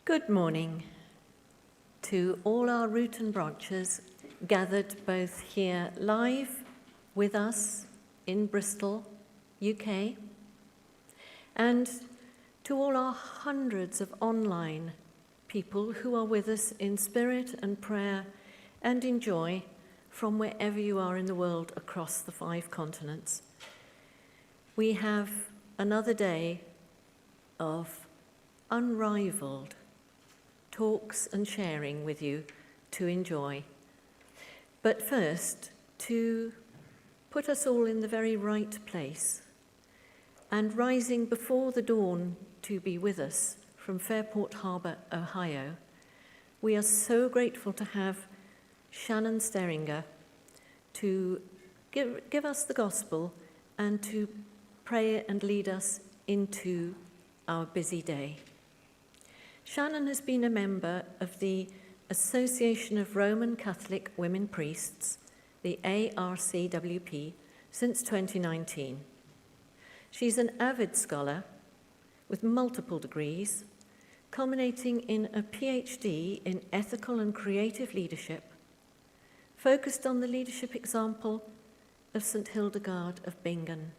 Good morning to all our root and branches gathered both here live with us in Bristol, UK, and to all our hundreds of online people who are with us in spirit and prayer and in joy from wherever you are in the world across the 5 continents. We have another day of unrivaled talks and sharing with you to enjoy. But first, to put us all in the very right place and rising before the dawn to be with us from Fairport Harbor, Ohio, we are so grateful to have Shannon Steringer to give us the gospel and to pray and lead us into our busy day. Shannon has been a member of the Association of Roman Catholic Women Priests, the ARCWP, since 2019. She's an avid scholar with multiple degrees, culminating in a PhD in ethical and creative leadership, focused on the leadership example of St. Hildegard of Bingen.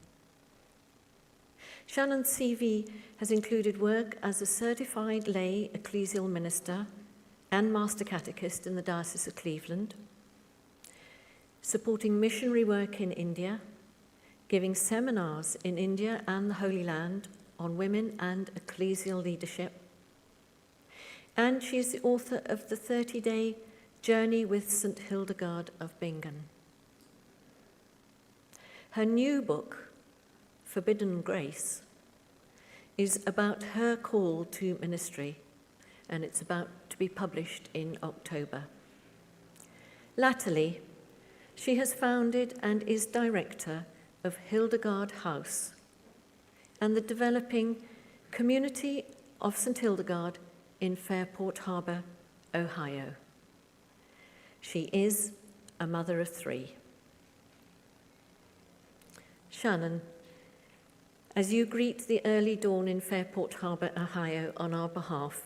Shannon's CV has included work as a certified lay ecclesial minister and master catechist in the Diocese of Cleveland, supporting missionary work in India, giving seminars in India and the Holy Land on women and ecclesial leadership, and she is the author of the 30-day Journey with St. Hildegard of Bingen. Her new book, Forbidden Grace, is about her call to ministry, and it's about to be published in October. Latterly, she has founded and is director of Hildegard House and the developing community of St. Hildegard in Fairport Harbor, Ohio. She is a mother of 3. Shannon, as you greet the early dawn in Fairport Harbor, Ohio on our behalf,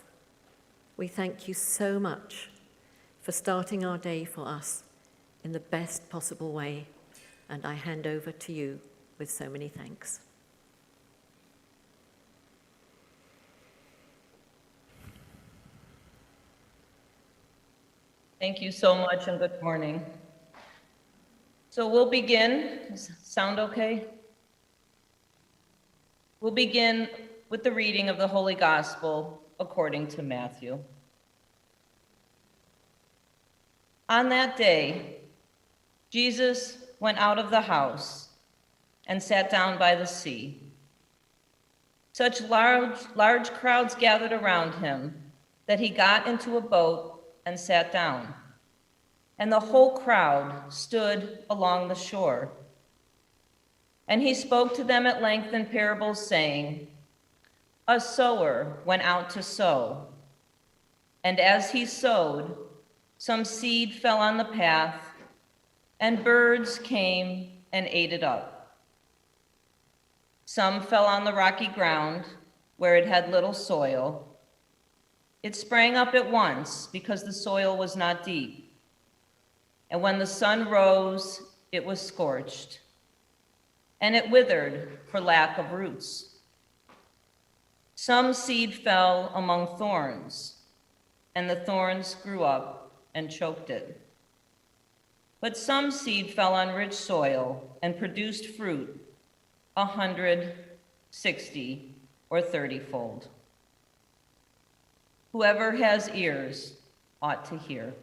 we thank you so much for starting our day for us in the best possible way, and I hand over to you with so many thanks. Thank you so much and good morning. So we'll begin. Does that sound okay? We'll begin with the reading of the Holy Gospel according to Matthew. On that day, Jesus went out of the house and sat down by the sea. Such large crowds gathered around him that he got into a boat and sat down, and the whole crowd stood along the shore. And he spoke to them at length in parables, saying, "A sower went out to sow, and as he sowed, some seed fell on the path, and birds came and ate it up. Some fell on the rocky ground, where it had little soil. It sprang up at once, because the soil was not deep. And when the sun rose, it was scorched, and it withered for lack of roots. Some seed fell among thorns, and the thorns grew up and choked it. But some seed fell on rich soil and produced fruit 100, 60, or 30-fold. Whoever has ears ought to hear."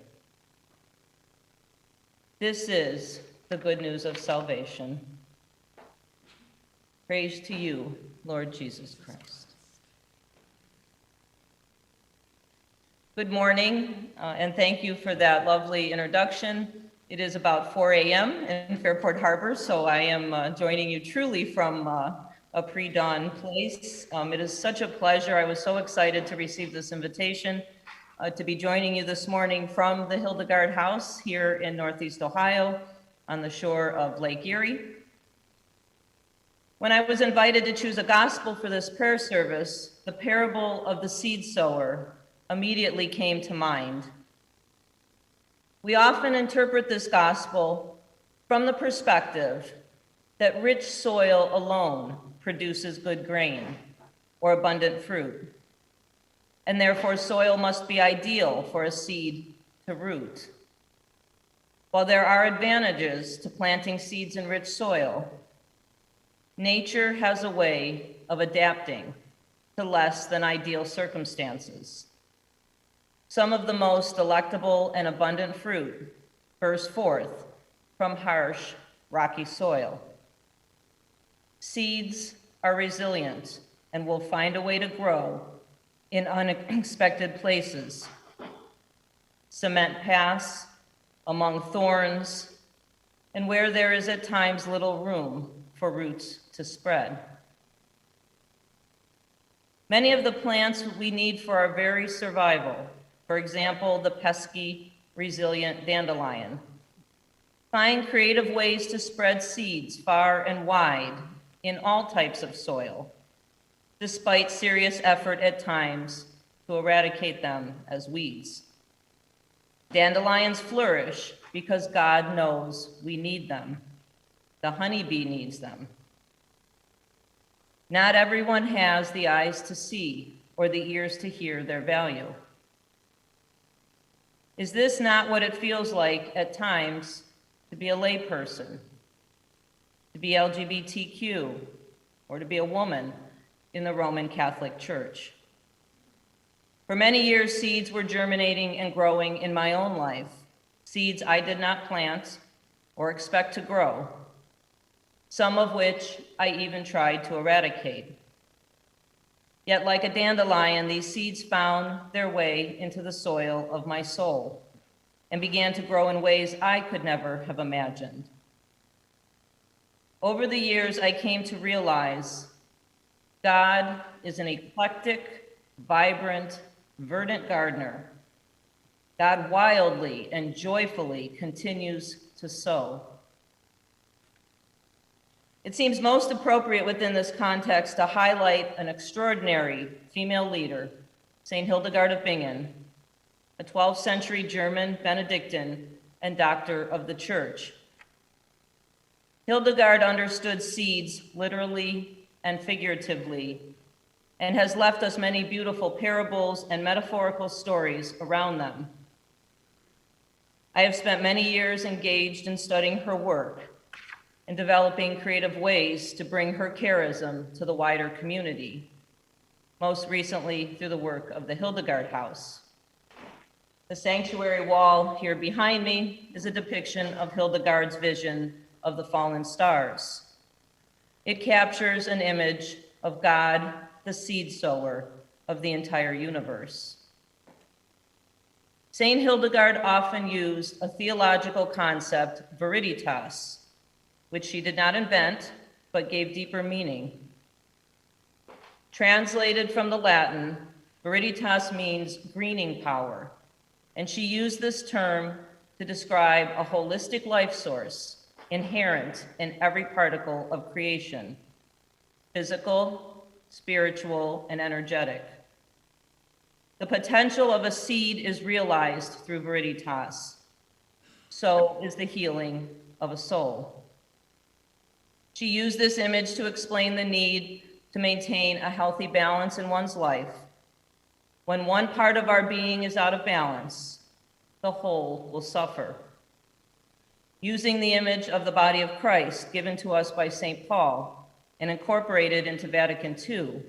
This is the good news of salvation. Praise to you, Lord Jesus Christ. Good morning, and thank you for that lovely introduction. It is about 4 a.m. in Fairport Harbor, so I am joining you truly from a pre-dawn place. It is such a pleasure. I was so excited to receive this invitation to be joining you this morning from the Hildegard House here in Northeast Ohio on the shore of Lake Erie. When I was invited to choose a gospel for this prayer service, the parable of the seed sower immediately came to mind. We often interpret this gospel from the perspective that rich soil alone produces good grain or abundant fruit, and therefore soil must be ideal for a seed to root. While there are advantages to planting seeds in rich soil, nature has a way of adapting to less than ideal circumstances. Some of the most delectable and abundant fruit burst forth from harsh, rocky soil. Seeds are resilient and will find a way to grow in unexpected places. Cement paths, among thorns, and where there is at times little room for roots to spread. Many of the plants we need for our very survival, for example, the pesky, resilient dandelion, find creative ways to spread seeds far and wide in all types of soil, despite serious effort at times to eradicate them as weeds. Dandelions flourish because God knows we need them. The honeybee needs them. Not everyone has the eyes to see or the ears to hear their value. Is this not what it feels like at times to be a layperson, to be LGBTQ, or to be a woman in the Roman Catholic Church? For many years, seeds were germinating and growing in my own life, seeds I did not plant or expect to grow, some of which I even tried to eradicate. Yet like a dandelion, these seeds found their way into the soil of my soul and began to grow in ways I could never have imagined. Over the years, I came to realize God is an eclectic, vibrant, verdant gardener. God wildly and joyfully continues to sow. It seems most appropriate within this context to highlight an extraordinary female leader, St. Hildegard of Bingen, a 12th century German Benedictine and doctor of the Church. Hildegard understood seeds literally and figuratively, and has left us many beautiful parables and metaphorical stories around them. I have spent many years engaged in studying her work and developing creative ways to bring her charism to the wider community, most recently through the work of the Hildegard House. The sanctuary wall here behind me is a depiction of Hildegard's vision of the fallen stars. It captures an image of God, the seed sower of the entire universe. Saint Hildegard often used a theological concept, viriditas, which she did not invent, but gave deeper meaning. Translated from the Latin, viriditas means greening power, and she used this term to describe a holistic life source inherent in every particle of creation, physical, spiritual, and energetic. The potential of a seed is realized through viriditas. So is the healing of a soul. She used this image to explain the need to maintain a healthy balance in one's life. When one part of our being is out of balance, the whole will suffer. Using the image of the body of Christ given to us by St. Paul and incorporated into Vatican II,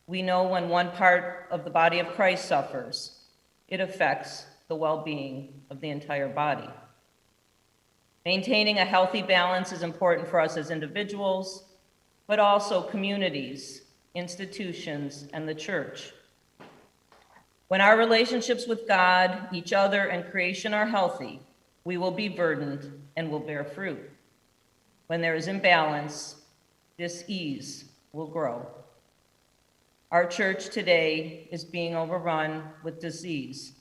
we know when one part of the body of Christ suffers, it affects the well-being of the entire body. Maintaining a healthy balance is important for us as individuals, but also communities, institutions, and the church. When our relationships with God, each other, and creation are healthy, we will be burdened and will bear fruit. When there is imbalance, dis-ease will grow. Our church today is being overrun with disease.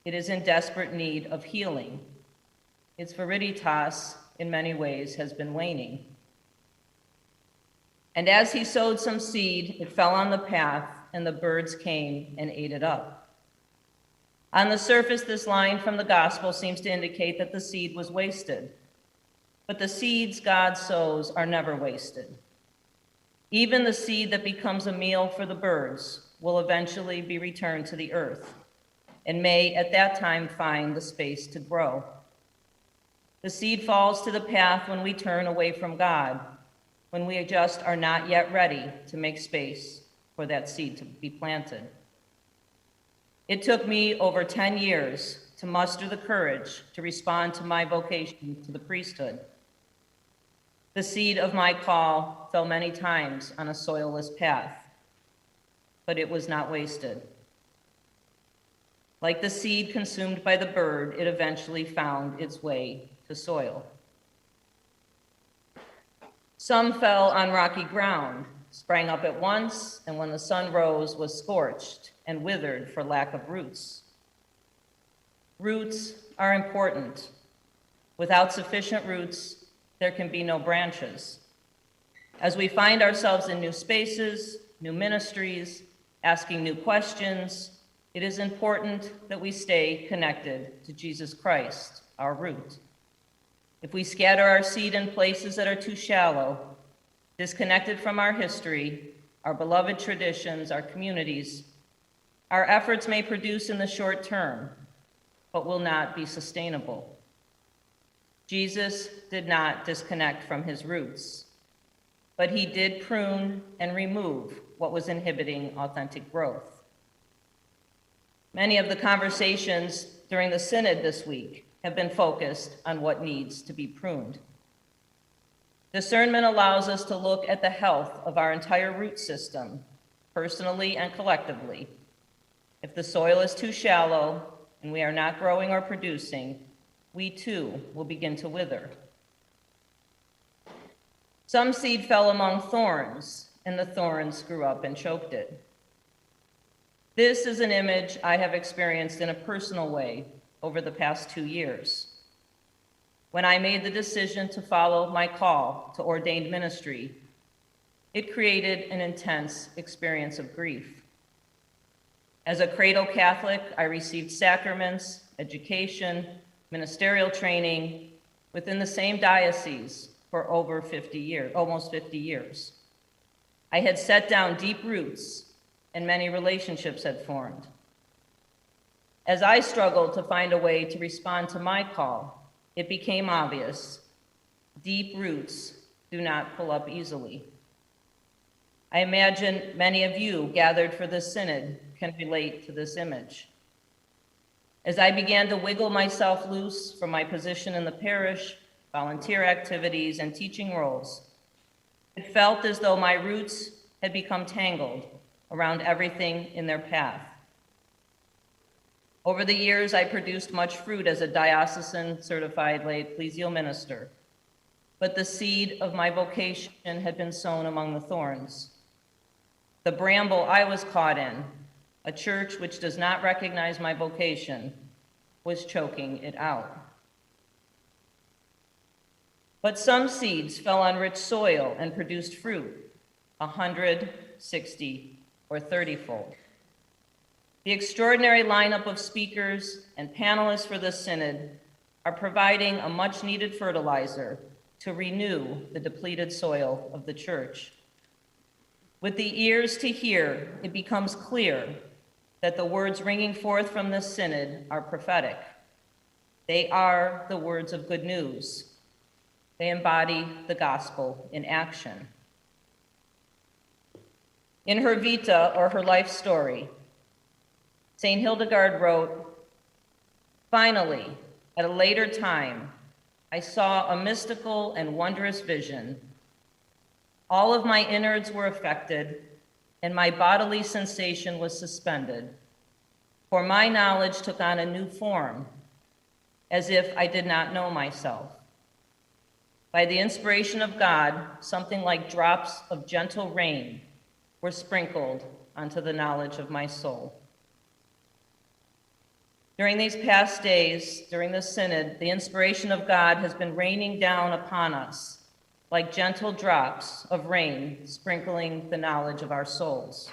It is in desperate need of healing. Its viriditas, in many ways, has been waning. And as he sowed some seed, it fell on the path and the birds came and ate it up. On the surface, this line from the gospel seems to indicate that the seed was wasted. But the seeds God sows are never wasted. Even the seed that becomes a meal for the birds will eventually be returned to the earth and may at that time find the space to grow. The seed falls to the path when we turn away from God, when we just are not yet ready to make space for that seed to be planted. It took me over 10 years to muster the courage to respond to my vocation to the priesthood. The seed of my call fell many times on a soilless path, but it was not wasted. Like the seed consumed by the bird, it eventually found its way to soil. Some fell on rocky ground, sprang up at once, and when the sun rose, was scorched and withered for lack of roots. Roots are important. Without sufficient roots, there can be no branches. As we find ourselves in new spaces, new ministries, asking new questions, it is important that we stay connected to Jesus Christ, our root. If we scatter our seed in places that are too shallow, disconnected from our history, our beloved traditions, our communities, our efforts may produce in the short term, but will not be sustainable. Jesus did not disconnect from his roots, but he did prune and remove what was inhibiting authentic growth. Many of the conversations during the Synod this week have been focused on what needs to be pruned. Discernment allows us to look at the health of our entire root system, personally and collectively. If the soil is too shallow and we are not growing or producing, we too will begin to wither. Some seed fell among thorns, and the thorns grew up and choked it. This is an image I have experienced in a personal way over the past 2 years. When I made the decision to follow my call to ordained ministry, it created an intense experience of grief. As a cradle Catholic, I received sacraments, education, ministerial training within the same diocese for over 50 years, almost 50 years. I had set down deep roots and many relationships had formed. As I struggled to find a way to respond to my call, it became obvious: deep roots do not pull up easily. I imagine many of you gathered for this synod can relate to this image. As I began to wiggle myself loose from my position in the parish, volunteer activities, and teaching roles, it felt as though my roots had become tangled around everything in their path. Over the years, I produced much fruit as a diocesan certified lay ecclesial minister, but the seed of my vocation had been sown among the thorns. The bramble I was caught in, a church which does not recognize my vocation, was choking it out. But some seeds fell on rich soil and produced fruit, 100, 60, or 30-fold. The extraordinary lineup of speakers and panelists for this synod are providing a much-needed fertilizer to renew the depleted soil of the church. With the ears to hear, it becomes clear that the words ringing forth from this synod are prophetic. They are the words of good news. They embody the gospel in action. In her vita, or her life story, St. Hildegard wrote, "Finally, at a later time, I saw a mystical and wondrous vision. All of my innards were affected, and my bodily sensation was suspended, for my knowledge took on a new form, as if I did not know myself. By the inspiration of God, something like drops of gentle rain were sprinkled onto the knowledge of my soul." During these past days, during the synod, the inspiration of God has been raining down upon us like gentle drops of rain sprinkling the knowledge of our souls.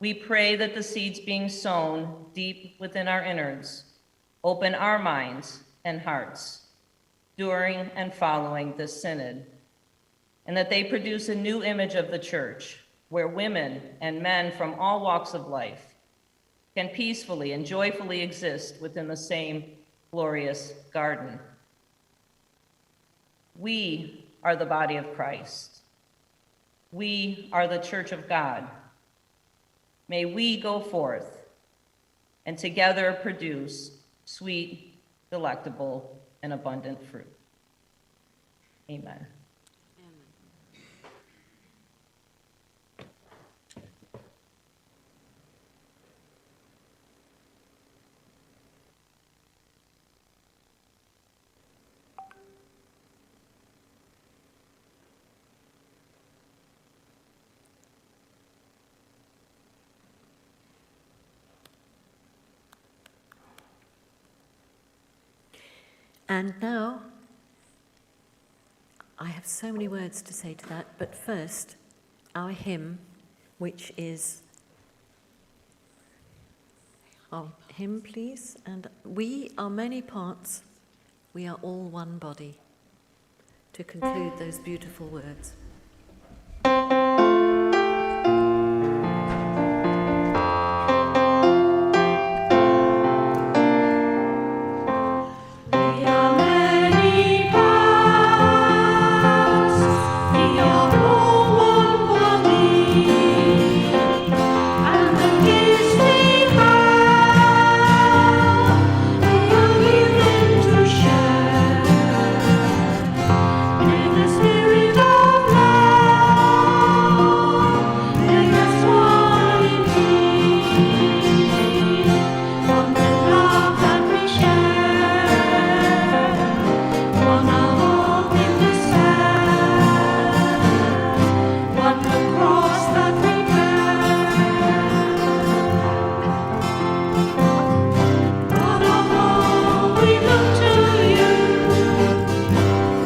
We pray that the seeds being sown deep within our innards open our minds and hearts during and following this synod, and that they produce a new image of the church where women and men from all walks of life can peacefully and joyfully exist within the same glorious garden. We are the body of Christ. We are the church of God. May we go forth and together produce sweet, delectable, and abundant fruit. Amen. And now, I have so many words to say to that, but first, our hymn, which is our hymn, please. And we are many parts, we are all one body, to conclude those beautiful words.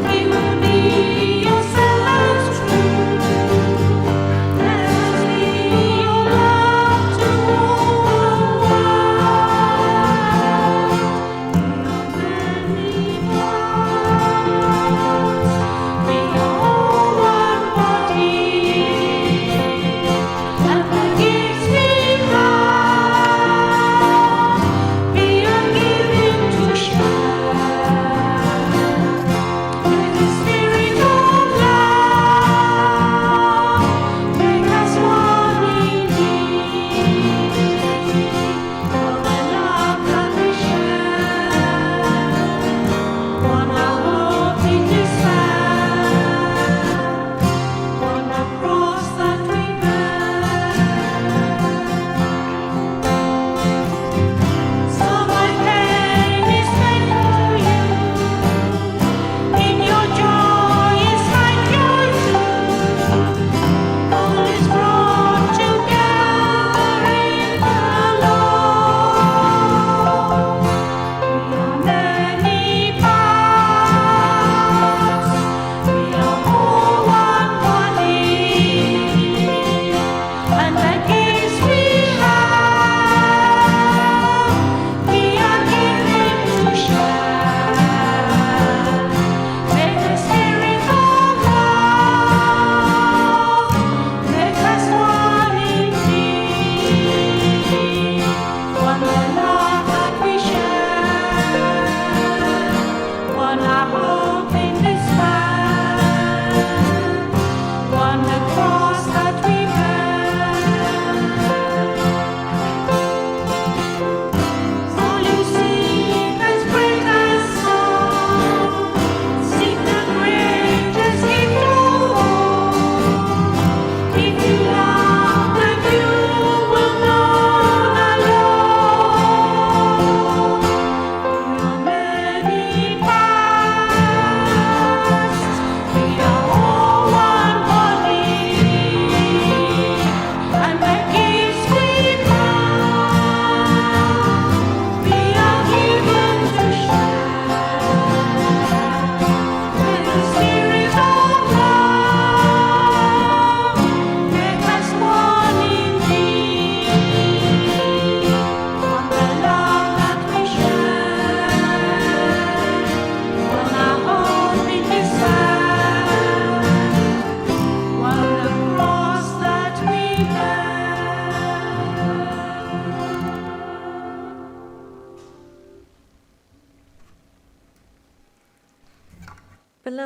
We will be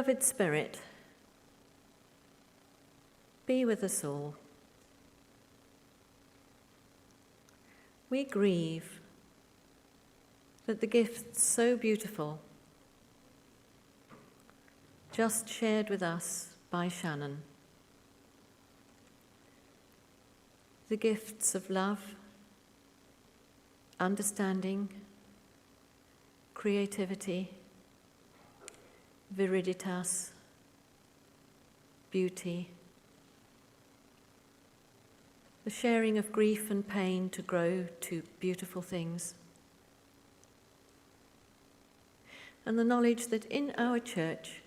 Beloved Spirit, be with us all. We grieve that the gift so beautiful, just shared with us by Shannon, the gifts of love, understanding, creativity, viriditas, beauty, the sharing of grief and pain to grow to beautiful things, and the knowledge that in our church,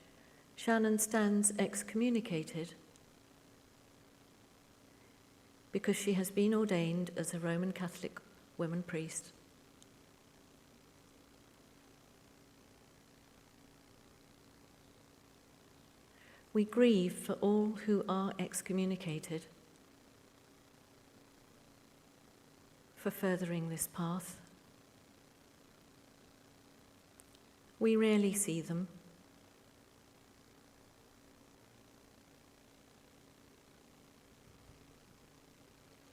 Shannon stands excommunicated because she has been ordained as a Roman Catholic woman priest. We grieve for all who are excommunicated, for furthering this path. We rarely see them.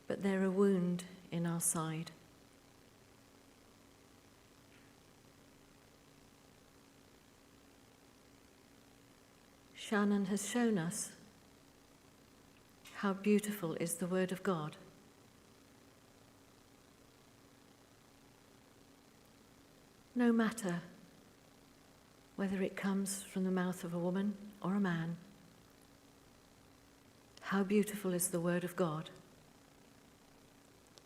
But they're a wound in our side. Shannon has shown us how beautiful is the Word of God. No matter whether it comes from the mouth of a woman or a man, how beautiful is the Word of God,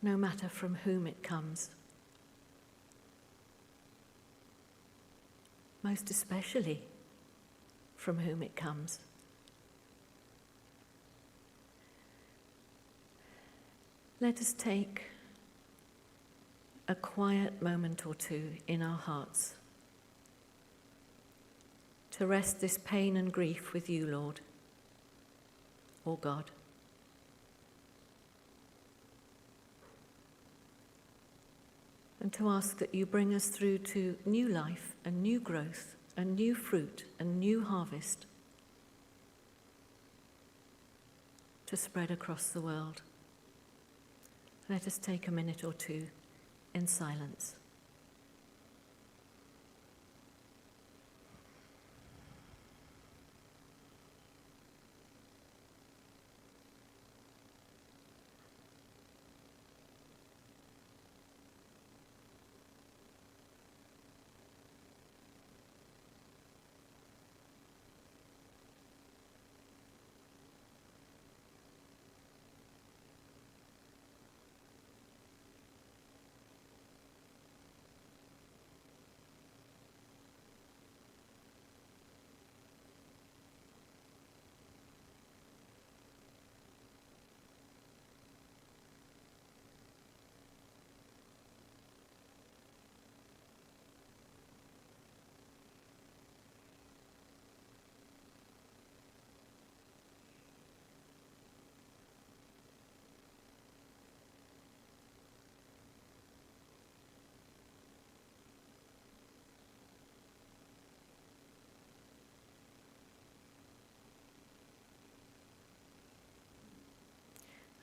no matter from whom it comes. Most especially from whom it comes. Let us take a quiet moment or two in our hearts to rest this pain and grief with you, Lord, or God. And to ask that you bring us through to new life and new growth and new fruit and new harvest to spread across the world. Let us take a minute or two in silence.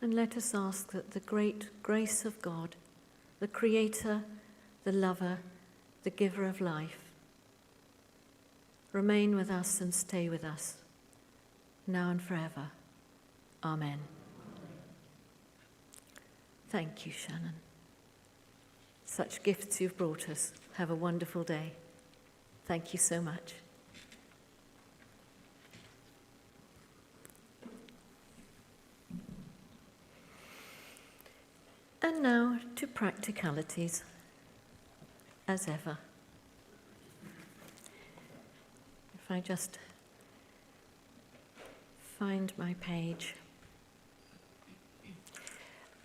And let us ask that the great grace of God, the Creator, the Lover, the Giver of life, remain with us and stay with us, now and forever. Amen. Thank you, Shannon. Such gifts you've brought us. Have a wonderful day. Thank you so much. And now to practicalities, as ever. If I just find my page.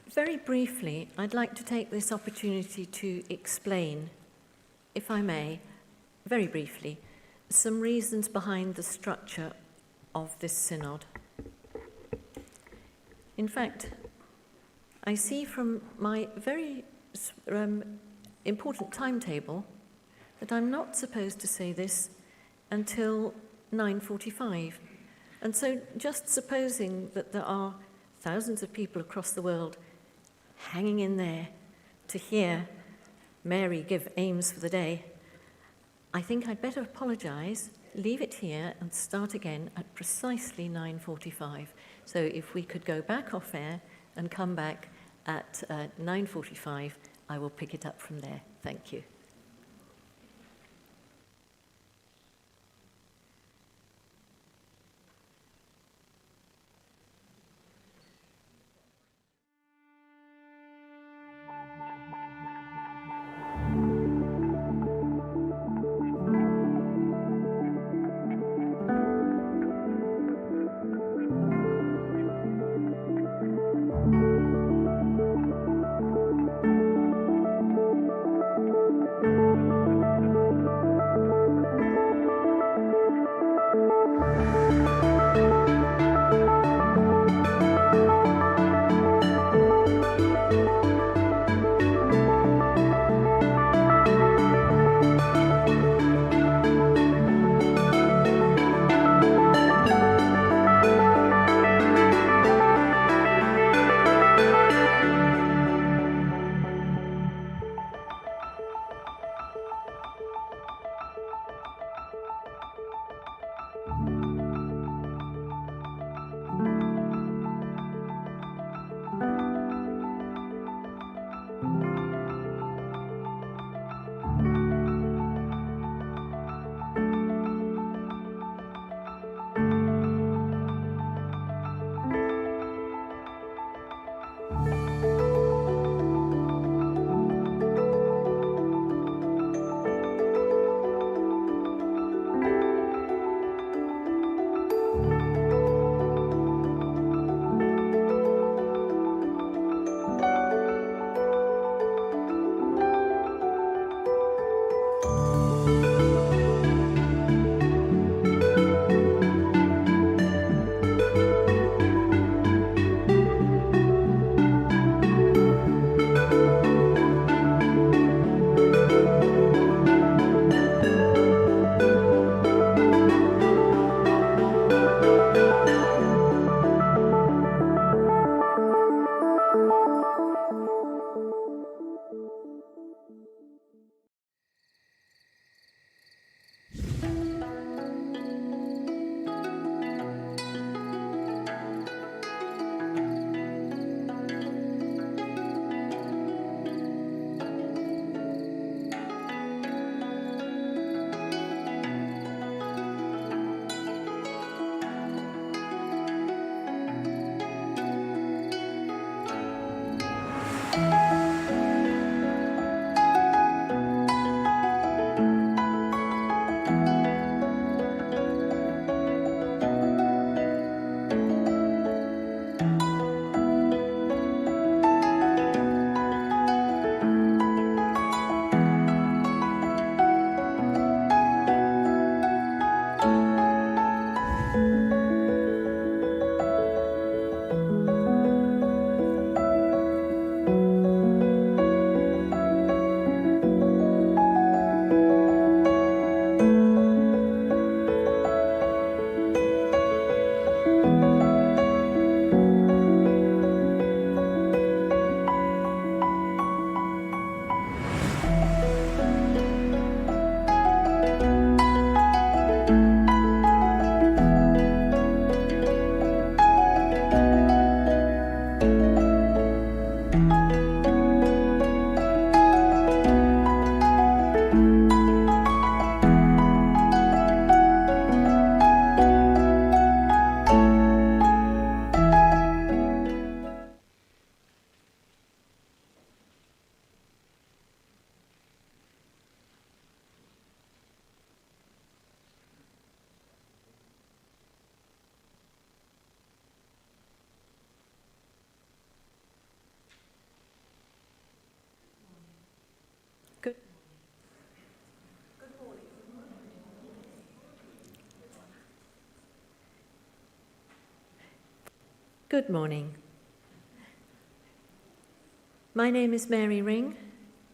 Very briefly, I'd like to take this opportunity to explain, if I may, very briefly, some reasons behind the structure of this synod. In fact, I see from my very important timetable that I'm not supposed to say this until 9:45. And so just supposing that there are thousands of people across the world hanging in there to hear Mary give aims for the day, I think I'd better apologise, leave it here and start again at precisely 9:45. So if we could go back off air and come back at 9:45, I will pick it up from there. Thank you. Good. Good morning. My name is Mary Ring.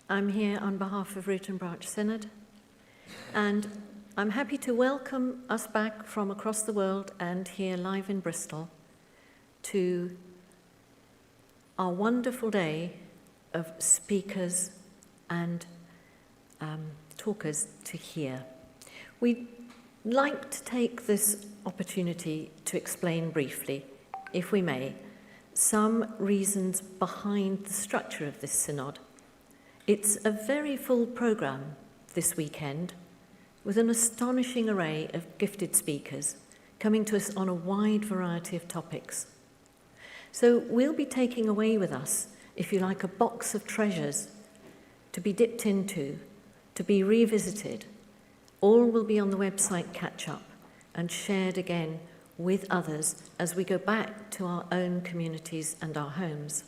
I'm here on behalf of Root and Branch Synod, and I'm happy to welcome us back from across the world and here live in Bristol to our wonderful day of speakers and talkers to hear. We'd like to take this opportunity to explain briefly, if we may, some reasons behind the structure of this synod. It's a very full programme this weekend, with an astonishing array of gifted speakers coming to us on a wide variety of topics. So we'll be taking away with us, if you like, a box of treasures to be dipped into, to be revisited. All will be on the website catch-up and shared again with others as we go back to our own communities and our homes.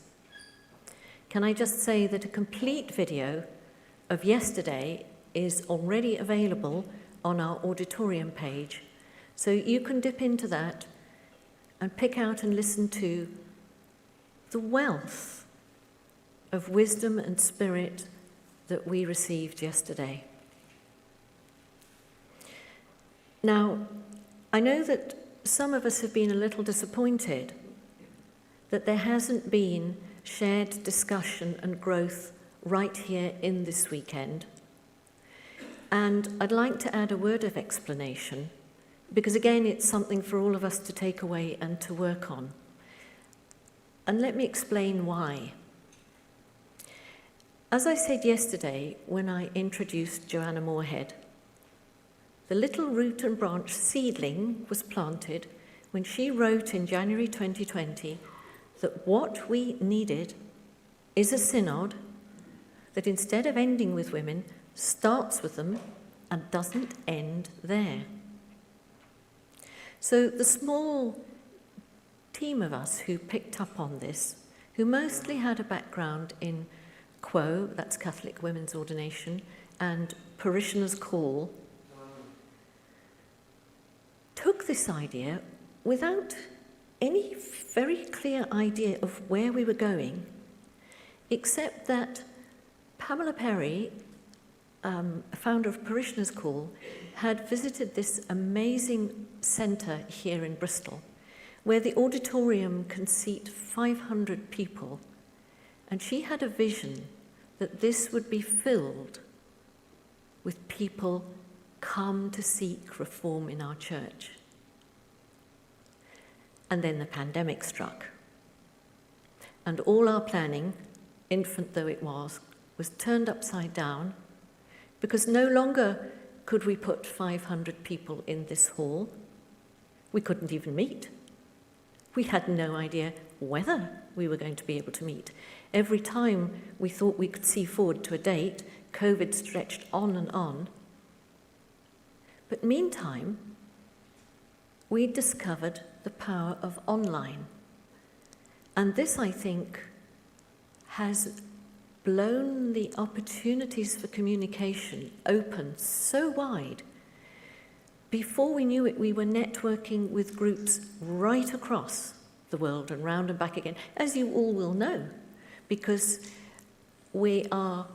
Can I just say that a complete video of yesterday is already available on our auditorium page. So you can dip into that and pick out and listen to the wealth of wisdom and spirit that we received yesterday. Now, I know that some of us have been a little disappointed that there hasn't been shared discussion and growth right here in this weekend. And I'd like to add a word of explanation, because again, it's something for all of us to take away and to work on. And let me explain why. As I said yesterday when I introduced Joanna Moorhead, the little root and branch seedling was planted when she wrote in January 2020 that what we needed is a synod that, instead of ending with women, starts with them and doesn't end there. So the small team of us who picked up on this, who mostly had a background in Quo, that's Catholic women's ordination, and parishioners' call, took this idea without any very clear idea of where we were going, except that Pamela Perry, founder of Parishioners' Call, had visited this amazing centre here in Bristol, where the auditorium can seat 500 people, and she had a vision that this would be filled with people come to seek reform in our church. And then the pandemic struck, and all our planning, infant though it was turned upside down, because no longer could we put 500 people in this hall. We couldn't even meet. We had no idea whether we were going to be able to meet. Every time we thought we could see forward to a date, COVID stretched on and on. But meantime, we discovered the power of online. And this, I think, has blown the opportunities for communication open so wide. Before we knew it, we were networking with groups right across the world and round and back again, as you all will know, because we are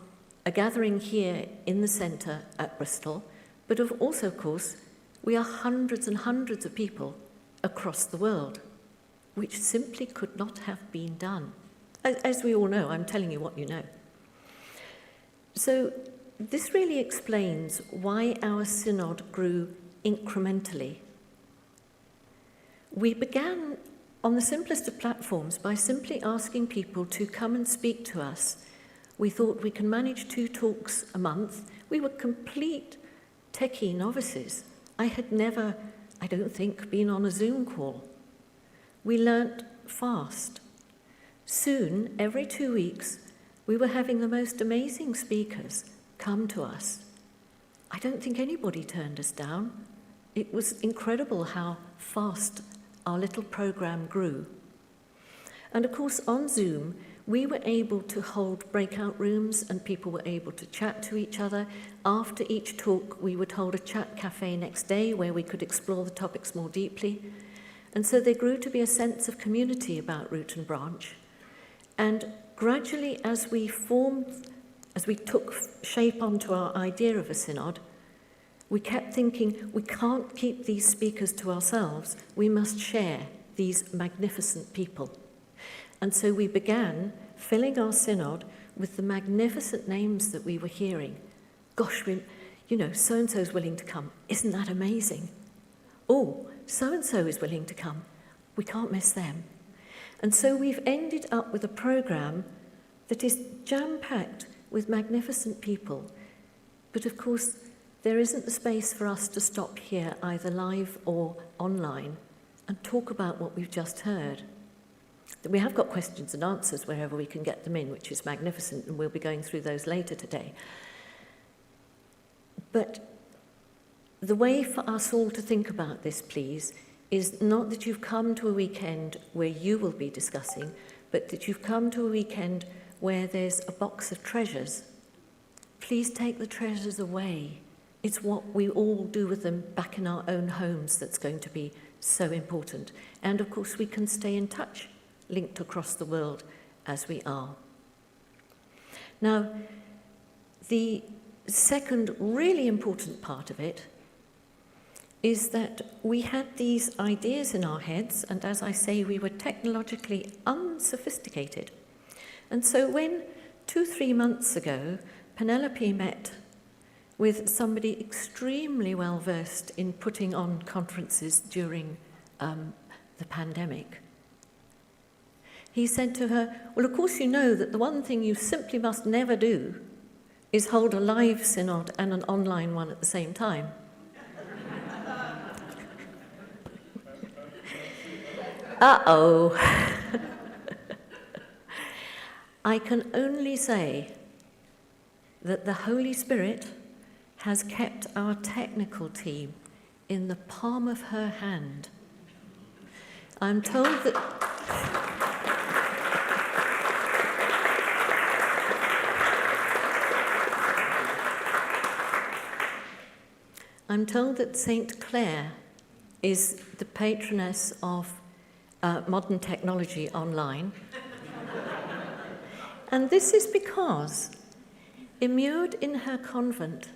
a gathering here in the centre at Bristol, but also, of course, we are hundreds and hundreds of people across the world, which simply could not have been done. As we all know, I'm telling you what you know. So this really explains why our synod grew incrementally. We began on the simplest of platforms by simply asking people to come and speak to us. We thought we can manage 2 talks a month. We were complete techie novices. I had never, I don't think, been on a Zoom call. We learnt fast. Soon, every 2 weeks, we were having the most amazing speakers come to us. I don't think anybody turned us down. It was incredible how fast our little program grew. And of course, on Zoom, we were able to hold breakout rooms and people were able to chat to each other. After each talk, we would hold a chat cafe next day where we could explore the topics more deeply. And so there grew to be a sense of community about Root and Branch. And gradually, as we took shape onto our idea of a synod, we kept thinking, we can't keep these speakers to ourselves. We must share these magnificent people. And so we began filling our synod with the magnificent names that we were hearing. Gosh, so-and-so's willing to come. Isn't that amazing? Oh, so-and-so is willing to come. We can't miss them. And so we've ended up with a programme that is jam-packed with magnificent people. But of course, there isn't the space for us to stop here, either live or online, and talk about what we've just heard. We have got questions and answers wherever we can get them in, which is magnificent, and we'll be going through those later today. But the way for us all to think about this, please, is not that you've come to a weekend where you will be discussing, but that you've come to a weekend where there's a box of treasures. Please take the treasures away. It's what we all do with them back in our own homes that's going to be so important. And of course, we can stay in touch, linked across the world as we are. Now, the second really important part of it is that we had these ideas in our heads, and as I say, we were technologically unsophisticated. And so when 2-3 months ago, Penelope met with somebody extremely well-versed in putting on conferences during the pandemic, he said to her, well, of course you know that the one thing you simply must never do is hold a live synod and an online one at the same time. Uh-oh. I can only say that the Holy Spirit has kept our technical team in the palm of her hand. I'm told that St. Clare is the patroness of modern technology online. And this is because, immured in her convent,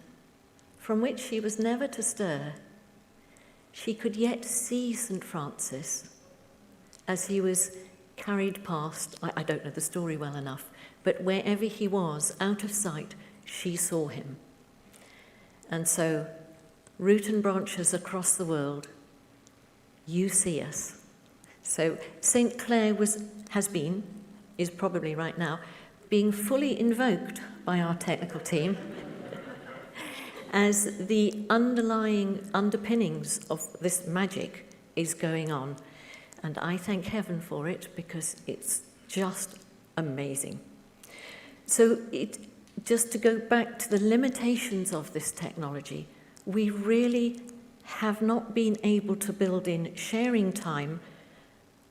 from which she was never to stir, she could yet see St. Francis as he was carried past. I don't know the story well enough, but wherever he was, out of sight, she saw him. And so, root and branches across the world, you see us. So St. Clare is probably right now, being fully invoked by our technical team as the underpinnings of this magic is going on. And I thank heaven for it, because it's just amazing. So just to go back to the limitations of this technology, we really have not been able to build in sharing time,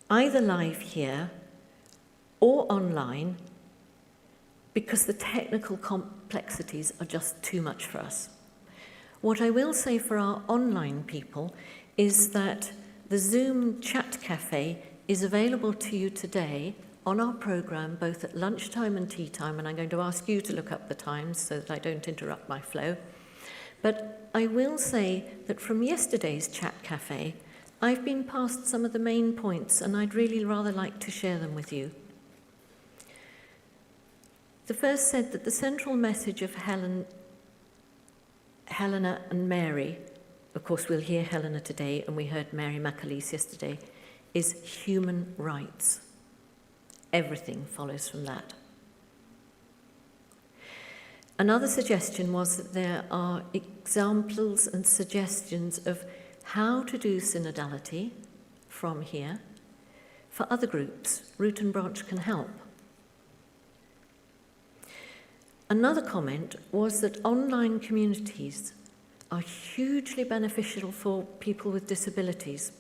either live here or online, because the technical complexities are just too much for us. What I will say for our online people is that the Zoom chat cafe is available to you today on our programme, both at lunchtime and tea time, and I'm going to ask you to look up the times so that I don't interrupt my flow. But I will say that from yesterday's chat cafe, I've been past some of the main points, and I'd really rather like to share them with you. The first said that the central message of Helena and Mary, of course we'll hear Helena today, and we heard Mary McAleese yesterday, is human rights. Everything follows from that. Another suggestion was that there are examples and suggestions of how to do synodality from here for other groups. Root and Branch can help. Another comment was that online communities are hugely beneficial for people with disabilities.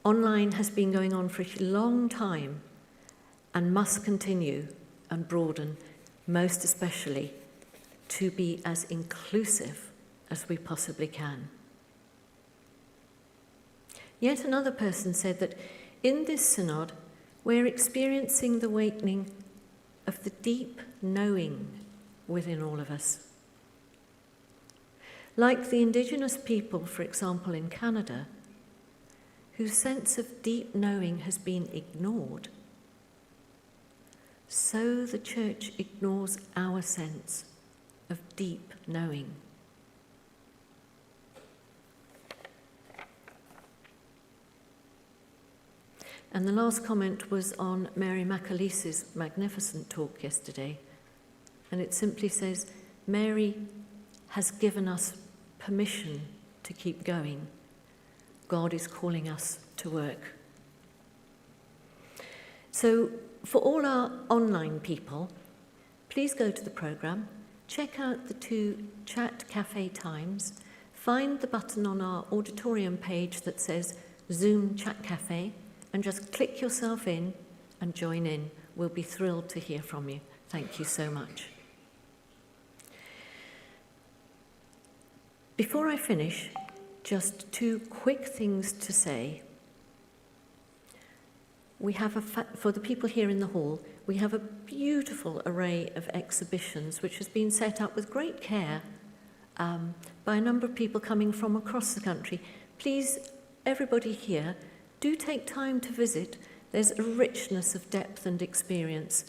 Online has been going on for a long time and must continue and broaden, most especially to be as inclusive as we possibly can. Yet another person said that in this synod, we're experiencing the awakening of the deep knowing within all of us. Like the Indigenous people, for example, in Canada, whose sense of deep knowing has been ignored, so the Church ignores our sense of deep knowing. And the last comment was on Mary McAleese's magnificent talk yesterday. And it simply says, Mary has given us permission to keep going. God is calling us to work. So for all our online people, please go to the programme, check out the 2 chat cafe times, find the button on our auditorium page that says Zoom Chat Cafe, and just click yourself in and join in. We'll be thrilled to hear from you. Thank you so much. Before I finish, just 2 quick things to say. We have for the people here in the hall, we have a beautiful array of exhibitions which has been set up with great care by a number of people coming from across the country. Please, everybody here, do take time to visit. There's a richness of depth and experience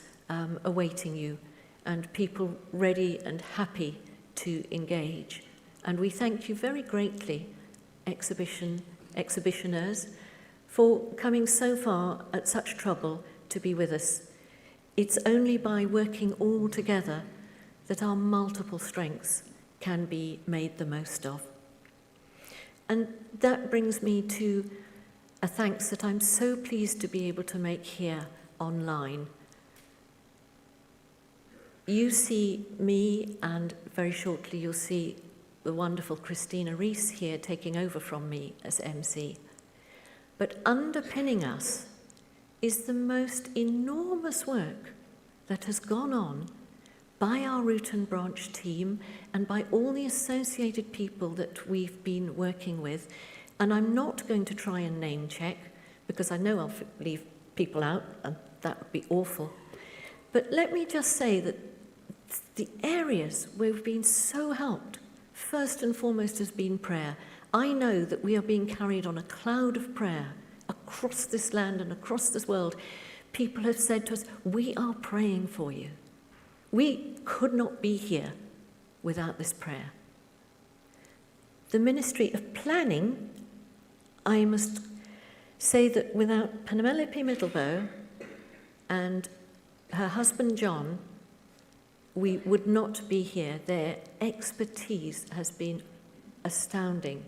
awaiting you, and people ready and happy to engage. And we thank you very greatly, exhibitioners, for coming so far at such trouble to be with us. It's only by working all together that our multiple strengths can be made the most of. And that brings me to a thanks that I'm so pleased to be able to make here online. You see me, and very shortly you'll see the wonderful Christina Rees here taking over from me as MC. But underpinning us is the most enormous work that has gone on by our root and branch team and by all the associated people that we've been working with. And I'm not going to try and name check, because I know I'll leave people out, and that would be awful. But let me just say that the areas where we've been so helped, first and foremost, has been prayer. I know that we are being carried on a cloud of prayer across this land and across this world. People have said to us, we are praying for you. We could not be here without this prayer. The Ministry of Planning, I must say that without Penelope Middlebow and her husband John, we would not be here. Their expertise has been astounding.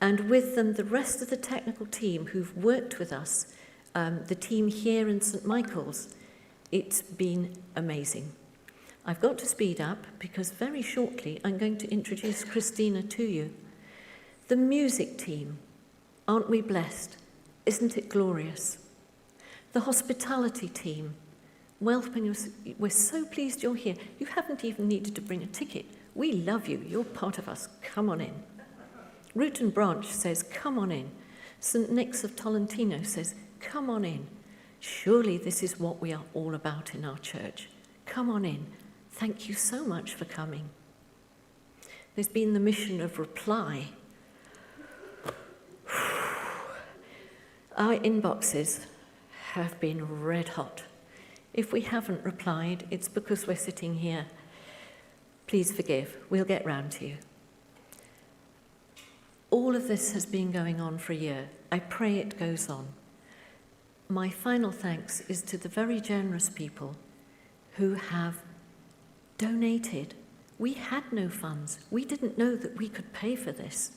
And with them, the rest of the technical team who've worked with us, the team here in St. Michael's, it's been amazing. I've got to speed up because very shortly I'm going to introduce Christina to you. The music team, aren't we blessed? Isn't it glorious? The hospitality team, welcoming us. We're so pleased you're here. You haven't even needed to bring a ticket. We love you. You're part of us. Come on in. Root and Branch says, come on in. St. Nick's of Tolentino says, come on in. Surely this is what we are all about in our church. Come on in. Thank you so much for coming. There's been the mission of reply. Our inboxes have been red hot. If we haven't replied, it's because we're sitting here. Please forgive. We'll get round to you. All of this has been going on for a year. I pray it goes on. My final thanks is to the very generous people who have donated. We had no funds. We didn't know that we could pay for this.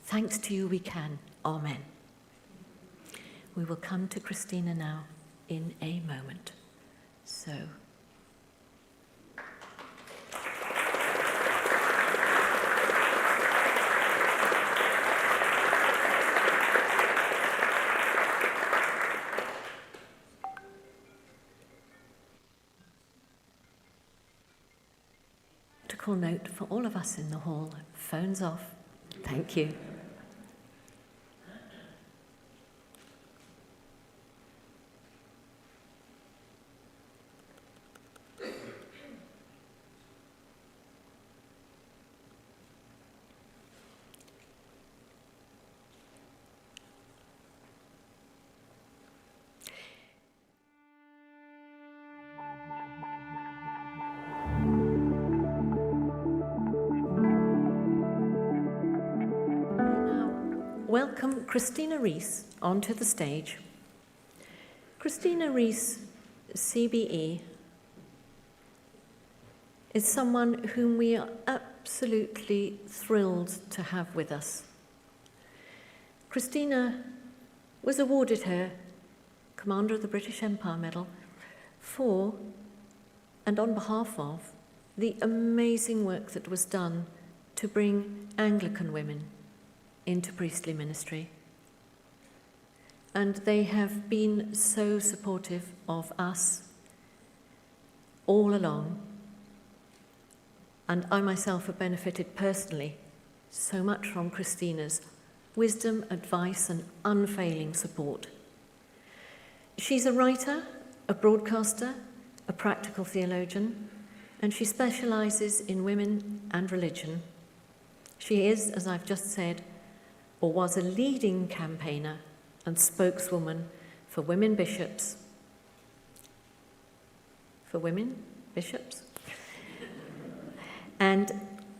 Thanks to you, we can. Amen. We will come to Christina now in a moment. So... note for all of us in the hall, phones off. Thank you. welcome Christina Rees onto the stage. Christina Rees, CBE, is someone whom we are absolutely thrilled to have with us. Christina was awarded her Commander of the British Empire Medal for, and on behalf of, the amazing work that was done to bring Anglican women into priestly ministry. And they have been so supportive of us all along. And I myself have benefited personally so much from Christina's wisdom, advice, and unfailing support. She's a writer, a broadcaster, a practical theologian, and she specialises in women and religion. She is, as I've just said, or was a leading campaigner and spokeswoman for women bishops. For women bishops? And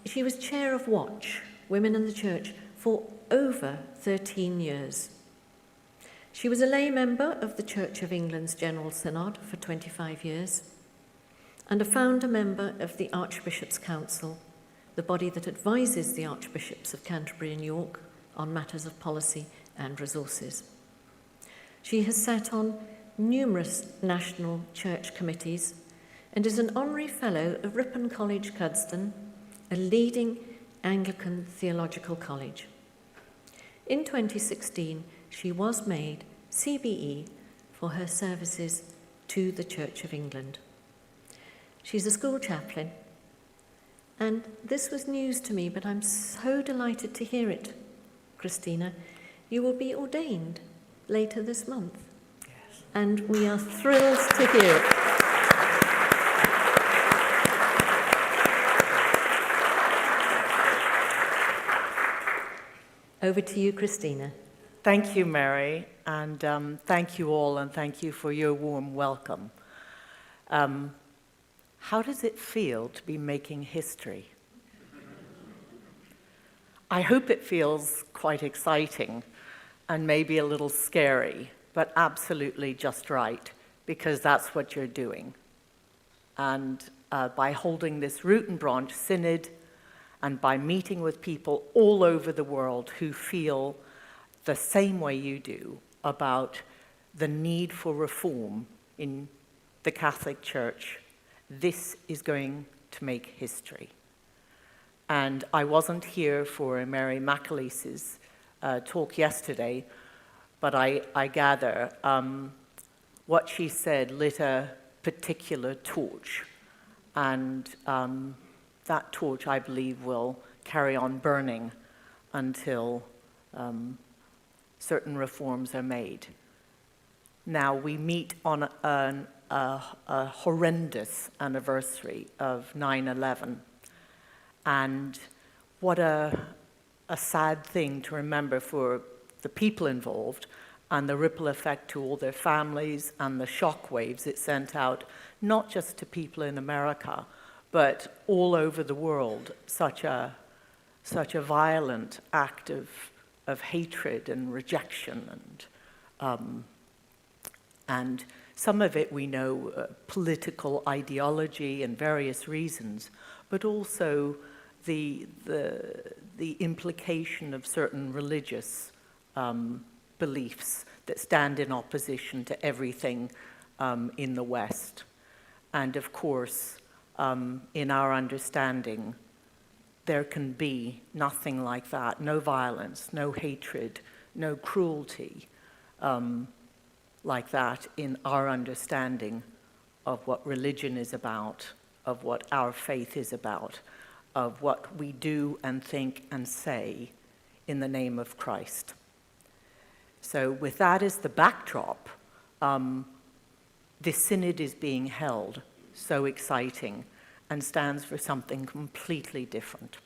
she was chair of Watch, Women in the Church, for over 13 years. She was a lay member of the Church of England's General Synod for 25 years and a founder member of the Archbishops' Council, the body that advises the Archbishops of Canterbury and York on matters of policy and resources. She has sat on numerous national church committees and is an honorary fellow of Ripon College, Cuddesdon, a leading Anglican theological college. In 2016, she was made CBE for her services to the Church of England. She's a school chaplain, and this was news to me, but I'm so delighted to hear it, Christina. You will be ordained later this month. Yes. And we are thrilled to hear it. Over to you, Christina. Thank you, Mary, and thank you all, and thank you for your warm welcome. How does it feel to be making history? I hope it feels quite exciting and maybe a little scary, but absolutely just right, because that's what you're doing. And by holding this root and branch synod, and by meeting with people all over the world who feel the same way you do about the need for reform in the Catholic Church, this is going to make history. And I wasn't here for Mary McAleese's talk yesterday, but I gather what she said lit a particular torch. And that torch, I believe, will carry on burning until certain reforms are made. Now, we meet on a horrendous anniversary of 9/11, and what a sad thing to remember for the people involved, and the ripple effect to all their families and the shockwaves it sent out, not just to people in America, but all over the world. Such a violent act of hatred and rejection, and some of it we know, political ideology and various reasons, but also the implication of certain religious beliefs that stand in opposition to everything in the West. And of course, in our understanding, there can be nothing like that, no violence, no hatred, no cruelty like that in our understanding of what religion is about, of what our faith is about, of what we do and think and say in the name of Christ. So with that as the backdrop, this synod is being held, so exciting, and stands for something completely different.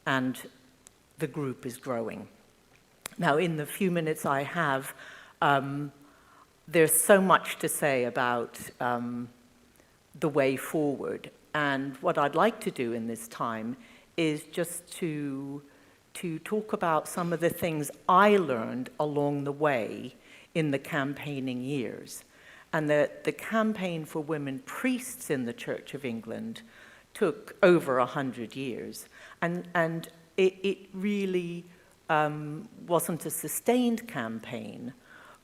And the group is growing. Now, in the few minutes I have, there's so much to say about the way forward. And what I'd like to do in this time is just to to talk about some of the things I learned along the way in the campaigning years. And the campaign for women priests in the Church of England took over 100 years. And it really wasn't a sustained campaign,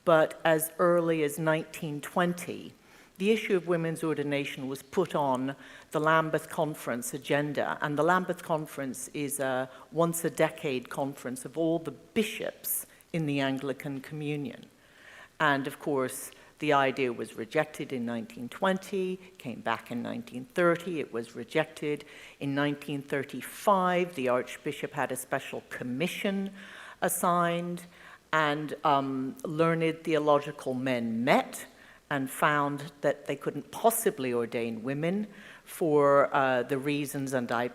but as early as 1920, the issue of women's ordination was put on the Lambeth Conference agenda. And the Lambeth Conference is a once-a-decade conference of all the bishops in the Anglican Communion. And of course, the idea was rejected in 1920, came back in 1930, it was rejected. In 1935, the Archbishop had a special commission assigned, and learned theological men met and found that they couldn't possibly ordain women for the reasons, and I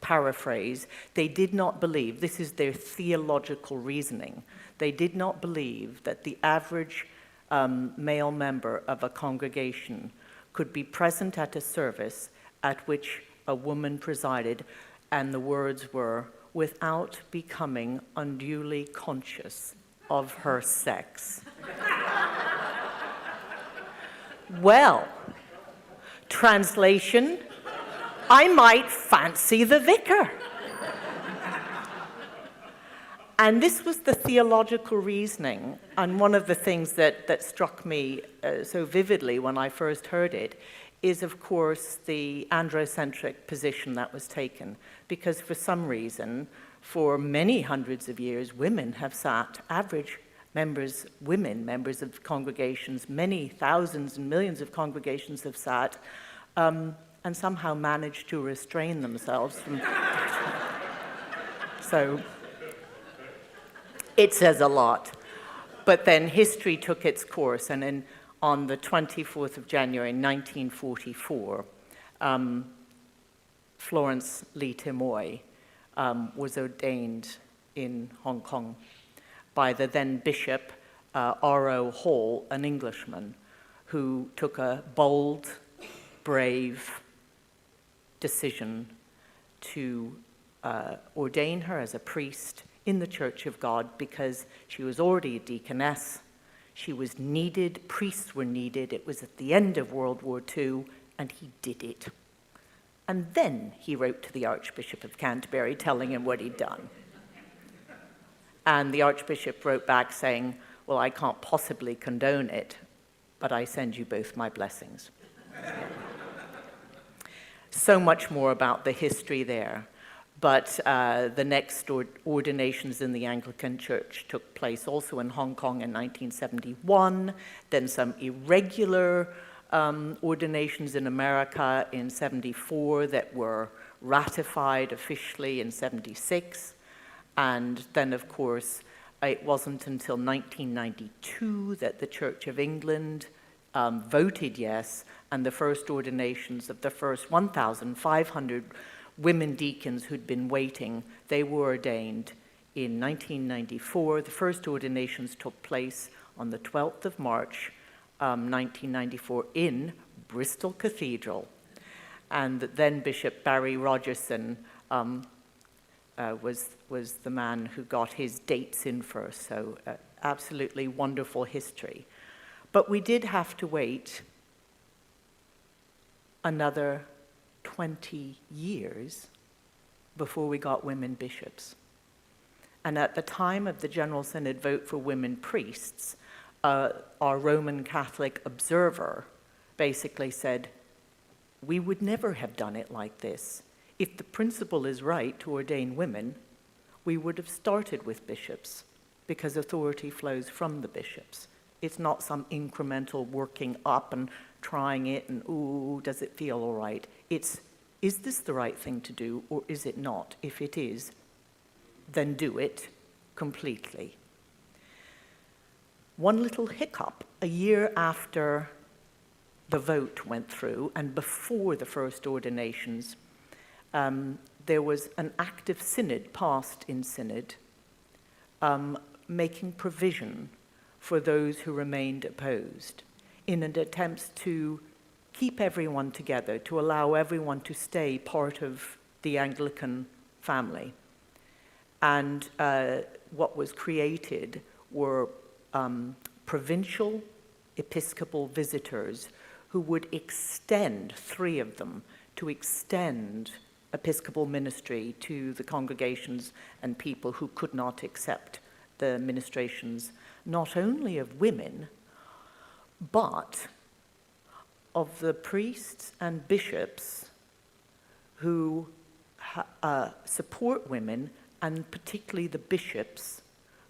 paraphrase, they did not believe, this is their theological reasoning, they did not believe that the average male member of a congregation could be present at a service at which a woman presided, and the words were, without becoming unduly conscious of her sex. Well, translation, I might fancy the vicar. And this was the theological reasoning. And one of the things that struck me so vividly when I first heard it is, of course, the androcentric position that was taken. Because for some reason, for many hundreds of years, women have sat, average members, women, members of congregations, many thousands and millions of congregations have sat, and somehow managed to restrain themselves from. So it says a lot. But then history took its course, and on the 24th of January 1944, Florence Lee Timoy was ordained in Hong Kong by the then Bishop R.O. Hall, an Englishman, who took a bold, brave decision to ordain her as a priest in the Church of God, because she was already a deaconess, she was needed, priests were needed, it was at the end of World War II, and he did it. And then he wrote to the Archbishop of Canterbury telling him what he'd done. And the Archbishop wrote back saying, well, I can't possibly condone it, but I send you both my blessings. So much more about the history there. But the next ordinations in the Anglican Church took place also in Hong Kong in 1971, then some irregular ordinations in America in 74 that were ratified officially in 76. And then, of course, it wasn't until 1992 that the Church of England voted yes, and the first ordinations of the first 1,500 women deacons who'd been waiting, they were ordained in 1994. The first ordinations took place on the 12th of March, 1994 in Bristol Cathedral. And then Bishop Barry Rogerson was the man who got his dates in first, so absolutely wonderful history. But we did have to wait another 20 years before we got women bishops. And at the time of the General Synod vote for women priests, our Roman Catholic observer basically said, we would never have done it like this. If the principle is right to ordain women, we would have started with bishops, because authority flows from the bishops. It's not some incremental working up and trying it and, ooh, does it feel all right? It's, is this the right thing to do or is it not? If it is, then do it completely. One little hiccup, a year after the vote went through and before the first ordinations, there was an act of synod passed in synod, making provision for those who remained opposed in an attempt to keep everyone together, to allow everyone to stay part of the Anglican family. And what was created were provincial Episcopal visitors who would extend, 3 of them, to extend Episcopal ministry to the congregations and people who could not accept the ministrations, not only of women, but of the priests and bishops who support women, and particularly the bishops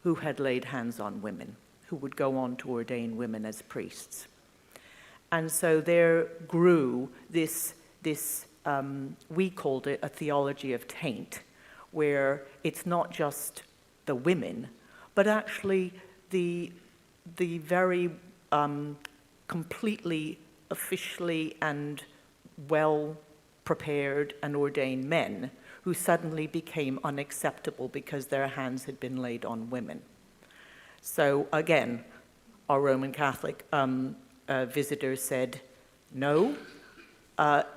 who had laid hands on women, who would go on to ordain women as priests. And so there grew this we called it a theology of taint, where it's not just the women, but actually the very completely officially and well prepared and ordained men who suddenly became unacceptable because their hands had been laid on women. So again, our Roman Catholic visitors said, no,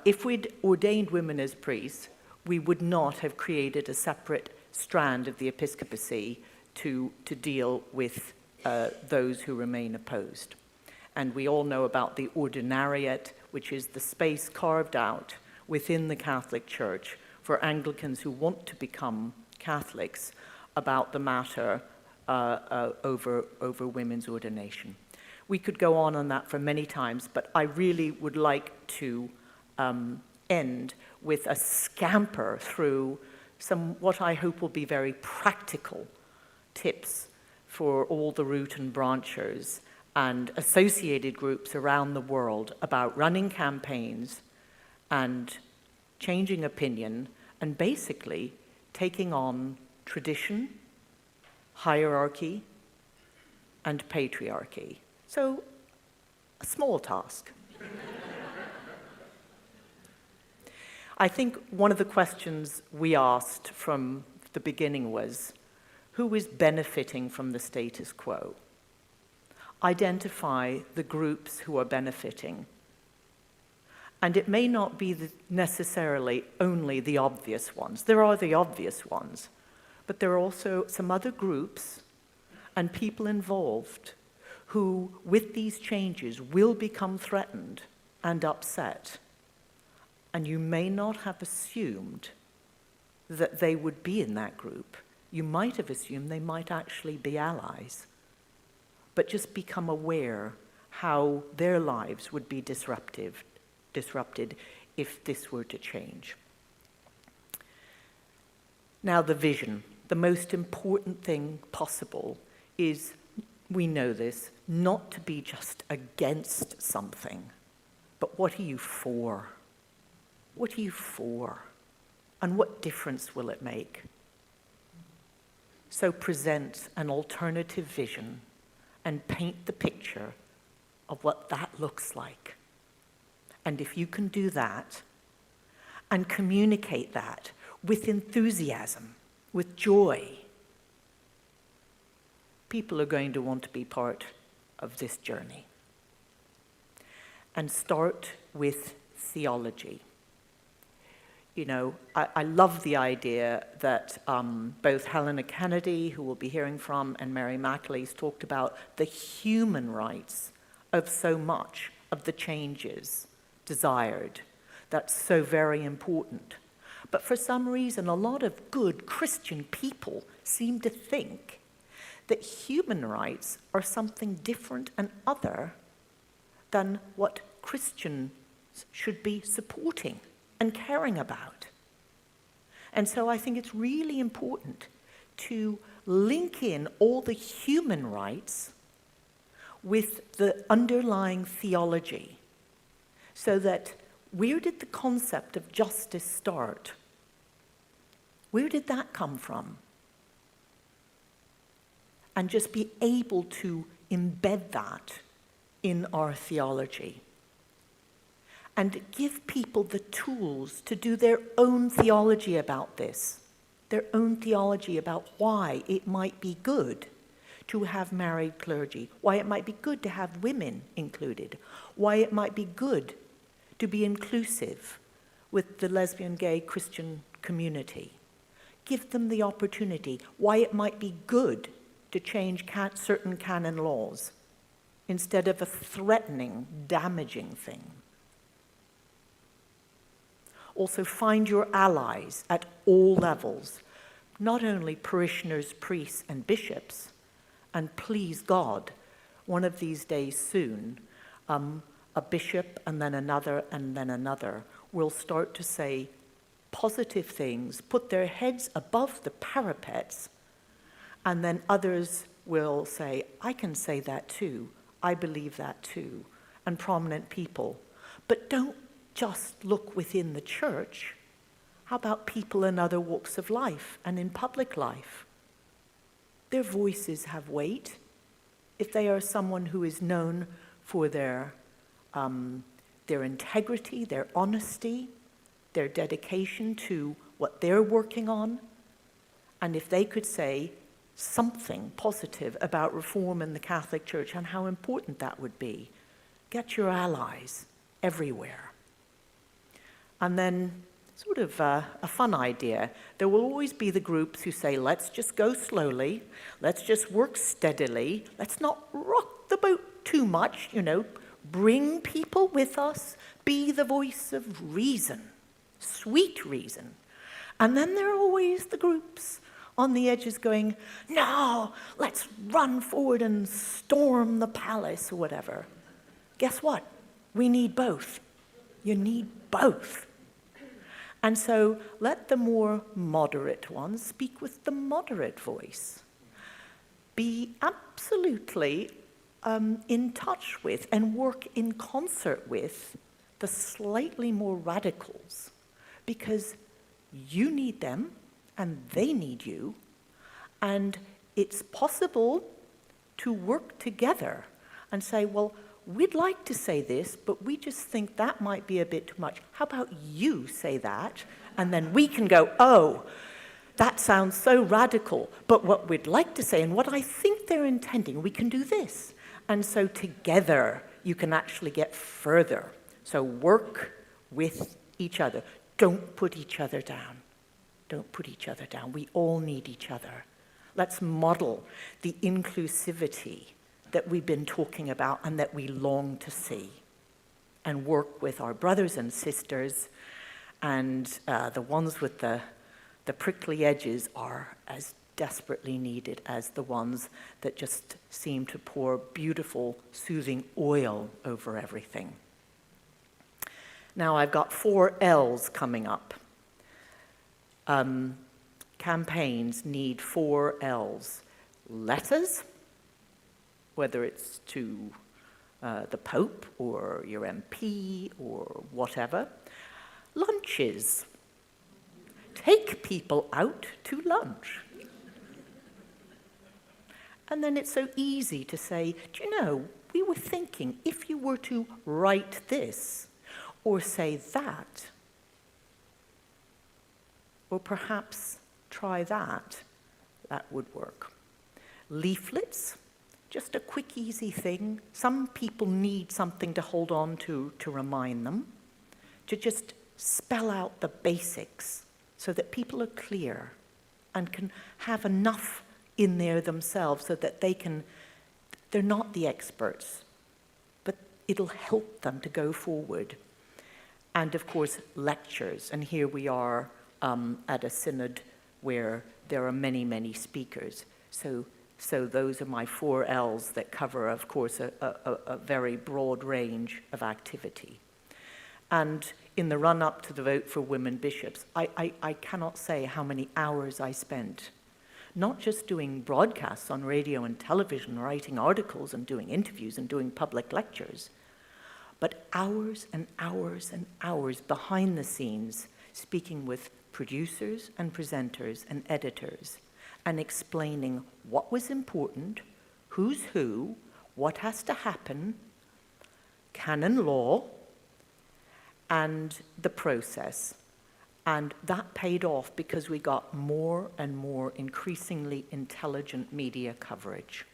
if we'd ordained women as priests, we would not have created a separate strand of the episcopacy to deal with those who remain opposed. And we all know about the ordinariate, which is the space carved out within the Catholic Church for Anglicans who want to become Catholics about the matter over women's ordination. We could go on that for many times, but I really would like to end with a scamper through some what I hope will be very practical tips for all the root and branchers and associated groups around the world about running campaigns and changing opinion and basically taking on tradition, hierarchy, and patriarchy. So, a small task. I think one of the questions we asked from the beginning was, who is benefiting from the status quo? Identify the groups who are benefiting. And it may not be necessarily only the obvious ones. There are the obvious ones, but there are also some other groups and people involved who, with these changes, will become threatened and upset. And you may not have assumed that they would be in that group. You might have assumed they might actually be allies. But just become aware how their lives would be disrupted if this were to change. Now, the vision. The most important thing possible is, we know this, not to be just against something, but what are you for? What are you for? And what difference will it make? So present an alternative vision and paint the picture of what that looks like. And if you can do that and communicate that with enthusiasm, with joy, people are going to want to be part of this journey. And start with theology. You know, I love the idea that both Helena Kennedy, who we'll be hearing from, and Mary McAleese talked about the human rights of so much of the changes desired. That's so very important. But for some reason, a lot of good Christian people seem to think that human rights are something different and other than what Christians should be supporting and caring about. And so I think it's really important to link in all the human rights with the underlying theology, so that where did the concept of justice start? Where did that come from? And just be able to embed that in our theology. And give people the tools to do their own theology about this, their own theology about why it might be good to have married clergy, why it might be good to have women included, why it might be good to be inclusive with the lesbian, gay, Christian community. give them the opportunity, why it might be good to change certain canon laws instead of a threatening, damaging thing. Also, find your allies at all levels, not only parishioners, priests, and bishops, and please God, one of these days soon, a bishop and then another will start to say positive things, put their heads above the parapets, and then others will say, I can say that too, I believe that too, and prominent people. But don't just look within the church. How about people in other walks of life and in public life? Their voices have weight. If they are someone who is known for their integrity, their honesty, their dedication to what they're working on, and if they could say something positive about reform in the Catholic Church and how important that would be, get your allies everywhere. And then, sort of a fun idea, there will always be the groups who say, let's just go slowly, let's just work steadily, let's not rock the boat too much, bring people with us, be the voice of reason, sweet reason. And then there are always the groups on the edges going, no, let's run forward and storm the palace or whatever. Guess what? We need both. You need both. And so let the more moderate ones speak with the moderate voice. Be absolutely in touch with and work in concert with the slightly more radicals, because you need them and they need you, and it's possible to work together and say, well, we'd like to say this, but we just think that might be a bit too much. How about you say that? And then we can go, oh, that sounds so radical, but what we'd like to say and what I think they're intending, we can do this. And so together you can actually get further. So work with each other. Don't put each other down. Don't put each other down. We all need each other. Let's model the inclusivity that we've been talking about and that we long to see, and work with our brothers and sisters, and the ones with the prickly edges are as desperately needed as the ones that just seem to pour beautiful, soothing oil over everything. Now I've got 4 L's coming up. Campaigns need 4 L's. Letters, whether it's to the Pope or your MP or whatever. Lunches. Take people out to lunch. And then it's so easy to say, do you know, we were thinking if you were to write this or say that, or perhaps try that, that would work. Leaflets, just a quick, easy thing. Some people need something to hold on to remind them, to just spell out the basics so that people are clear and can have enough in there themselves so that they're not the experts, but it'll help them to go forward. And of course, lectures. And here we are at a synod where there are many, many speakers. So those are my 4 L's that cover, of course, a very broad range of activity. And in the run-up to the vote for women bishops, I cannot say how many hours I spent, not just doing broadcasts on radio and television, writing articles and doing interviews and doing public lectures, but hours and hours and hours behind the scenes, speaking with producers and presenters and editors, and explaining what was important, who's who, what has to happen, canon law, and the process. And that paid off because we got more and more increasingly intelligent media coverage.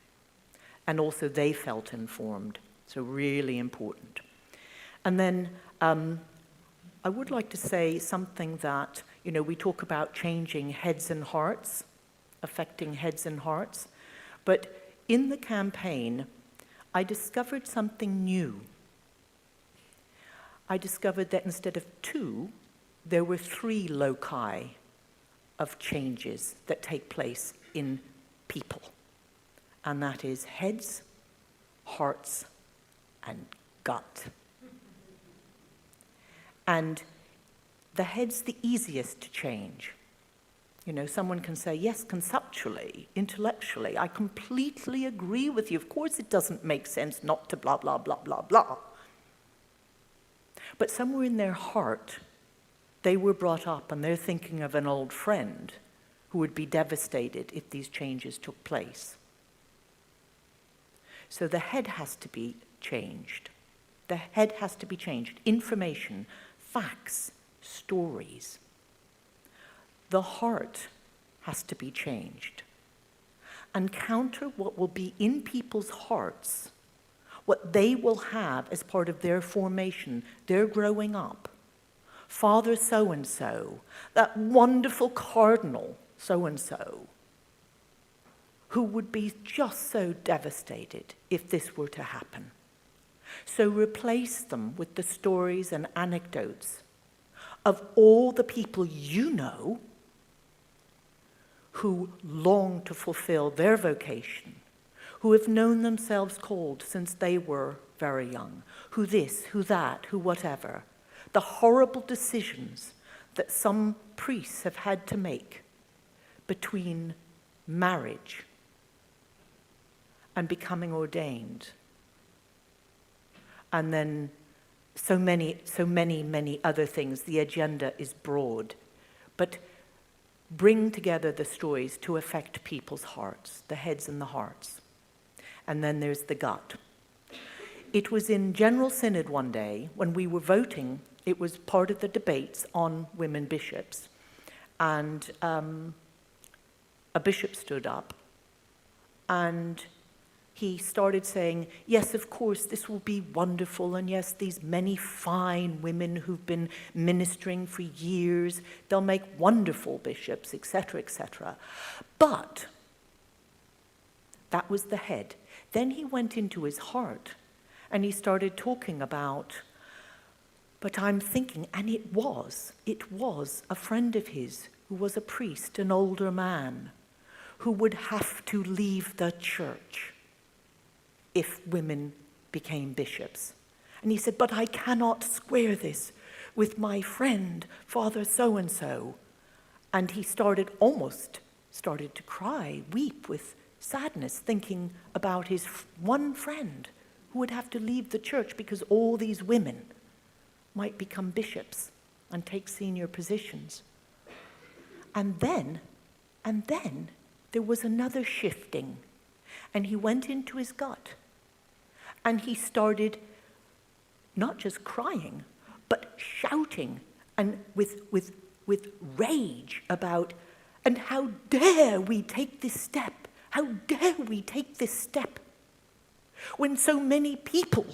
And also they felt informed, so really important. And then I would like to say something that You know, we talk about changing heads and hearts, affecting heads and hearts. But in the campaign, I discovered something new. I discovered that instead of 2, there were 3 loci of changes that take place in people. And that is heads, hearts, and gut. And the head's the easiest to change. You know, someone can say, yes, conceptually, intellectually, I completely agree with you. Of course it doesn't make sense not to blah, blah, blah, blah, blah. But somewhere in their heart, they were brought up and they're thinking of an old friend who would be devastated if these changes took place. So the head has to be changed. The head has to be changed. Information, facts, stories. The heart has to be changed. And counter what will be in people's hearts, what they will have as part of their formation, their growing up. Father so-and-so, that wonderful cardinal so-and-so, who would be just so devastated if this were to happen. So replace them with the stories and anecdotes of all the people you know who long to fulfill their vocation, who have known themselves called since they were very young, who this, who that, who whatever. The horrible decisions that some priests have had to make between marriage and becoming ordained. And then so many other things. The agenda is broad. But bring together the stories to affect people's hearts, the heads and the hearts. And then there's the gut. It was in General Synod one day when we were voting. It was part of the debates on women bishops. And a bishop stood up and he started saying, yes, of course, this will be wonderful. And yes, these many fine women who've been ministering for years, they'll make wonderful bishops, etc., etc. But that was the head. Then he went into his heart and he started talking about, but I'm thinking, and it was a friend of his who was a priest, an older man, who would have to leave the church if women became bishops. And he said, but I cannot square this with my friend, Father so-and-so. And he almost started to cry, weep with sadness, thinking about his one friend who would have to leave the church because all these women might become bishops and take senior positions. And then there was another shifting, and he went into his gut, and he started not just crying, but shouting and with rage about, and how dare we take this step? How dare we take this step? When so many people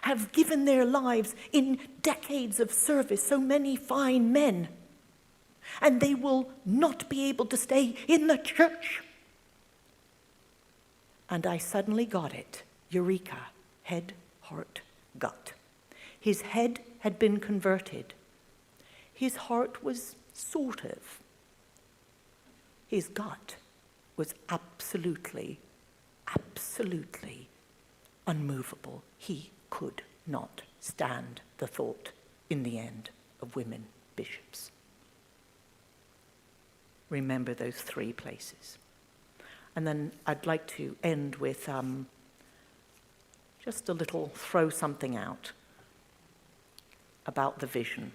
have given their lives in decades of service, so many fine men, and they will not be able to stay in the church. And I suddenly got it. Eureka. Head, heart, gut. His head had been converted. His heart was sort of. His gut was absolutely unmovable. He could not stand the thought, in the end, of women bishops. Remember those 3 places. And then I'd like to end with just a little throw something out about the vision.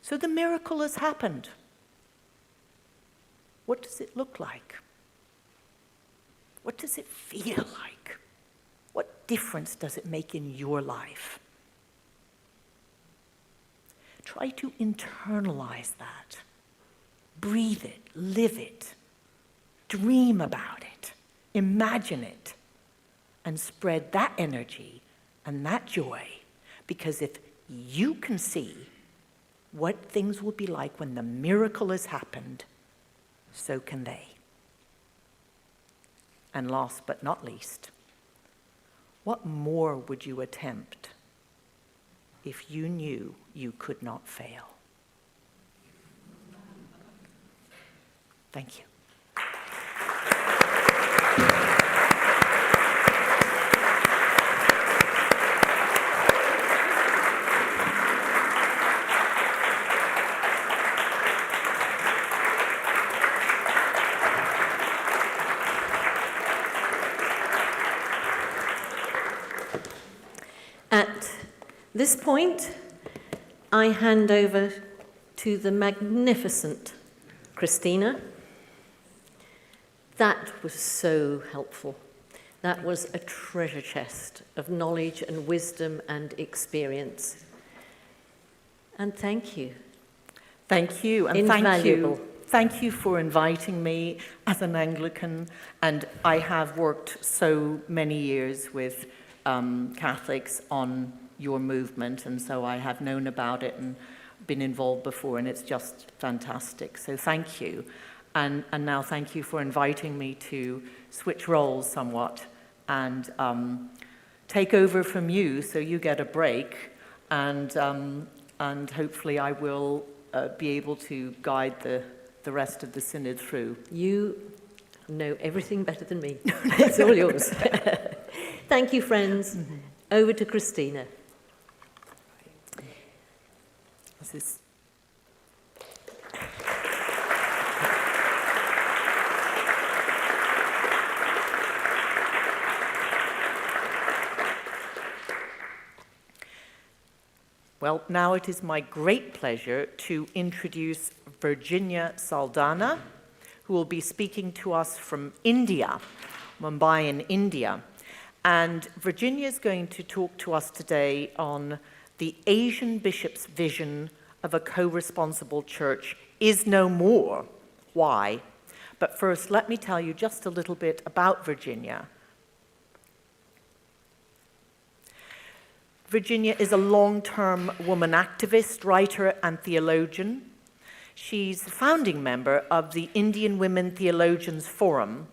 So the miracle has happened. What does it look like? What does it feel like? What difference does it make in your life? Try to internalize that. Breathe it, live it, dream about it, imagine it, and spread that energy and that joy. Because if you can see what things will be like when the miracle has happened, so can they. And last but not least, what more would you attempt if you knew you could not fail? Thank you. At this point, I hand over to the magnificent Christina. That was so helpful. That was a treasure chest of knowledge and wisdom and experience. And thank you. Thank you, and Invaluable. Thank you for inviting me as an Anglican, and I have worked so many years with Catholics on your movement, and so I have known about it and been involved before, and it's just fantastic. So thank you. And now thank you for inviting me to switch roles somewhat and take over from you so you get a break, and hopefully I will be able to guide the rest of the Synod through. You know everything better than me. It's all yours. Thank you, friends. Mm-hmm. Over to Christina. Is this... Well, now it is my great pleasure to introduce Virginia Saldana, who will be speaking to us from India, Mumbai in India. And Virginia is going to talk to us today on the Asian bishop's vision of a co-responsible church is no more. Why? But first, let me tell you just a little bit about Virginia. Virginia is a long-term woman activist, writer, and theologian. She's the founding member of the Indian Women Theologians Forum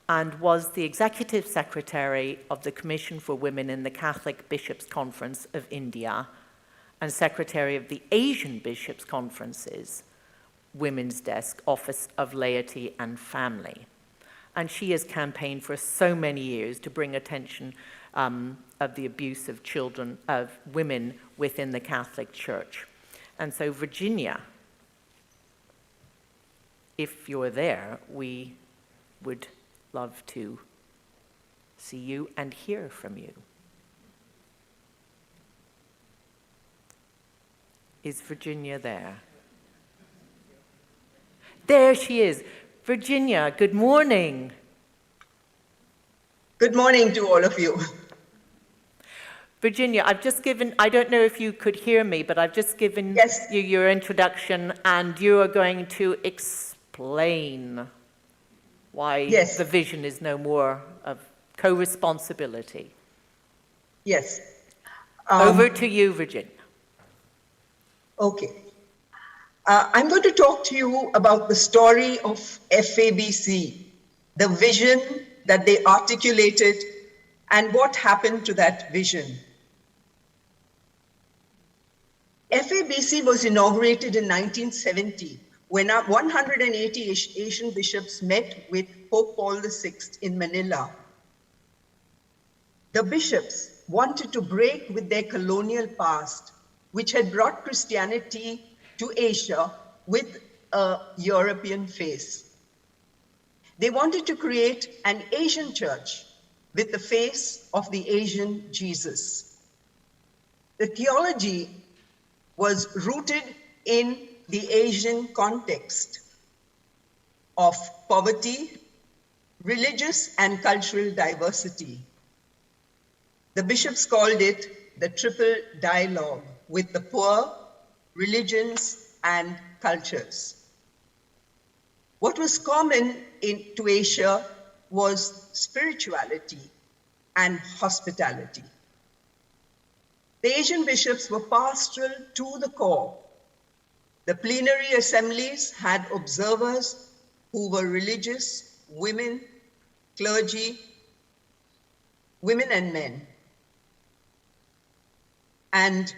and was the executive secretary of the Commission for Women in the Catholic Bishops' Conference of India and secretary of the Asian Bishops' Conference's Women's Desk, Office of Laity and Family. And she has campaigned for so many years to bring attention of the abuse of children, of women within the Catholic Church. And so Virginia, if you're there, we would love to see you and hear from you. Is Virginia there? There she is. Virginia, good morning. Good morning to all of you. Virginia, I've just given, I don't know if you could hear me, but I've just given you your introduction, and you are going to explain why the vision is no more of co-responsibility. Yes. Over to you, Virginia. Okay. I'm going to talk to you about the story of FABC, the vision that they articulated, and what happened to that vision. FABC was inaugurated in 1970 when 180 Asian bishops met with Pope Paul VI in Manila. The bishops wanted to break with their colonial past, which had brought Christianity to Asia with a European face. They wanted to create an Asian church with the face of the Asian Jesus. The theology was rooted in the Asian context of poverty, religious and cultural diversity. The bishops called it the triple dialogue with the poor, religions, and cultures. What was common to Asia was spirituality and hospitality. The Asian bishops were pastoral to the core, The plenary assemblies had observers who were religious, women, clergy, women and men. And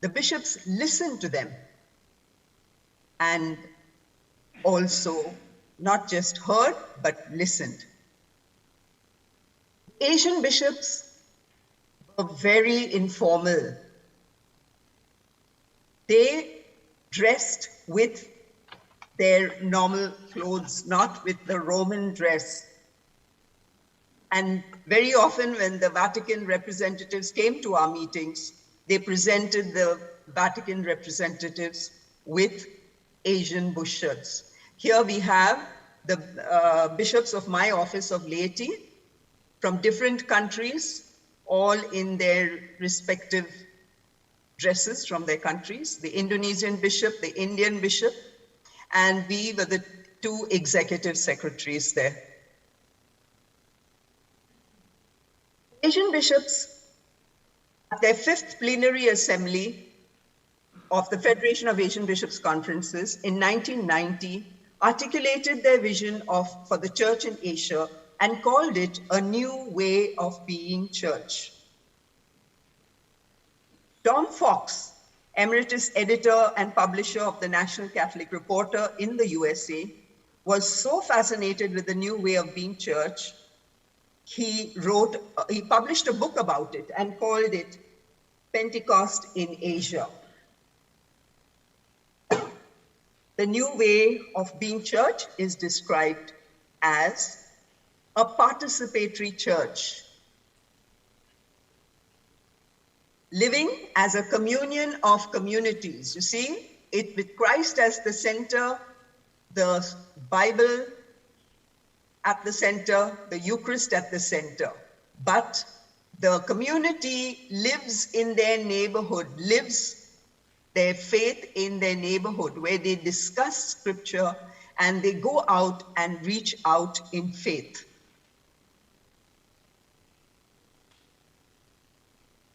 the bishops listened to them and also not just heard, but listened. Asian bishops were very informal. They dressed with their normal clothes, not with the Roman dress. And very often when the Vatican representatives came to our meetings, they presented the Vatican representatives with Asian bush shirts. Here we have the bishops of my office of laity from different countries, all in their respective dresses from their countries, the Indonesian bishop, the Indian bishop, and we were the two executive secretaries there. Asian bishops, at their 5th plenary assembly of the Federation of Asian Bishops Conferences in 1990, articulated their vision for the church in Asia and called it a new way of being church. Tom Fox, emeritus editor and publisher of the National Catholic Reporter in the USA, was so fascinated with the new way of being church, he published a book about it and called it Pentecost in Asia. The new way of being church is described as a participatory church, living as a communion of communities. You see, it with Christ as the center, the Bible at the center, the Eucharist at the center. But the community lives in their neighborhood, lives their faith in their neighborhood, where they discuss scripture and they go out and reach out in faith.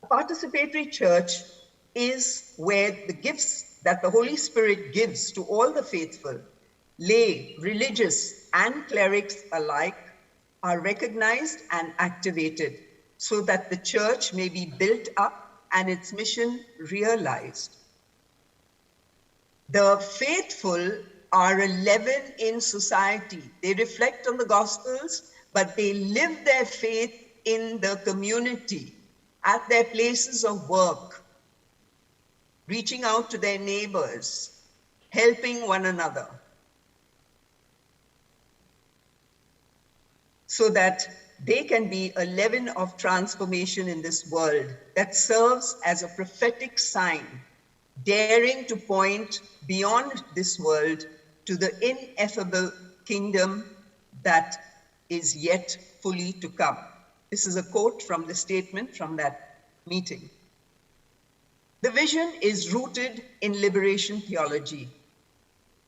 A participatory church is where the gifts that the Holy Spirit gives to all the faithful, lay, religious, and clerics alike, are recognized and activated so that the church may be built up and its mission realized. The faithful are a leaven in society. They reflect on the Gospels, but they live their faith in the community, at their places of work, reaching out to their neighbors, helping one another, so that they can be a leaven of transformation in this world that serves as a prophetic sign, daring to point beyond this world to the ineffable kingdom that is yet fully to come. This is a quote from the statement from that meeting. The vision is rooted in liberation theology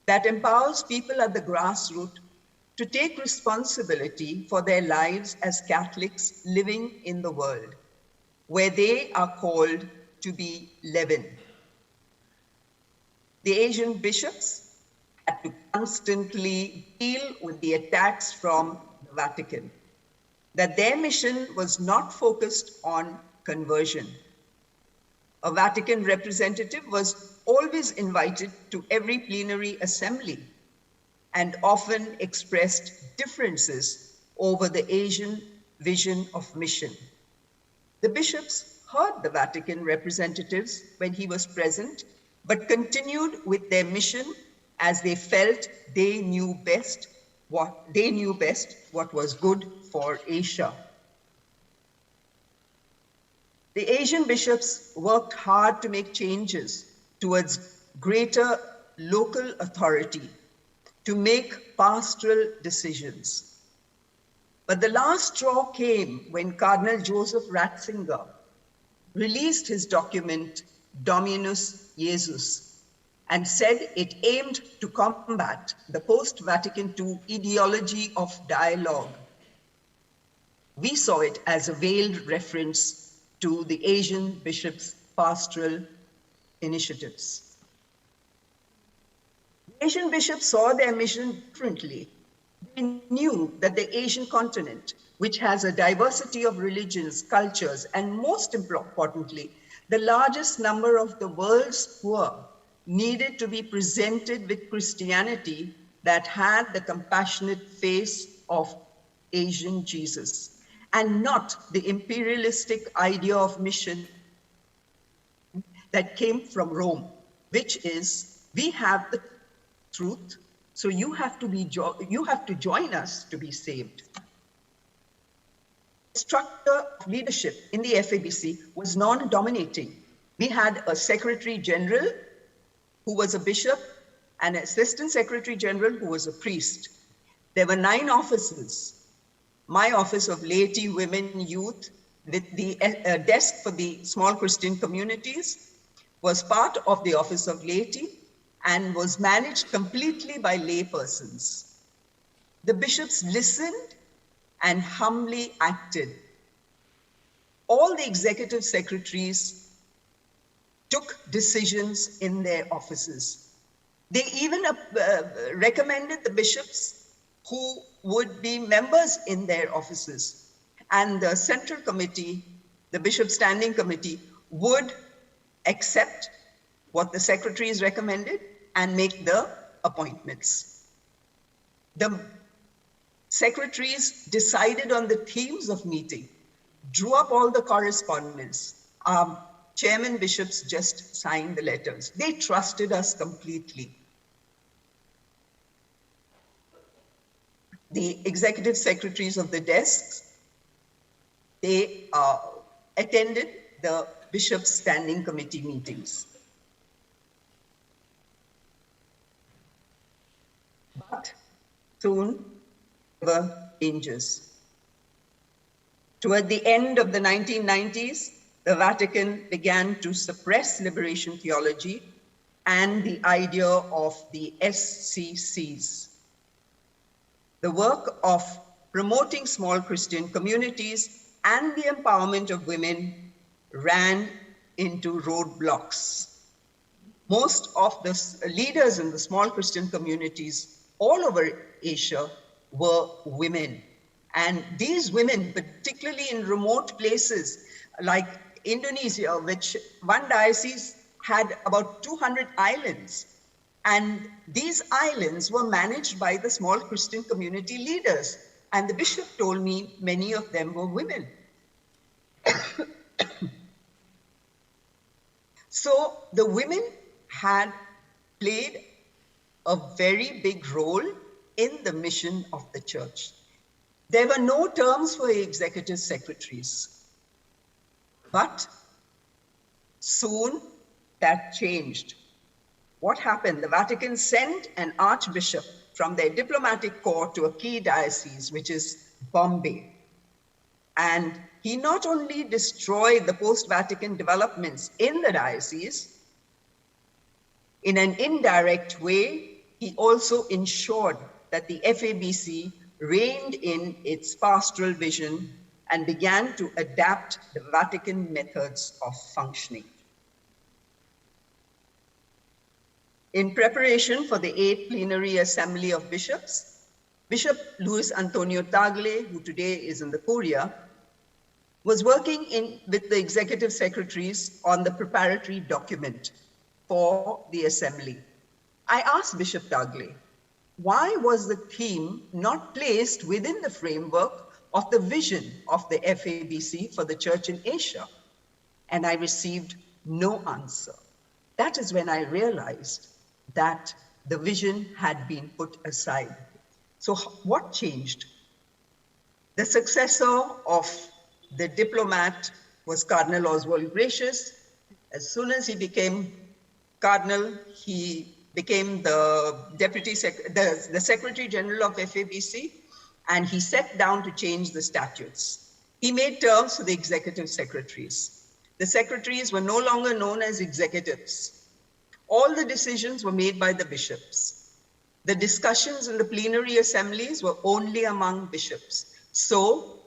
that empowers people at the grassroots to take responsibility for their lives as Catholics living in the world, where they are called to be leaven. The Asian bishops had to constantly deal with the attacks from the Vatican, that their mission was not focused on conversion. A Vatican representative was always invited to every plenary assembly and often expressed differences over the Asian vision of mission. The bishops heard the Vatican representatives when he was present, but continued with their mission as they felt they knew best what was good for Asia. The Asian bishops worked hard to make changes towards greater local authority, to make pastoral decisions. But the last straw came when Cardinal Joseph Ratzinger released his document, Dominus Jesus, and said it aimed to combat the post-Vatican II ideology of dialogue. We saw it as a veiled reference to the Asian bishops' pastoral initiatives. Asian bishops saw their mission differently. They knew that the Asian continent, which has a diversity of religions, cultures, and most importantly, the largest number of the world's poor, needed to be presented with Christianity that had the compassionate face of Asian Jesus, and not the imperialistic idea of mission that came from Rome, which is, we have the truth, so you have to join us to be saved. The structure of leadership in the FABC was non-dominating. We had a Secretary General who was a bishop, and an Assistant Secretary General who was a priest. There were 9 offices. My office of laity, women, youth, with the desk for the small Christian communities, was part of the office of laity and was managed completely by laypersons. The bishops listened and humbly acted. All the executive secretaries took decisions in their offices. They even recommended the bishops who would be members in their offices. And the central committee, the Bishop Standing Committee, would accept what the secretaries recommended and make the appointments. The secretaries decided on the themes of meeting, drew up all the correspondence. Chairman bishops just signed the letters. They trusted us completely. The executive secretaries of the desks, they attended the Bishop's Standing Committee meetings. But soon there were changes. Toward the end of the 1990s, the Vatican began to suppress liberation theology and the idea of the SCCs. The work of promoting small Christian communities and the empowerment of women ran into roadblocks. Most of the leaders in the small Christian communities all over Asia were women. And these women, particularly in remote places like Indonesia, which one diocese had about 200 islands. And these islands were managed by the small Christian community leaders. And the bishop told me many of them were women. So the women had played a very big role in the mission of the church. There were no terms for executive secretaries. But soon that changed. What happened? The Vatican sent an archbishop from their diplomatic corps to a key diocese, which is Bombay. And he not only destroyed the post-Vatican developments in the diocese, in an indirect way, he also ensured that the FABC reined in its pastoral vision and began to adapt the Vatican methods of functioning. In preparation for the 8th Plenary Assembly of Bishops, Bishop Luis Antonio Tagle, who today is in the Curia, was working with the executive secretaries on the preparatory document for the assembly. I asked Bishop Tagle, why was the theme not placed within the framework of the vision of the FABC for the Church in Asia? And I received no answer. That is when I realized that the vision had been put aside. So what changed? The successor of the diplomat was Cardinal Oswald Gracious. As soon as he became Cardinal, he became the the Secretary General of FABC, and he sat down to change the statutes. He made terms for the executive secretaries. The secretaries were no longer known as executives. All the decisions were made by the bishops. The discussions in the plenary assemblies were only among bishops. So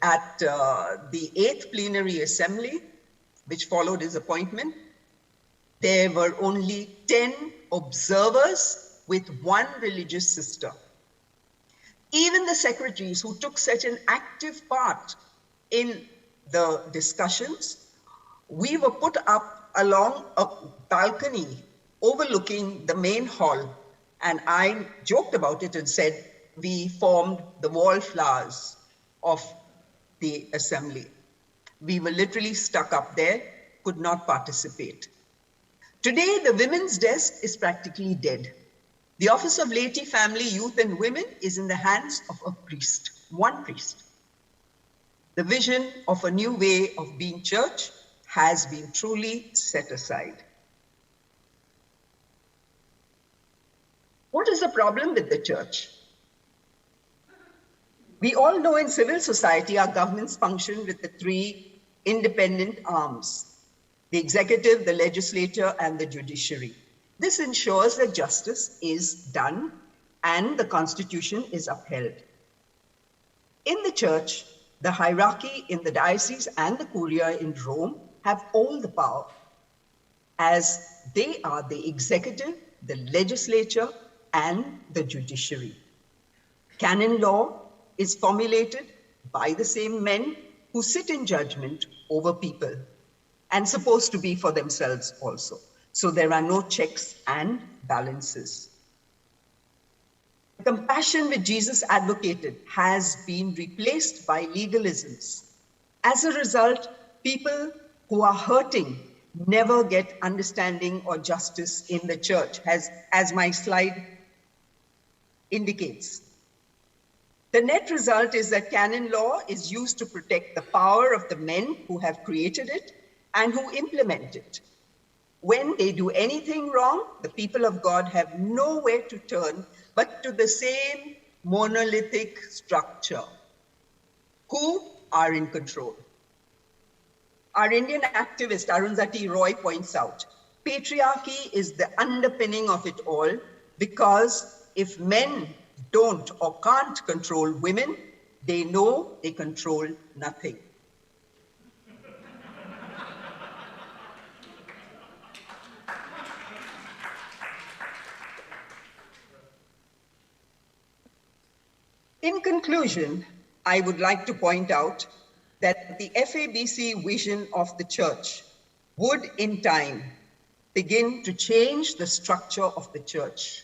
at the 8th plenary assembly, which followed his appointment, there were only 10 observers with one religious sister. Even the secretaries who took such an active part in the discussions, we were put up along a balcony overlooking the main hall, and I joked about it and said we formed the wallflowers of the assembly. We were literally stuck up there, could not participate. Today, the women's desk is practically dead. The Office of Laity, Family, Youth and Women is in the hands of a priest, one priest. The vision of a new way of being church has been truly set aside. What is the problem with the church? We all know in civil society our governments function with the three independent arms: the executive, the legislature, and the judiciary. This ensures that justice is done and the constitution is upheld. In the church, the hierarchy in the diocese and the curia in Rome have all the power, as they are the executive, the legislature, and the judiciary. Canon law is formulated by the same men who sit in judgment over people and supposed to be for themselves also. So there are no checks and balances. The compassion which Jesus advocated has been replaced by legalisms. As a result, people who are hurting never get understanding or justice in the church, as my slide indicates. The net result is that canon law is used to protect the power of the men who have created it and who implement it. When they do anything wrong, the people of God have nowhere to turn but to the same monolithic structure. Who are in control? Our Indian activist Arundhati Roy points out, patriarchy is the underpinning of it all, because if men don't or can't control women, they know they control nothing. In conclusion, I would like to point out that the FABC vision of the church would in time begin to change the structure of the church.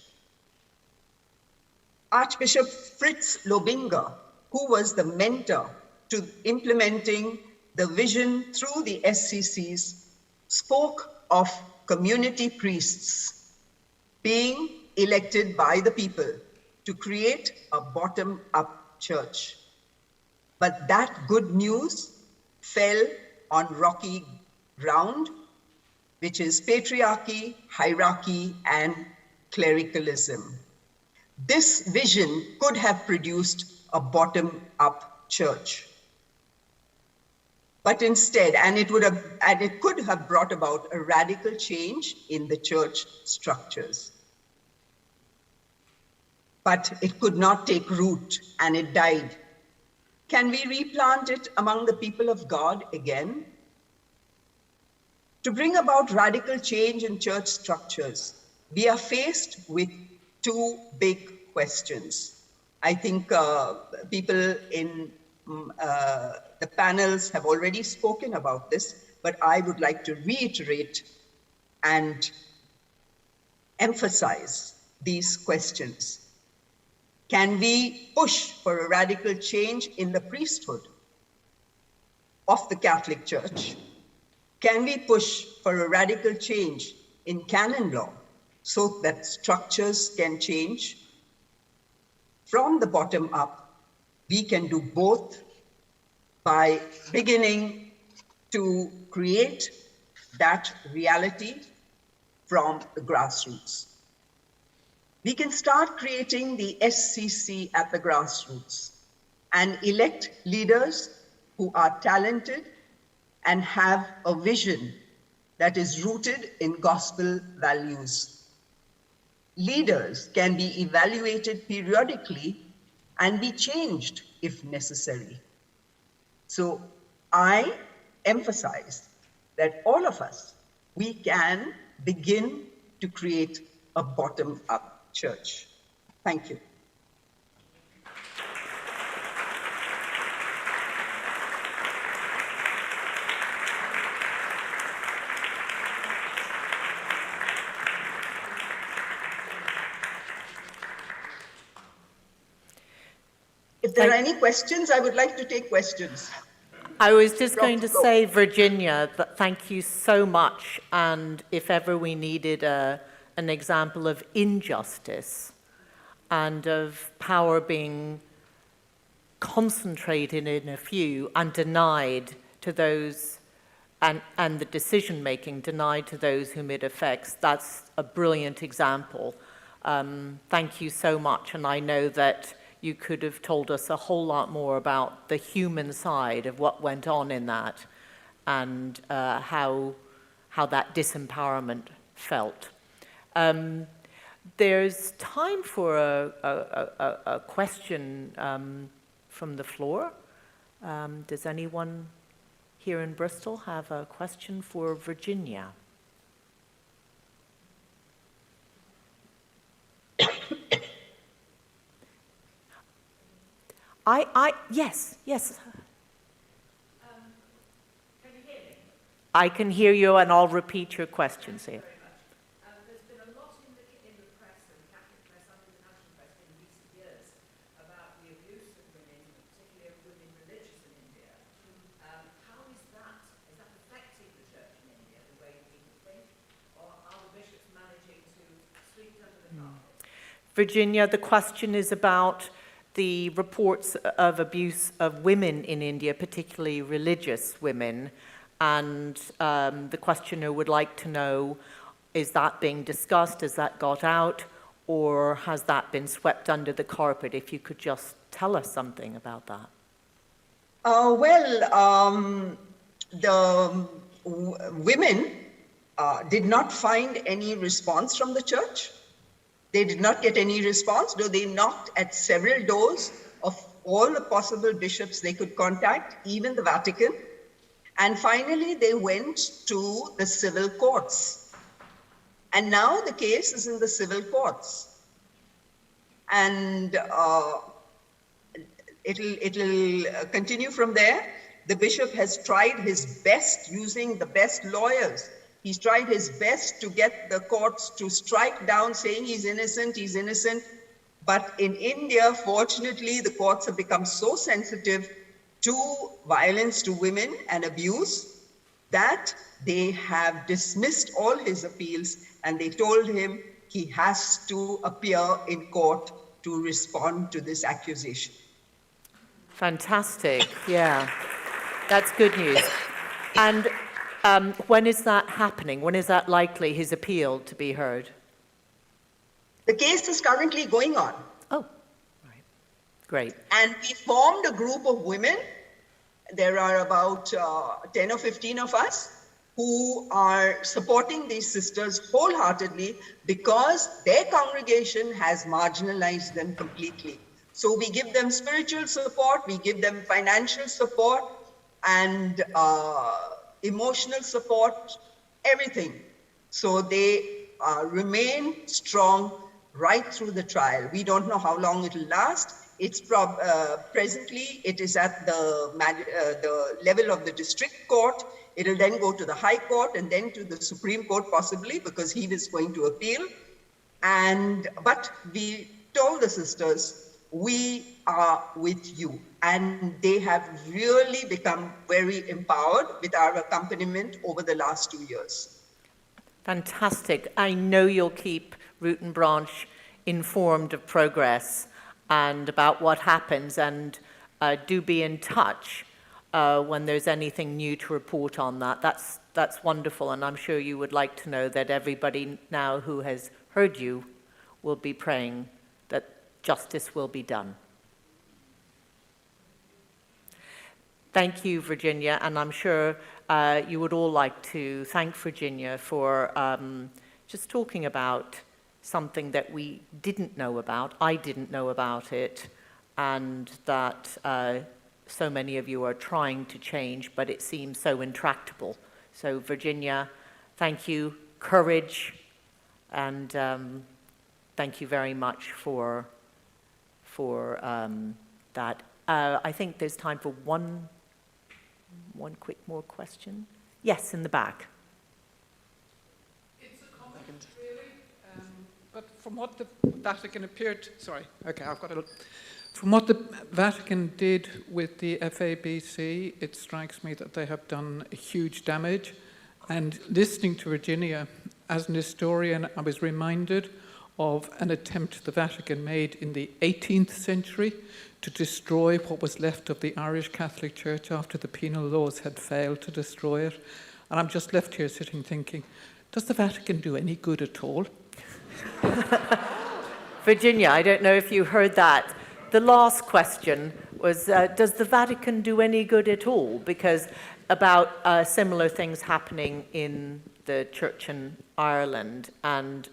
Archbishop Fritz Lobinger, who was the mentor to implementing the vision through the SCCs, spoke of community priests being elected by the people to create a bottom-up church. But that good news fell on rocky ground, which is patriarchy, hierarchy, and clericalism. This vision could have produced a bottom-up church. But instead, it could have brought about a radical change in the church structures. But it could not take root, and it died. Can we replant it among the people of God again? To bring about radical change in church structures, we are faced with two big questions. I think people in the panels have already spoken about this, but I would like to reiterate and emphasize these questions. Can we push for a radical change in the priesthood of the Catholic Church? Can we push for a radical change in canon law so that structures can change? From the bottom up, we can do both by beginning to create that reality from the grassroots. We can start creating the SCC at the grassroots and elect leaders who are talented and have a vision that is rooted in gospel values. Leaders can be evaluated periodically and be changed if necessary. So I emphasize that all of us, we can begin to create a bottom-up church. Thank you. If there are any questions, I would like to take questions. I was just going to Go. say, Virginia, that thank you so much. And if ever we needed an example of injustice and of power being concentrated in a few and denied to those, and the decision-making denied to those whom it affects, that's a brilliant example. Thank you so much. And I know that you could have told us a whole lot more about the human side of what went on in that and how that disempowerment felt. There's time for a question from the floor. Does anyone here in Bristol have a question for Virginia? Yes. Can you hear me? I can hear you, and I'll repeat your questions here. There's been a lot in the press and Catholic press and international press in recent years about the abuse of women, particularly of women religious in India. How is that affecting the church in India, the way people think, or are the bishops managing to sweep it under the carpet? Virginia, the question is about the reports of abuse of women in India, particularly religious women, and the questioner would like to know, is that being discussed, has that got out, or has that been swept under the carpet? If you could just tell us something about that. The women did not find any response from the church. They did not get any response, though they knocked at several doors of all the possible bishops they could contact, even the Vatican. And finally, they went to the civil courts. And now the case is in the civil courts. And it'll continue from there. The bishop has tried his best using the best lawyers. He's tried his best to get the courts to strike down saying he's innocent. But in India, fortunately, the courts have become so sensitive to violence to women and abuse that they have dismissed all his appeals, and they told him he has to appear in court to respond to this accusation. Fantastic, yeah. That's good news. And when is that happening? When is that likely, his appeal, to be heard? The case is currently going on. Oh, right. Great. And we formed a group of women. There are about 10 or 15 of us who are supporting these sisters wholeheartedly because their congregation has marginalized them completely. So we give them spiritual support, we give them financial support, and emotional support, everything. So they remain strong right through the trial. We don't know how long it will last. It's presently, it is at the level of the district court. It will then go to the High Court and then to the Supreme Court possibly, because he is going to appeal. But we told the sisters, we are with you. And they have really become very empowered with our accompaniment over the last 2 years. Fantastic. I know you'll keep Root and Branch informed of progress and about what happens, and do be in touch when there's anything new to report on that. That's wonderful, and I'm sure you would like to know that everybody now who has heard you will be praying that justice will be done. Thank you, Virginia, and I'm sure you would all like to thank Virginia for just talking about something that we didn't know about. I didn't know about it, and that so many of you are trying to change, but it seems so intractable. So, Virginia, thank you, courage, and thank you very much for that. I think there's time for one quick more question. Yes, in the back. It's a comment, really, but from what the Vatican appeared, from what the Vatican did with the FABC, it strikes me that they have done a huge damage. And listening to Virginia, as an historian, I was reminded of an attempt the Vatican made in the 18th century to destroy what was left of the Irish Catholic Church after the penal laws had failed to destroy it. And I'm just left here sitting thinking, does the Vatican do any good at all? Virginia, I don't know if you heard that. The last question was, does the Vatican do any good at all? Because about similar things happening in the church in Ireland and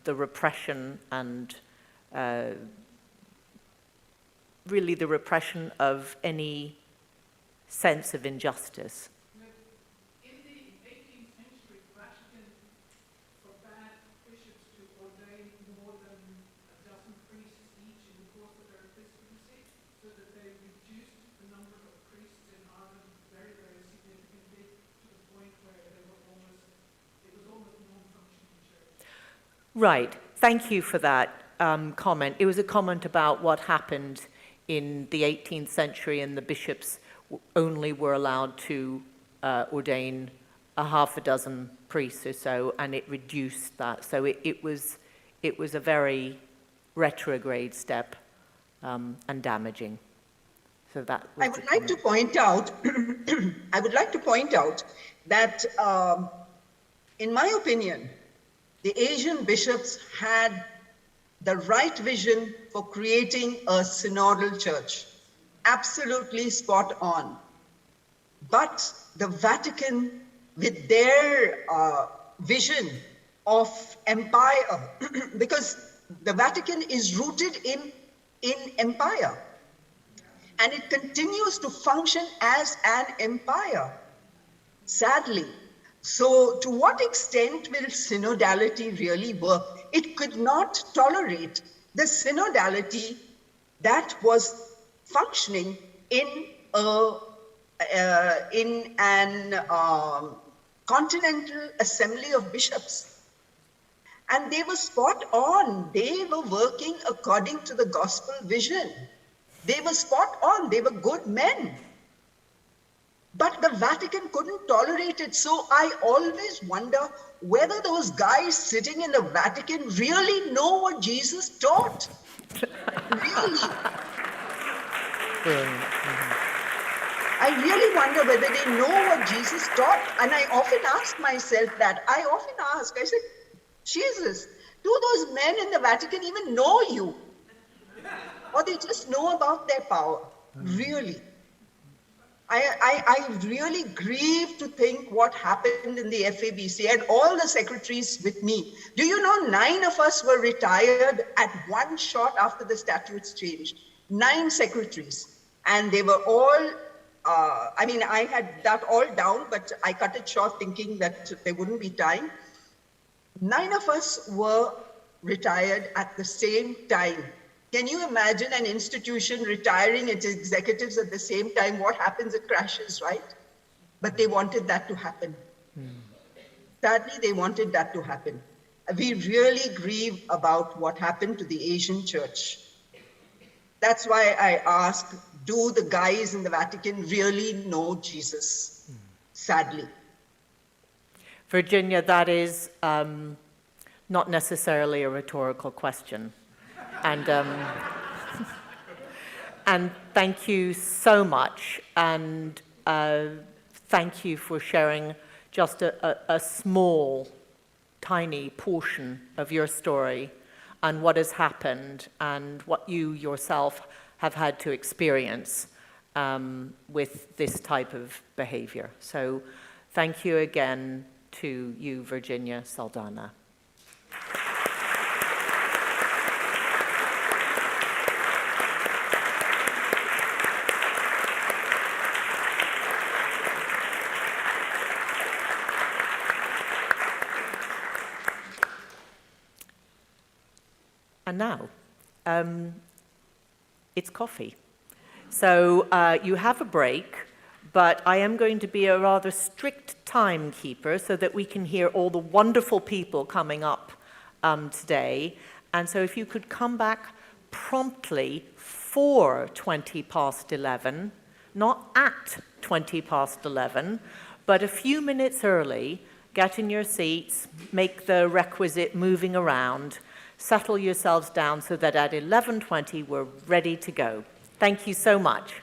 the repression and really the repression of any sense of injustice. In the 18th century, the Vatican forbade bishops to ordain more than a dozen priests each in the course of their episcopacy, so that they reduced the number of priests in Ireland very, very significantly to the point where it was almost a non-functioning church. Right. Thank you for that comment. It was a comment about what happened in the 18th century, and the bishops only were allowed to ordain a half a dozen priests or so, and it reduced that. So it was a very retrograde step and damaging. So that was I would like to point out, that, in my opinion, the Asian bishops had the right vision for creating a synodal church. Absolutely spot on. But the Vatican, with their vision of empire, because the Vatican is rooted in empire, and it continues to function as an empire, sadly. So to what extent will synodality really work? It could not tolerate the synodality that was functioning in an continental assembly of bishops. And they were spot on. They were working according to the gospel vision. They were spot on. They were good men. But the Vatican couldn't tolerate it. So I always wonder whether those guys sitting in the Vatican really know what Jesus taught. Really. brilliant. I really wonder whether they know what Jesus taught. And I often ask myself that. I said, Jesus, do those men in the Vatican even know you? Or they just know about their power? Really. I really grieve to think what happened in the FABC. I had all the secretaries with me. Do you know 9 of us were retired at one shot after the statutes changed? 9 secretaries. And they were all, I had that all down, but I cut it short thinking that there wouldn't be time. 9 of us were retired at the same time. Can you imagine an institution retiring its executives at the same time? What happens? It crashes, right? But they wanted that to happen. Sadly, they wanted that to happen. We really grieve about what happened to the Asian church. That's why I ask, do the guys in the Vatican really know Jesus? Sadly. Virginia, that is not necessarily a rhetorical question. And thank you so much. And thank you for sharing just a small, tiny portion of your story and what has happened and what you yourself have had to experience with this type of behavior. So thank you again to you, Virginia Saldana. And now, it's coffee. So you have a break, but I am going to be a rather strict timekeeper so that we can hear all the wonderful people coming up today. And so if you could come back promptly for 20 past 11, not at 20 past 11, but a few minutes early, get in your seats, make the requisite moving around, settle yourselves down so that at 11:20 we're ready to go. Thank you so much.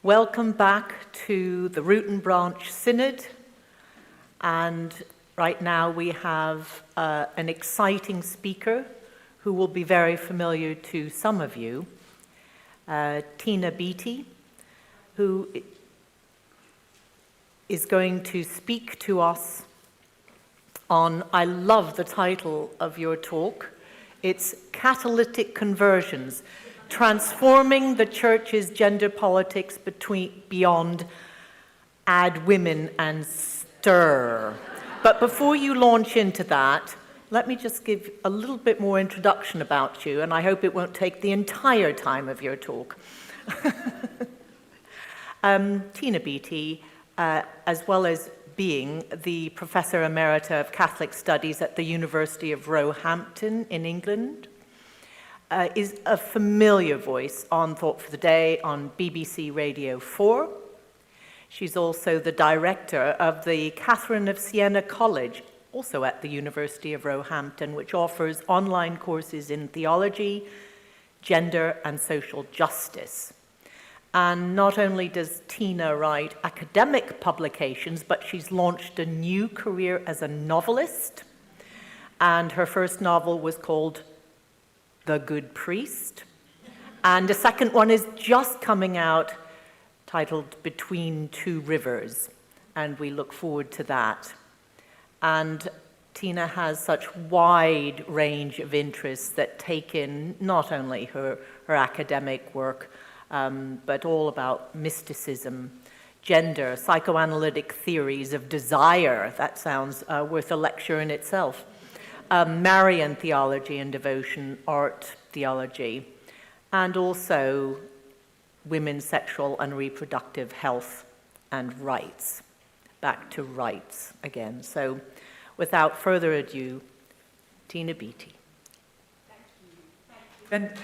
Welcome back to the Root and Branch Synod, and right now we have an exciting speaker who will be very familiar to some of you, Tina Beattie, who is going to speak to us on, I love the title of your talk, it's Catalytic Conversions, Transforming the Church's Gender Politics Beyond Add Women and Stir. But before you launch into that, let me just give a little bit more introduction about you, and I hope it won't take the entire time of your talk. Tina Beattie, as well as being the Professor Emerita of Catholic Studies at the University of Roehampton in England, is a familiar voice on Thought for the Day on BBC Radio 4. She's also the director of the Catherine of Siena College, also at the University of Roehampton, which offers online courses in theology, gender, and social justice. And not only does Tina write academic publications, but she's launched a new career as a novelist. And her first novel was called The Good Priest. And the second one is just coming out, titled Between Two Rivers. And we look forward to that. And Tina has such wide range of interests that take in not only her academic work, but all about mysticism, gender, psychoanalytic theories of desire. That sounds worth a lecture in itself. Marian theology and devotion, art theology, and also women's sexual and reproductive health and rights. Back to rights again. So without further ado, Tina Beattie. Thank you.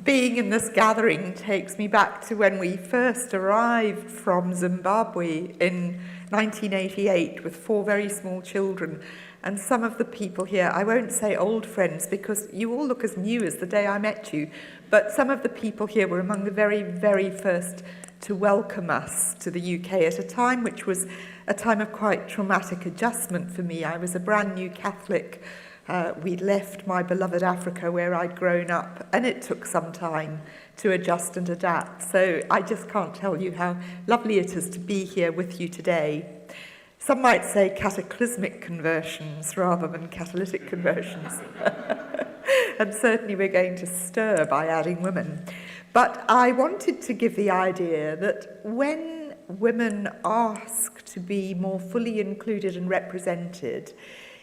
Being in this gathering takes me back to when we first arrived from Zimbabwe in 1988 with 4 very small children. And some of the people here, I won't say old friends because you all look as new as the day I met you, but some of the people here were among the very, very first to welcome us to the UK at a time which was a time of quite traumatic adjustment for me. I was a brand new Catholic. We'd left my beloved Africa where I'd grown up, and it took some time to adjust and adapt. So I just can't tell you how lovely it is to be here with you today. Some might say cataclysmic conversions rather than catalytic conversions. And certainly we're going to stir by adding women. But I wanted to give the idea that when women ask to be more fully included and represented,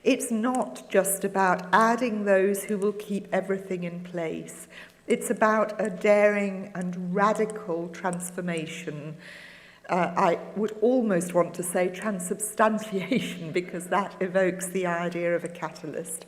it's not just about adding those who will keep everything in place. It's about a daring and radical transformation. I would almost want to say transubstantiation, because that evokes the idea of a catalyst.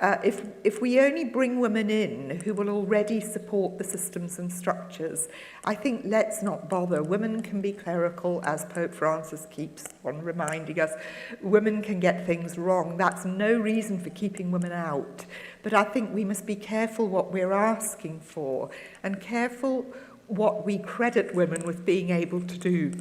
If we only bring women in who will already support the systems and structures, I think let's not bother. Women can be clerical, as Pope Francis keeps on reminding us. Women can get things wrong. That's no reason for keeping women out. But I think we must be careful what we're asking for, and careful what we credit women with being able to do.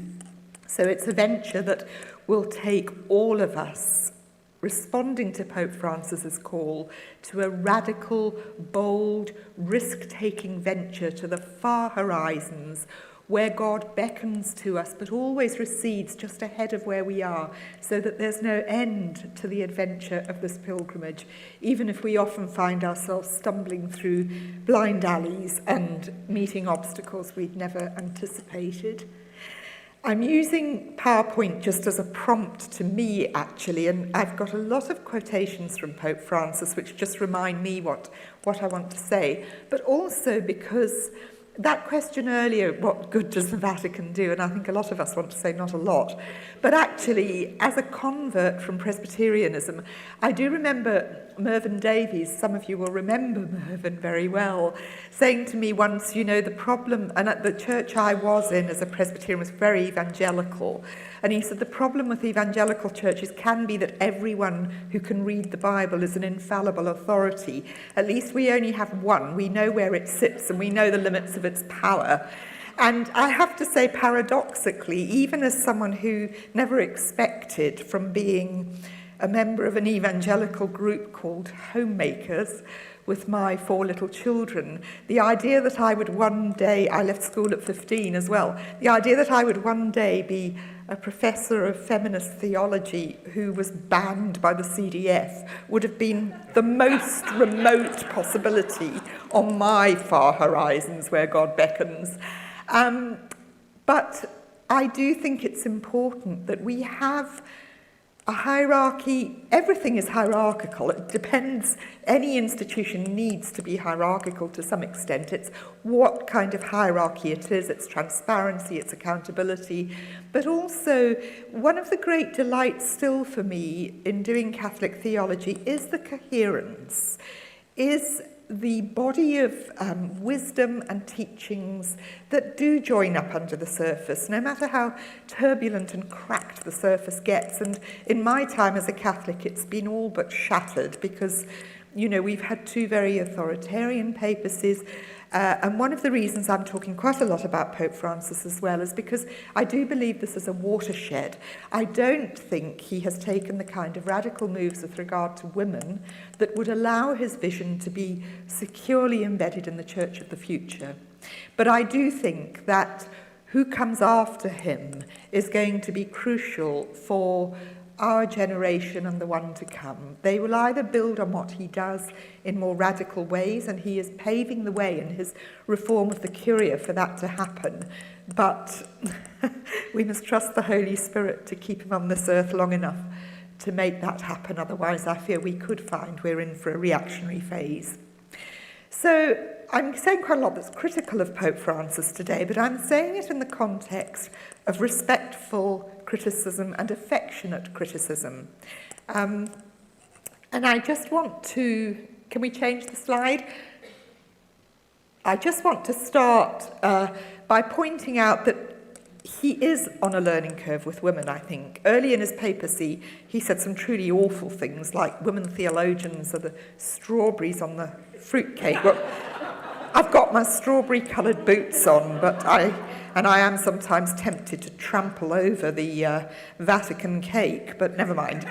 So it's a venture that will take all of us responding to Pope Francis's call to a radical, bold, risk-taking venture to the far horizons, where God beckons to us but always recedes just ahead of where we are, so that there's no end to the adventure of this pilgrimage, even if we often find ourselves stumbling through blind alleys and meeting obstacles we'd never anticipated. I'm using PowerPoint just as a prompt to me, actually, and I've got a lot of quotations from Pope Francis which just remind me what I want to say, but also because that question earlier, what good does the Vatican do? And I think a lot of us want to say not a lot. But actually, as a convert from Presbyterianism, I do remember Mervyn Davies, some of you will remember Mervyn very well, saying to me once, you know, the problem, and at the church I was in as a Presbyterian was very evangelical, and he said the problem with evangelical churches can be that everyone who can read the Bible is an infallible authority. At least we only have one. We know where it sits and we know the limits of its power. And I have to say, paradoxically, even as someone who never expected from being a member of an evangelical group called Homemakers with my 4 little children, the idea that I would one day, I left school at 15 as well, the idea that I would one day be a professor of feminist theology who was banned by the CDF would have been the most remote possibility on my far horizons where God beckons. But I do think it's important that we have a hierarchy. Everything is hierarchical. It depends. Any institution needs to be hierarchical to some extent. It's what kind of hierarchy it is. It's transparency, it's accountability. But also, one of the great delights still for me in doing Catholic theology is the coherence, is the body of wisdom and teachings that do join up under the surface, no matter how turbulent and cracked the surface gets. And in my time as a Catholic, it's been all but shattered because, you know, we've had 2 very authoritarian papacies. And one of the reasons I'm talking quite a lot about Pope Francis as well is because I do believe this is a watershed. I don't think he has taken the kind of radical moves with regard to women that would allow his vision to be securely embedded in the Church of the future. But I do think that who comes after him is going to be crucial for our generation and the one to come. They will either build on what he does in more radical ways, and he is paving the way in his reform of the Curia for that to happen. But we must trust the Holy Spirit to keep him on this earth long enough to make that happen. Otherwise, I fear we could find we're in for a reactionary phase. So I'm saying quite a lot that's critical of Pope Francis today, but I'm saying it in the context of respectful criticism and affectionate criticism. And I just want to, can we change the slide? I just want to start by pointing out that he is on a learning curve with women, I think. Early in his papacy, he said some truly awful things, like women theologians are the strawberries on the fruitcake. Well, I've got my strawberry-coloured boots on, but I am sometimes tempted to trample over the Vatican cake, but never mind.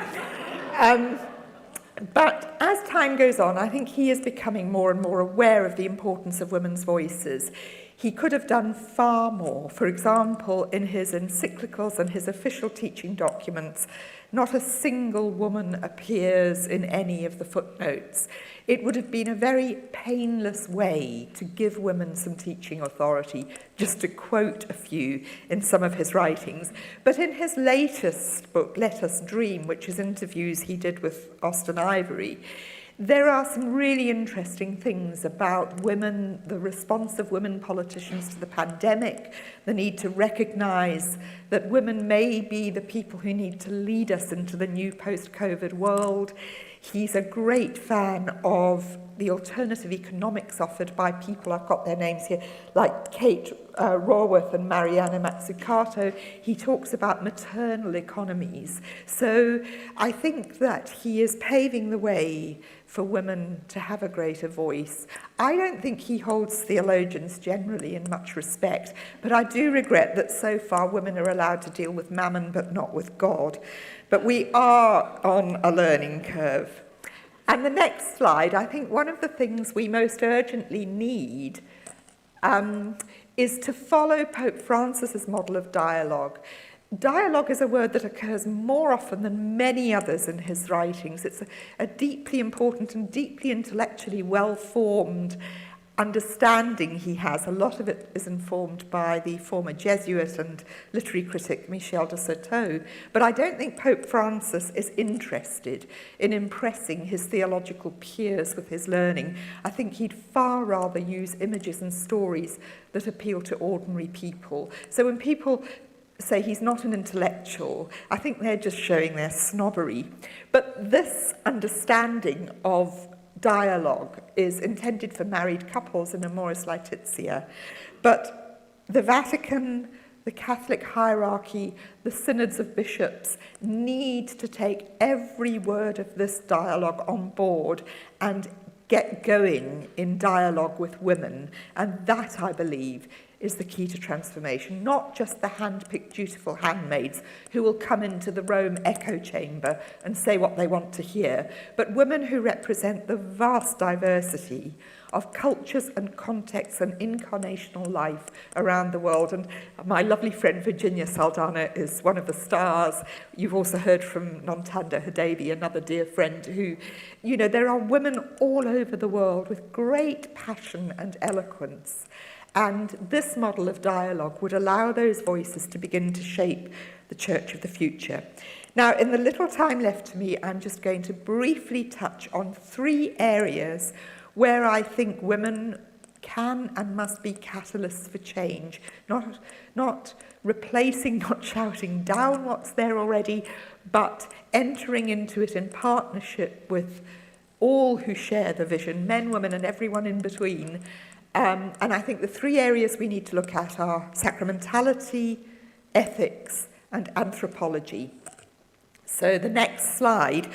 But as time goes on, I think he is becoming more and more aware of the importance of women's voices. He could have done far more. For example, in his encyclicals and his official teaching documents, not a single woman appears in any of the footnotes. It would have been a very painless way to give women some teaching authority, just to quote a few in some of his writings. But in his latest book, Let Us Dream, which is interviews he did with Austen Ivory, there are some really interesting things about women, the response of women politicians to the pandemic, the need to recognise that women may be the people who need to lead us into the new post-COVID world. He's a great fan of the alternative economics offered by people, I've got their names here, like Kate Raworth and Mariana Mazzucato. He talks about maternal economies. So I think that he is paving the way for women to have a greater voice. I don't think he holds theologians generally in much respect, but I do regret that so far women are allowed to deal with mammon but not with God. But we are on a learning curve. And the next slide, I think one of the things we most urgently need is to follow Pope Francis's model of dialogue. Dialogue is a word that occurs more often than many others in his writings. It's a deeply important and deeply intellectually well-formed understanding he has. A lot of it is informed by the former Jesuit and literary critic Michel de Certeau. But I don't think Pope Francis is interested in impressing his theological peers with his learning. I think he'd far rather use images and stories that appeal to ordinary people. So when people say he's not an intellectual, I think they're just showing their snobbery. But this understanding of dialogue is intended for married couples in Amoris Laetitia. But the Vatican, the Catholic hierarchy, the synods of bishops need to take every word of this dialogue on board and get going in dialogue with women. And that, I believe, is the key to transformation, not just the hand-picked, dutiful handmaids who will come into the Rome echo chamber and say what they want to hear, but women who represent the vast diversity of cultures and contexts and incarnational life around the world. And my lovely friend Virginia Saldana is one of the stars. You've also heard from Nontanda Hadebi, another dear friend who, you know, there are women all over the world with great passion and eloquence. And this model of dialogue would allow those voices to begin to shape the church of the future. Now, in the little time left to me, I'm just going to briefly touch on 3 areas where I think women can and must be catalysts for change, not replacing, not shouting down what's there already, but entering into it in partnership with all who share the vision, men, women, and everyone in between. And I think the 3 areas we need to look at are sacramentality, ethics, and anthropology. So the next slide.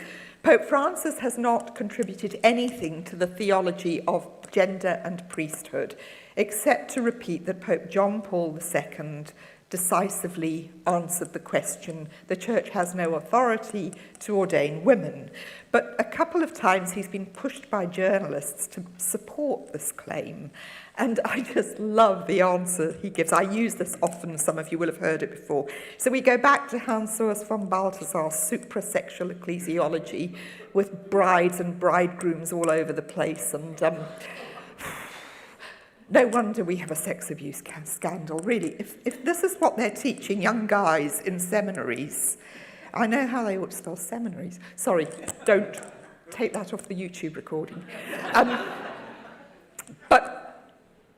Pope Francis has not contributed anything to the theology of gender and priesthood, except to repeat that Pope John Paul II decisively answered the question, the church has no authority to ordain women. But a couple of times he's been pushed by journalists to support this claim. And I just love the answer he gives. I use this often, some of you will have heard it before. So we go back to Hans Urs von Balthasar's suprasexual ecclesiology with brides and bridegrooms all over the place. And no wonder we have a sex abuse scandal, really. If this is what they're teaching young guys in seminaries, I know how they ought to spell seminaries. Sorry, don't take that off the YouTube recording.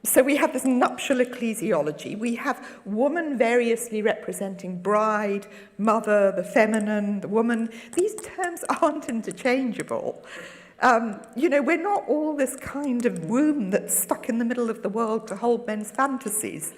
So we have this nuptial ecclesiology. We have woman variously representing bride, mother, the feminine, the woman. These terms aren't interchangeable. You know, we're not all this kind of womb that's stuck in the middle of the world to hold men's fantasies.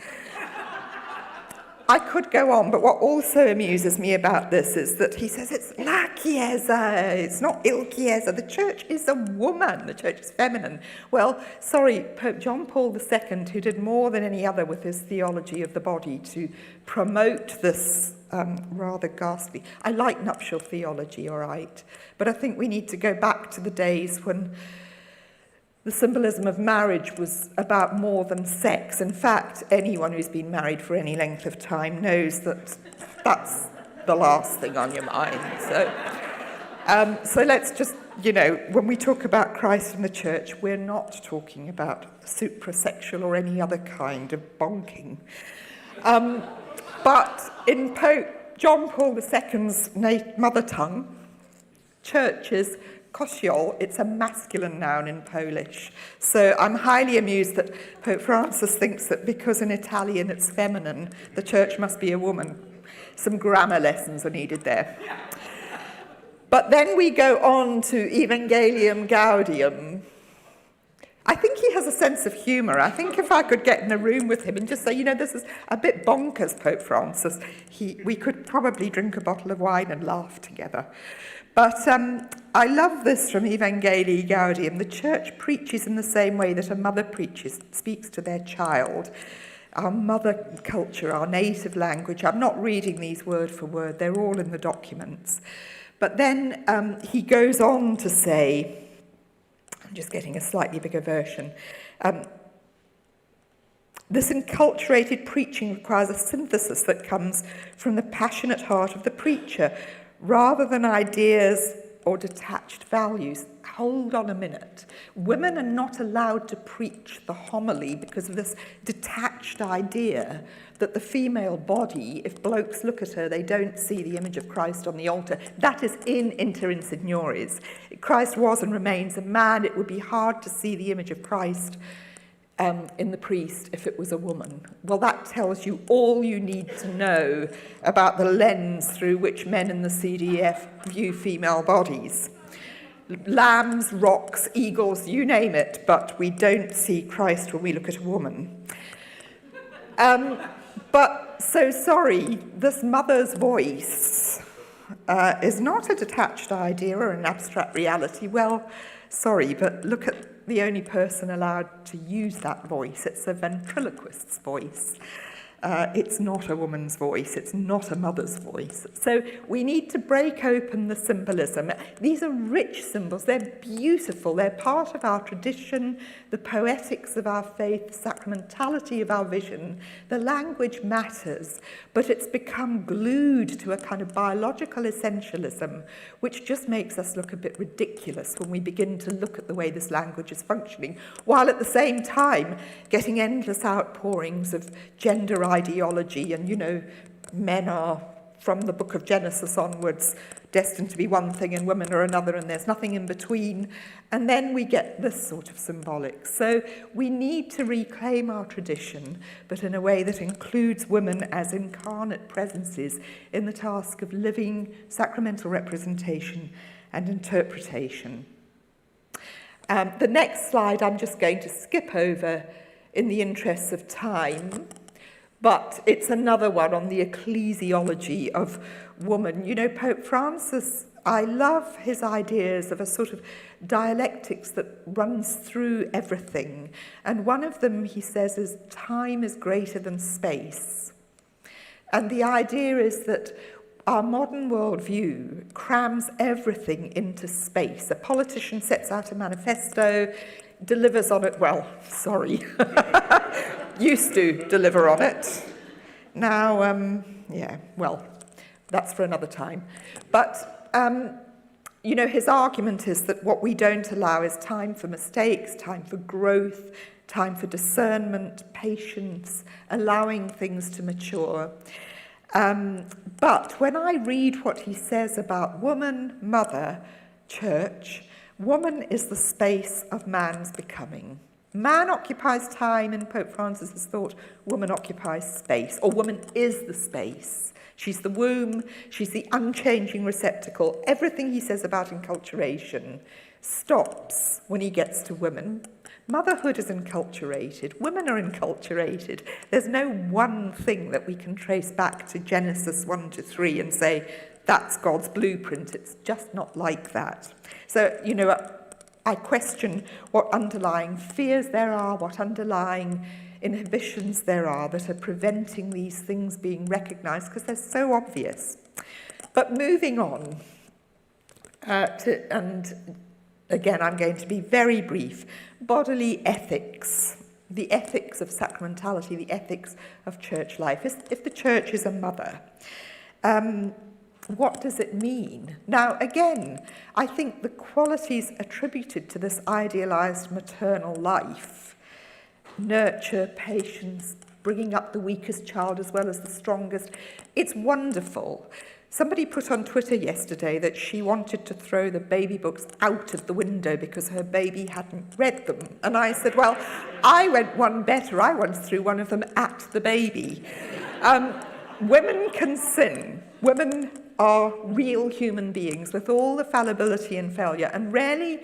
I could go on, but what also amuses me about this is that he says it's la Chiesa, it's not il Chiesa. The church is a woman, the church is feminine. Well, sorry, Pope John Paul II, who did more than any other with his theology of the body to promote this rather ghastly. I like nuptial theology, all right, but I think we need to go back to the days when the symbolism of marriage was about more than sex. In fact, anyone who's been married for any length of time knows that that's the last thing on your mind. So let's just, when we talk about Christ and the church, we're not talking about suprasexual or any other kind of bonking. But in Pope John Paul II's mother tongue, churches, kościoł, it's a masculine noun in Polish. So I'm highly amused that Pope Francis thinks that because in Italian it's feminine, the church must be a woman. Some grammar lessons are needed there. But then we go on to Evangelium Gaudium. I think he has a sense of humour. I think if I could get in a room with him and just say, this is a bit bonkers, Pope Francis, we could probably drink a bottle of wine and laugh together. But I love this from Evangelii Gaudium. The church preaches in the same way that a mother speaks to their child. Our mother culture, our native language. I'm not reading these word for word. They're all in the documents. But then he goes on to say, I'm just getting a slightly bigger version, this enculturated preaching requires a synthesis that comes from the passionate heart of the preacher, rather than ideas or detached values. Hold on a minute. Women are not allowed to preach the homily because of this detached idea that the female body, if blokes look at her, they don't see the image of Christ on the altar. That is in Inter Insignores. Christ was and remains a man. It would be hard to see the image of Christ in the priest if it was a woman. Well, that tells you all you need to know about the lens through which men in the CDF view female bodies. Lambs, rocks, eagles, you name it, but we don't see Christ when we look at a woman. But so sorry, this mother's voice is not a detached idea or an abstract reality. Well, sorry, but look at the only person allowed to use that voice. It's a ventriloquist's voice. It's not a woman's voice. It's not a mother's voice. So we need to break open the symbolism. These are rich symbols. They're beautiful. They're part of our tradition, the poetics of our faith, the sacramentality of our vision. The language matters, but it's become glued to a kind of biological essentialism, which just makes us look a bit ridiculous when we begin to look at the way this language is functioning, while at the same time getting endless outpourings of gender ideology and, men are, from the book of Genesis onwards, destined to be one thing and women are another, and there's nothing in between. And then we get this sort of symbolic. So we need to reclaim our tradition, but in a way that includes women as incarnate presences in the task of living sacramental representation and interpretation. The next slide I'm just going to skip over in the interests of time, but it's another one on the ecclesiology of woman. Pope Francis, I love his ideas of a sort of dialectics that runs through everything. And one of them, he says, is time is greater than space. And the idea is that our modern worldview crams everything into space. A politician sets out a manifesto, delivers on it, used to deliver on it. Now, that's for another time. But, his argument is that what we don't allow is time for mistakes, time for growth, time for discernment, patience, allowing things to mature. But when I read what he says about woman, mother, church, woman is the space of man's becoming. Man occupies time in Pope Francis's thought, woman occupies space, or woman is the space. She's the womb, she's the unchanging receptacle. Everything he says about enculturation stops when he gets to women. Motherhood is enculturated, women are enculturated. There's no one thing that we can trace back to Genesis 1-3 and say, that's God's blueprint. It's just not like that. So, I question what underlying fears there are, what underlying inhibitions there are that are preventing these things being recognised, because they're so obvious. But moving on, again, I'm going to be very brief. Bodily ethics, the ethics of sacramentality, the ethics of church life. If the church is a mother, what does it mean? Now, again, I think the qualities attributed to this idealized maternal life, nurture, patience, bringing up the weakest child as well as the strongest, it's wonderful. Somebody put on Twitter yesterday that she wanted to throw the baby books out of the window because her baby hadn't read them. And I said, well, I went one better. I once threw one of them at the baby. Women can sin. Women are real human beings with all the fallibility and failure. And rarely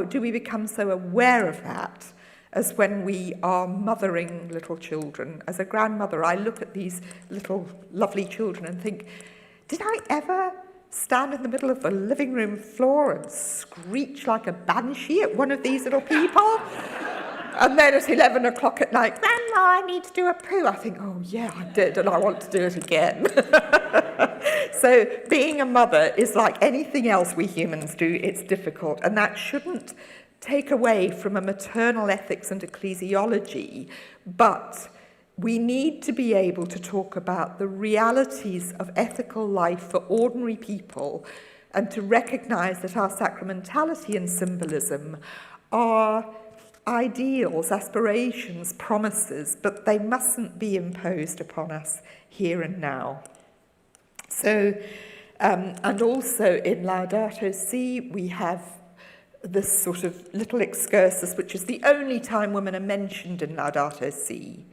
do we become so aware of that as when we are mothering little children. As a grandmother, I look at these little lovely children and think, did I ever stand in the middle of the living room floor and screech like a banshee at one of these little people? And then at 11 o'clock at night, Grandma, I need to do a poo. I think, oh yeah, I did, and I want to do it again. So being a mother is like anything else we humans do. It's difficult, and that shouldn't take away from a maternal ethics and ecclesiology, but we need to be able to talk about the realities of ethical life for ordinary people and to recognize that our sacramentality and symbolism are ideals, aspirations, promises, but they mustn't be imposed upon us here and now. So, and also in Laudato Si, we have this sort of little excursus, which is the only time women are mentioned in Laudato Si,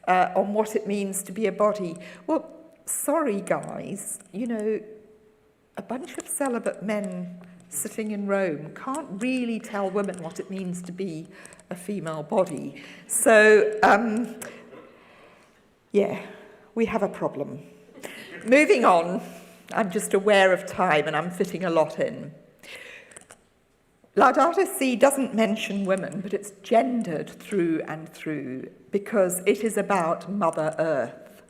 on what it means to be a body. Well, sorry guys, you know, a bunch of celibate men sitting in Rome can't really tell women what it means to be a female body. So, yeah, we have a problem. Moving on, I'm just aware of time and I'm fitting a lot in. Laudato Si doesn't mention women, but it's gendered through and through because it is about Mother Earth.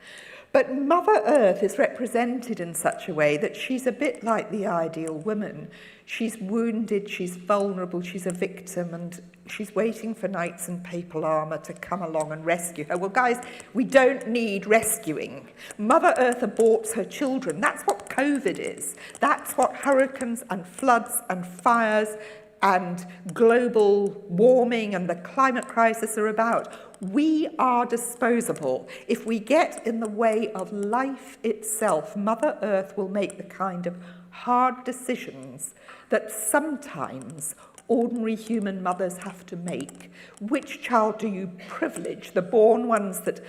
But Mother Earth is represented in such a way that she's a bit like the ideal woman. She's wounded, she's vulnerable, she's a victim, and she's waiting for knights in papal armour to come along and rescue her. Well, guys, we don't need rescuing. Mother Earth aborts her children. That's what COVID is. That's what hurricanes and floods and fires and global warming and the climate crisis are about. We are disposable. If we get in the way of life itself, Mother Earth will make the kind of hard decisions that sometimes ordinary human mothers have to make. Which child do you privilege? The born ones that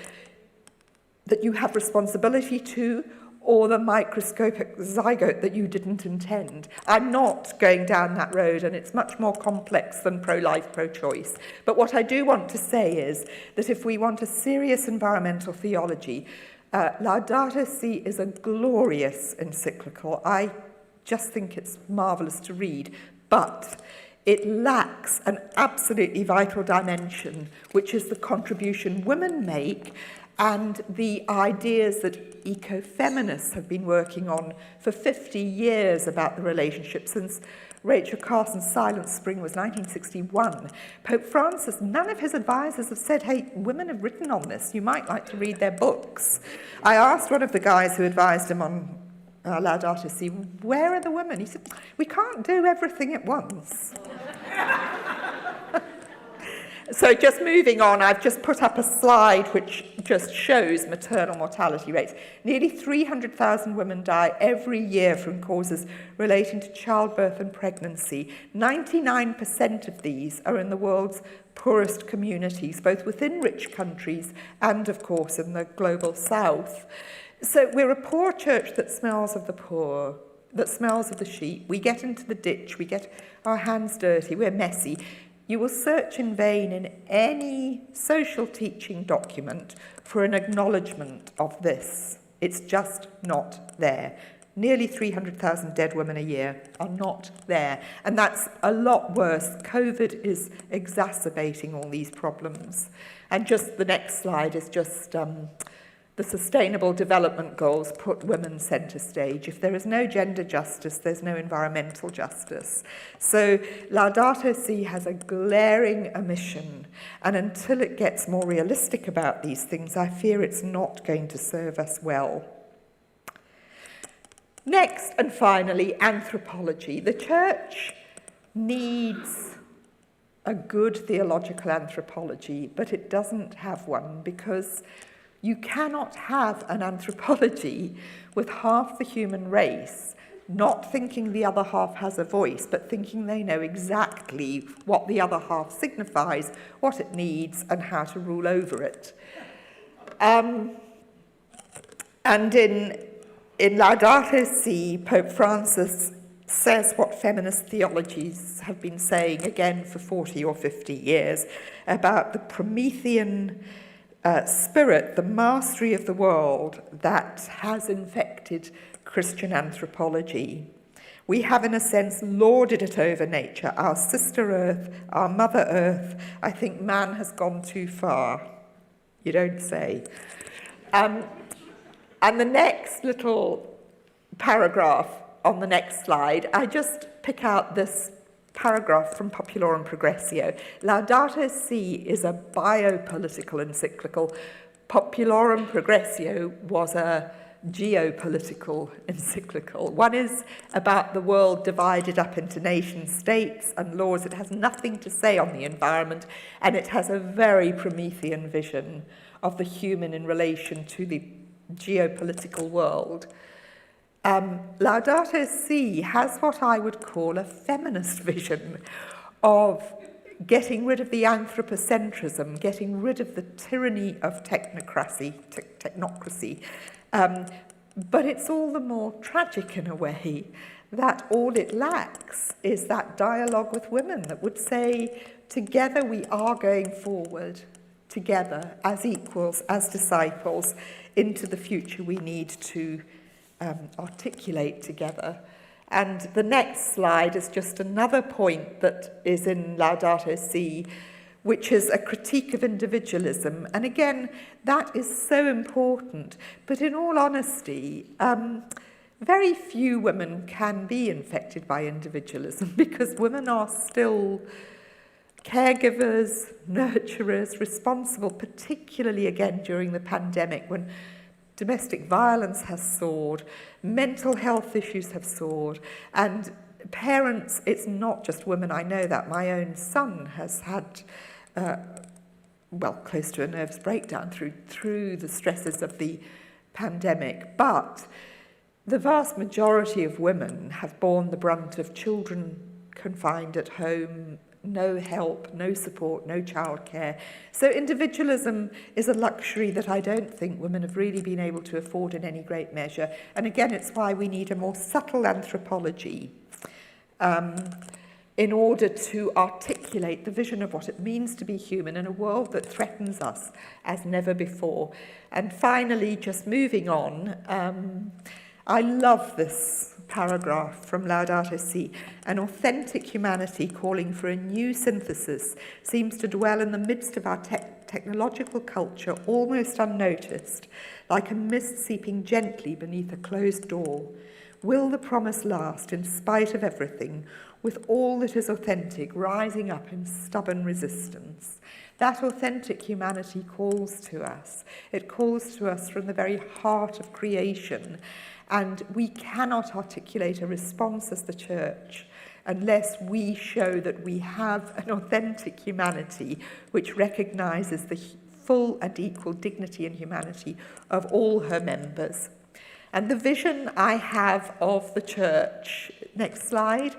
you have responsibility to, or the microscopic zygote that you didn't intend? I'm not going down that road, and it's much more complex than pro-life, pro-choice. But what I do want to say is that if we want a serious environmental theology, Laudato Si is a glorious encyclical. I just think it's marvellous to read, but it lacks an absolutely vital dimension, which is the contribution women make and the ideas that ecofeminists have been working on for 50 years about the relationship since Rachel Carson's Silent Spring was 1961. Pope Francis, none of his advisors have said, hey, women have written on this, you might like to read their books. I asked one of the guys who advised him on Laudato Si, where are the women? He said, we can't do everything at once. So just moving on, I've just put up a slide which just shows maternal mortality rates. Nearly 300,000 women die every year from causes relating to childbirth and pregnancy. 99% of these are in the world's poorest communities, both within rich countries and, of course, in the global south. So we're a poor church that smells of the poor, that smells of the sheep. We get into the ditch, we get our hands dirty, we're messy. You will search in vain in any social teaching document for an acknowledgement of this. It's just not there. Nearly 300,000 dead women a year are not there. And that's a lot worse. COVID is exacerbating all these problems. And just the next slide is just the the Sustainable Development Goals put women centre stage. If there is no gender justice, there's no environmental justice. So Laudato Si has a glaring omission, and until it gets more realistic about these things, I fear it's not going to serve us well. Next, and finally, anthropology. The Church needs a good theological anthropology, but it doesn't have one, because you cannot have an anthropology with half the human race not thinking the other half has a voice, but thinking they know exactly what the other half signifies, what it needs, and how to rule over it. And in Laudato Si, Pope Francis says what feminist theologies have been saying again for 40 or 50 years about the Promethean spirit, the mastery of the world that has infected Christian anthropology. We have, in a sense, lorded it over nature, our sister earth, our mother earth. I think man has gone too far. You don't say. And the next little paragraph on the next slide, I just pick out this paragraph from Populorum Progressio. Laudato Si is a biopolitical encyclical. Populorum Progressio was a geopolitical encyclical. One is about the world divided up into nation states and laws. It has nothing to say on the environment, and it has a very Promethean vision of the human in relation to the geopolitical world. Laudato Si has what I would call a feminist vision of getting rid of the anthropocentrism, getting rid of the tyranny of technocracy, but it's all the more tragic in a way that all it lacks is that dialogue with women that would say, together we are going forward, together as equals, as disciples, into the future we need to articulate together. And the next slide is just another point that is in Laudato Si, which is a critique of individualism. And again, that is so important. But in all honesty, very few women can be infected by individualism because women are still caregivers, nurturers, responsible, particularly again during the pandemic when domestic violence has soared, mental health issues have soared, and parents, it's not just women, I know that. My own son has had, close to a nervous breakdown through the stresses of the pandemic, but the vast majority of women have borne the brunt of children confined at home, no help, no support, no childcare. So individualism is a luxury that I don't think women have really been able to afford in any great measure. And again, it's why we need a more subtle anthropology in order to articulate the vision of what it means to be human in a world that threatens us as never before. And finally, just moving on, I love this paragraph from Laudato Si. An authentic humanity calling for a new synthesis seems to dwell in the midst of our technological culture, almost unnoticed, like a mist seeping gently beneath a closed door. Will the promise last in spite of everything, with all that is authentic rising up in stubborn resistance? That authentic humanity calls to us. It calls to us from the very heart of creation. And we cannot articulate a response as the Church unless we show that we have an authentic humanity which recognises the full and equal dignity and humanity of all her members. And the vision I have of the Church, next slide,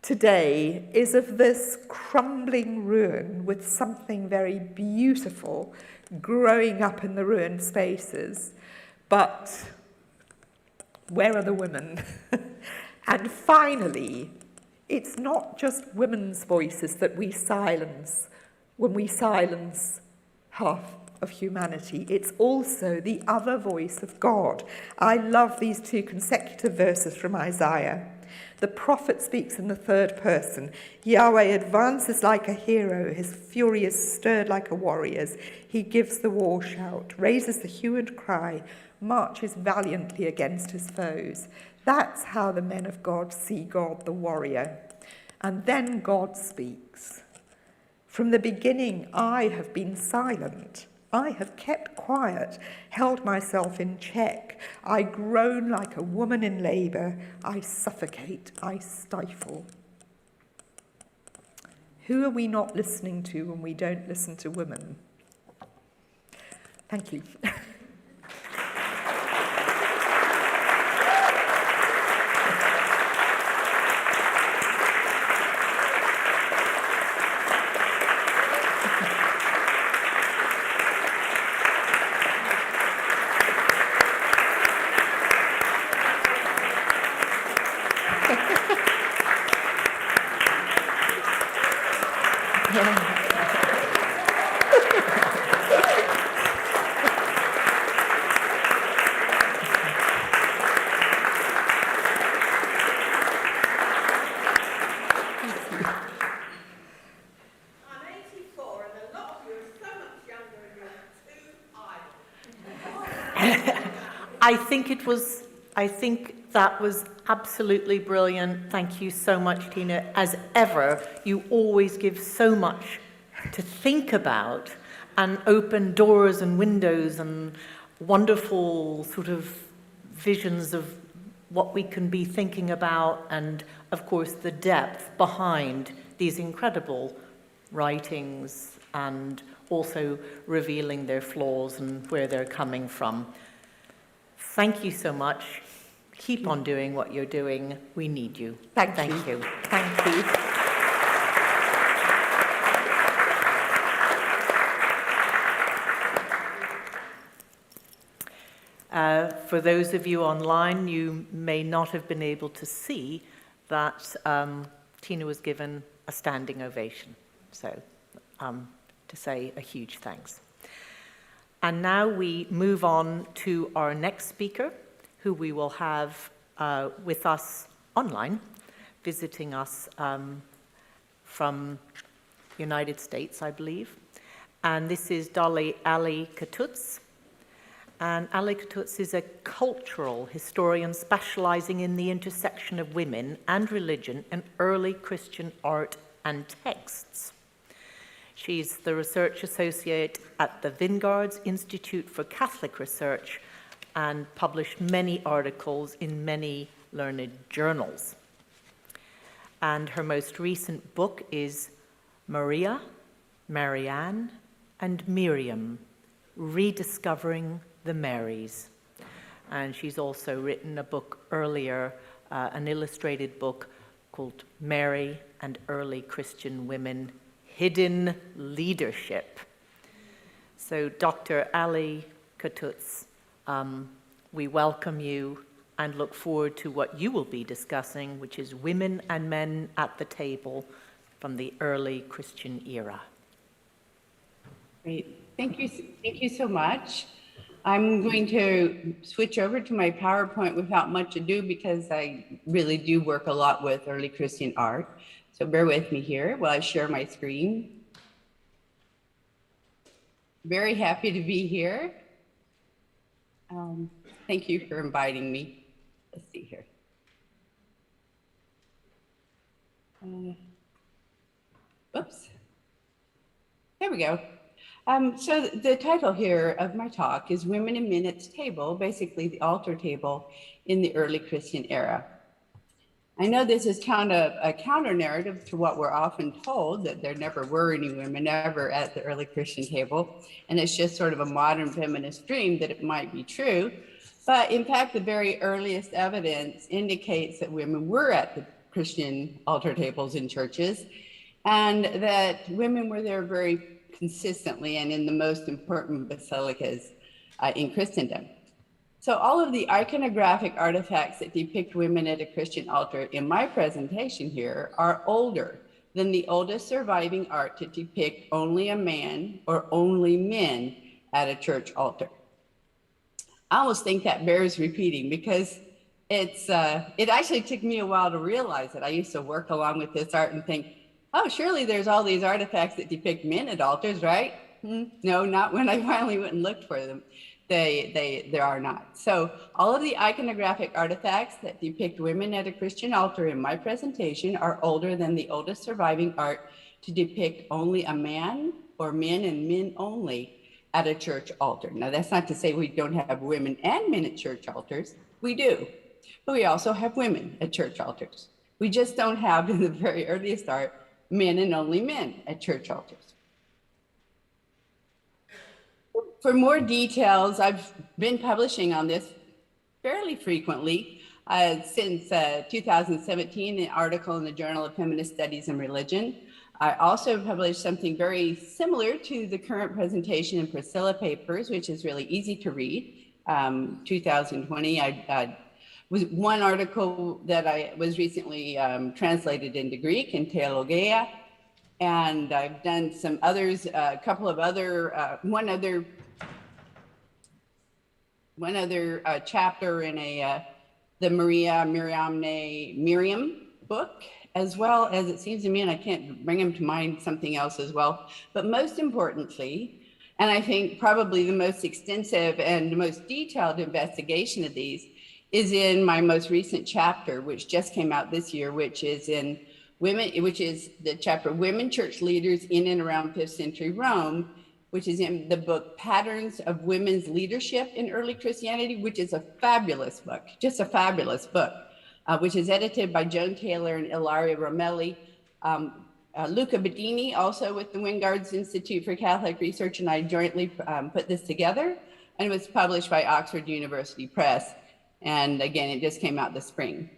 today is of this crumbling ruin with something very beautiful growing up in the ruined spaces. But where are the women? And finally, it's not just women's voices that we silence when we silence half of humanity. It's also the other voice of God. I love these two consecutive verses from Isaiah. The prophet speaks in the third person. Yahweh advances like a hero. His fury is stirred like a warrior's. He gives the war shout, raises the hue and cry, marches valiantly against his foes. That's how the men of God see God, the warrior. And then God speaks. From the beginning, I have been silent. I have kept quiet, held myself in check. I groan like a woman in labour. I suffocate, I stifle. Who are we not listening to when we don't listen to women? Thank you. I'm 84 and a lot of you are so much younger and you're too idle. I think that was absolutely brilliant. Thank you so much, Tina. As ever, you always give so much to think about and open doors and windows and wonderful sort of visions of what we can be thinking about, and of course the depth behind these incredible writings, and also revealing their flaws and where they're coming from. Thank you so much. Keep on doing what you're doing. We need you. Thank you. Thank you. For those of you online, you may not have been able to see that Tina was given a standing ovation. So to say a huge thanks. And now we move on to our next speaker, who we will have with us online, visiting us from United States, I believe. And this is Dolly Ali Katutz. And Ali Katutz is a cultural historian specializing in the intersection of women and religion in early Christian art and texts. She's the research associate at the Vineyards Institute for Catholic Research and published many articles in many learned journals. And her most recent book is Maria, Marianne, and Miriam, Rediscovering the Marys. And she's also written a book earlier, an illustrated book called Mary and Early Christian Women, Hidden Leadership. So Dr. Ali Katutz, we welcome you and look forward to what you will be discussing, which is women and men at the table from the early Christian era. Great. Thank you so much. I'm going to switch over to my PowerPoint without much ado because I really do work a lot with early Christian art. So bear with me here while I share my screen. Very happy to be here. Thank you for inviting me. Let's see here. Whoops. There we go. So the title here of my talk is Women and Men at the Table, basically the altar table in the early Christian era. I know this is kind of a counter narrative to what we're often told, that there never were any women ever at the early Christian table. And it's just sort of a modern feminist dream that it might be true. But in fact, the very earliest evidence indicates that women were at the Christian altar tables in churches, and that women were there very consistently and in the most important basilicas in Christendom. So all of the iconographic artifacts that depict women at a Christian altar in my presentation here are older than the oldest surviving art to depict only a man or only men at a church altar. I almost think that bears repeating because it actually took me a while to realize it. I used to work along with this art and think, oh, surely there's all these artifacts that depict men at altars, right? No, not when I finally went and looked for them. There are not. So all of the iconographic artifacts that depict women at a Christian altar in my presentation are older than the oldest surviving art to depict only a man or men and men only at a church altar. Now, that's not to say we don't have women and men at church altars. We do. But we also have women at church altars. We just don't have, in the very earliest art, men and only men at church altars. For more details, I've been publishing on this fairly frequently since 2017, an article in the Journal of Feminist Studies and Religion. I also published something very similar to the current presentation in Priscilla Papers, which is really easy to read. 2020, I was one article that I was recently translated into Greek in Theologia, and I've done some others, a couple of other, one other chapter in the Miriam book, as well as, it seems to me, and I can't bring them to mind, something else as well. But most importantly, and I think probably the most extensive and the most detailed investigation of these is in my most recent chapter, which just came out this year, which is in which is the chapter Women Church Leaders in and Around 5th Century Rome, which is in the book Patterns of Women's Leadership in Early Christianity, which is a fabulous book, just a fabulous book, which is edited by Joan Taylor and Ilaria Romelli. Luca Bedini, also with the Wingards Institute for Catholic Research, and I jointly put this together, and it was published by Oxford University Press. And again, it just came out this spring.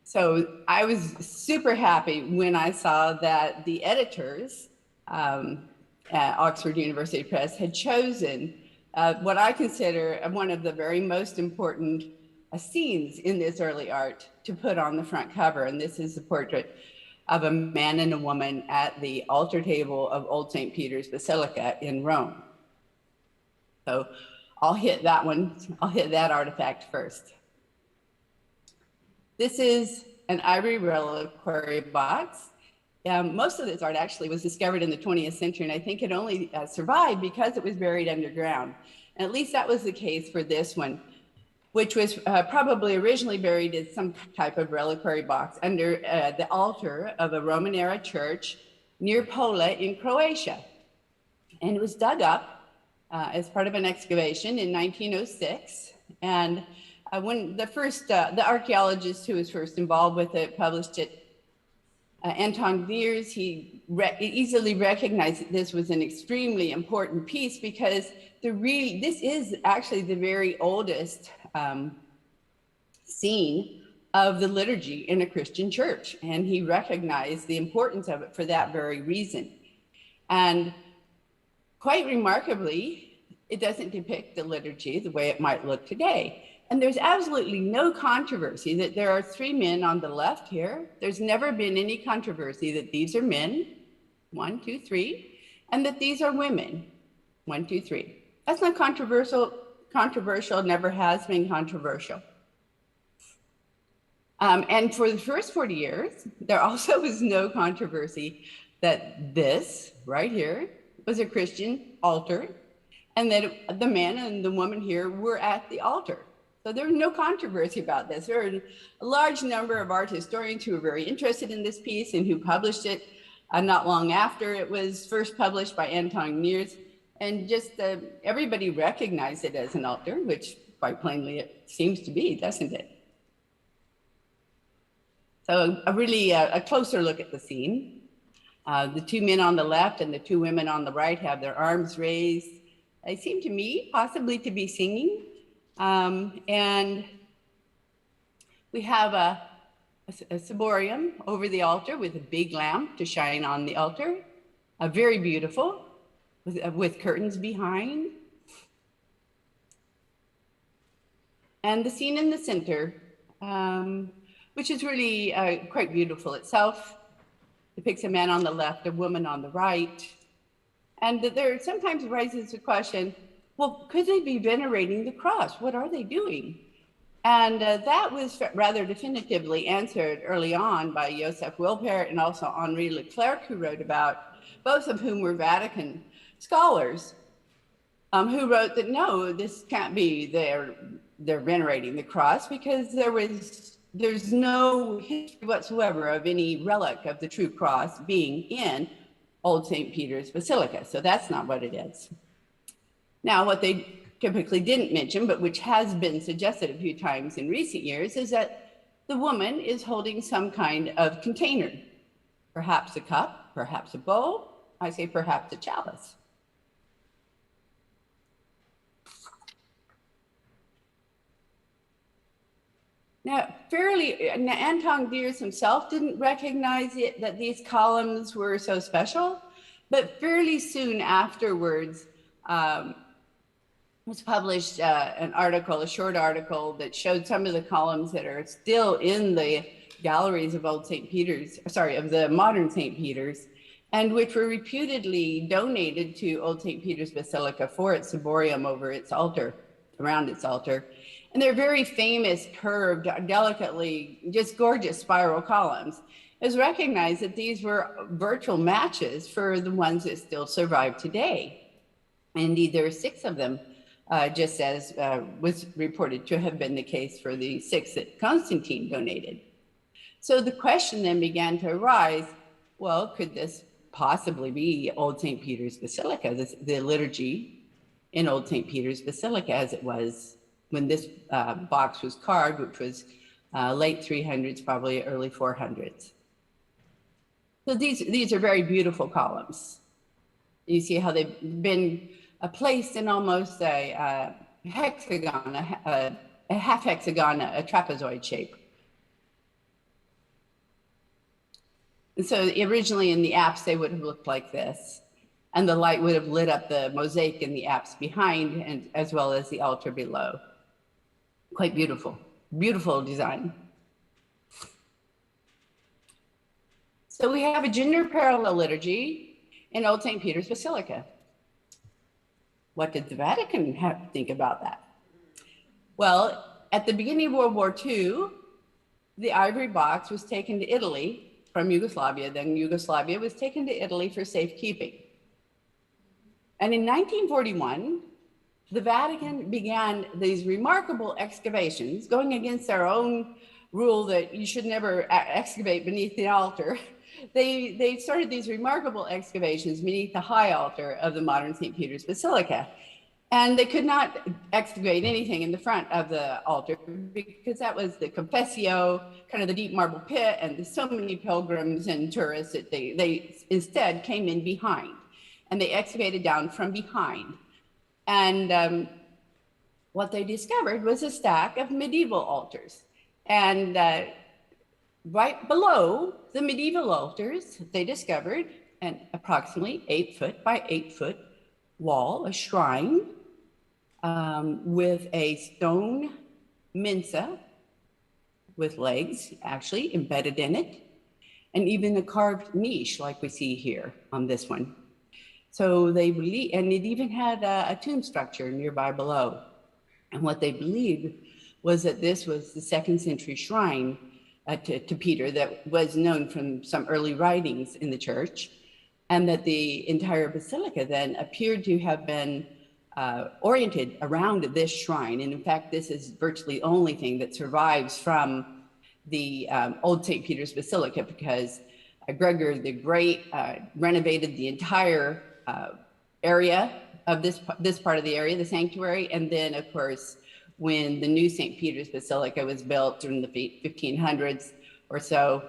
So I was super happy when I saw that the editors at Oxford University Press had chosen what I consider one of the very most important scenes in this early art to put on the front cover. And this is a portrait of a man and a woman at the altar table of Old St. Peter's Basilica in Rome. So I'll hit that one, I'll hit that artifact first. This is an ivory reliquary box. Most of this art actually was discovered in the 20th century, and I think it only survived because it was buried underground. And at least that was the case for this one, which was probably originally buried in some type of reliquary box under the altar of a Roman era church near Pola in Croatia. And it was dug up as part of an excavation in 1906. And when the archaeologist who was first involved with it published it, Anton Viers, he easily recognized that this was an extremely important piece because this is actually the very oldest scene of the liturgy in a Christian church. And he recognized the importance of it for that very reason. And quite remarkably, it doesn't depict the liturgy the way it might look today. And there's absolutely no controversy that there are three men on the left here. There's never been any controversy that these are men, 1, 2, 3, and that these are women, 1, 2, 3. That's not controversial, never has been controversial. And for the first 40 years, there also was no controversy that this right here was a Christian altar and that the man and the woman here were at the altar. So there was no controversy about this. There are a large number of art historians who were very interested in this piece and who published it not long after it was first published by Anton Viers. And just everybody recognized it as an altar, which quite plainly it seems to be, doesn't it? So a closer look at the scene. The two men on the left and the two women on the right have their arms raised. They seem to me possibly to be singing. And we have a ciborium over the altar with a big lamp to shine on the altar. Very beautiful, with curtains behind. And the scene in the center, which is really quite beautiful itself, depicts a man on the left, a woman on the right. And there sometimes arises the question, well, could they be venerating the cross? What are they doing? And that was rather definitively answered early on by Joseph Wilpert and also Henri Leclerc, who wrote about, both of whom were Vatican scholars, who wrote that no, this can't be they're venerating the cross, because there's no history whatsoever of any relic of the true cross being in Old St. Peter's Basilica. So that's not what it is. Now, what they typically didn't mention, but which has been suggested a few times in recent years, is that the woman is holding some kind of container, perhaps a cup, perhaps a bowl, I say perhaps a chalice. Now, Anton Diers himself didn't recognize it, that these columns were so special, but fairly soon afterwards, was published an article, a short article that showed some of the columns that are still in the galleries of of the modern St. Peter's, and which were reputedly donated to Old St. Peter's Basilica for its ciborium over its altar, around its altar. And they're very famous, curved, delicately, just gorgeous spiral columns. It was recognized that these were virtual matches for the ones that still survive today. Indeed, there are 6 of them, just as was reported to have been the case for the 6 that Constantine donated. So the question then began to arise, well, could this possibly be Old St. Peter's Basilica, the liturgy in Old St. Peter's Basilica as it was when this box was carved, which was late 300s, probably early 400s. So these are very beautiful columns. You see how they've been placed in almost a hexagon, a half hexagon, a trapezoid shape. And so originally in the apse, they would have looked like this, and the light would have lit up the mosaic in the apse behind, and as well as the altar below. Quite beautiful, beautiful design. So we have a gender parallel liturgy in Old St. Peter's Basilica. What did the Vatican have to think about that? Well, at the beginning of World War II, the ivory box was taken to Italy from Yugoslavia. Then Yugoslavia was taken to Italy for safekeeping. And in 1941, the Vatican began these remarkable excavations, going against their own rule that you should never excavate beneath the altar. They started these remarkable excavations beneath the high altar of the modern St. Peter's Basilica. And they could not excavate anything in the front of the altar because that was the confessio, kind of the deep marble pit, and there's so many pilgrims and tourists that they instead came in behind, and they excavated down from behind. And what they discovered was a stack of medieval altars. And right below the medieval altars, they discovered an approximately 8-foot by 8-foot wall, a shrine with a stone mensa with legs actually embedded in it, and even a carved niche like we see here on this one. So they believe, and it even had a tomb structure nearby below. And what they believed was that this was the 2nd century shrine to Peter that was known from some early writings in the church, and that the entire basilica then appeared to have been oriented around this shrine. And in fact, this is virtually the only thing that survives from the old St. Peter's Basilica, because Gregor the Great renovated the entire area of this part of the area, the sanctuary. And then, of course, when the new St. Peter's Basilica was built during the 1500s or so,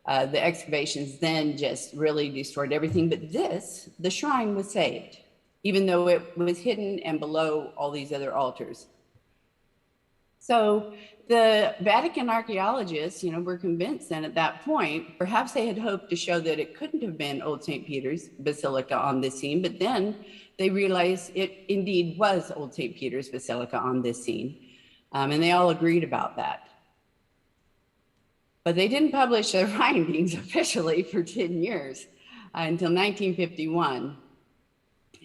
the excavations then just really destroyed everything. But the shrine was saved, even though it was hidden and below all these other altars. So the Vatican archaeologists, were convinced then at that point, perhaps they had hoped to show that it couldn't have been Old St. Peter's Basilica on this scene, but then they realized it indeed was Old St. Peter's Basilica on this scene. And they all agreed about that. But they didn't publish their findings officially for 10 years until 1951.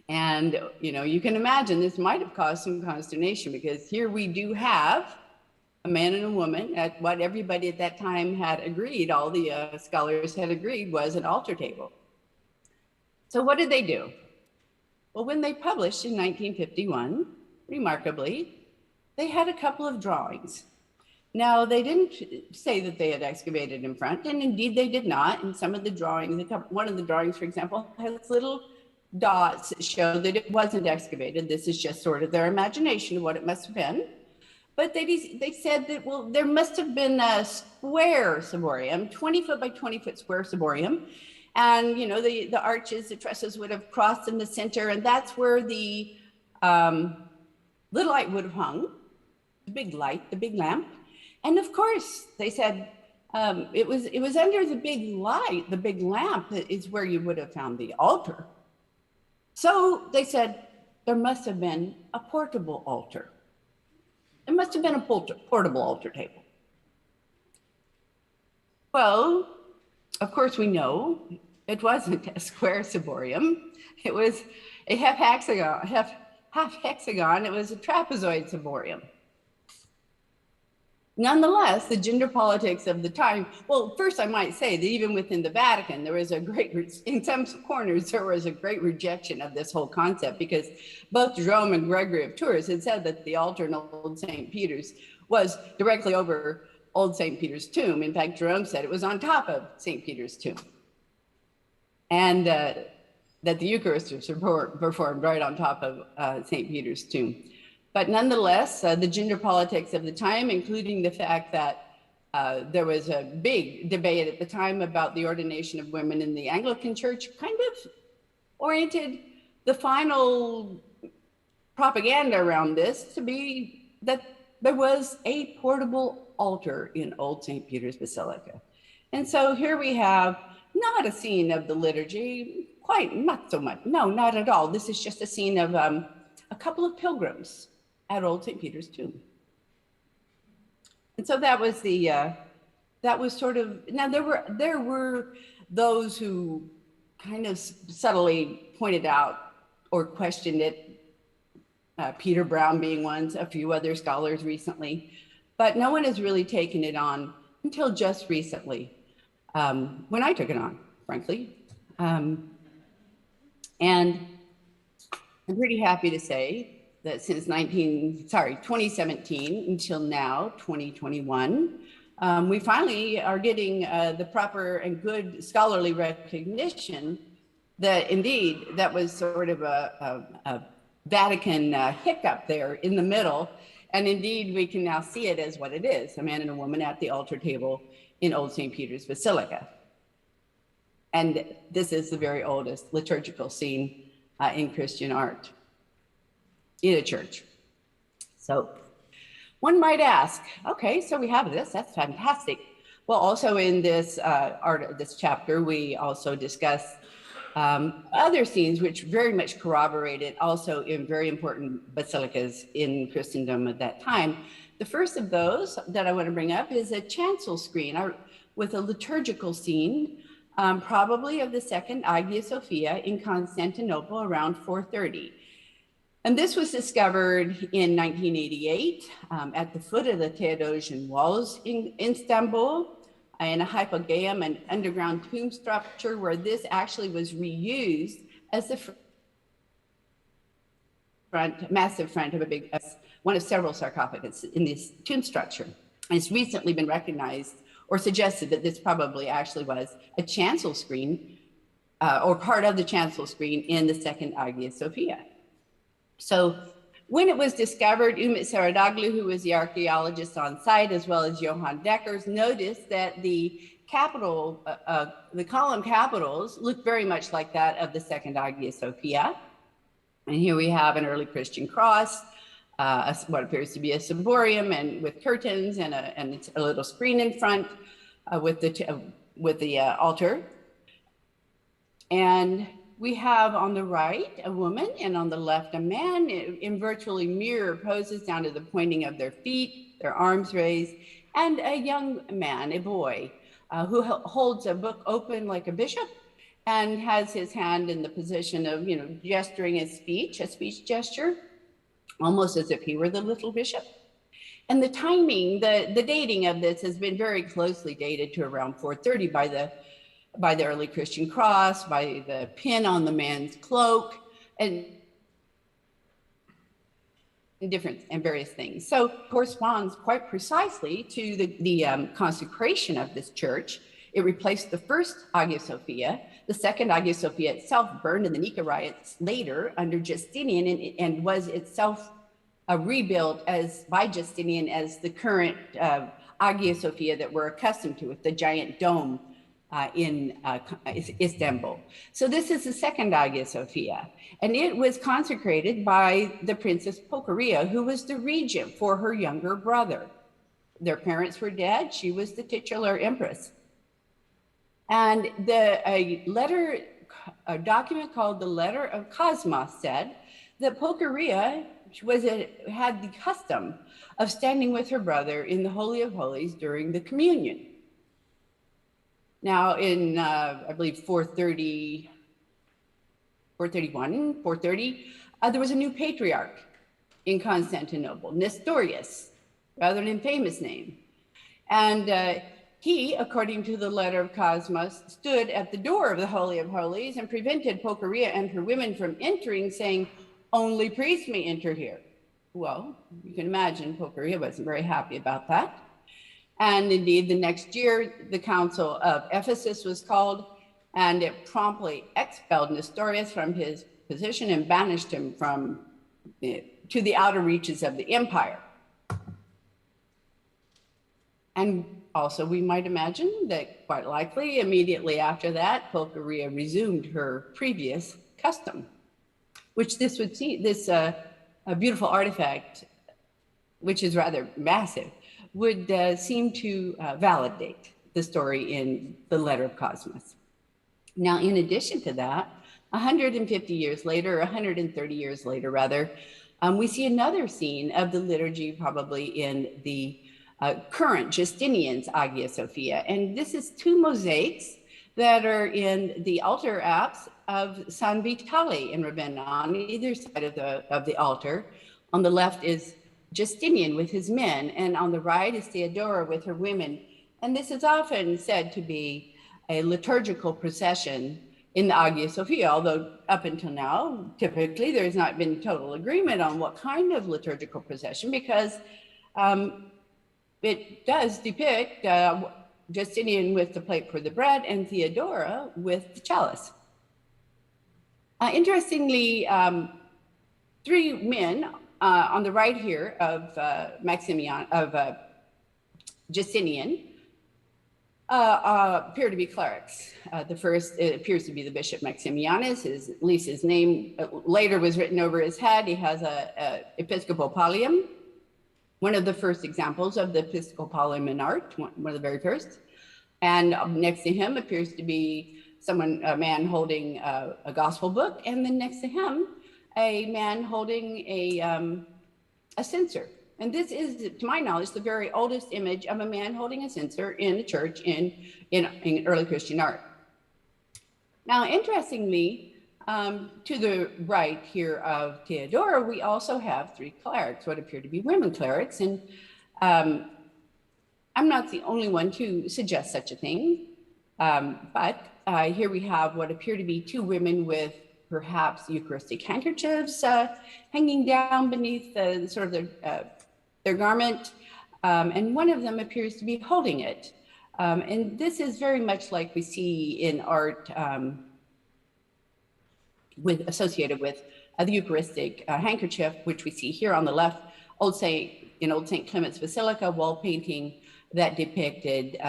And, you know, you can imagine this might have caused some consternation, because here we do have a man and a woman at what everybody at that time had agreed, all the scholars had agreed was an altar table. So what did they do? Well, when they published in 1951, remarkably, they had a couple of drawings. Now, they didn't say that they had excavated in front, and indeed they did not. And some of the drawings, one of the drawings, for example, has little dots that show that it wasn't excavated. This is just sort of their imagination of what it must have been. But they said that, well, there must have been a square ciborium, 20-foot by 20-foot square ciborium. And, you know, the arches, the trusses would have crossed in the center, and that's where the little light would have hung, the big light, the big lamp. And of course, they said it was under the big light, the big lamp, that is where you would have found the altar. So they said there must have been a portable altar. It must have been a portable altar table. Well, of course, we know it wasn't a square ciborium. It was a half hexagon. It was a trapezoid ciborium. Nonetheless, the gender politics of the time, well, first I might say that even within the Vatican, there was a great, in some corners, there was a great rejection of this whole concept, because both Jerome and Gregory of Tours had said that the altar in Old St. Peter's was directly over Old St. Peter's tomb. In fact, Jerome said it was on top of St. Peter's tomb. And that the Eucharist was performed right on top of St. Peter's tomb. But nonetheless, the gender politics of the time, including the fact that there was a big debate at the time about the ordination of women in the Anglican Church, kind of oriented the final propaganda around this to be that there was a portable altar in Old St. Peter's Basilica. And so here we have not a scene of the liturgy, quite not so much. No, not at all. This is just a scene of a couple of pilgrims at Old St. Peter's tomb. And so that was that was sort of, now there were those who kind of subtly pointed out or questioned it, Peter Brown being one, a few other scholars recently, but no one has really taken it on until just recently, when I took it on, frankly. And I'm pretty happy to say that since 2017 until now, 2021, we finally are getting the proper and good scholarly recognition that indeed that was sort of a Vatican hiccup there in the middle. And indeed, we can now see it as what it is, a man and a woman at the altar table in Old St. Peter's Basilica. And this is the very oldest liturgical scene in Christian art in a church. So one might ask, okay, so we have this, that's fantastic. Well, also in this this chapter, we also discuss other scenes which very much corroborated also in very important basilicas in Christendom at that time. The first of those that I want to bring up is a chancel screen with a liturgical scene, probably of the second Hagia Sophia in Constantinople around 430. And this was discovered in 1988 at the foot of the Theodosian walls in Istanbul, in a hypogeum, an underground tomb structure where this actually was reused as the massive front of one of several sarcophagus in this tomb structure. And it's recently been recognized or suggested that this probably actually was a chancel screen or part of the chancel screen in the second Hagia Sophia. So when it was discovered, Ümit Saradaglu, who was the archaeologist on site, as well as Johann Deckers, noticed that the column capitals looked very much like that of the second Hagia Sophia. And here we have an early Christian cross, what appears to be a ciborium, and with curtains and a little screen in front with the altar. And we have on the right a woman and on the left a man in virtually mirror poses down to the pointing of their feet, their arms raised, and a young man, a boy, who holds a book open like a bishop and has his hand in the position of, gesturing a speech gesture, almost as if he were the little bishop. And the timing, the dating of this has been very closely dated to around 430 by the early Christian cross, by the pin on the man's cloak, and various things. So corresponds quite precisely to the consecration of this church. It replaced the first Hagia Sophia. The second Hagia Sophia itself burned in the Nika riots later under Justinian, and was itself rebuilt by Justinian as the current Hagia Sophia that we're accustomed to, with the giant dome in Istanbul. So this is the second Hagia Sophia, and it was consecrated by the Princess Pulcheria, who was the regent for her younger brother. Their parents were dead. She was the titular empress. And a document called the Letter of Cosmos said that Pulcheria had the custom of standing with her brother in the Holy of Holies during the communion. Now in, I believe 430, there was a new patriarch in Constantinople, Nestorius, rather an infamous name. And he, according to the Letter of Cosmos, stood at the door of the Holy of Holies and prevented Pulcheria and her women from entering, saying, "Only priests may enter here." Well, you can imagine Pulcheria wasn't very happy about that. And indeed, the next year, the Council of Ephesus was called, and it promptly expelled Nestorius from his position and banished him to the outer reaches of the empire. And also, we might imagine that quite likely, immediately after that, Pulcheria resumed her previous custom, which this a beautiful artifact, which is rather massive, would seem to validate the story in the Letter of Cosmos. Now, in addition to that, 150 years later, 130 years later, rather, we see another scene of the liturgy, probably in the current Justinian's Hagia Sophia. And this is two mosaics that are in the altar apse of San Vitale in Ravenna, on either side of the altar. On the left is Justinian with his men, and on the right is Theodora with her women. And this is often said to be a liturgical procession in the Hagia Sophia, although up until now, typically there's not been total agreement on what kind of liturgical procession, because it does depict Justinian with the plate for the bread and Theodora with the chalice. Interestingly, three men on the right here of Justinian appear to be clerics. The first appears to be the Bishop Maximianus. At least his name later was written over his head. He has a episcopal pallium, one of the first examples of the episcopal pallium in art, one of the very first. And next to him appears to be a man holding a gospel book, and then next to him, a man holding a censer. And this is, to my knowledge, the very oldest image of a man holding a censer in a church in early Christian art. Now, interestingly, to the right here of Theodora, we also have three clerics, what appear to be women clerics. And I'm not the only one to suggest such a thing, but here we have what appear to be two women with perhaps Eucharistic handkerchiefs hanging down beneath their garment, and one of them appears to be holding it. And this is very much like we see in art associated with the Eucharistic handkerchief, which we see here on the left, in Old St. Clement's Basilica, wall painting that depicted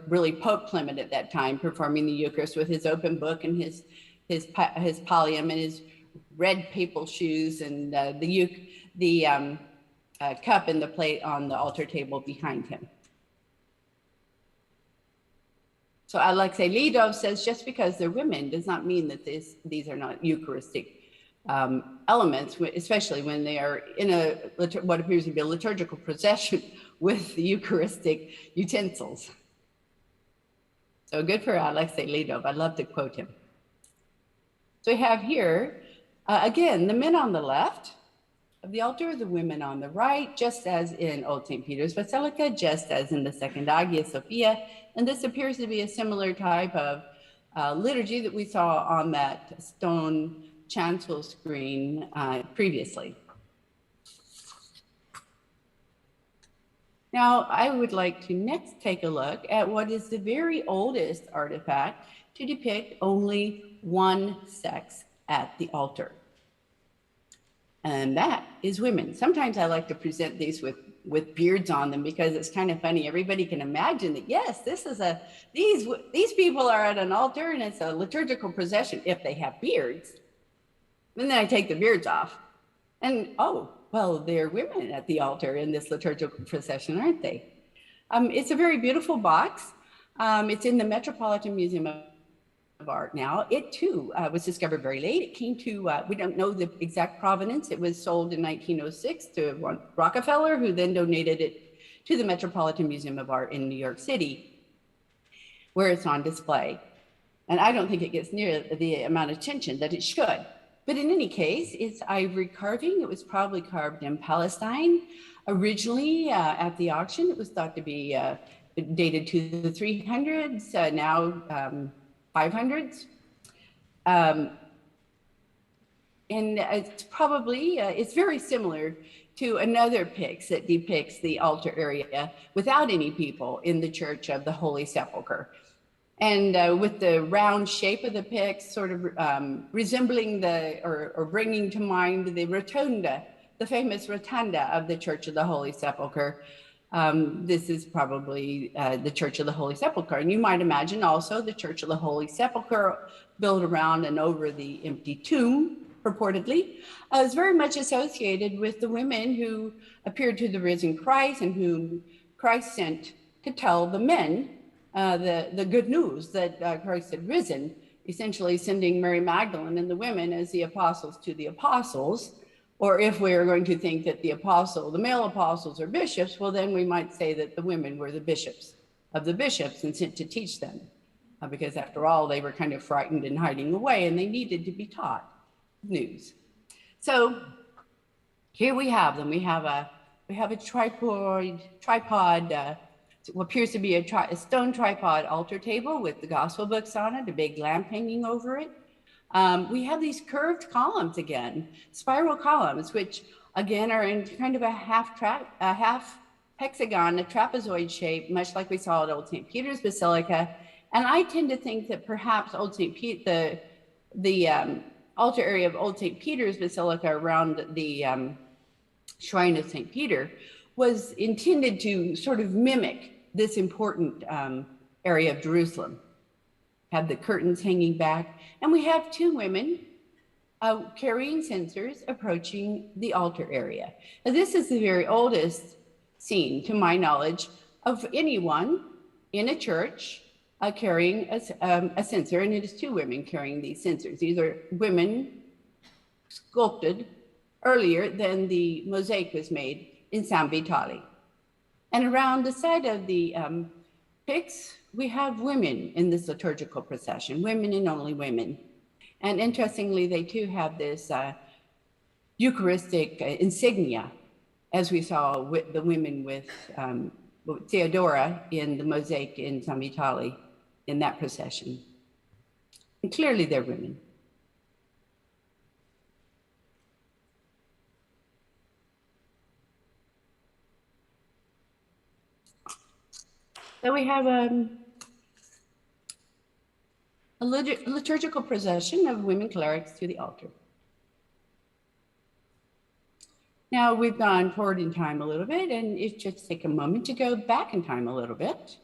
really Pope Clement at that time performing the Eucharist with his open book and his pallium and his red papal shoes, and the cup and the plate on the altar table behind him. So Alexei Lidov says, just because they're women does not mean that these are not Eucharistic elements, especially when they are in what appears to be a liturgical procession with the Eucharistic utensils. So good for Alexei Lidov. I love to quote him. So we have here, again, the men on the left of the altar, the women on the right, just as in Old St. Peter's Basilica, just as in the Second Hagia Sophia. And this appears to be a similar type of liturgy that we saw on that stone chancel screen previously. Now, I would like to next take a look at what is the very oldest artifact to depict only one sex at the altar. And that is women. Sometimes I like to present these with beards on them because it's kind of funny. Everybody can imagine that, yes, this is these people are at an altar and it's a liturgical procession if they have beards. And then I take the beards off and, oh, well, they're women at the altar in this liturgical procession, aren't they? It's a very beautiful box. It's in the Metropolitan Museum of Art now. It too was discovered very late. It came to, we don't know the exact provenance. It was sold in 1906 to Rockefeller, who then donated it to the Metropolitan Museum of Art in New York City, where it's on display. And I don't think it gets near the amount of attention that it should. But in any case, it's ivory carving. It was probably carved in Palestine. Originally at the auction, it was thought to be dated to the 300s, now 500s. And it's probably, it's very similar to another pyx that depicts the altar area without any people in the Church of the Holy Sepulchre. And with the round shape of the pyx sort of resembling or bringing to mind the rotunda, the famous rotunda of the Church of the Holy Sepulchre. This is probably the Church of the Holy Sepulchre. And you might imagine also the Church of the Holy Sepulchre built around and over the empty tomb, purportedly, is very much associated with the women who appeared to the risen Christ and whom Christ sent to tell the men the good news that Christ had risen, essentially sending Mary Magdalene and the women as the apostles to the apostles. Or if we are going to think that the male apostles are bishops, well, then we might say that the women were the bishops of the bishops and sent to teach them. Because after all, they were kind of frightened and hiding away and they needed to be taught news. So here we have them. We have a tripod, what appears to be a stone tripod altar table with the gospel books on it, a big lamp hanging over it. We have these curved columns again, spiral columns, which again are in kind of a half hexagon, a trapezoid shape, much like we saw at Old St. Peter's Basilica. And I tend to think that perhaps Old St. Peter, the altar area of Old St. Peter's Basilica around the shrine of St. Peter was intended to sort of mimic this important area of Jerusalem. Have the curtains hanging back, and we have two women carrying censers approaching the altar area. Now, this is the very oldest scene, to my knowledge, of anyone in a church carrying a censer, and it is two women carrying these censers. These are women sculpted earlier than the mosaic was made in San Vitale. And around the side of the pyx, we have women in this liturgical procession, women and only women. And interestingly, they too have this Eucharistic insignia, as we saw with the women with Theodora in the mosaic in San Vitale in that procession. And clearly they're women. So we have a liturgical procession of women clerics to the altar. Now we've gone forward in time a little bit, and it's just take a moment to go back in time a little bit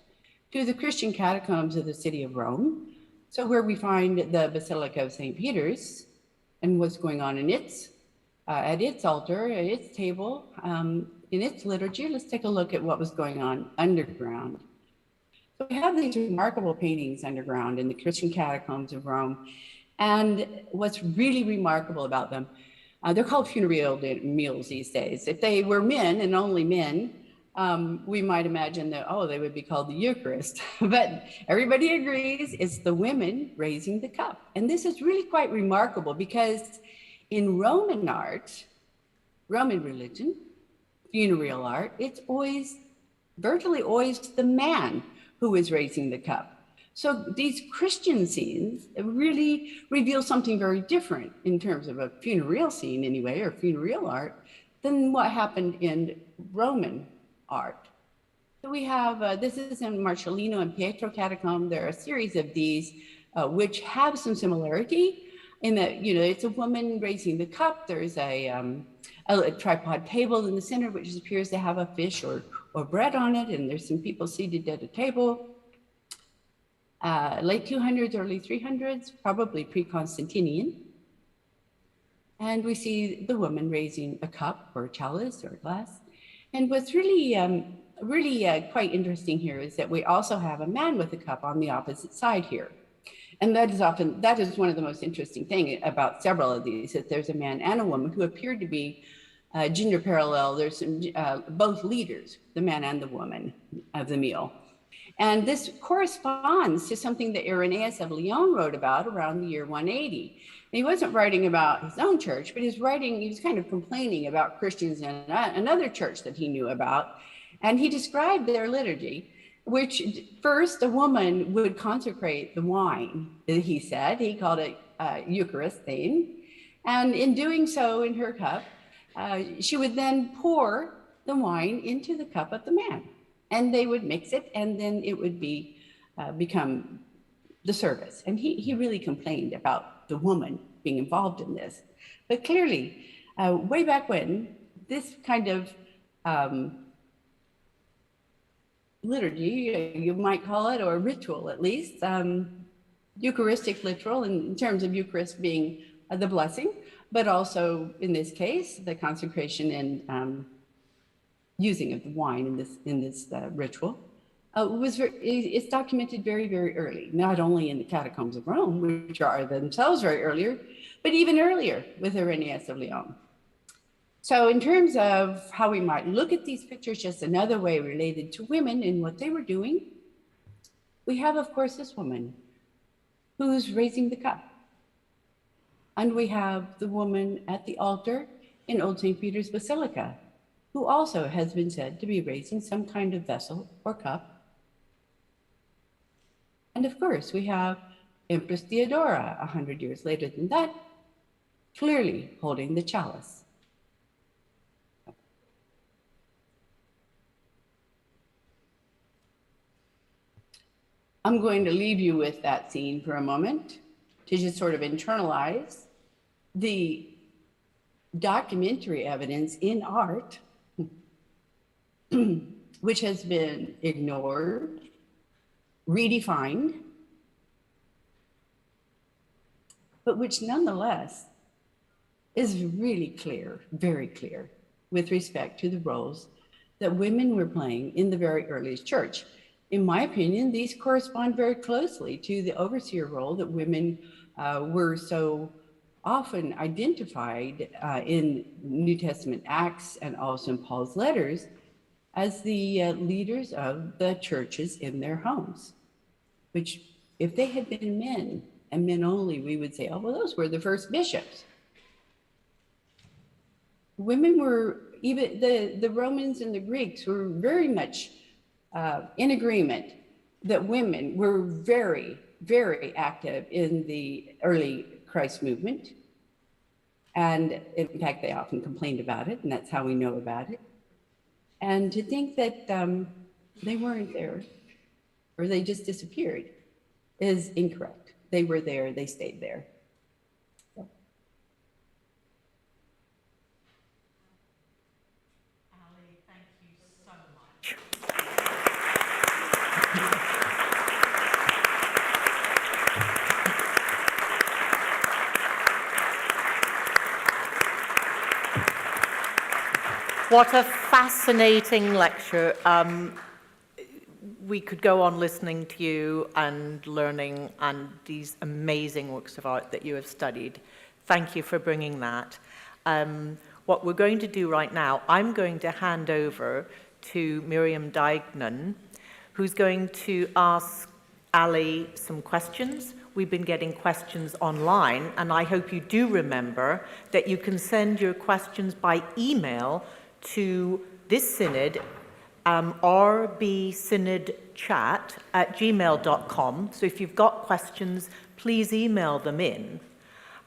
to the Christian catacombs of the city of Rome. So where we find the Basilica of St. Peter's and what's going on in at its altar, at its table, in its liturgy. Let's take a look at what was going on underground. So we have these remarkable paintings underground in the Christian catacombs of Rome. And what's really remarkable about them, they're called funereal meals these days. If they were men and only men, we might imagine that, oh, they would be called the Eucharist. But everybody agrees it's the women raising the cup. And this is really quite remarkable because in Roman art, Roman religion, funereal art, it's always, virtually always the man who is raising the cup. So these Christian scenes really reveal something very different in terms of a funereal scene anyway, or funereal art, than what happened in Roman art. So we have, this is in Marcellino and Pietro Catacomb. There are a series of these which have some similarity in that, you know, it's a woman raising the cup. There's a tripod table in the center, which appears to have a fish or bread on it. And there's some people seated at a table. Late 200s, early 300s, probably pre-Constantinian. And we see the woman raising a cup or a chalice or a glass. And what's really, quite interesting here is that we also have a man with a cup on the opposite side here. And that is one of the most interesting things about several of these, that there's a man and a woman who appear to be gender parallel. There's some, both leaders, the man and the woman of the meal. And this corresponds to something that Irenaeus of Lyon wrote about around the year 180. And he wasn't writing about his own church, but he was kind of complaining about Christians in another church that he knew about. And he described their liturgy, which first a woman would consecrate the wine, he said. He called it Eucharistine. And in doing so in her cup, she would then pour the wine into the cup of the man. And they would mix it, and then it would become the service. And he really complained about the woman being involved in this. But clearly, way back when, this kind of liturgy, you might call it, or ritual at least, Eucharistic ritual in terms of Eucharist being the blessing, but also in this case, the consecration and using of the wine in this ritual it's documented very, very early, not only in the catacombs of Rome, which are themselves very earlier, but even earlier with Irenaeus of Lyon. So in terms of how we might look at these pictures, just another way related to women and what they were doing, we have, of course, this woman who's raising the cup. And we have the woman at the altar in Old St. Peter's Basilica, who also has been said to be raising some kind of vessel or cup. And of course, we have Empress Theodora, 100 years later than that, clearly holding the chalice. I'm going to leave you with that scene for a moment to just sort of internalize the documentary evidence in art which has been ignored, redefined, but which nonetheless is really clear, very clear, with respect to the roles that women were playing in the very earliest church. In my opinion, these correspond very closely to the overseer role that women were so often identified in New Testament Acts and also in Paul's letters as the leaders of the churches in their homes, which if they had been men and men only, we would say, oh, well, those were the first bishops. Women were, even the Romans and the Greeks were very much in agreement that women were very, very active in the early Christ movement. And in fact, they often complained about it, and that's how we know about it. And to think that they weren't there, or they just disappeared, is incorrect. They were there, they stayed there. So. Ali, thank you so much. What a fascinating lecture. We could go on listening to you and learning and these amazing works of art that you have studied. Thank you for bringing that. What we're going to do right now, I'm going to hand over to Miriam Dignan, who's going to ask Ali some questions. We've been getting questions online, and I hope you do remember that you can send your questions by email to this synod, rbsynodchat@gmail.com. So if you've got questions, please email them in.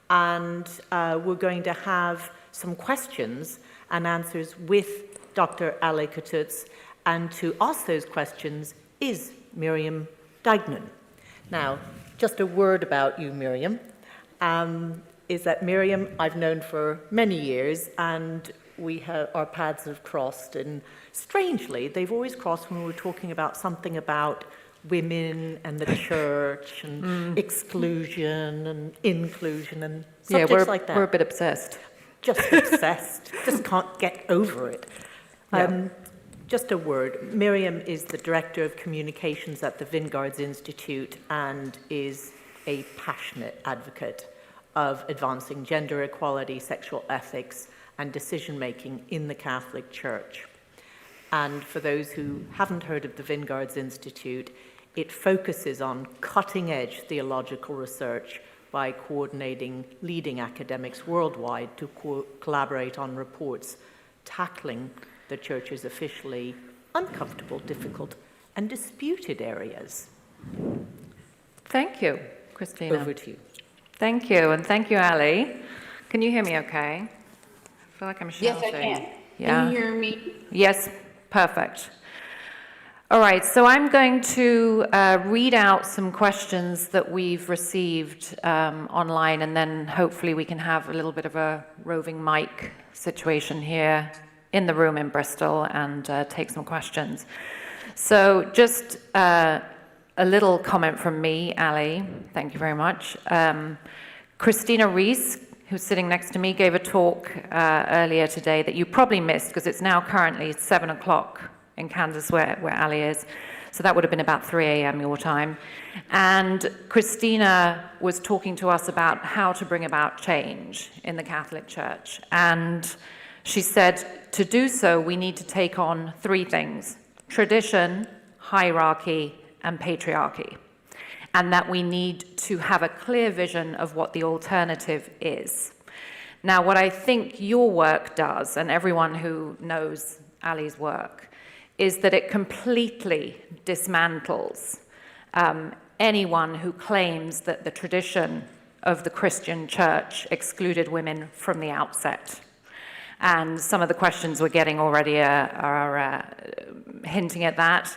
And we're going to have some questions and answers with Dr. Ali Katutz, and to ask those questions is Miriam Dignan. Now, just a word about you, Miriam, is that Miriam I've known for many years, and our paths have crossed, and strangely, they've always crossed when we were talking about something about women and the church and exclusion and inclusion and subjects like that. We're a bit obsessed. Just obsessed. Just can't get over it. Just a word. Miriam is the Director of Communications at the Vineyards Institute and is a passionate advocate of advancing gender equality, sexual ethics, and decision-making in the Catholic Church. And for those who haven't heard of the Vineyards Institute, it focuses on cutting-edge theological research by coordinating leading academics worldwide to collaborate on reports tackling the Church's officially uncomfortable, difficult, and disputed areas. Thank you, Christina. Over to you. Thank you, and thank you, Ali. Can you hear me okay? I feel like I'm shouting. Yes, I can. Yeah. Can you hear me? Yes, perfect. All right, so I'm going to read out some questions that we've received online, and then hopefully we can have a little bit of a roving mic situation here in the room in Bristol and take some questions. So just a little comment from me, Ali. Thank you very much. Christina Rees, who's sitting next to me, gave a talk earlier today that you probably missed because it's now currently 7 o'clock in Kansas where Ali is. So that would have been about 3 a.m. your time. And Christina was talking to us about how to bring about change in the Catholic Church. And she said, to do so, we need to take on 3 things: tradition, hierarchy, and patriarchy. And that we need to have a clear vision of what the alternative is. Now, what I think your work does, and everyone who knows Ali's work, is that it completely dismantles anyone who claims that the tradition of the Christian Church excluded women from the outset. And some of the questions we're getting already are hinting at that.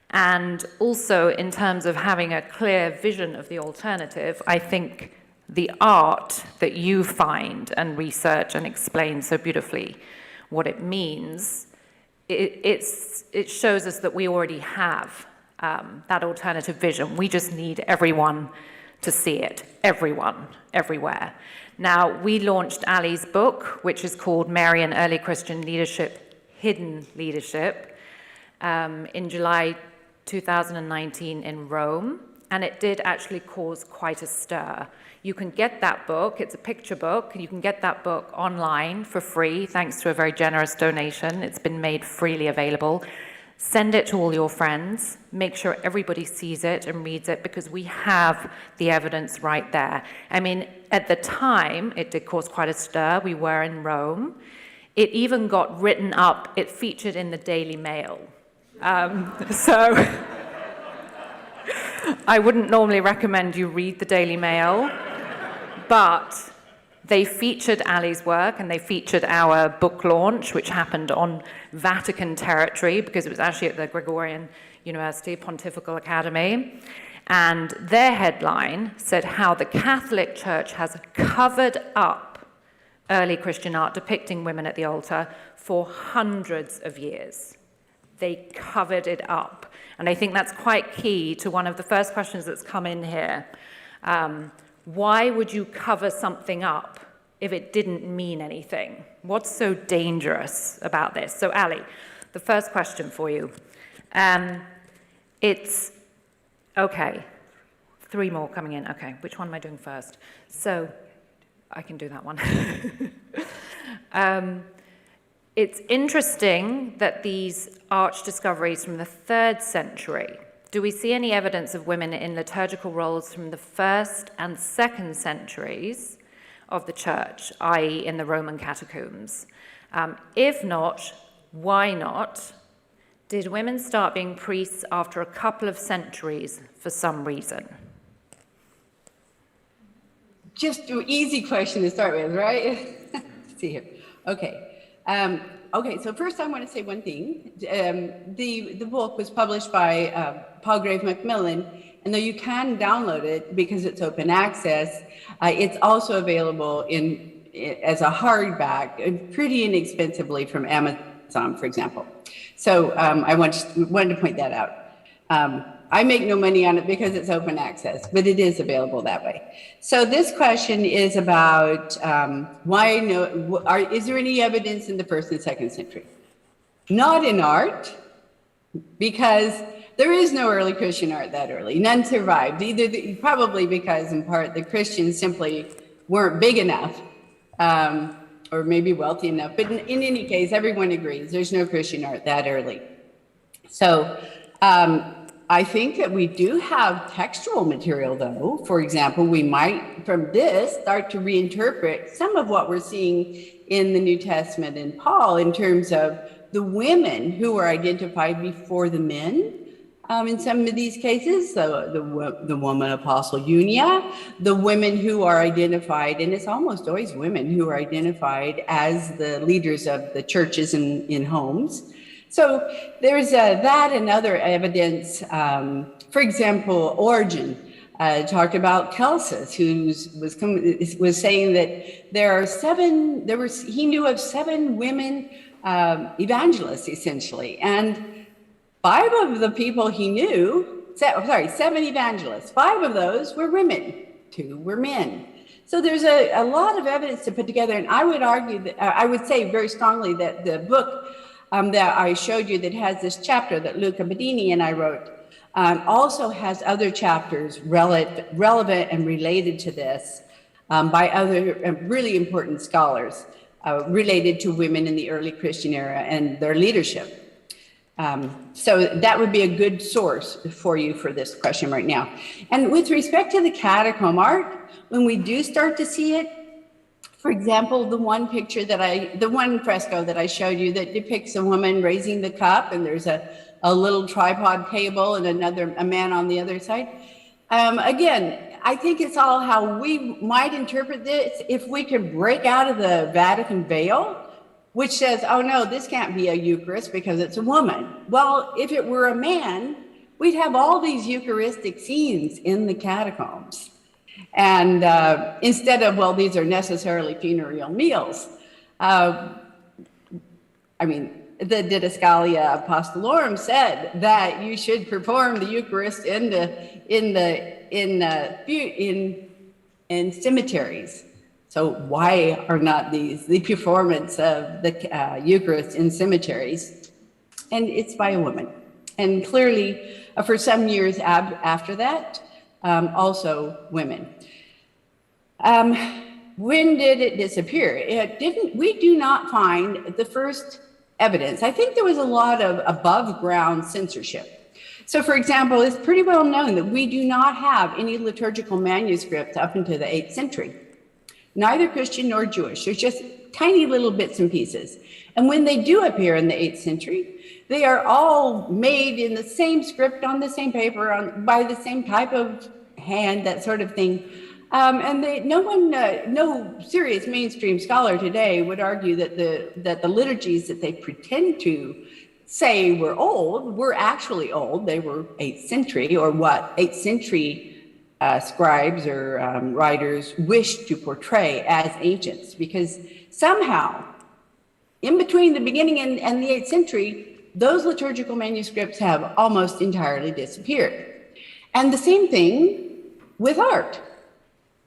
And also, in terms of having a clear vision of the alternative, I think the art that you find and research and explain so beautifully what it means, it shows us that we already have that alternative vision. We just need everyone to see it, everyone, everywhere. Now, we launched Ali's book, which is called Marian Early Christian Leadership, Hidden Leadership, in July 2019 in Rome, and it did actually cause quite a stir. You can get that book, it's a picture book, and you can get that book online for free, thanks to a very generous donation. It's been made freely available. Send it to all your friends, make sure everybody sees it and reads it, because we have the evidence right there. I mean, at the time, it did cause quite a stir. We were in Rome. It even got written up, it featured in the Daily Mail. So I wouldn't normally recommend you read the Daily Mail, but they featured Ali's work and they featured our book launch, which happened on Vatican territory because it was actually at the Gregorian University Pontifical Academy. And their headline said how the Catholic Church has covered up early Christian art depicting women at the altar for hundreds of years. They covered it up. And I think that's quite key to one of the first questions that's come in here. Why would you cover something up if it didn't mean anything? What's so dangerous about this? So, Ali, the first question for you. It's, okay, 3 more coming in. Okay, which one am I doing first? So, I can do that one. It's interesting that these arch discoveries from the 3rd century, do we see any evidence of women in liturgical roles from the 1st and 2nd centuries of the church, i.e. in the Roman catacombs? If not, why not? Did women start being priests after a couple of centuries for some reason? Just an easy question to start with, right? Let's see here. Okay. Okay, so first I want to say one thing. The book was published by Palgrave Macmillan, and though you can download it because it's open access, it's also available as a hardback, and pretty inexpensively from Amazon, for example. So I wanted to point that out. I make no money on it because it's open access, but it is available that way. So this question is about is there any evidence in the 1st and 2nd century? Not in art, because there is no early Christian art that early. None survived, probably because in part the Christians simply weren't big enough, or maybe wealthy enough. But in any case, everyone agrees there's no Christian art that early. So I think that we do have textual material, though. For example, we might, from this, start to reinterpret some of what we're seeing in the New Testament and Paul in terms of the women who were identified before the men. In some of these cases, the woman apostle Unia, the women who are identified, and it's almost always women who are identified as the leaders of the churches in homes. So there's that and other evidence. For example, Origen talked about Celsus, who was saying that he knew of 7 women evangelists, essentially, and 5 of the people he knew, 7 evangelists, 5 of those were women, 2 were men. So there's a lot of evidence to put together, and I would argue that, I would say very strongly that the book that I showed you that has this chapter that Luca Bedini and I wrote also has other chapters relevant and related to this by other really important scholars related to women in the early Christian era and their leadership. So that would be a good source for you for this question right now. And with respect to the catacomb art, when we do start to see it, for example, the one fresco that I showed you that depicts a woman raising the cup, and there's a little tripod table and a man on the other side. Again, I think it's all how we might interpret this if we could break out of the Vatican veil, which says, oh no, this can't be a Eucharist because it's a woman. Well, if it were a man, we'd have all these Eucharistic scenes in the catacombs. And instead of, well, these are necessarily funereal meals. I mean, the Didascalia Apostolorum said that you should perform the Eucharist in cemeteries. So why are not the performance of the Eucharist in cemeteries? And it's by a woman. And clearly, for some years after that, also women. When did it disappear? We do not find the first evidence. I think there was a lot of above ground censorship. So for example, it's pretty well known that we do not have any liturgical manuscripts up into the 8th century. Neither Christian nor Jewish. There's just tiny little bits and pieces. And when they do appear in the 8th century, they are all made in the same script, on the same paper, by the same type of hand, that sort of thing. And no serious mainstream scholar today would argue that the liturgies that they pretend to say were old were actually old. They were 8th century, or what 8th century scribes or writers wished to portray as ancients, because somehow in between the beginning and the 8th century, those liturgical manuscripts have almost entirely disappeared. And the same thing with art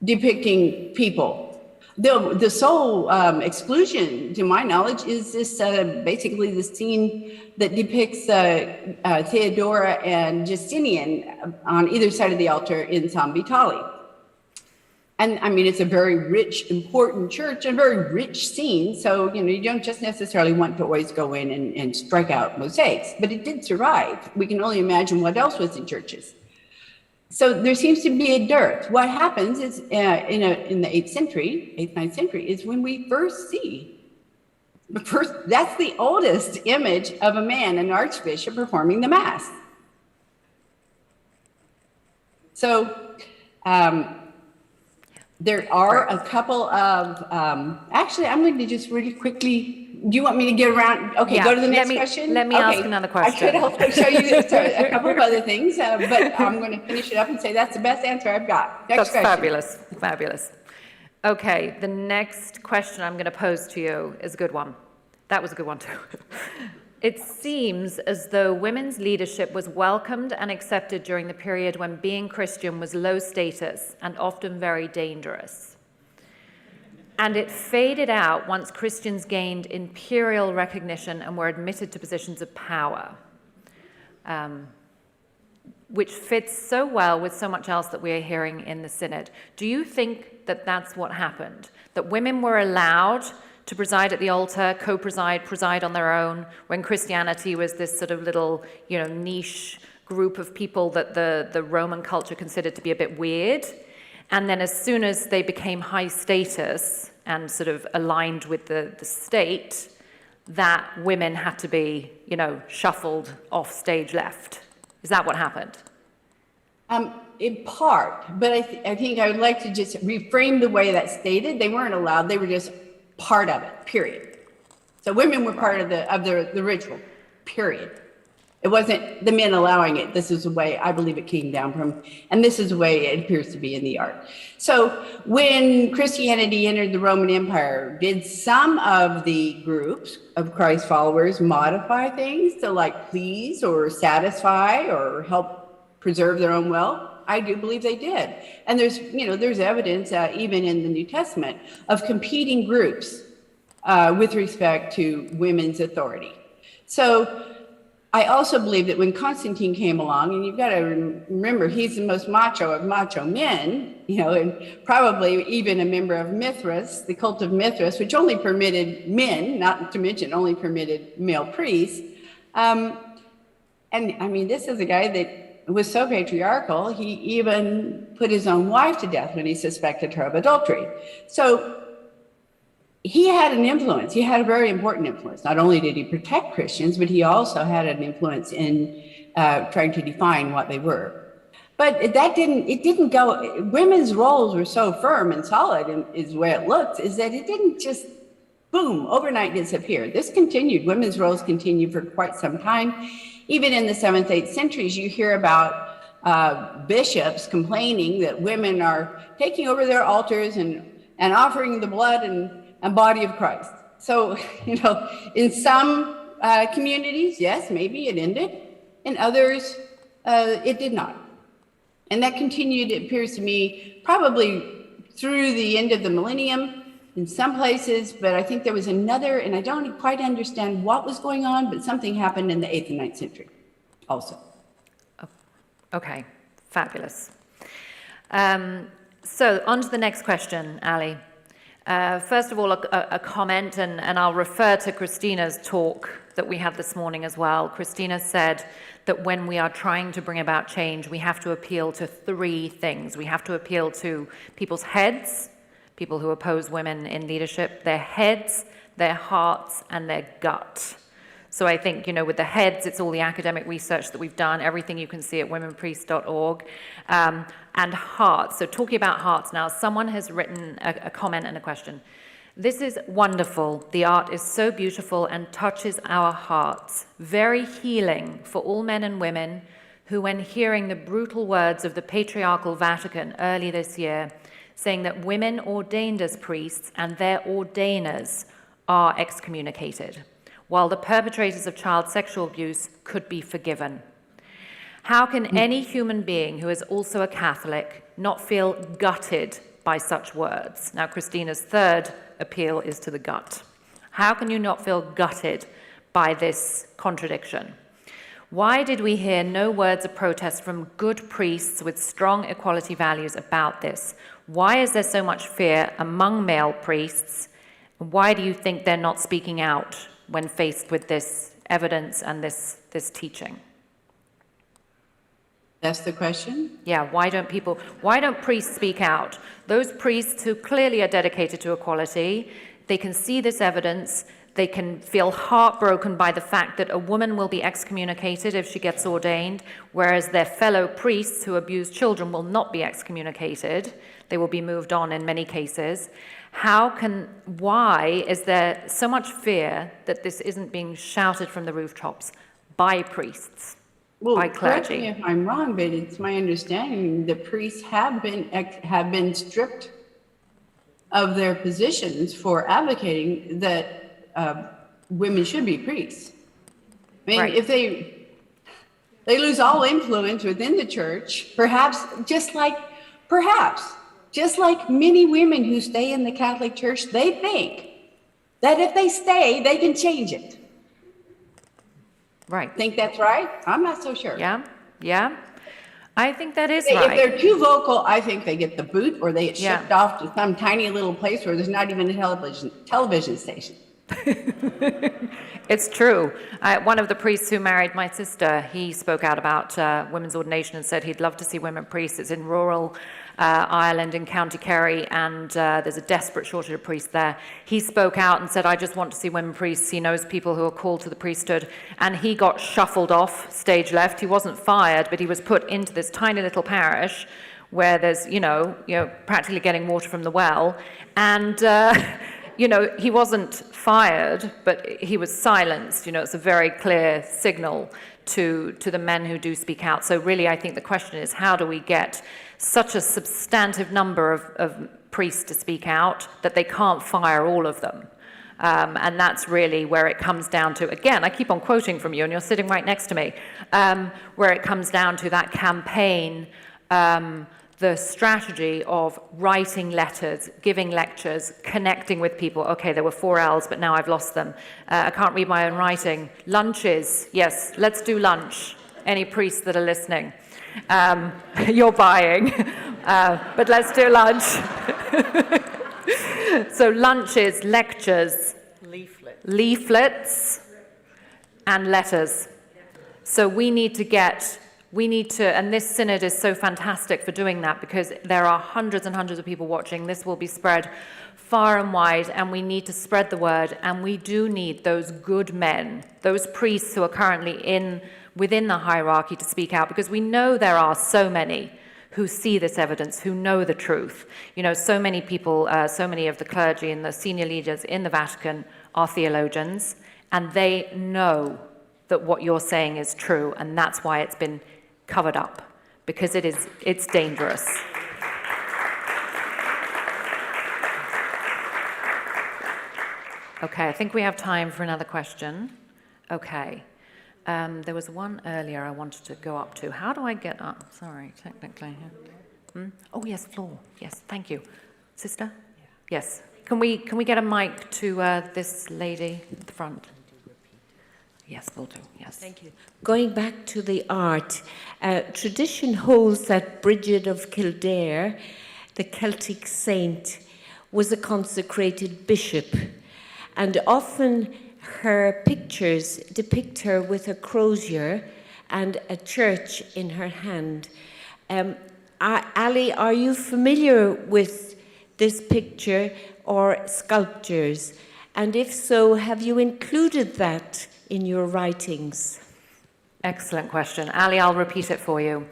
depicting people. The sole exclusion, to my knowledge, is this basically the scene that depicts Theodora and Justinian on either side of the altar in San Vitale. And I mean, it's a very rich, important church, and very rich scene. So, you don't just necessarily want to always go in and strike out mosaics, but it did survive. We can only imagine what else was in churches. So there seems to be a dearth. What happens is in the 8th century, 8th, 9th century, is when we first see, that's the oldest image of a man, an archbishop, performing the Mass. So there are a couple of, actually, I'm going to just really quickly, do you want me to get around? Okay, Yeah, go to the next question. Let me ask another question. I could also show you a couple of other things, but I'm going to finish it up and say that's the best answer I've got. Next question. Fabulous, fabulous. Okay, the next question I'm going to pose to you is a good one. That was a good one too. It seems as though women's leadership was welcomed and accepted during the period when being Christian was low status and often very dangerous. And it faded out once Christians gained imperial recognition and were admitted to positions of power, which fits so well with so much else that we are hearing in the Synod. Do you think that that's what happened? That women were allowed to preside at the altar, preside on their own, when Christianity was this sort of little, niche group of people that the Roman culture considered to be a bit weird? And then as soon as they became high status and sort of aligned with the state, that women had to be, shuffled off stage left. Is that what happened? In part, but I think I would like to just reframe the way that's stated. They weren't allowed, they were just part of it, period. So women were part of the ritual, period. It wasn't the men allowing it. This is the way I believe it came down from, and this is the way it appears to be in the art. So when Christianity entered the Roman Empire, did some of the groups of Christ followers modify things to please or satisfy or help preserve their own wealth? I do believe they did. And there's evidence even in the New Testament of competing groups with respect to women's authority. So I also believe that when Constantine came along, and you've got to remember, he's the most macho of macho men, and probably even a member of Mithras, the cult of Mithras, which only permitted men, not to mention only permitted male priests. And I mean, this is a guy that was so patriarchal, he even put his own wife to death when he suspected her of adultery. So he had an influence. He had a very important influence. Not only did he protect Christians, but he also had an influence in trying to define what they were. But it didn't go, women's roles were so firm and solid, and is the way it looks, is that it didn't just, boom, overnight disappear. This continued, women's roles continued for quite some time. Even in the 7th, 8th centuries, you hear about bishops complaining that women are taking over their altars and offering the blood and body of Christ. So, in some communities, yes, maybe it ended. In others, it did not. And that continued, it appears to me, probably through the end of the millennium in some places, but I think there was another, and I don't quite understand what was going on, but something happened in the 8th and 9th century also. Okay, fabulous. So on to the next question, Ali. First of all, a comment, and I'll refer to Christina's talk that we had this morning as well. Christina said that when we are trying to bring about change, we have to appeal to 3 things. We have to appeal to people's heads, people who oppose women in leadership, their heads, their hearts, and their gut. So I think, with the heads, it's all the academic research that we've done, everything you can see at womenpriest.org, and hearts. So talking about hearts now, someone has written a comment and a question. This is wonderful. The art is so beautiful and touches our hearts. Very healing for all men and women who, when hearing the brutal words of the Patriarchal Vatican early this year, saying that women ordained as priests and their ordainers are excommunicated, while the perpetrators of child sexual abuse could be forgiven. How can any human being who is also a Catholic not feel gutted by such words? Now, Christina's 3rd appeal is to the gut. How can you not feel gutted by this contradiction? Why did we hear no words of protest from good priests with strong equality values about this? Why is there so much fear among male priests? Why do you think they're not speaking out when faced with this evidence and this teaching? That's the question? Yeah, why don't priests speak out? Those priests who clearly are dedicated to equality, they can see this evidence, they can feel heartbroken by the fact that a woman will be excommunicated if she gets ordained, whereas their fellow priests who abuse children will not be excommunicated. They will be moved on in many cases. Why is there so much fear that this isn't being shouted from the rooftops by priests? Well, by correct clergy? me if I'm wrong, but it's my understanding the priests have been stripped of their positions for advocating that women should be priests. I mean, Right. if they lose all influence within the church, perhaps just like many women who stay in the Catholic Church, they think that if they stay, they can change it. Right. Think that's right? I'm not so sure. Yeah. I think that is If right. they're too vocal, I think they get the boot or they get Yeah. shipped off to some tiny little place where there's not even a television station. It's true. One of the priests who married my sister, he spoke out about women's ordination and said he'd love to see women priests. It's in rural Ireland in County Kerry, and there's a desperate shortage of priests there. He spoke out and said, I just want to see women priests. He knows people who are called to the priesthood, and he got shuffled off stage left. He wasn't fired, but he was put into this tiny little parish where there's, practically getting water from the well, and he wasn't fired, but he was silenced. It's a very clear signal to the men who do speak out. So really, I think the question is, how do we get such a substantive number of priests to speak out that they can't fire all of them? And that's really where it comes down to, again, I keep on quoting from you, and you're sitting right next to me, where it comes down to that campaign, the strategy of writing letters, giving lectures, connecting with people. Okay, there were 4 L's, but now I've lost them. I can't read my own writing. Lunches, yes, let's do lunch. Any priests that are listening, you're buying, but let's do lunch. So lunches, lectures, leaflets, and letters. So we need to, and this synod is so fantastic for doing that, because there are hundreds and hundreds of people watching. This will be spread far and wide, and we need to spread the word, and we do need those good men, those priests who are currently within the hierarchy to speak out, because we know there are so many who see this evidence, who know the truth. So many people, so many of the clergy and the senior leaders in the Vatican are theologians, and they know that what you're saying is true, and that's why it's been covered up, because it's dangerous. Okay, I think we have time for another question. Okay. There was one earlier I wanted to go up to. How do I get up? Sorry, technically. Oh, yes, floor. Yes, thank you. Sister? Yes. Can we get a mic to this lady at the front? Yes, will do. Yes. Thank you. Going back to the art, tradition holds that Bridget of Kildare, the Celtic saint, was a consecrated bishop, and often her pictures depict her with a crozier and a church in her hand. Ali, are you familiar with this picture or sculptures? And if so, have you included that in your writings? Excellent question. Ali, I'll repeat it for you.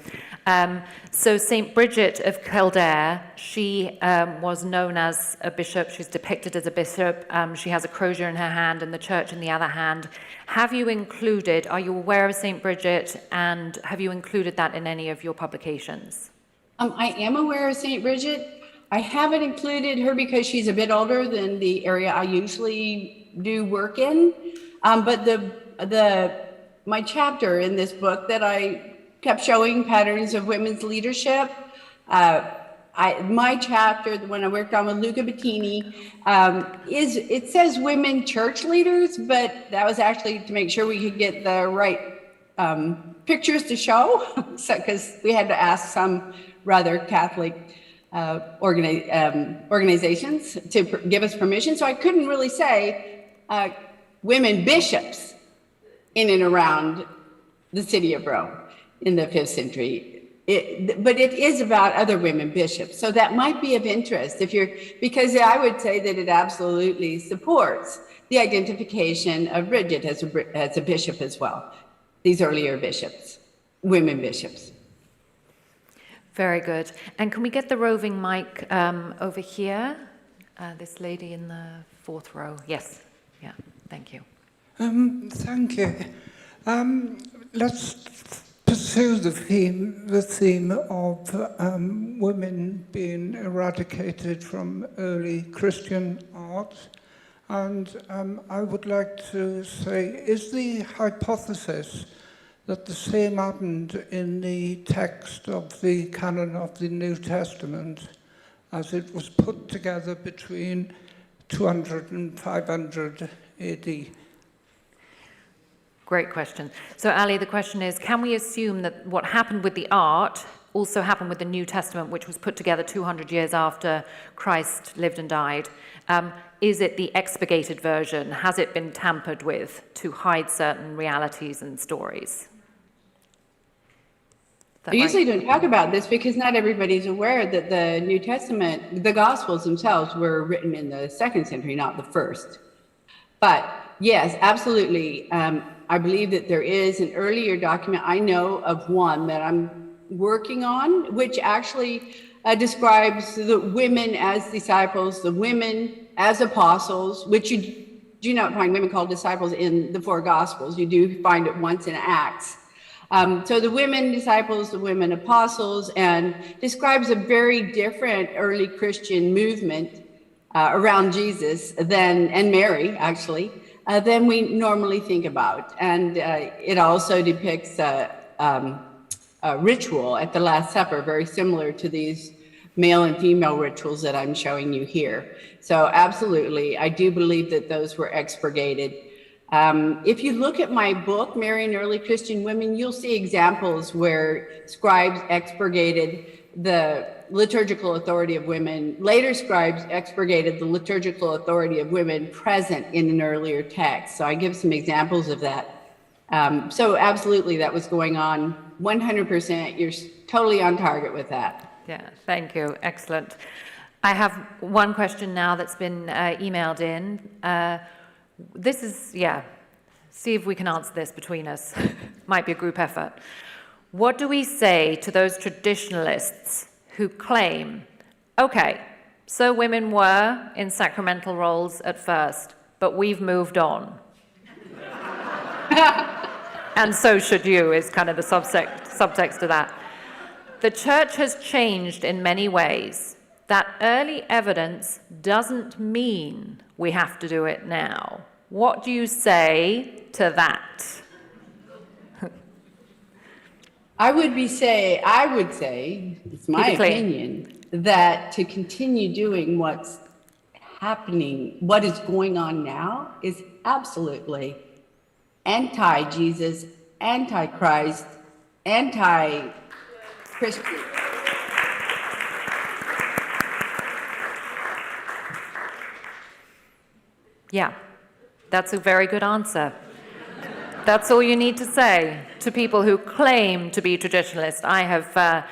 So St. Bridget of Kildare, she was known as a bishop. She's depicted as a bishop. She has a crozier in her hand and the church in the other hand. Are you aware of St. Bridget, and have you included that in any of your publications? I am aware of St. Bridget. I haven't included her because she's a bit older than the area I usually do work in. But my chapter in this book that I kept showing patterns of women's leadership. My chapter, the one I worked on with Luca Bettini, it says women church leaders, but that was actually to make sure we could get the right pictures to show, because we had to ask some rather Catholic organizations to give us permission. So I couldn't really say women bishops in and around the city of Rome in the 5th century. But it is about other women bishops. So that might be of interest because I would say that it absolutely supports the identification of Bridget as a bishop as well. These earlier bishops, women bishops. Very good. And can we get the roving mic over here? This lady in the 4th row. Yes. Yeah. Thank you. Thank you. Let's pursue the theme of women being eradicated from early Christian art. And I would like to say, is the hypothesis that the same happened in the text of the canon of the New Testament as it was put together between 200 and 500 AD? Great question. So, Ali, the question is, can we assume that what happened with the art also happened with the New Testament, which was put together 200 years after Christ lived and died? Is it the expurgated version? Has it been tampered with to hide certain realities and stories? I usually don't talk about this because not everybody's aware that the New Testament, the Gospels themselves were written in the 2nd century, not the 1st. But yes, absolutely. I believe that there is an earlier document. I know of one that I'm working on, which actually describes the women as disciples, the women as apostles, which you do not find women called disciples in the 4 Gospels. You do find it once in Acts. So the women disciples, the women apostles, and describes a very different early Christian movement around Jesus and Mary, actually, than we normally think about. And it also depicts a ritual at the Last Supper, very similar to these male and female rituals that I'm showing you here. So absolutely, I do believe that those were expurgated. If you look at my book, Mary and Early Christian Women, you'll see examples where scribes expurgated the liturgical authority of women. Later scribes expurgated the liturgical authority of women present in an earlier text. So I give some examples of that. So absolutely, that was going on 100%. You're totally on target with that. Yeah, thank you. Excellent. I have one question now that's been emailed in. This is, see if we can answer this between us. Might be a group effort. What do we say to those traditionalists who claim, okay, so women were in sacramental roles at first, but we've moved on? And so should you, is kind of the subtext of that. The church has changed in many ways. That early evidence doesn't mean we have to do it now. What do you say to that? I would say, it's my opinion, that to continue doing what's happening, what is going on now, is absolutely anti-Jesus, anti-Christ, anti-Christian. Yeah, that's a very good answer. That's all you need to say to people who claim to be traditionalists. I have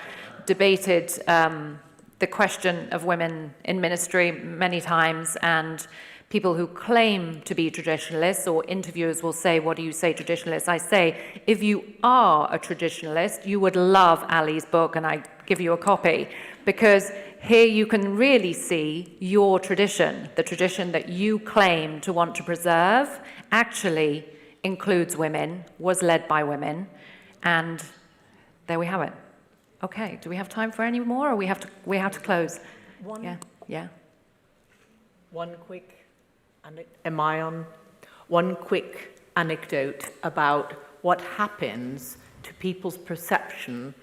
debated the question of women in ministry many times, and people who claim to be traditionalists, or interviewers will say, what do you say, traditionalists? I say, if you are a traditionalist, you would love Ali's book, and I give you a copy, because here you can really see your tradition, the tradition that you claim to want to preserve, actually includes women, was led by women, and there we have it. Okay, do we have time for any more, or we have to close? Yeah. One quick One quick anecdote about what happens to people's perception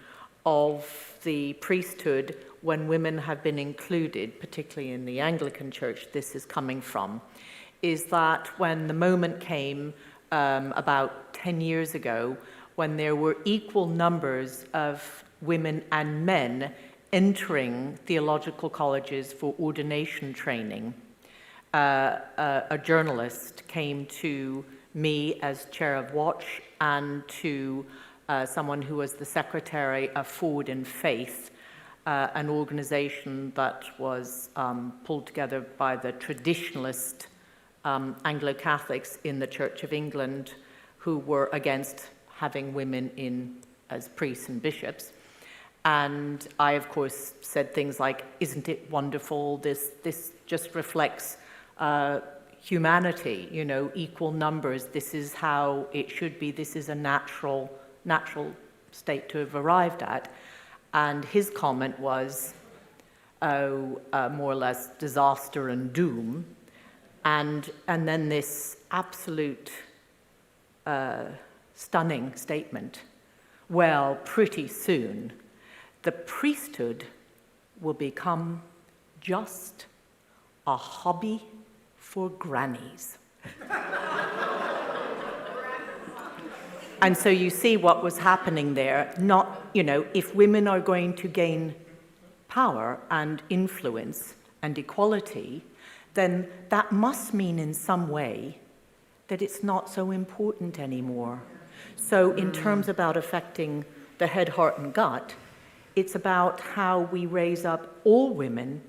of the priesthood when women have been included, particularly in the Anglican Church, this is coming from, is that when the moment came about 10 years ago, when there were equal numbers of women and men entering theological colleges for ordination training, a journalist came to me as chair of Watch and to someone who was the secretary of Forward in Faith, an organization that was pulled together by the traditionalist Anglo-Catholics in the Church of England who were against having women in as priests and bishops. And I, of course, said things like, isn't it wonderful? This just reflects humanity, you know, equal numbers. This is how it should be. This is a natural state to have arrived at. And his comment was, more or less disaster and doom. And then this absolute stunning statement, well, pretty soon, the priesthood will become just a hobby for grannies. And so you see what was happening there. Not, you know, if women are going to gain power and influence and equality, then that must mean in some way that it's not so important anymore. So in terms about affecting the head, heart, and gut, it's about how we raise up all women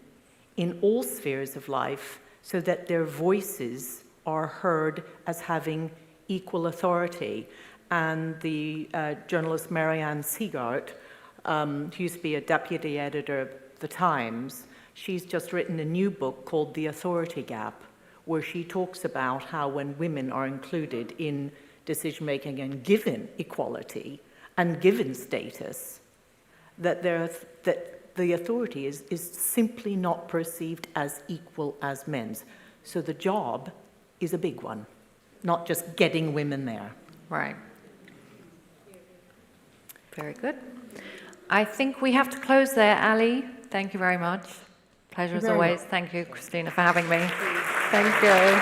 in all spheres of life so that their voices are heard as having equal authority. And the journalist Marianne Seagart, who used to be a deputy editor of The Times, she's just written a new book called The Authority Gap, where she talks about how when women are included in decision-making and given equality and given status, that the authority is simply not perceived as equal as men's. So the job is a big one, not just getting women there. Right. Very good. I think we have to close there, Ali. Thank you very much. Pleasure as always. Thank you, Christina, for having me. Thank you.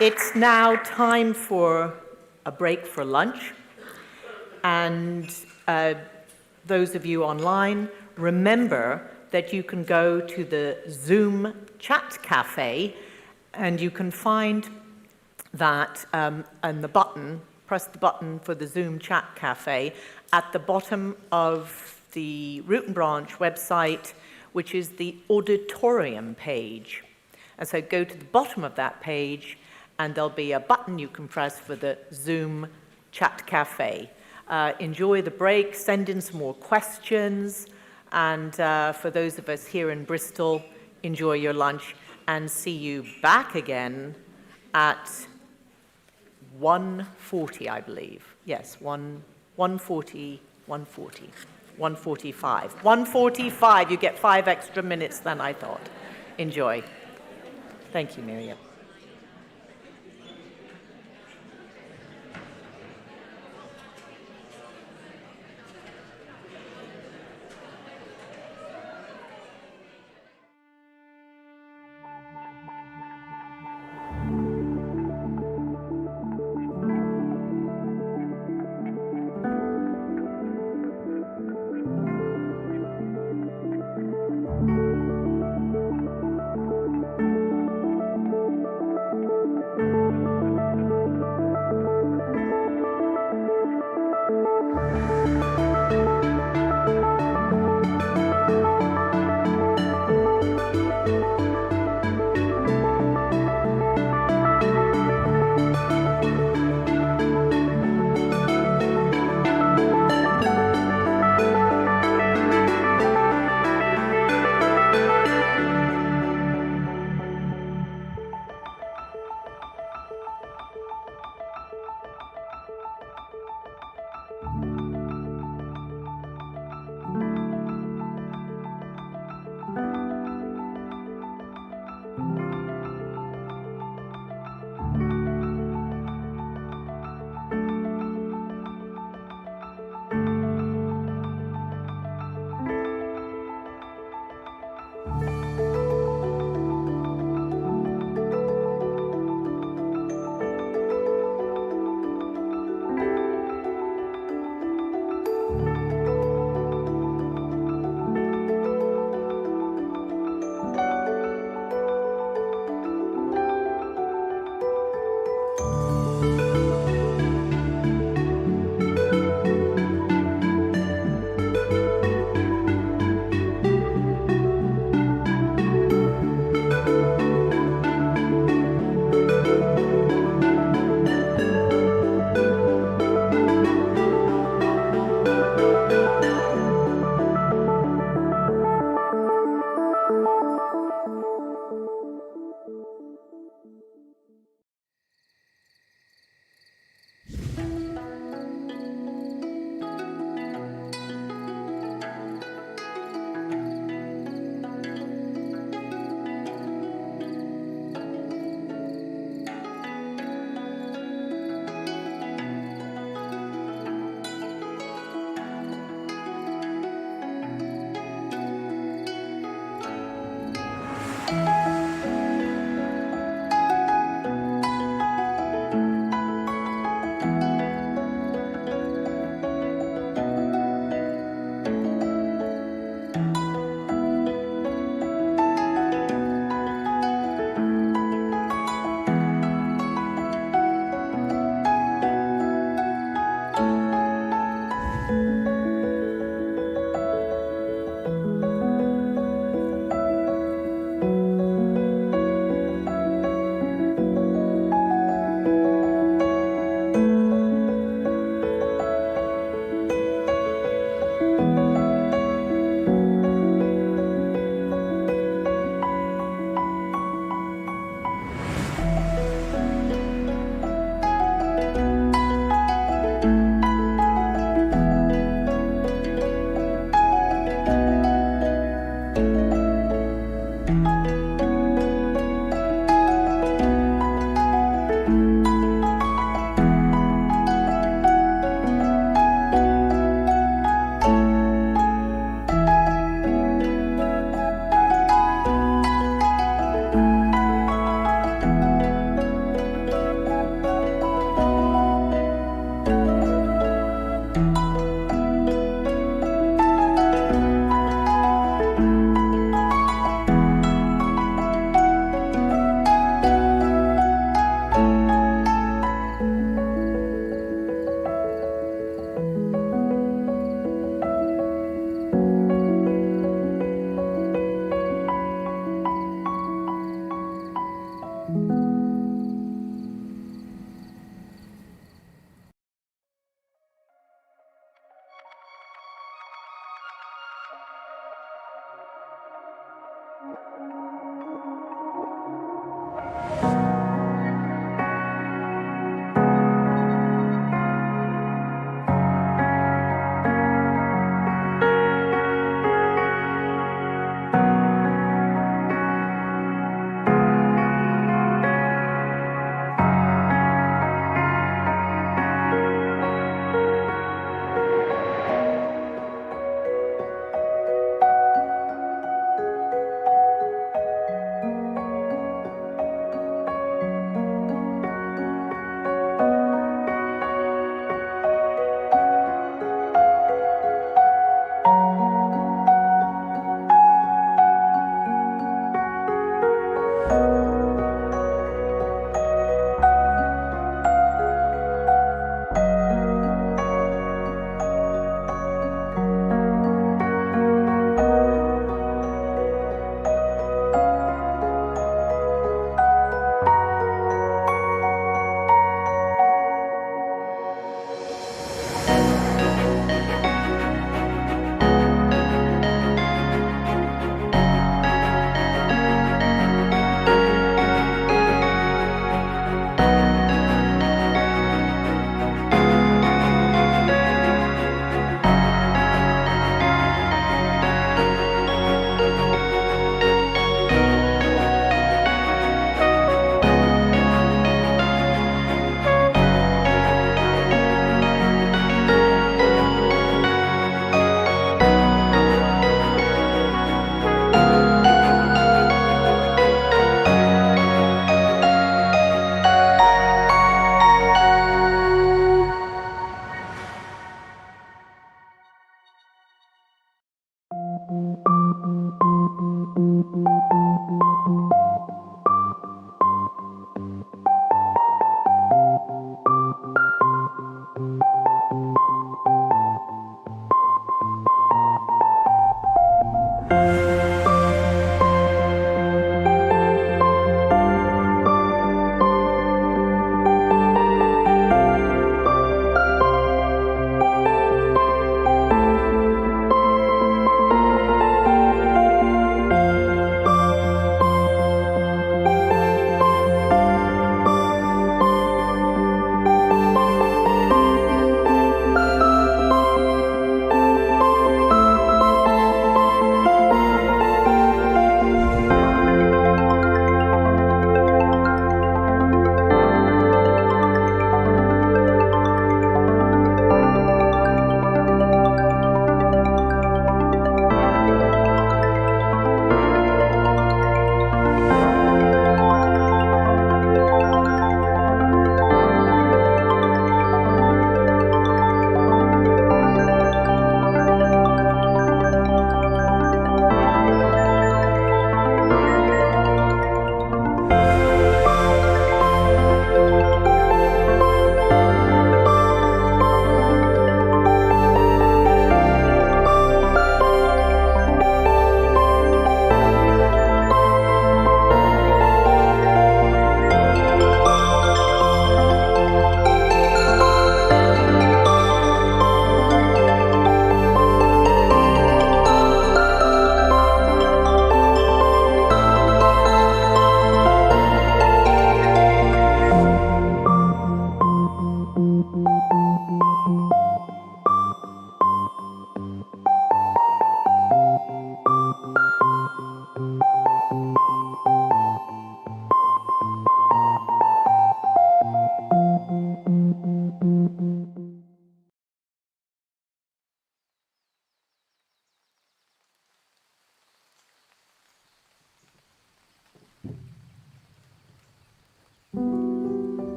It's now time for a break for lunch. And those of you online, remember that you can go to the Zoom chat cafe and you can find that and the button, press the button for the Zoom chat cafe at the bottom of the Root and Branch website, which is the auditorium page. And so go to the bottom of that page and there'll be a button you can press for the Zoom chat cafe. Enjoy the break, send in some more questions, and for those of us here in Bristol, enjoy your lunch and see you back again at 1:40, I believe. Yes, 1:40, 1:45. 1:45, you get 5 extra minutes than I thought. Enjoy. Thank you, Miriam.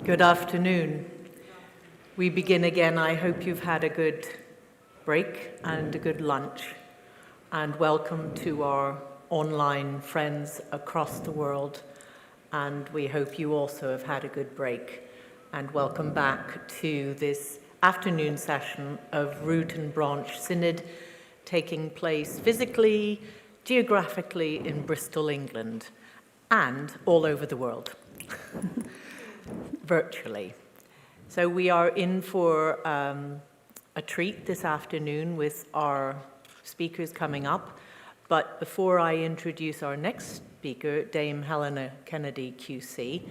Good afternoon. We begin again. I hope you've had a good break and a good lunch. And welcome to our online friends across the world. And we hope you also have had a good break. And welcome back to this afternoon session of Root and Branch Synod, taking place physically, geographically in Bristol, England, and all over the world, virtually. So we are in for a treat this afternoon with our speakers coming up. But before I introduce our next speaker, Dame Helena Kennedy, QC,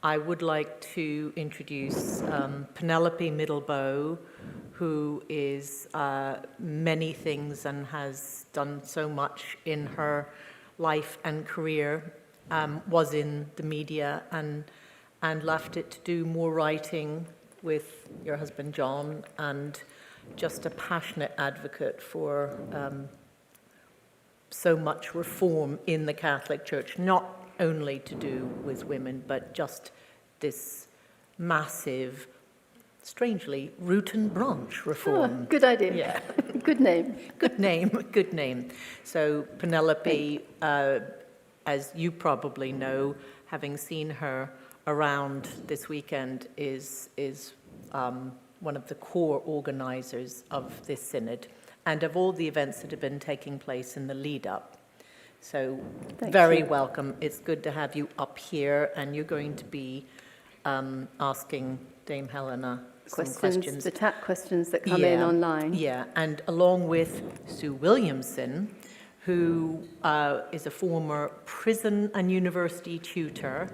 I would like to introduce Penelope Middlebow, who is many things and has done so much in her life and career, was in the media and left it to do more writing with your husband John, and just a passionate advocate for so much reform in the Catholic Church, not only to do with women, but just this massive, strangely, root and branch reform. Oh, good idea. Yeah. Good name. Good name, good name. So Penelope, as you probably know, having seen her around this weekend, is one of the core organizers of this synod and of all the events that have been taking place in the lead up. So very welcome. It's good to have you up here, and you're going to be asking Dame Helena some questions. The TAP questions that come in online. Yeah, and along with Sue Williamson, who is a former prison and university tutor,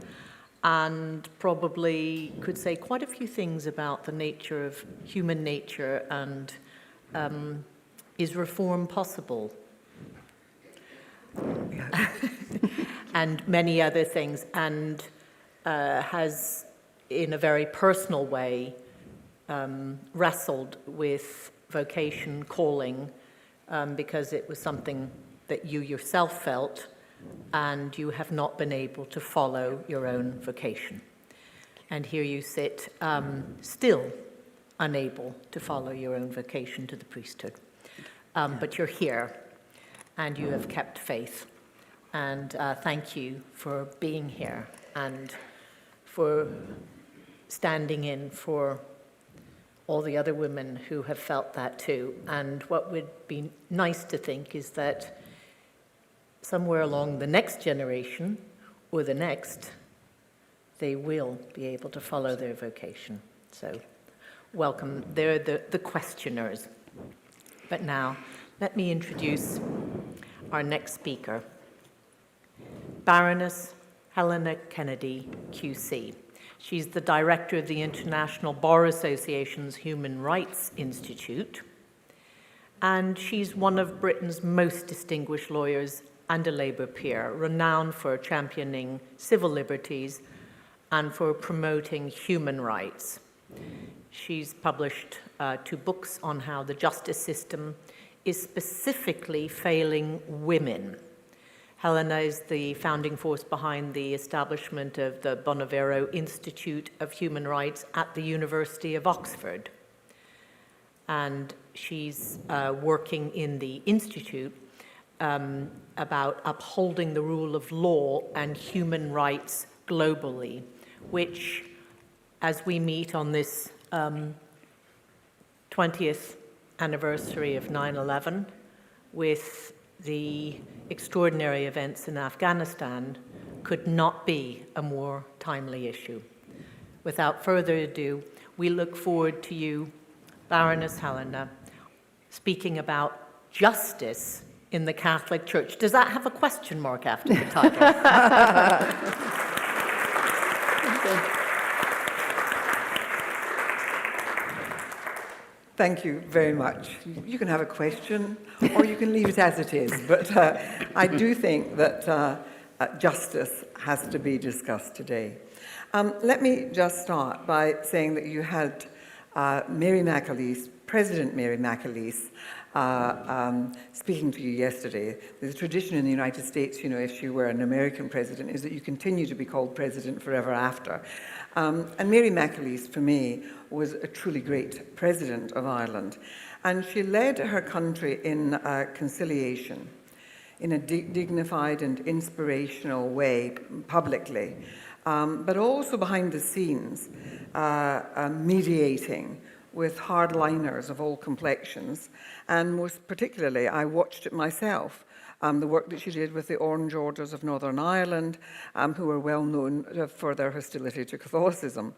and probably could say quite a few things about the nature of human nature and is reform possible? And many other things, and has, in a very personal way, wrestled with vocation, calling, because it was something that you yourself felt, and you have not been able to follow your own vocation. And here you sit, still unable to follow your own vocation to the priesthood. But you're here, and you have kept faith. And thank you for being here and for standing in for all the other women who have felt that too. And what would be nice to think is that somewhere along the next generation or the next, they will be able to follow their vocation. So welcome. They're the questioners. But now, let me introduce our next speaker, Baroness Helena Kennedy, QC. She's the director of the International Bar Association's Human Rights Institute, and she's one of Britain's most distinguished lawyers and a Labour peer, renowned for championing civil liberties and for promoting human rights. She's published 2 books on how the justice system is specifically failing women. Helena is the founding force behind the establishment of the Bonavero Institute of Human Rights at the University of Oxford. And she's working in the Institute about upholding the rule of law and human rights globally, which, as we meet on this 20th anniversary of 9/11, with the extraordinary events in Afghanistan, could not be a more timely issue. Without further ado, we look forward to you, Baroness Helena, speaking about justice in the Catholic Church. Does that have a question mark after the title? Thank you very much. You can have a question, or you can leave it as it is. But I do think that justice has to be discussed today. Let me just start by saying that you had Mary McAleese, President Mary McAleese, speaking to you yesterday, there's a tradition in the United States, you know, if you were an American president, is that you continue to be called president forever after. And Mary McAleese, for me, was a truly great president of Ireland. And she led her country in conciliation, in a dignified and inspirational way, publicly, but also behind the scenes, mediating with hardliners of all complexions. And most particularly, I watched it myself, the work that she did with the Orange Orders of Northern Ireland, who were well known for their hostility to Catholicism.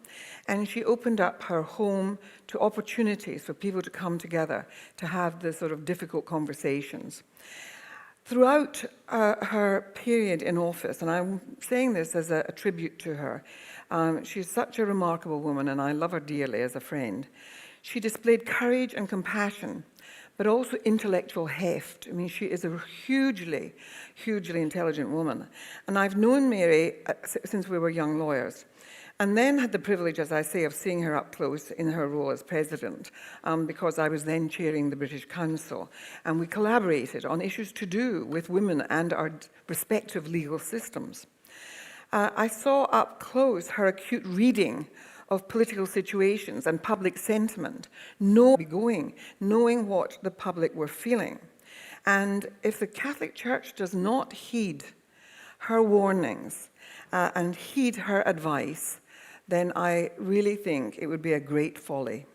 And she opened up her home to opportunities for people to come together to have the sort of difficult conversations. Throughout her period in office, and I'm saying this as a tribute to her, she's such a remarkable woman, and I love her dearly as a friend. She displayed courage and compassion, but also intellectual heft. I mean, she is a hugely, hugely intelligent woman. And I've known Mary since we were young lawyers. And then had the privilege, as I say, of seeing her up close in her role as president, because I was then chairing the British Council. And we collaborated on issues to do with women and our respective legal systems. I saw up close her acute reading of political situations and public sentiment, knowing what the public were feeling. And if the Catholic Church does not heed her warnings and heed her advice, then I really think it would be a great folly.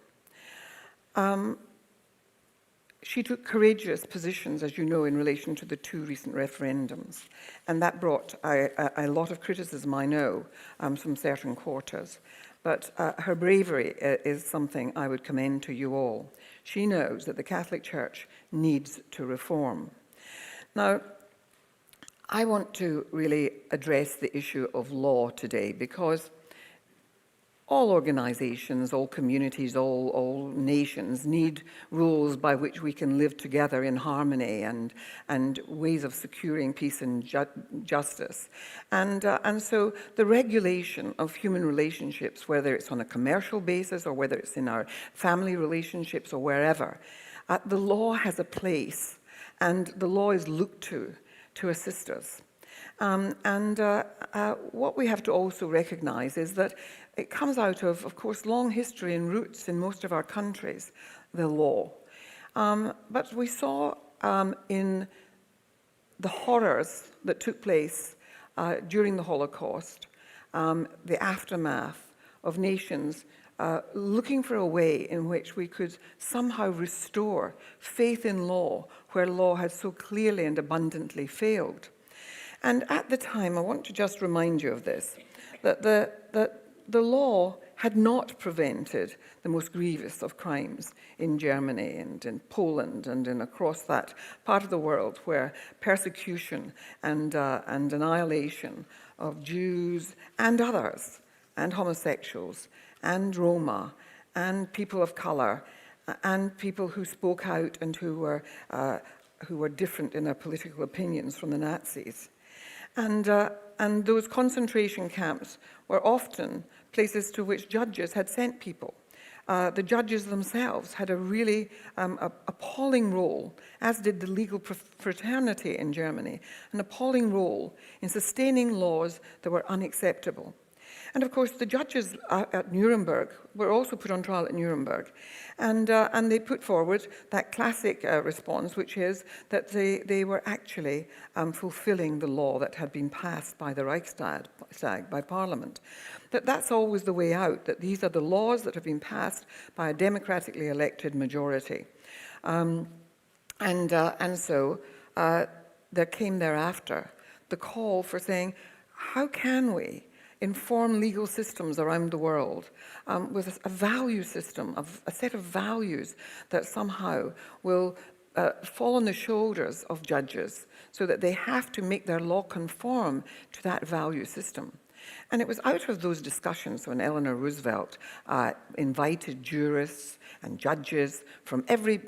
She took courageous positions, as you know, in relation to the 2 recent referendums, and that brought a lot of criticism, I know, from certain quarters. But her bravery is something I would commend to you all. She knows that the Catholic Church needs to reform. Now, I want to really address the issue of law today, because all organizations, all communities, all nations need rules by which we can live together in harmony and ways of securing peace and justice. And so the regulation of human relationships, whether it's on a commercial basis or whether it's in our family relationships or wherever, the law has a place, and the law is looked to assist us. What we have to also recognize is that it comes out of course, long history and roots in most of our countries, the law. But we saw in the horrors that took place during the Holocaust, the aftermath of nations looking for a way in which we could somehow restore faith in law where law had so clearly and abundantly failed. And at the time, I want to just remind you of this, that the law had not prevented the most grievous of crimes in Germany and in Poland and across that part of the world where persecution and annihilation of Jews and others, and homosexuals, and Roma, and people of color, and people who spoke out and who were different in their political opinions from the Nazis. And those concentration camps were often places to which judges had sent people. The judges themselves had a really appalling role, as did the legal fraternity in Germany, an appalling role in sustaining laws that were unacceptable. And of course, the judges at Nuremberg were also put on trial at Nuremberg. And they put forward that classic response, which is that they were actually fulfilling the law that had been passed by the Reichstag, by Parliament. That's always the way out, that these are the laws that have been passed by a democratically elected majority. And so there came thereafter the call for saying, how can we inform legal systems around the world with a value system, a set of values that somehow will fall on the shoulders of judges so that they have to make their law conform to that value system. And it was out of those discussions when Eleanor Roosevelt invited jurists and judges from every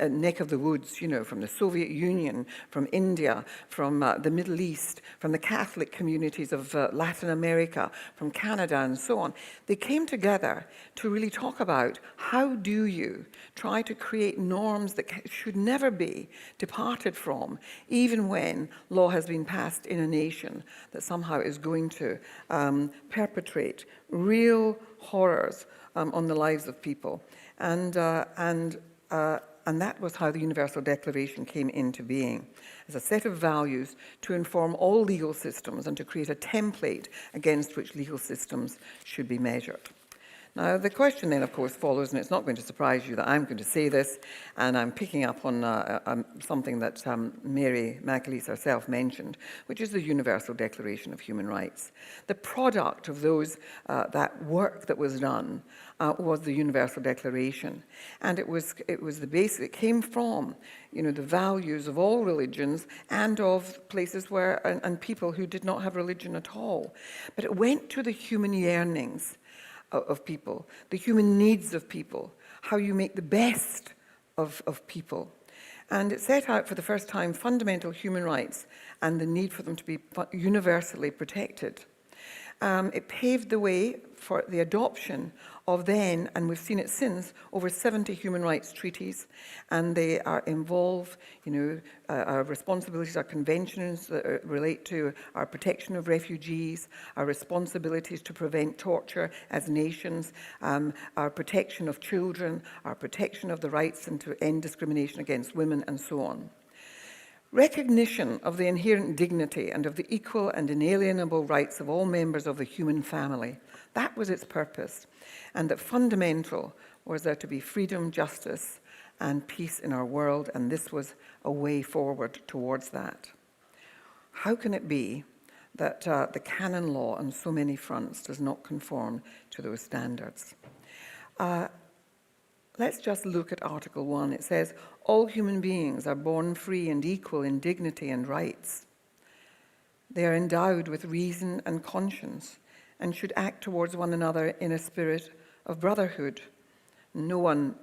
neck of the woods, you know, from the Soviet Union, from India, from the Middle East, from the Catholic communities of Latin America, from Canada and so on. They came together to really talk about how do you try to create norms that should never be departed from, even when law has been passed in a nation that somehow is going to perpetrate real horrors on the lives of people. And that was how the Universal Declaration came into being, as a set of values to inform all legal systems and to create a template against which legal systems should be measured. Now, the question then, of course, follows, and it's not going to surprise you that I'm going to say this, and I'm picking up on something that Mary McAleese herself mentioned, which is the Universal Declaration of Human Rights. The product of that work that was done was the Universal Declaration, and it was the base. It came from, you know, the values of all religions and of places where and people who did not have religion at all, but it went to the human yearnings of people, the human needs of people, how you make the best of people. And it set out for the first time fundamental human rights and the need for them to be universally protected. It paved the way for the adoption of then, and we've seen it since, over 70 human rights treaties, and they involve, you know, our responsibilities, our conventions that relate to our protection of refugees, our responsibilities to prevent torture as nations, our protection of children, our protection of the rights and to end discrimination against women, and so on. Recognition of the inherent dignity and of the equal and inalienable rights of all members of the human family. That was its purpose. And that fundamental was there to be freedom, justice, and peace in our world, and this was a way forward towards that. How can it be that the canon law on so many fronts does not conform to those standards? Let's just look at Article 1. It says, all human beings are born free and equal in dignity and rights. They are endowed with reason and conscience and should act towards one another in a spirit of brotherhood. No one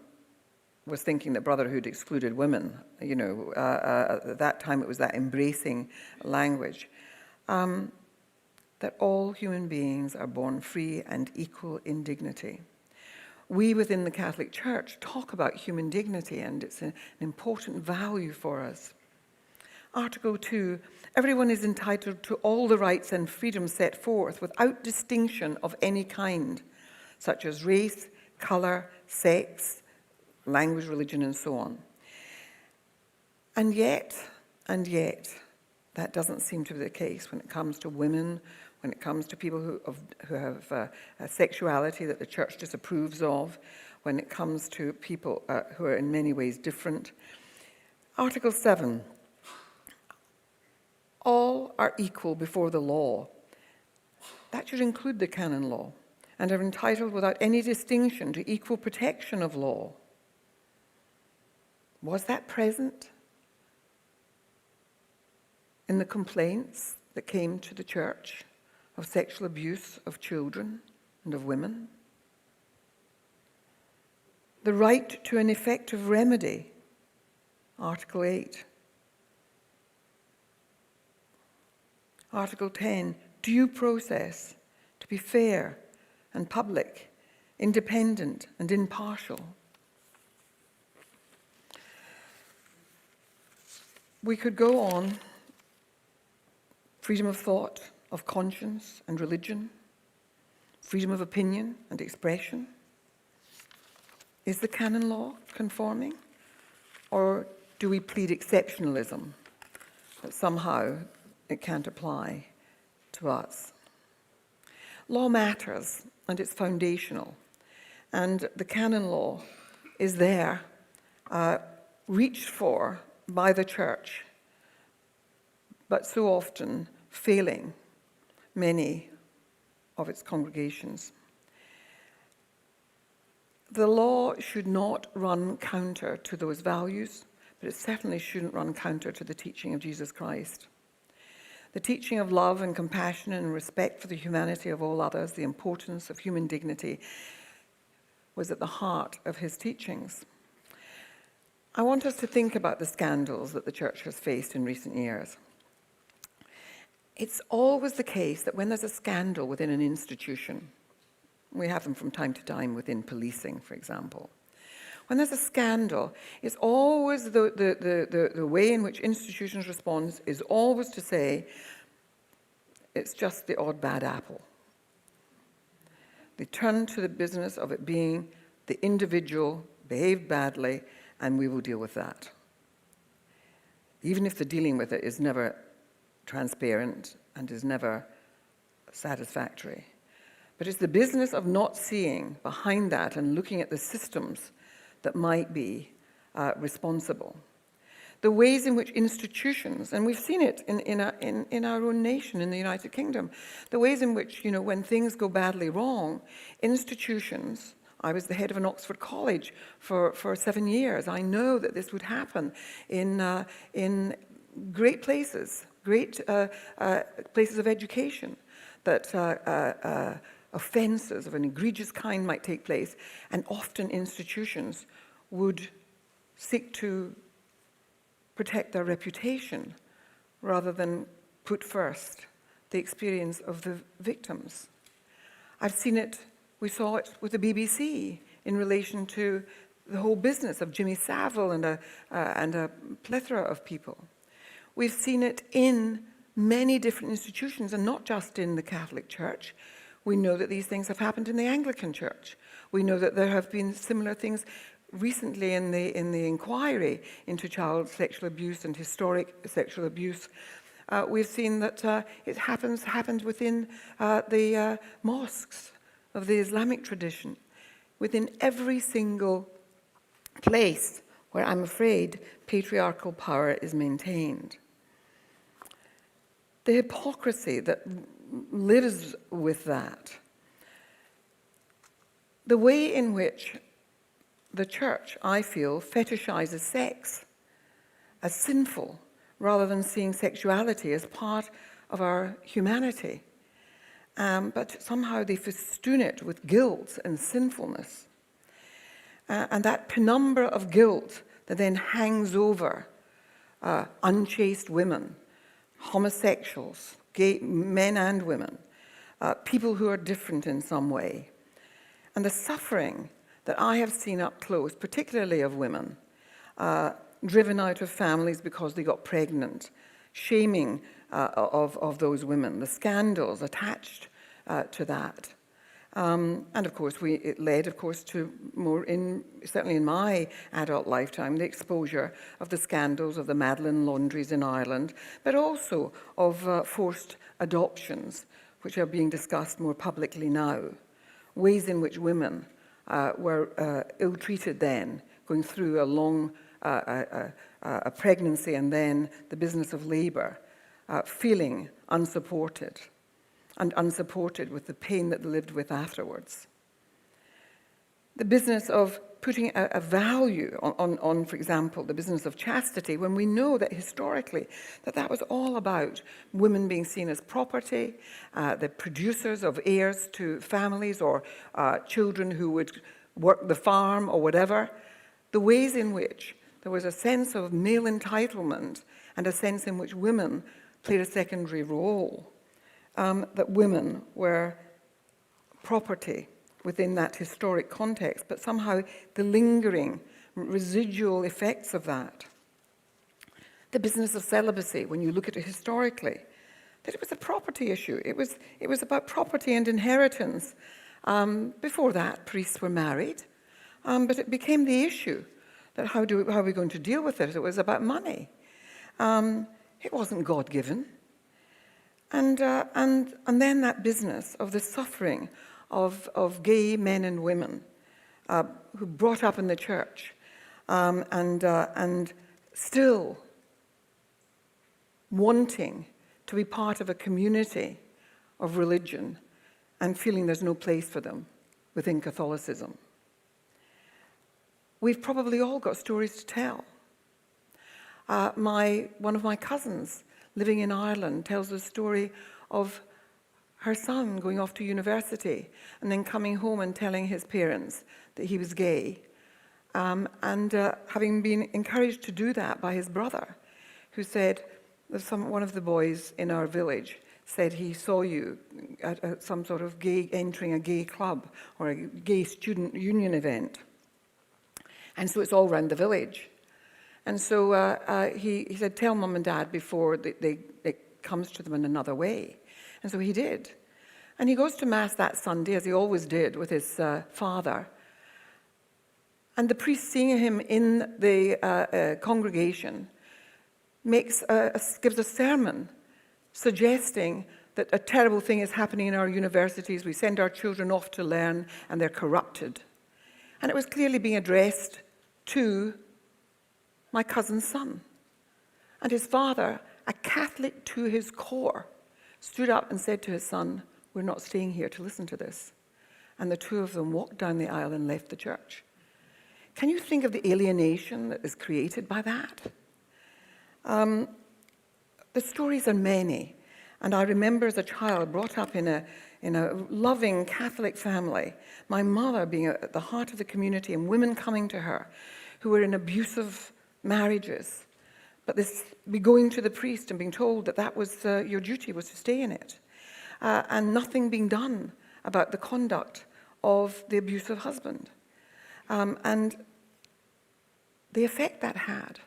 was thinking that brotherhood excluded women. You know, at that time it was that embracing language. That all human beings are born free and equal in dignity. We within the Catholic Church talk about human dignity, and it's an important value for us. Article 2, everyone is entitled to all the rights and freedoms set forth without distinction of any kind, such as race, colour, sex, language, religion, and so on. And yet, that doesn't seem to be the case when it comes to women, when it comes to people who have a sexuality that the Church disapproves of, when it comes to people who are in many ways different. Article 7, all are equal before the law. That should include the canon law, and are entitled without any distinction to equal protection of law. Was that present in the complaints that came to the Church of sexual abuse of children and of women? The right to an effective remedy, Article 8. Article 10, due process, to be fair and public, independent and impartial. We could go on. Freedom of thought, of conscience and religion, freedom of opinion and expression. Is the canon law conforming? Or do we plead exceptionalism, that somehow it can't apply to us? Law matters, and it's foundational. And the canon law is there, reached for by the Church, but so often failing many of its congregations. The law should not run counter to those values, but it certainly shouldn't run counter to the teaching of Jesus Christ. The teaching of love and compassion and respect for the humanity of all others, the importance of human dignity, was at the heart of his teachings. I want us to think about the scandals that the church has faced in recent years. It's always the case that when there's a scandal within an institution, we have them from time to time within policing, for example. When there's a scandal, it's always the way in which institutions respond is always to say, it's just the odd bad apple. They turn to the business of it being the individual behaved badly, and we will deal with that. Even if the dealing with it is never transparent and is never satisfactory. But it's the business of not seeing behind that and looking at the systems that might be responsible. The ways in which institutions, and we've seen it in our own nation, in the United Kingdom, the ways in which, when things go badly wrong, institutions, I was the head of an Oxford college for 7 years. I know that this would happen in great places, places of education, that offences of an egregious kind might take place, and often institutions would seek to protect their reputation rather than put first the experience of the victims. I've seen it, we saw it with the BBC in relation to the whole business of Jimmy Savile and a plethora of people. We've seen it in many different institutions, and not just in the Catholic Church. We know that these things have happened in the Anglican Church. We know that there have been similar things recently in the inquiry into child sexual abuse and historic sexual abuse. We've seen that it happened within the mosques of the Islamic tradition, within every single place where I'm afraid patriarchal power is maintained. The hypocrisy that lives with that, the way in which the church, I feel, fetishizes sex as sinful rather than seeing sexuality as part of our humanity. But somehow they festoon it with guilt and sinfulness. And that penumbra of guilt that then hangs over unchaste women, homosexuals, gay men and women, people who are different in some way. And the suffering that I have seen up close, particularly of women, driven out of families because they got pregnant, shaming of those women, the scandals attached to that. And of course, it led, of course, to more, certainly in my adult lifetime, the exposure of the scandals of the Madeleine laundries in Ireland, but also of forced adoptions, which are being discussed more publicly now. Ways in which women were ill-treated then, going through a long a pregnancy and then the business of labour, feeling unsupported, and unsupported with the pain that they lived with afterwards. The business of putting a value on, for example, the business of chastity, when we know that historically that was all about women being seen as property, the producers of heirs to families or children who would work the farm or whatever, the ways in which there was a sense of male entitlement and a sense in which women played a secondary role, that women were property within that historic context, but somehow the lingering residual effects of that. The business of celibacy, when you look at it historically, that it was a property issue. It was about property and inheritance. Before that, priests were married, but it became the issue that how are we going to deal with it? It was about money. It wasn't God-given. And then that business of the suffering of gay men and women who brought up in the church and still wanting to be part of a community of religion and feeling there's no place for them within Catholicism. We've probably all got stories to tell. One of my cousins living in Ireland, tells the story of her son going off to university and then coming home and telling his parents that he was gay, and having been encouraged to do that by his brother, who said, one of the boys in our village said he saw you at some sort of entering a gay club or a gay student union event. And so it's all around the village. And so he said, tell mum and dad before it comes to them in another way. And so he did. And he goes to Mass that Sunday, as he always did, with his father. And the priest, seeing him in the congregation, gives a sermon suggesting that a terrible thing is happening in our universities. We send our children off to learn, and they're corrupted. And it was clearly being addressed to my cousin's son. And his father, a Catholic to his core, stood up and said to his son, we're not staying here to listen to this. And the two of them walked down the aisle and left the church. Can you think of the alienation that is created by that? The stories are many. And I remember as a child, brought up in a loving Catholic family, my mother being at the heart of the community and women coming to her who were in abusive marriages. But be going to the priest and being told that was your duty was to stay in it. And nothing being done about the conduct of the abusive husband. And the effect that had.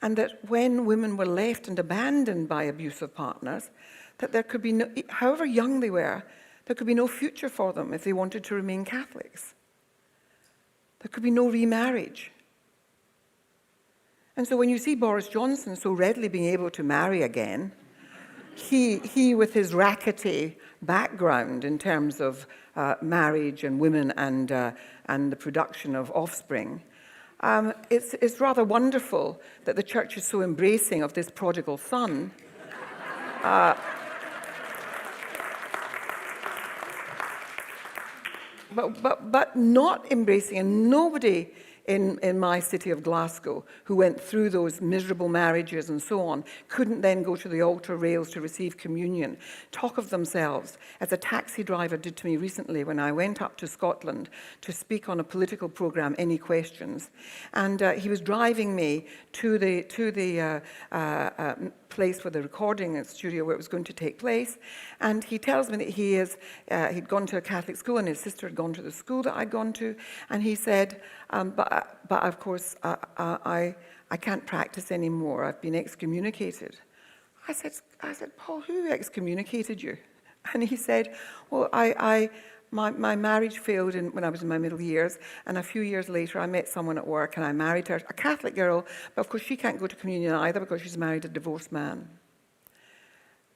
And that when women were left and abandoned by abusive partners, that there could be no, however young they were, there could be no future for them if they wanted to remain Catholics. There could be no remarriage. And so when you see Boris Johnson so readily being able to marry again, he with his rackety background in terms of marriage and women and the production of offspring, it's rather wonderful that the church is so embracing of this prodigal son. But not embracing, and nobody in my city of Glasgow who went through those miserable marriages and so on couldn't then go to the altar rails to receive communion, talk of themselves, as a taxi driver did to me recently when I went up to Scotland to speak on a political programme, Any Questions, and he was driving me to the place for the recording studio where it was going to take place, and he tells me that he'd gone to a Catholic school and his sister had gone to the school that I'd gone to, and he said, but of course I can't practice anymore. I've been excommunicated. I said, Paul, who excommunicated you? And he said, well, my marriage failed when I was in my middle years, and a few years later I met someone at work and I married her, a Catholic girl, but of course she can't go to communion either because she's married a divorced man.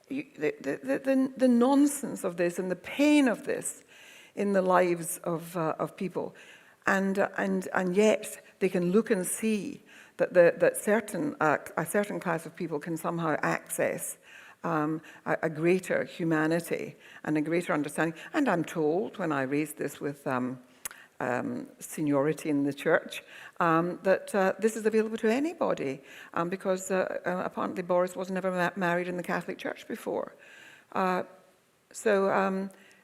The nonsense of this and the pain of this in the lives of people, and yet they can look and see that a certain class of people can somehow access a greater humanity and a greater understanding. And I'm told, when I raised this with seniority in the church, that this is available to anybody, because apparently Boris was never married in the Catholic Church before.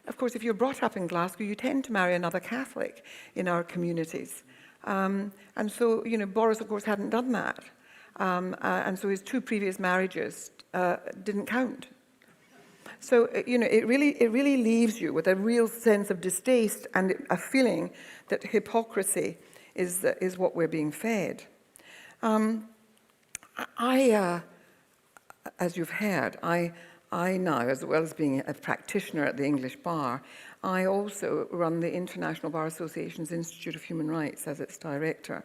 Of course, if you're brought up in Glasgow, you tend to marry another Catholic in our communities. And so, Boris, of course, hadn't done that. And so his two previous marriages didn't count. So, it really leaves you with a real sense of distaste and a feeling that hypocrisy is what we're being fed. As you've heard, I now, as well as being a practitioner at the English Bar, I also run the International Bar Association's Institute of Human Rights as its director.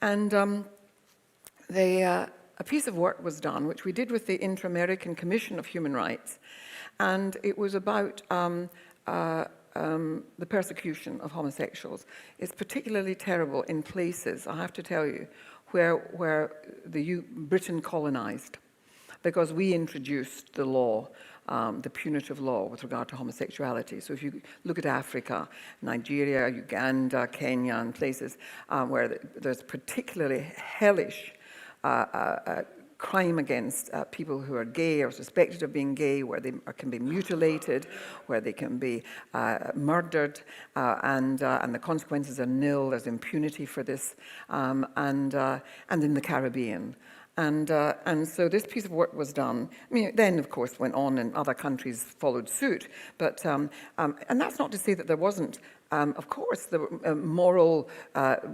And a piece of work was done, which we did with the Inter-American Commission of Human Rights, and it was about the persecution of homosexuals. It's particularly terrible in places, I have to tell you, where Britain colonized, because we introduced the law, the punitive law with regard to homosexuality. So if you look at Africa, Nigeria, Uganda, Kenya, and places where there's particularly hellish crime against people who are gay or suspected of being gay, where they can be mutilated, where they can be murdered, and the consequences are nil. There's impunity for this, and in the Caribbean. And so this piece of work was done. I mean, it then, of course, went on and other countries followed suit. But and that's not to say that there wasn't, of course, the moral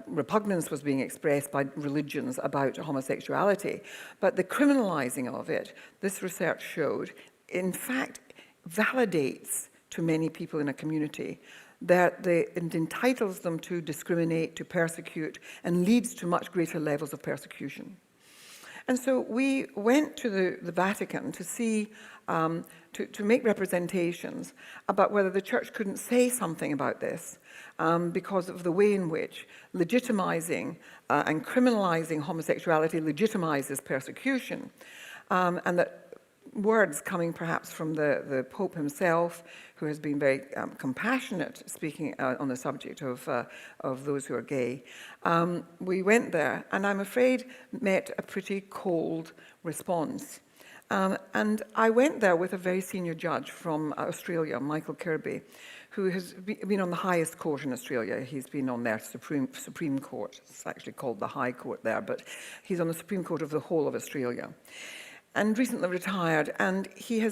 repugnance was being expressed by religions about homosexuality. But the criminalizing of it, this research showed, in fact, validates to many people in a community that it entitles them to discriminate, to persecute, and leads to much greater levels of persecution. And so we went to the Vatican to see, to make representations about whether the church couldn't say something about this because of the way in which legitimizing and criminalizing homosexuality legitimizes persecution, and that words coming perhaps from the Pope himself, who has been very compassionate speaking on the subject of those who are gay. We went there, and I'm afraid met a pretty cold response. And I went there with a very senior judge from Australia, Michael Kirby, who has been on the highest court in Australia. He's been on their Supreme Court. It's actually called the High Court there, but he's on the Supreme Court of the whole of Australia. And recently retired, and he's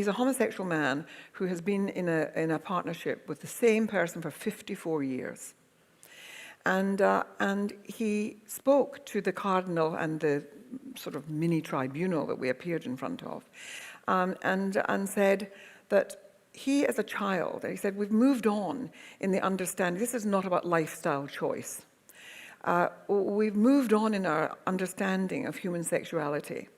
a homosexual man who has been in a partnership with the same person for 54 years. And he spoke to the cardinal and the sort of mini tribunal that we appeared in front of, and said that he, as a child, he said, we've moved on in the understanding, this is not about lifestyle choice. We've moved on in our understanding of human sexuality.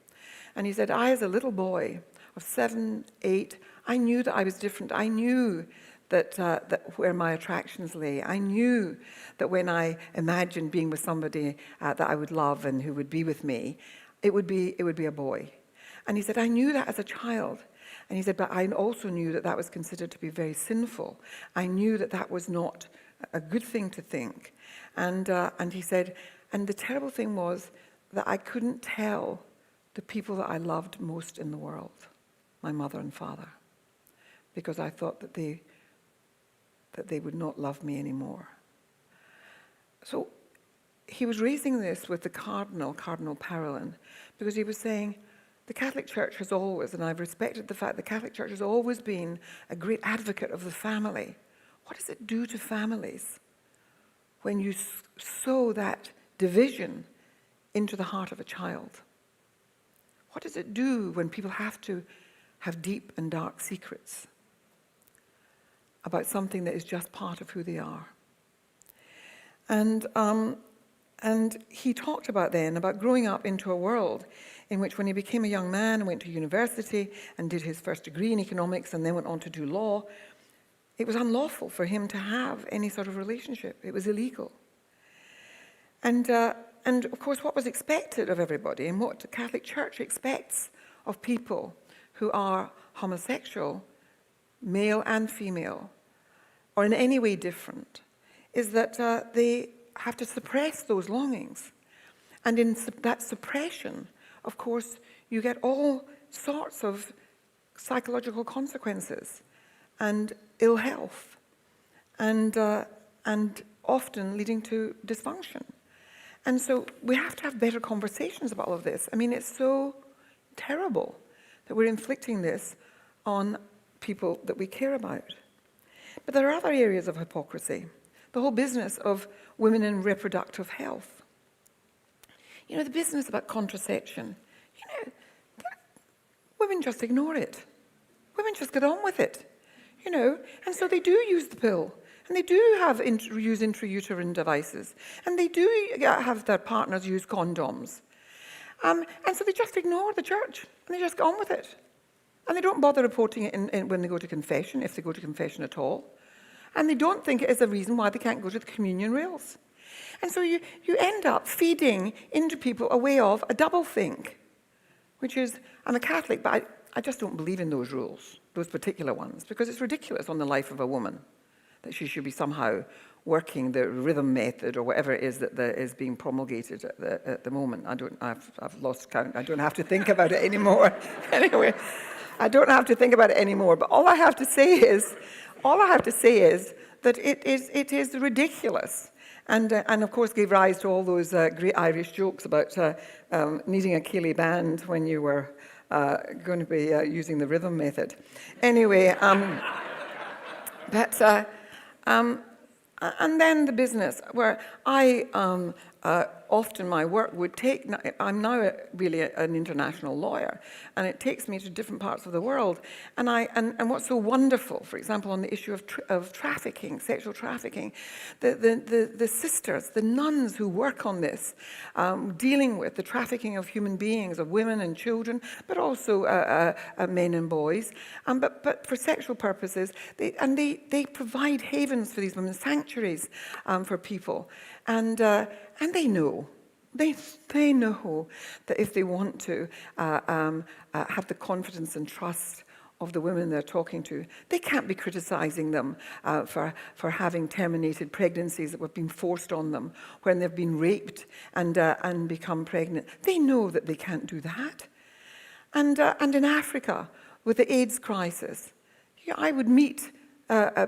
And he said, I, as a little boy of 7, 8, I knew that I was different. I knew that where my attractions lay. I knew that when I imagined being with somebody that I would love and who would be with me, it would be a boy. And he said, I knew that as a child. And he said, but I also knew that that was considered to be very sinful. I knew that that was not a good thing to think. And he said, and the terrible thing was that I couldn't tell the people that I loved most in the world, my mother and father, because I thought that they would not love me anymore. So he was raising this with the Cardinal Parolin, because he was saying, the Catholic Church has always, and I've respected the fact the Catholic Church has always been a great advocate of the family. What does it do to families when you sow that division into the heart of a child? What does it do when people have to have deep and dark secrets about something that is just part of who they are? And he talked about growing up into a world in which, when he became a young man and went to university and did his first degree in economics and then went on to do law, it was unlawful for him to have any sort of relationship. It was illegal. And of course, what was expected of everybody and what the Catholic Church expects of people who are homosexual, male and female, or in any way different, is that they have to suppress those longings. And in that suppression, of course, you get all sorts of psychological consequences and ill health, and often leading to dysfunction. And so we have to have better conversations about all of this. I mean, it's so terrible that we're inflicting this on people that we care about. But there are other areas of hypocrisy. The whole business of women in reproductive health. You know, the business about contraception. You know, women just ignore it. Women just get on with it. You know, and so they do use the pill. And they do use intrauterine devices. And they do have their partners use condoms. And so they just ignore the church. And they just go on with it. And they don't bother reporting it when they go to confession, if they go to confession at all. And they don't think it is a reason why they can't go to the communion rails. And so you end up feeding into people a way of a double think, which is, I'm a Catholic, but I just don't believe in those rules, those particular ones, because it's ridiculous on the life of a woman that she should be somehow working, the rhythm method or whatever it is that is being promulgated at the moment. I've lost count. I don't have to think about it anymore. Anyway, I don't have to think about it anymore. But all I have to say is that it is ridiculous. And of course gave rise to all those great Irish jokes about needing a Keeley band when you were going to be using the rhythm method. Anyway, and then the business, where I often my work would take, I'm now really an international lawyer, and it takes me to different parts of the world. And what's so wonderful, for example, on the issue of trafficking, sexual trafficking, the sisters, the nuns who work on this, dealing with the trafficking of human beings, of women and children, but also men and boys, but for sexual purposes, they provide havens for these women, sanctuaries for people, and they know. They know that if they want to have the confidence and trust of the women they're talking to, they can't be criticizing them for having terminated pregnancies that have been forced on them when they've been raped and become pregnant. They know that they can't do that. And in Africa, with the AIDS crisis, I would meet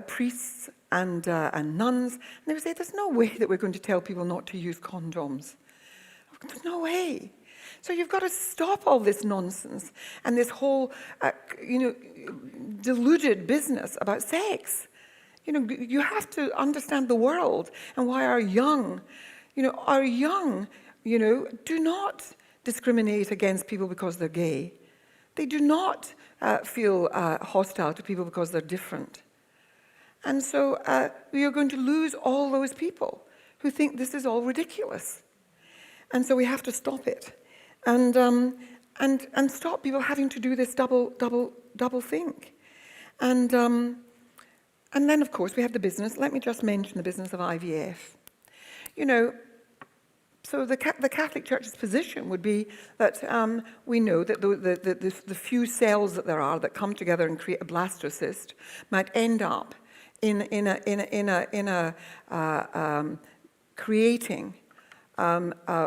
priests and nuns, and they would say, there's no way that we're going to tell people not to use condoms. There's no way. So you've got to stop all this nonsense and this whole, deluded business about sex. You have to understand the world and why our young, do not discriminate against people because they're gay. They do not feel hostile to people because they're different. And so we are going to lose all those people who think this is all ridiculous. And so we have to stop it, and stop people having to do this double think. And then, of course, we have the business. Let me just mention the business of IVF. So the Catholic Church's position would be that we know that the few cells that there are that come together and create a blastocyst might end up in creating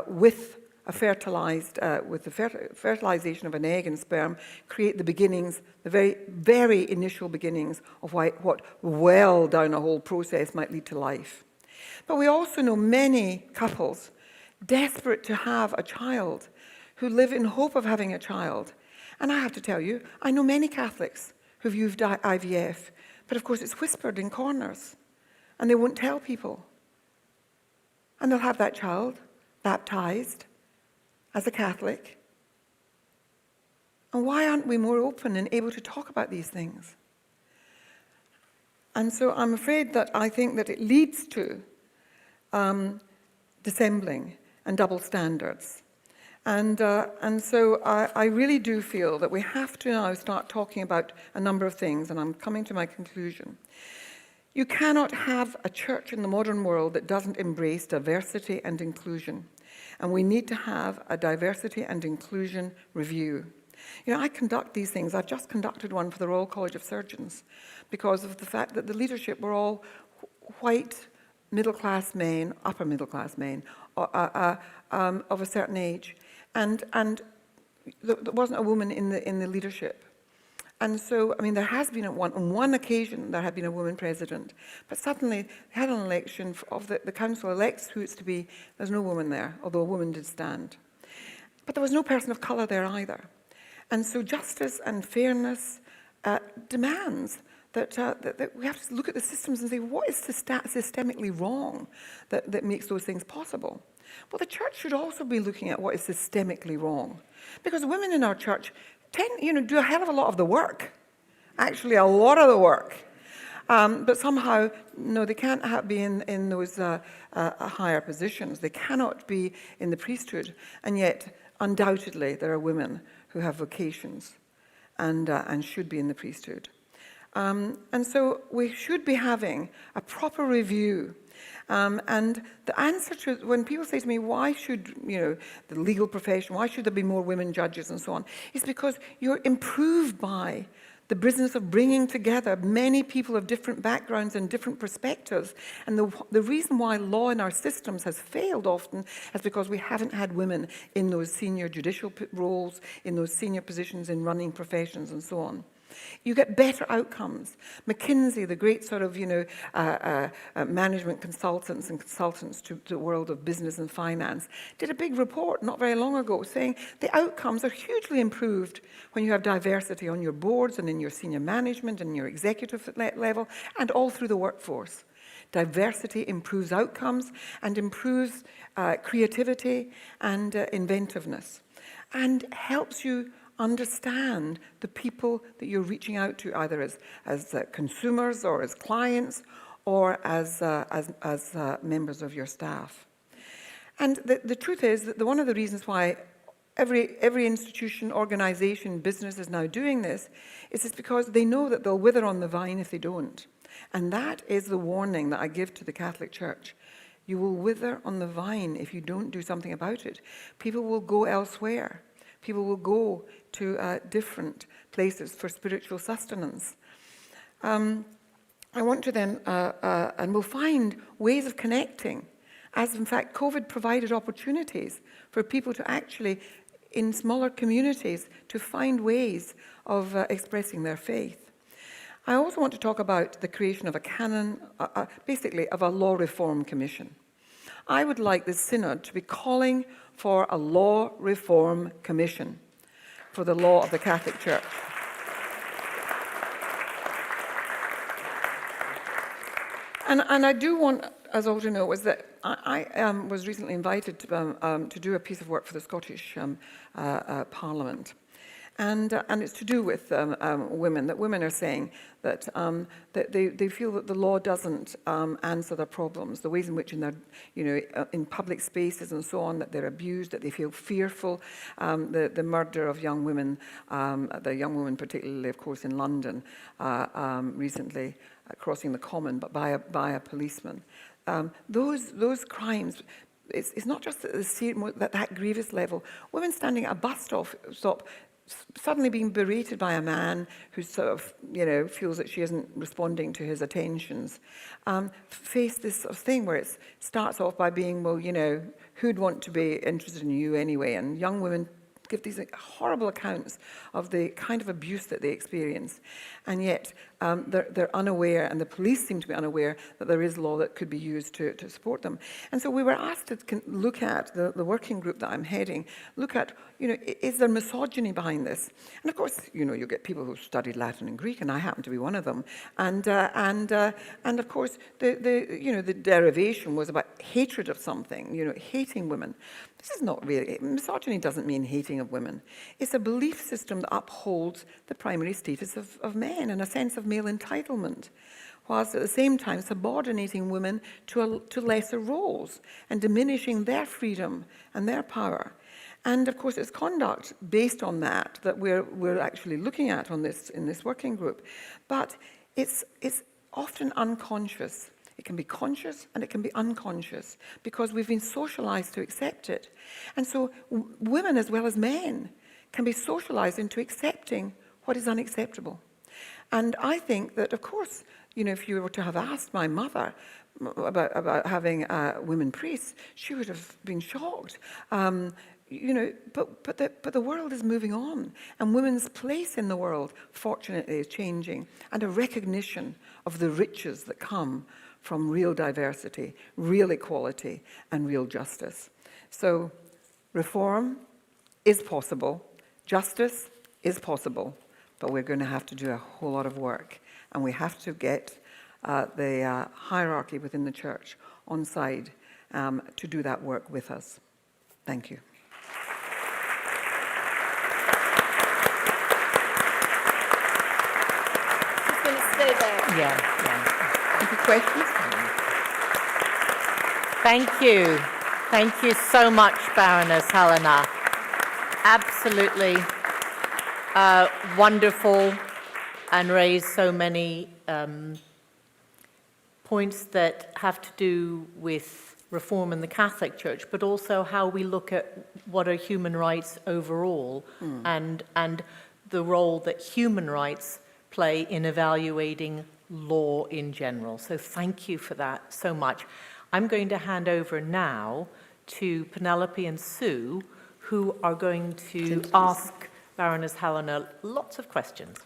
with the fertilization of an egg and sperm, create the beginnings, the very, very initial beginnings of what well down a whole process might lead to life. But we also know many couples desperate to have a child who live in hope of having a child. And I have to tell you, I know many Catholics who've used IVF, but of course it's whispered in corners, and they won't tell people. And they'll have that child baptized as a Catholic. And why aren't we more open and able to talk about these things? And so I'm afraid that I think that it leads to dissembling and double standards. And so I really do feel that we have to now start talking about a number of things, and I'm coming to my conclusion. You cannot have a church in the modern world that doesn't embrace diversity and inclusion. And we need to have a diversity and inclusion review. I conduct these things. I've just conducted one for the Royal College of Surgeons because of the fact that the leadership were all white, middle-class men, upper middle-class men of a certain age. And there wasn't a woman in the leadership. And so, there has been on one occasion, there had been a woman president, but suddenly they had an election of the council elects who it's to be. There's no woman there, although a woman did stand. But there was no person of colour there either. And so justice and fairness demands that we have to look at the systems and say, what is systemically wrong that makes those things possible? Well, the church should also be looking at what is systemically wrong. Because women in our church do a hell of a lot of the work. Actually, a lot of the work. But somehow, no, they can't be in those higher positions. They cannot be in the priesthood. And yet, undoubtedly, there are women who have vocations and should be in the priesthood. And so we should be having a proper review. And the answer to, when people say to me, why should, the legal profession, why should there be more women judges and so on, is because you're improved by the business of bringing together many people of different backgrounds and different perspectives. And the reason why law in our systems has failed often is because we haven't had women in those senior judicial roles, in those senior positions in running professions and so on. You get better outcomes. McKinsey, the great sort of, management consultants and consultants to the world of business and finance, did a big report not very long ago saying the outcomes are hugely improved when you have diversity on your boards and in your senior management and your executive level and all through the workforce. Diversity improves outcomes and improves creativity and inventiveness, and helps you understand the people that you're reaching out to, either as consumers or as clients or as members of your staff. And the truth is that one of the reasons why every institution, organization, business is now doing this is because they know that they'll wither on the vine if they don't. And that is the warning that I give to the Catholic Church. You will wither on the vine if you don't do something about it. People will go elsewhere. People will go to different places for spiritual sustenance. I want to then, and we'll find ways of connecting, as in fact COVID provided opportunities for people to actually, in smaller communities, to find ways of expressing their faith. I also want to talk about the creation of a canon, basically of a law reform commission. I would like the Synod to be calling for a law reform commission for the law of the Catholic Church. And I do want us all to know is that I was recently invited to do a piece of work for the Scottish Parliament. And it's to do with women, that women are saying that, that they feel that the law doesn't answer their problems, the ways in which in their, in public spaces and so on, that they're abused, that they feel fearful. The murder of young women, the young woman particularly, of course, in London recently, crossing the common, but by a policeman. Those crimes, it's not just at that grievous level. Women standing at a bus stop suddenly being berated by a man who sort of, feels that she isn't responding to his attentions, face this sort of thing where it starts off by being, well, who'd want to be interested in you anyway? And young women give these horrible accounts of the kind of abuse that they experience. And yet they're unaware, and the police seem to be unaware, that there is law that could be used to support them. And so we were asked to look at, the working group that I'm heading, look at, is there misogyny behind this? And of course, you get people who've studied Latin and Greek, and I happen to be one of them. And of course, the derivation was about hatred of something, hating women. This is not really, misogyny doesn't mean hating of women. It's a belief system that upholds the primary status of men and a sense of male entitlement, whilst at the same time subordinating women to lesser roles and diminishing their freedom and their power. And of course, it's conduct based on that we're actually looking at in this working group. But it's often unconscious. It can be conscious and it can be unconscious because we've been socialized to accept it. And so women as well as men can be socialized into accepting what is unacceptable. And I think that, of course, if you were to have asked my mother about having women priests, she would have been shocked. But the world is moving on, and women's place in the world, fortunately, is changing, and a recognition of the riches that come from real diversity, real equality, and real justice. So reform is possible, justice is possible, but we're going to have to do a whole lot of work, and we have to get the hierarchy within the church on side to do that work with us. Thank you. Just going to stay there. Yeah. Any questions? Thank you. Thank you so much, Baroness Helena. Absolutely wonderful, and raised so many points that have to do with reform in the Catholic Church, but also how we look at what are human rights overall, and the role that human rights play in evaluating law in general. So thank you for that so much. I'm going to hand over now to Penelope and Sue, who are going to ask Baroness Helena lots of questions.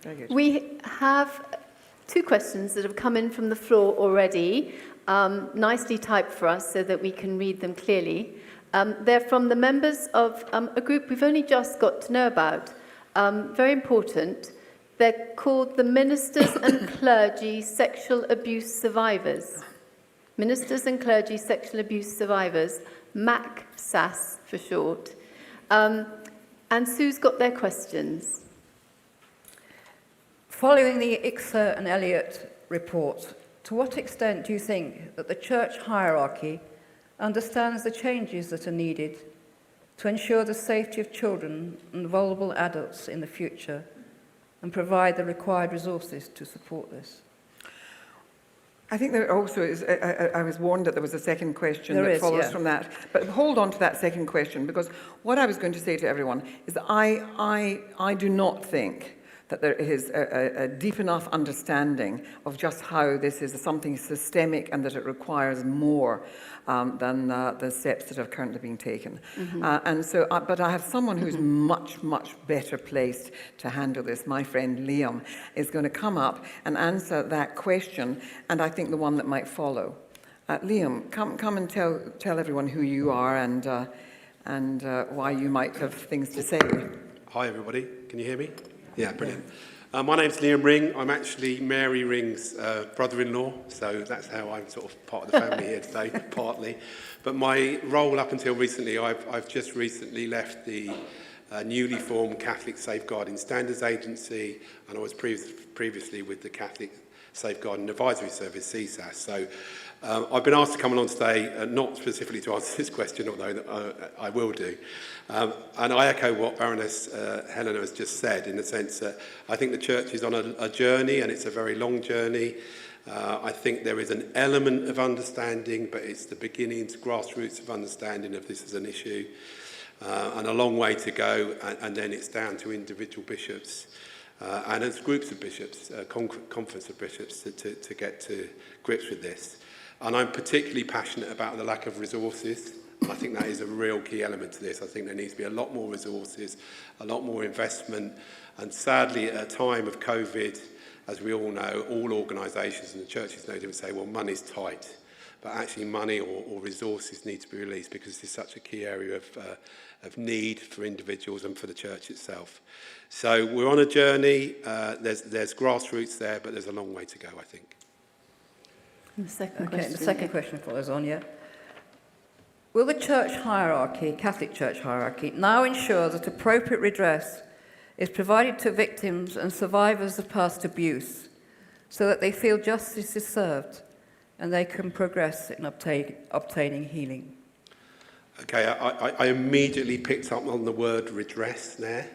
Very good. We have 2 questions that have come in from the floor already, nicely typed for us so that we can read them clearly. They're from the members of a group we've only just got to know about. Very important. They're called the Ministers and Clergy Sexual Abuse Survivors. Ministers and Clergy Sexual Abuse Survivors, MACSAS for short. And Sue's got their questions. Following the Ixer and Elliott report, to what extent do you think that the church hierarchy understands the changes that are needed to ensure the safety of children and vulnerable adults in the future and provide the required resources to support this? I think there also is, I was warned that there was a second question There that is, follows yeah. from that. But hold on to that second question, because what I was going to say to everyone is that I do not think that there is a deep enough understanding of just how this is something systemic and that it requires more than the steps that have currently been taken. And so, but I have someone who's much, much better placed to handle this. My friend Liam is going to come up and answer that question, and I think the one that might follow. Liam, come and tell everyone who you are and why you might have things to say. Hi everybody, can you hear me? Yeah, brilliant. My name's Liam Ring. I'm actually Mary Ring's brother-in-law, so that's how I'm sort of part of the family here today, partly. But my role up until recently, I've just recently left the newly formed Catholic Safeguarding Standards Agency, and I was previously with the Catholic Safeguarding Advisory Service, CSAS. So I've been asked to come along today, not specifically to answer this question, although I will do. And I echo what Baroness Helena has just said, in the sense that I think the church is on a journey, and it's a very long journey. I think there is an element of understanding, but it's the beginnings, grassroots of understanding of this as an issue, and a long way to go, and then it's down to individual bishops and as groups of bishops, conference of bishops, to get to grips with this. And I'm particularly passionate about the lack of resources. I think that is a real key element to this. I think there needs to be a lot more resources, a lot more investment. And sadly, at a time of COVID, as we all know, all organisations and the churches know different say, well, money's tight. But actually money or resources need to be released, because this is such a key area of need for individuals and for the church itself. So we're on a journey. There's grassroots there, but there's a long way to go, I think. And the second Okay, question. the second question follows on, yeah. Will the church hierarchy, Catholic church hierarchy, now ensure that appropriate redress is provided to victims and survivors of past abuse so that they feel justice is served and they can progress in obtaining healing? Okay, I immediately picked up on the word redress there.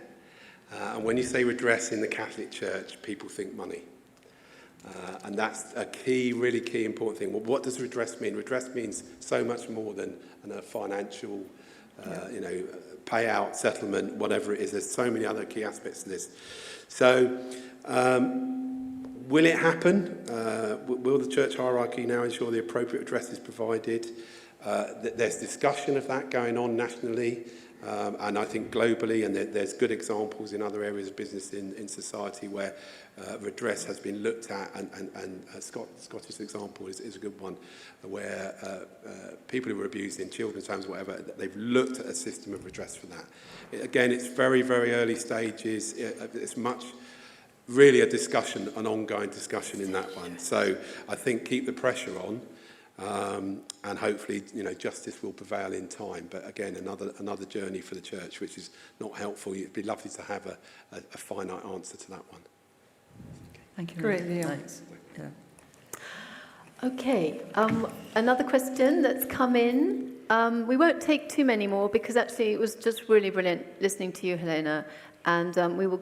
And when you say redress in the Catholic Church, people think money. And that's a key, really key, important thing. Well, what does redress mean? Redress means so much more than a financial, payout, settlement, whatever it is. There's so many other key aspects to this. So, will it happen? Will the church hierarchy now ensure the appropriate redress is provided? There's discussion of that going on nationally, and I think globally, and there's good examples in other areas of business in society where redress has been looked at, and Scottish example is a good one, where people who were abused in children's homes, whatever, they've looked at a system of redress for that. Again, it's very, very early stages. It's much really a discussion, an ongoing discussion in that one. So I think keep the pressure on, and hopefully, justice will prevail in time. But again, another journey for the church, which is not helpful. It'd be lovely to have a finite answer to that one. Thank you. Great, Liam. Thanks. Yeah. Okay, another question that's come in. We won't take too many more because actually it was just really brilliant listening to you, Helena. And we will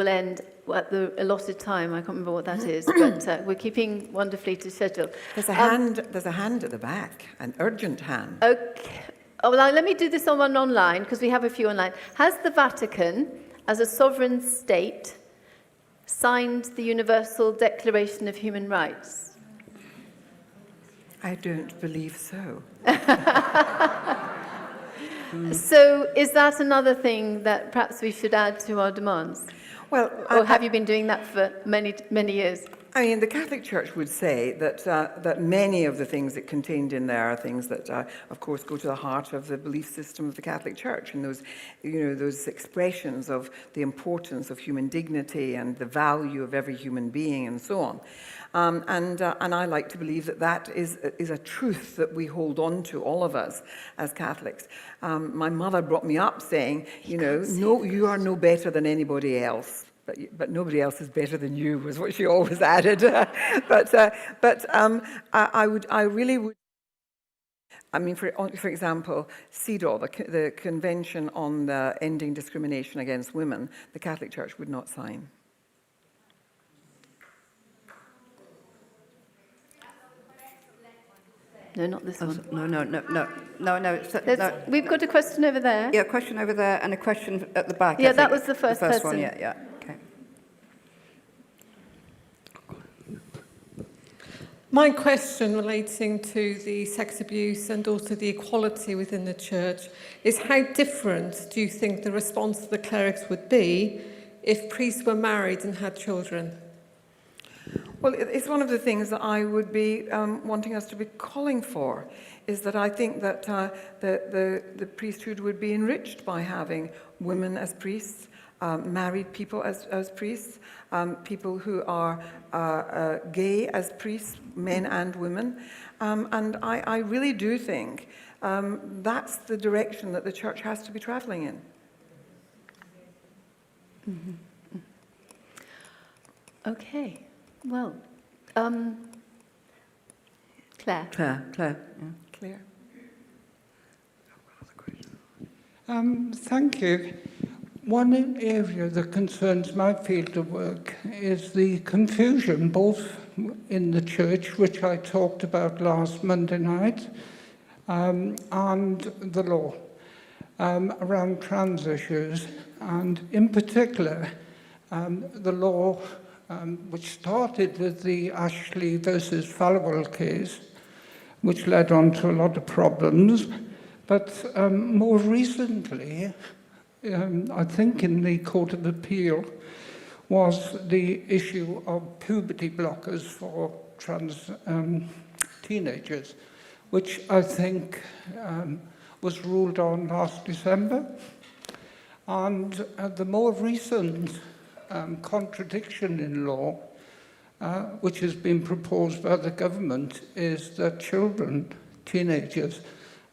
end at the allotted time. I can't remember what that is, but we're keeping wonderfully to schedule. There's a hand at the back, an urgent hand. Okay. Oh, well, let me do this on one online because we have a few online. Has the Vatican, as a sovereign state, signed the Universal Declaration of Human Rights? I don't believe so. So is that another thing that perhaps we should add to our demands? Well, or have you been doing that for many, many years? I mean, the Catholic Church would say that that many of the things that contained in there are things that, of course, go to the heart of the belief system of the Catholic Church, and those, those expressions of the importance of human dignity and the value of every human being, and so on. And I like to believe that that is a truth that we hold on to, all of us as Catholics. My mother brought me up saying, no, you are no better than anybody else. But nobody else is better than you, was what she always added. I really would. I mean, for example, Synod, the Convention on the Ending Discrimination Against Women, the Catholic Church would not sign. No, not this one. No. We've got a question over there. Yeah, a question over there and a question at the back. Yeah, that was the first person. one, yeah. Okay. My question relating to the sex abuse and also the equality within the church is how different do you think the response of the clerics would be if priests were married and had children? Well, it's one of the things that I would be wanting us to be calling for, is that I think that the priesthood would be enriched by having women as priests, married people as priests, people who are gay as priests, men and women. And I really do think that's the direction that the church has to be travelling in. Mm-hmm. Okay. Well, Claire. Claire. Yeah. Claire. Thank you. One area that concerns my field of work is the confusion, both in the church, which I talked about last Monday night, and the law around trans issues, and in particular, the law which started with the Ashley versus Falwell case, which led on to a lot of problems, but more recently, I think in the Court of Appeal, was the issue of puberty blockers for trans teenagers, which I think was ruled on last December. And the more recent contradiction in law, which has been proposed by the government, is that children, teenagers,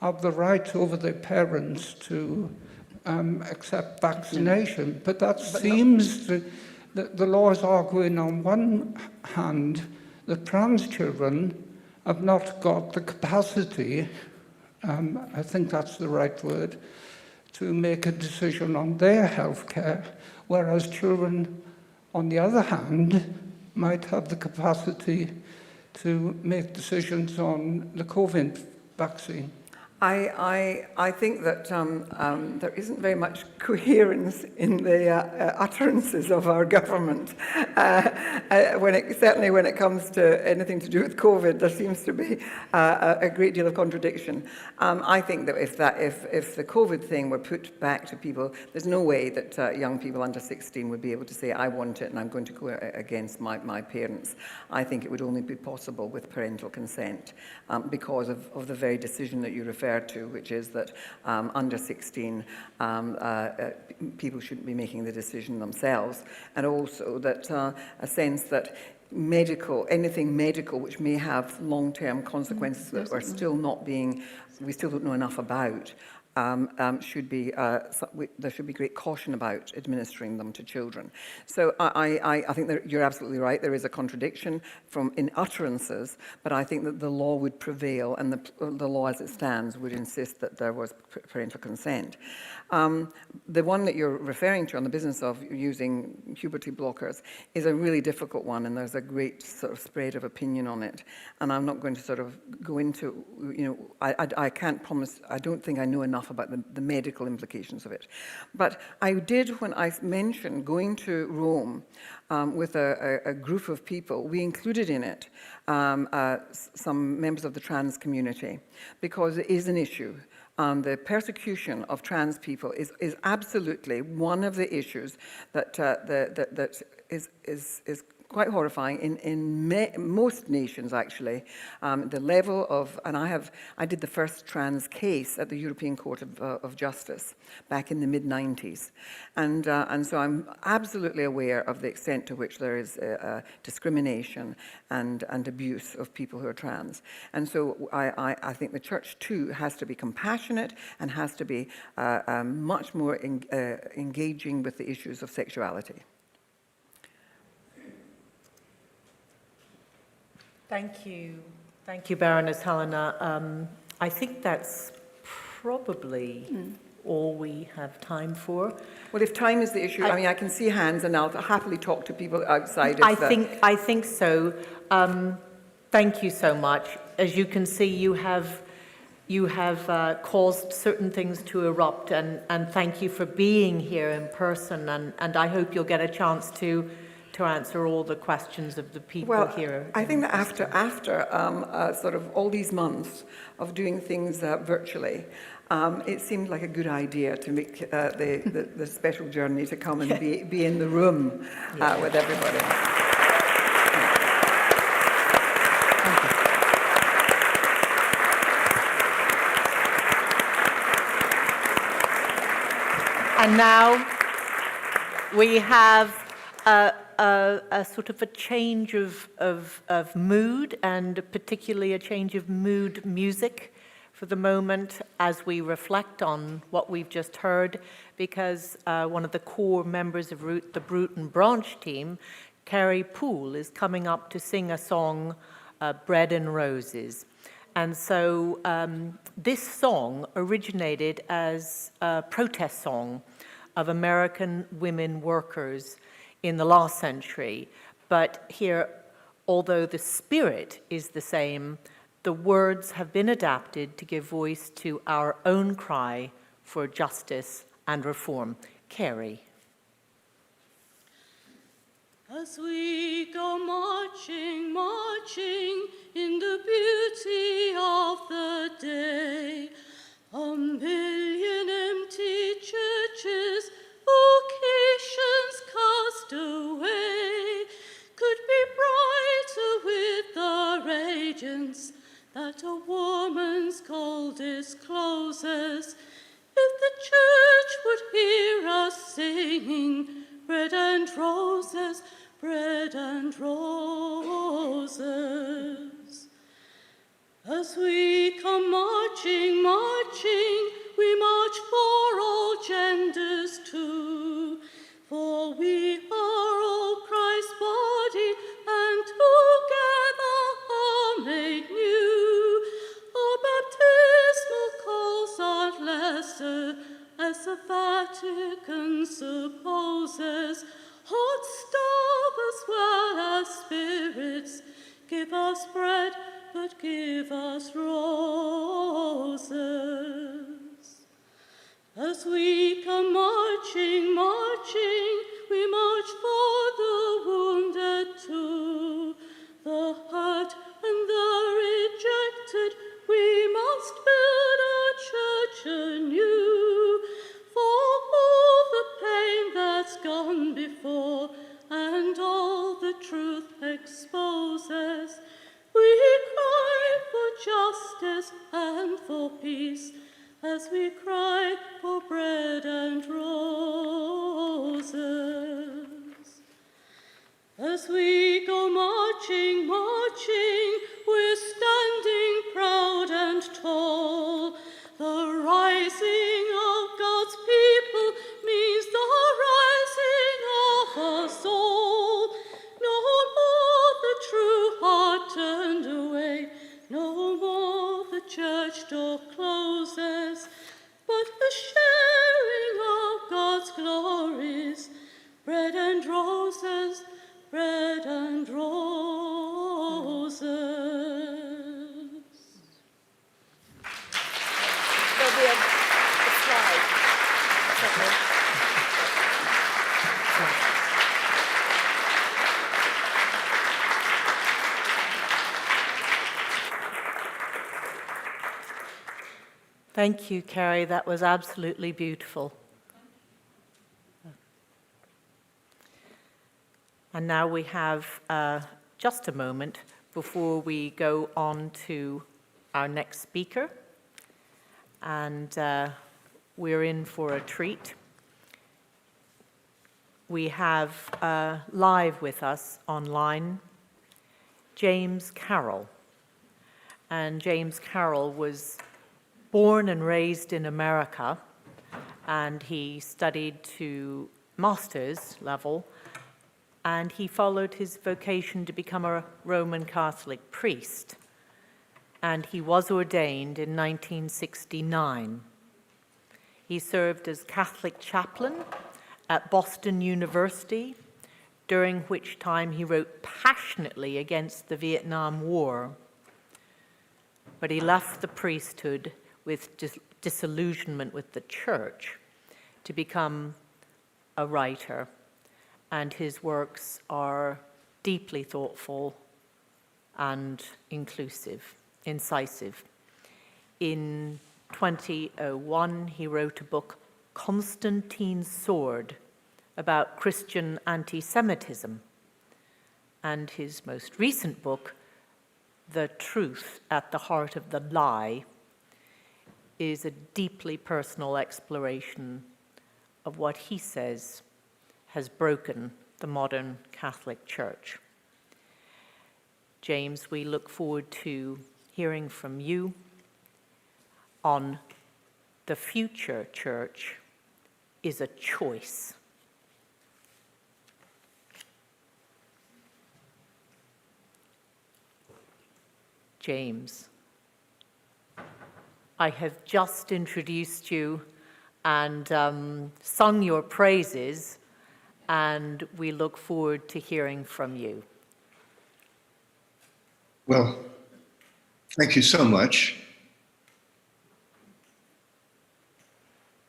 have the right over their parents to accept vaccination. But that seems to, the law is arguing on one hand that trans children have not got the capacity, I think that's the right word, to make a decision on their health care, whereas children, on the other hand, might have the capacity to make decisions on the COVID vaccine. I think that there isn't very much coherence in the utterances of our government. Certainly when it comes to anything to do with COVID, there seems to be a great deal of contradiction. I think that if the COVID thing were put back to people, there's no way that young people under 16 would be able to say, I want it and I'm going to go against my parents. I think it would only be possible with parental consent because of the very decision that you refer to, which is that under 16 people shouldn't be making the decision themselves, and also that a sense that anything medical which may have long-term consequences that are still not being, we still don't know enough about, there should be great caution about administering them to children. So I think that you're absolutely right. There is a contradiction in utterances, but I think that the law would prevail, and the law as it stands would insist that there was parental consent. The one that you're referring to on the business of using puberty blockers is a really difficult one, and there's a great sort of spread of opinion on it. And I'm not going to sort of go into, I can't promise, I don't think I know enough enough about the medical implications of it. But I did, when I mentioned going to Rome with a group of people, we included in it some members of the trans community, because it is an issue. The persecution of trans people is absolutely one of the issues that is quite horrifying in most nations, actually. The level of, and I did the first trans case at the European Court of Justice back in the mid-90s, and so I'm absolutely aware of the extent to which there is discrimination and abuse of people who are trans. And so I think the church too has to be compassionate and has to be much more engaging with the issues of sexuality. Thank you, Baroness Helena. I think that's probably all we have time for. Well, if time is the issue, I mean, I can see hands, and I'll happily talk to people outside. I think so. Thank you so much. As you can see, you have caused certain things to erupt, and thank you for being here in person. And I hope you'll get a chance to answer all the questions of the people here. I think that after sort of all these months of doing things virtually, it seemed like a good idea to make the special journey to come and be in the room with everybody. And now we have a sort of a change of mood, and particularly a change of mood music for the moment as we reflect on what we've just heard, because one of the core members of the Bruton Branch team, Carrie Poole, is coming up to sing a song, Bread and Roses. And so this song originated as a protest song of American women workers in the last century. But here, although the spirit is the same, the words have been adapted to give voice to our own cry for justice and reform. Carrie. As we go marching, marching in the beauty of the day, a million empty churches, vocations cast away, could be brighter with the radiance that a woman's call discloses, if the church would hear us singing, bread and roses, bread and roses. As we come marching, marching, we march for all genders too, for we are all Christ's body, and together are made new. Our baptismal calls are lesser, as the Vatican supposes, hot stuff as well as spirits. Give us bread, but give us roses. As we come marching, marching, we march for the wounded too, the hurt and the rejected. We must build our church anew, for all the pain that's gone before and all the truth exposes. We cry for justice and for peace, as we cry for bread and roses. Thank you, Carrie. That was absolutely beautiful. And now we have just a moment before we go on to our next speaker. And we're in for a treat. We have live with us online James Carroll. And James Carroll was born and raised in America, and he studied to master's level, and he followed his vocation to become a Roman Catholic priest. And he was ordained in 1969. He served as Catholic chaplain at Boston University, during which time he wrote passionately against the Vietnam War. But he left the priesthood with disillusionment with the church to become a writer. And his works are deeply thoughtful and incisive. In 2001, he wrote a book, Constantine's Sword, about Christian anti-Semitism. And his most recent book, The Truth at the Heart of the Lie, is a deeply personal exploration of what he says has broken the modern Catholic Church. James, we look forward to hearing from you on the future church is a choice. James, I have just introduced you and sung your praises, and we look forward to hearing from you. Well, thank you so much.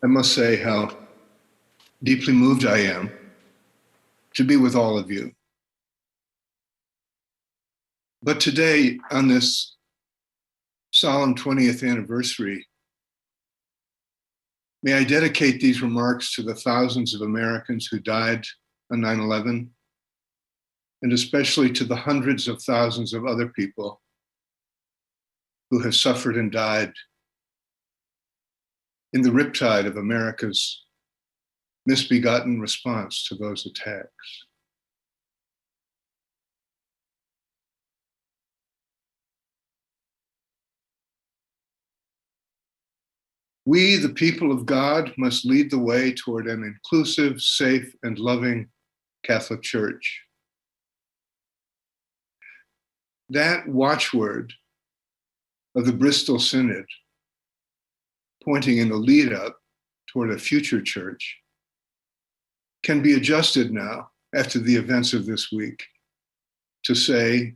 I must say how deeply moved I am to be with all of you. But today, on this solemn 20th anniversary, may I dedicate these remarks to the thousands of Americans who died on 9/11, and especially to the hundreds of thousands of other people who have suffered and died in the riptide of America's misbegotten response to those attacks. We, the people of God, must lead the way toward an inclusive, safe, and loving Catholic Church. That watchword of the Bristol Synod, pointing in the lead up toward a future church, can be adjusted now after the events of this week to say,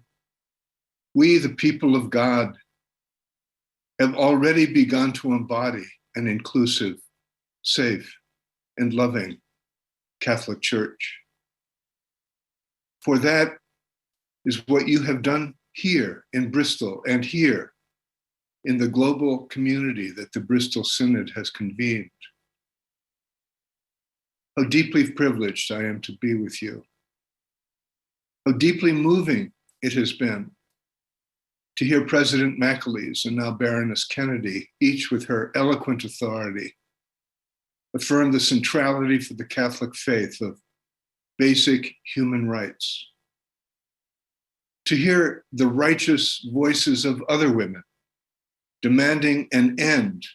we, the people of God, have already begun to embody an inclusive, safe, and loving Catholic Church. For that is what you have done here in Bristol and here in the global community that the Bristol Synod has convened. How deeply privileged I am to be with you. How deeply moving it has been to hear President McAleese and now Baroness Kennedy, each with her eloquent authority, affirm the centrality for the Catholic faith of basic human rights. To hear the righteous voices of other women demanding an end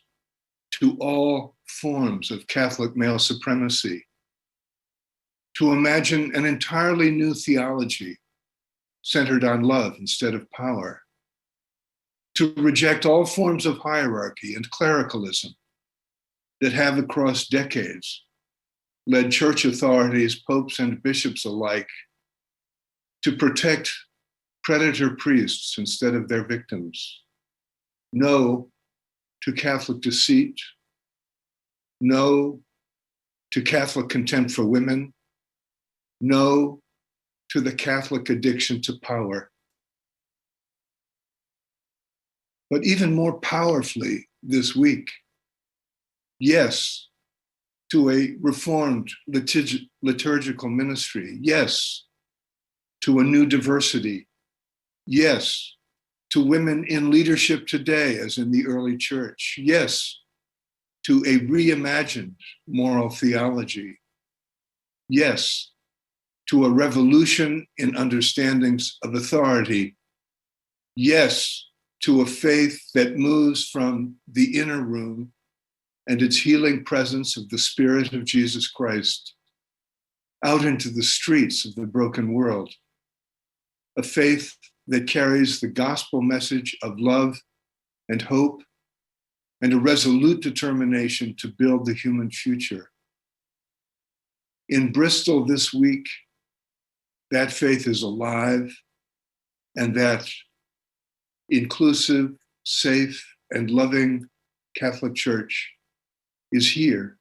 to all forms of Catholic male supremacy. To imagine an entirely new theology centered on love instead of power. To reject all forms of hierarchy and clericalism that have across decades led church authorities, popes and bishops alike, to protect predator priests instead of their victims. No to Catholic deceit. No to Catholic contempt for women. No to the Catholic addiction to power. But even more powerfully this week, Yes, to a reformed liturgical ministry. Yes, to a new diversity. Yes, to women in leadership today, as in the early church. Yes, to a reimagined moral theology. Yes, to a revolution in understandings of authority. Yes, to a faith that moves from the inner room and its healing presence of the Spirit of Jesus Christ out into the streets of the broken world. A faith that carries the gospel message of love and hope and a resolute determination to build the human future. In Bristol this week, that faith is alive, and that inclusive, safe, and loving Catholic Church is here.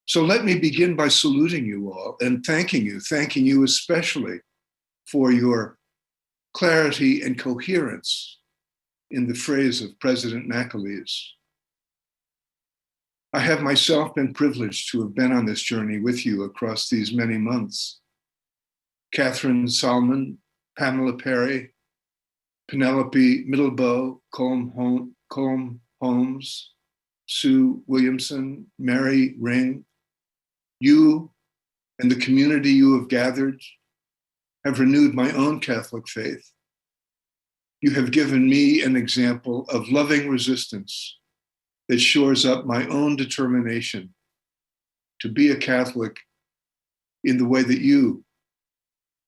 So let me begin by saluting you all and thanking you especially for your clarity and coherence in the phrase of President McAleese. I have myself been privileged to have been on this journey with you across these many months. Catherine Salmon, Pamela Perry, Penelope Middlebow, Colm Holmes, Sue Williamson, Mary Ring, you and the community you have gathered have renewed my own Catholic faith. You have given me an example of loving resistance that shores up my own determination to be a Catholic in the way that you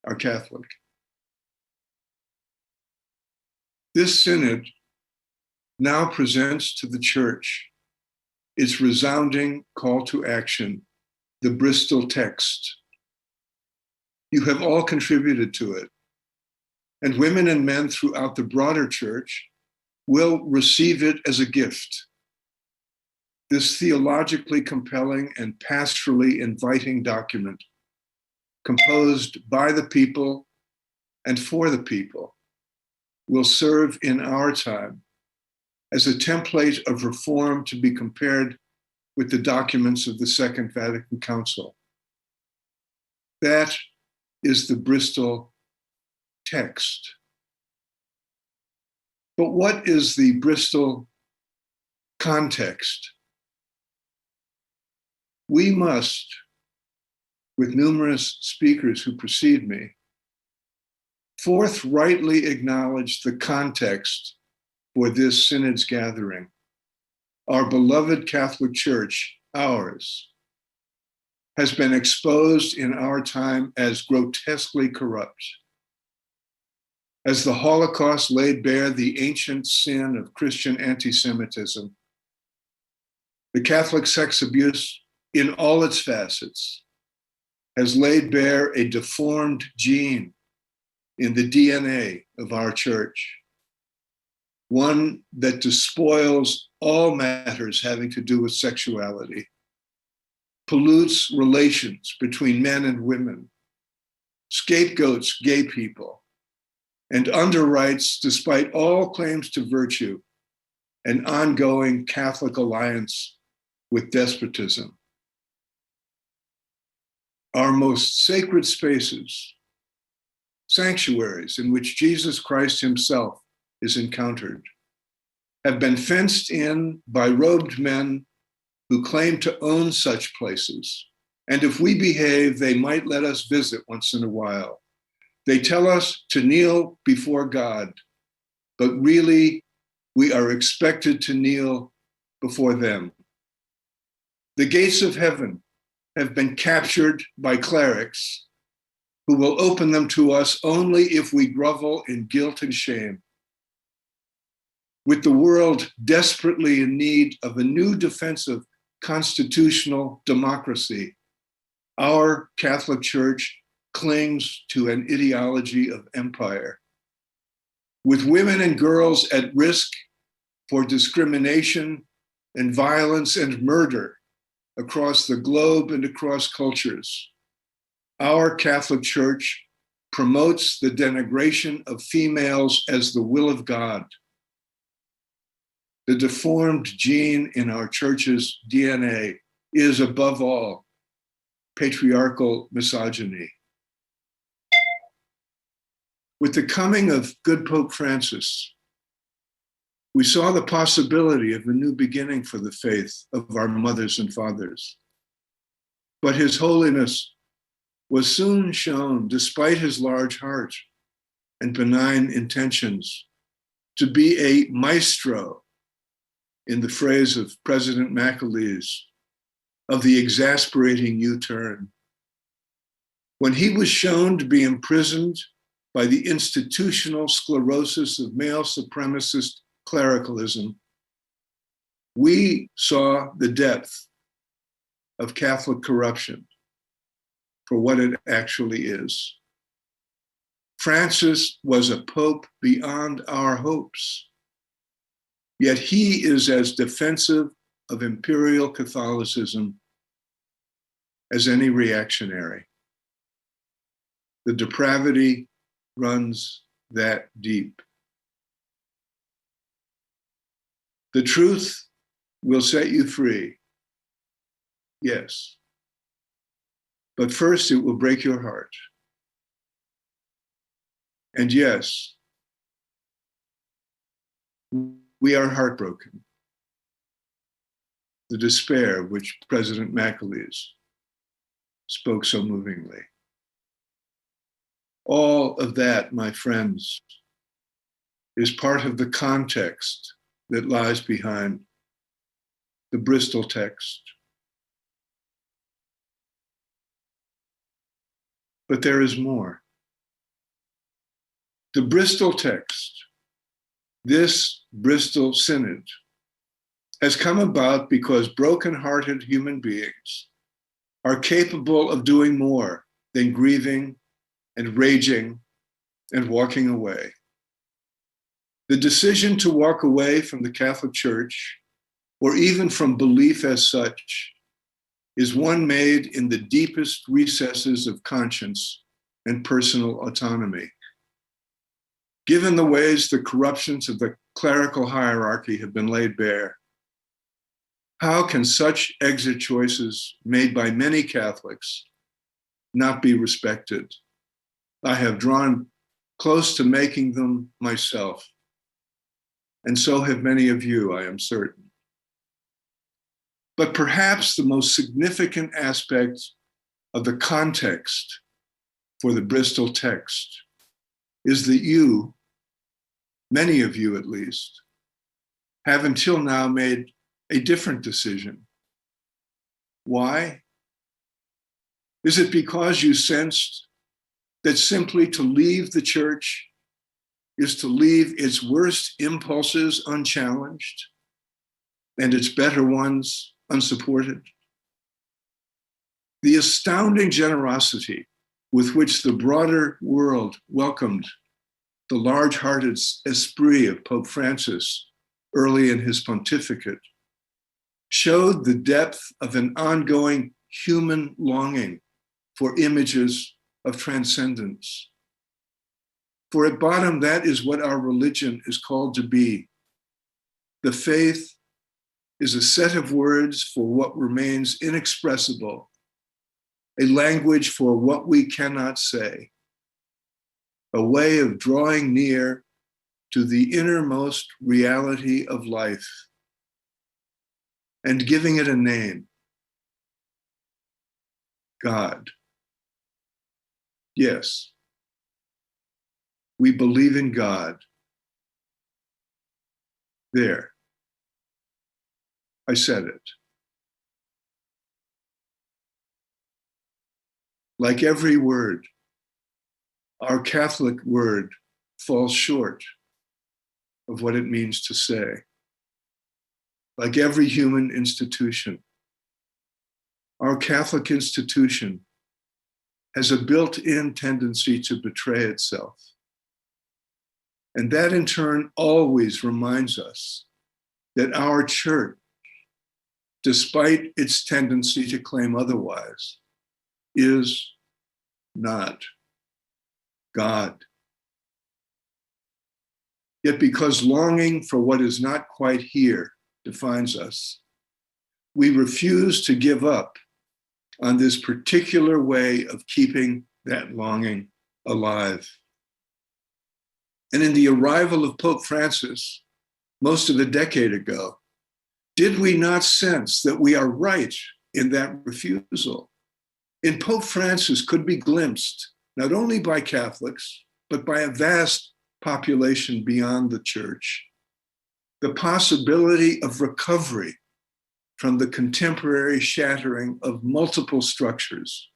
are Catholic. This synod now presents to the Church its resounding call to action, the Bristol text. You have all contributed to it, and women and men throughout the broader Church will receive it as a gift. This theologically compelling and pastorally inviting document, composed by the people and for the people, will serve in our time as a template of reform to be compared with the documents of the Second Vatican Council. That is the Bristol text. But what is the Bristol context? We must, with numerous speakers who precede me, forthrightly acknowledge the context for this synod's gathering. Our beloved Catholic Church, ours, has been exposed in our time as grotesquely corrupt. As the Holocaust laid bare the ancient sin of Christian anti-Semitism, the Catholic sex abuse in all its facets has laid bare a deformed gene in the DNA of our church, one that despoils all matters having to do with sexuality, pollutes relations between men and women, scapegoats gay people, and underwrites, despite all claims to virtue, an ongoing Catholic alliance with despotism. Our most sacred spaces, sanctuaries in which Jesus Christ himself is encountered, have been fenced in by robed men who claim to own such places. And if we behave, they might let us visit once in a while. They tell us to kneel before God, but really we are expected to kneel before them. The gates of heaven have been captured by clerics who will open them to us only if we grovel in guilt and shame. With the world desperately in need of a new defensive constitutional democracy, our Catholic Church clings to an ideology of empire. With women and girls at risk for discrimination and violence and murder across the globe and across cultures, our Catholic Church promotes the denigration of females as the will of God. the deformed gene in our church's DNA is, above all, patriarchal misogyny. With the coming of good Pope Francis, we saw the possibility of a new beginning for the faith of our mothers and fathers. But His Holiness was soon shown, despite his large heart and benign intentions, to be a maestro, in the phrase of President McAleese, of the exasperating U-turn. When he was shown to be imprisoned by the institutional sclerosis of male supremacist clericalism, we saw the depth of Catholic corruption for what it actually is. Francis was a pope beyond our hopes, yet he is as defensive of imperial Catholicism as any reactionary. The depravity runs that deep. The truth will set you free, yes, but first it will break your heart. And yes, we are heartbroken. The despair which President McAleese spoke so movingly. All of that, my friends, is part of the context that lies behind the Bristol text. But there is more. The Bristol text, this Bristol Synod, has come about because broken-hearted human beings are capable of doing more than grieving and raging and walking away. The decision to walk away from the Catholic Church, or even from belief as such, is one made in the deepest recesses of conscience and personal autonomy. Given the ways the corruptions of the clerical hierarchy have been laid bare, how can such exit choices made by many Catholics not be respected? I have drawn close to making them myself, and so have many of you, I am certain. But perhaps the most significant aspect of the context for the Bristol text is that you, many of you at least, have until now made a different decision. Why? Is it because you sensed that simply to leave the church is to leave its worst impulses unchallenged and its better ones unsupported? The astounding generosity with which the broader world welcomed the large-hearted esprit of Pope Francis early in his pontificate showed the depth of an ongoing human longing for images of transcendence. For at bottom, that is what our religion is called to be. The faith is a set of words for what remains inexpressible, a language for what we cannot say, a way of drawing near to the innermost reality of life and giving it a name: God. Yes, we believe in God. There, I said it. Like every word, our Catholic word falls short of what it means to say. Like every human institution, our Catholic institution has a built-in tendency to betray itself. And that in turn always reminds us that our church, despite its tendency to claim otherwise, is not God. Yet because longing for what is not quite here defines us, we refuse to give up on this particular way of keeping that longing alive. And in the arrival of Pope Francis, most of a decade ago, did we not sense that we are right in that refusal? In Pope Francis could be glimpsed, not only by Catholics, but by a vast population beyond the church, the possibility of recovery from the contemporary shattering of multiple structures,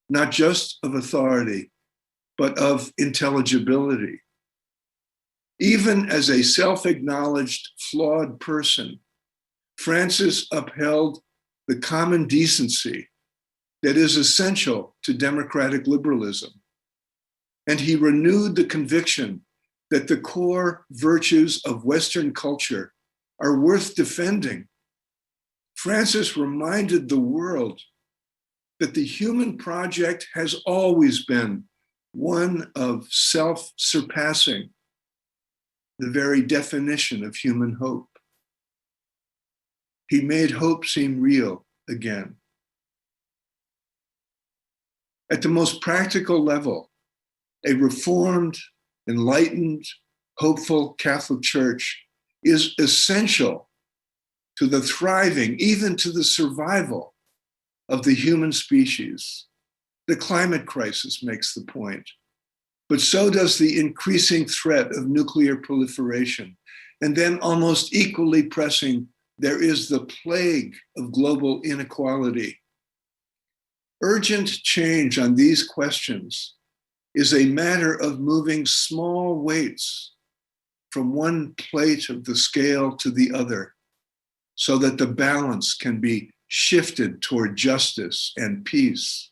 not just of authority, but of intelligibility. Even as a self-acknowledged flawed person, Francis upheld the common decency that is essential to democratic liberalism. And he renewed the conviction that the core virtues of Western culture are worth defending. Francis reminded the world that the human project has always been one of self-surpassing, the very definition of human hope. He made hope seem real again. At the most practical level, a reformed, enlightened, hopeful Catholic Church is essential to the thriving, even to the survival of the human species. The climate crisis makes the point, but so does the increasing threat of nuclear proliferation. And then almost equally pressing, there is the plague of global inequality. Urgent change on these questions is a matter of moving small weights from one plate of the scale to the other, so that the balance can be shifted toward justice and peace.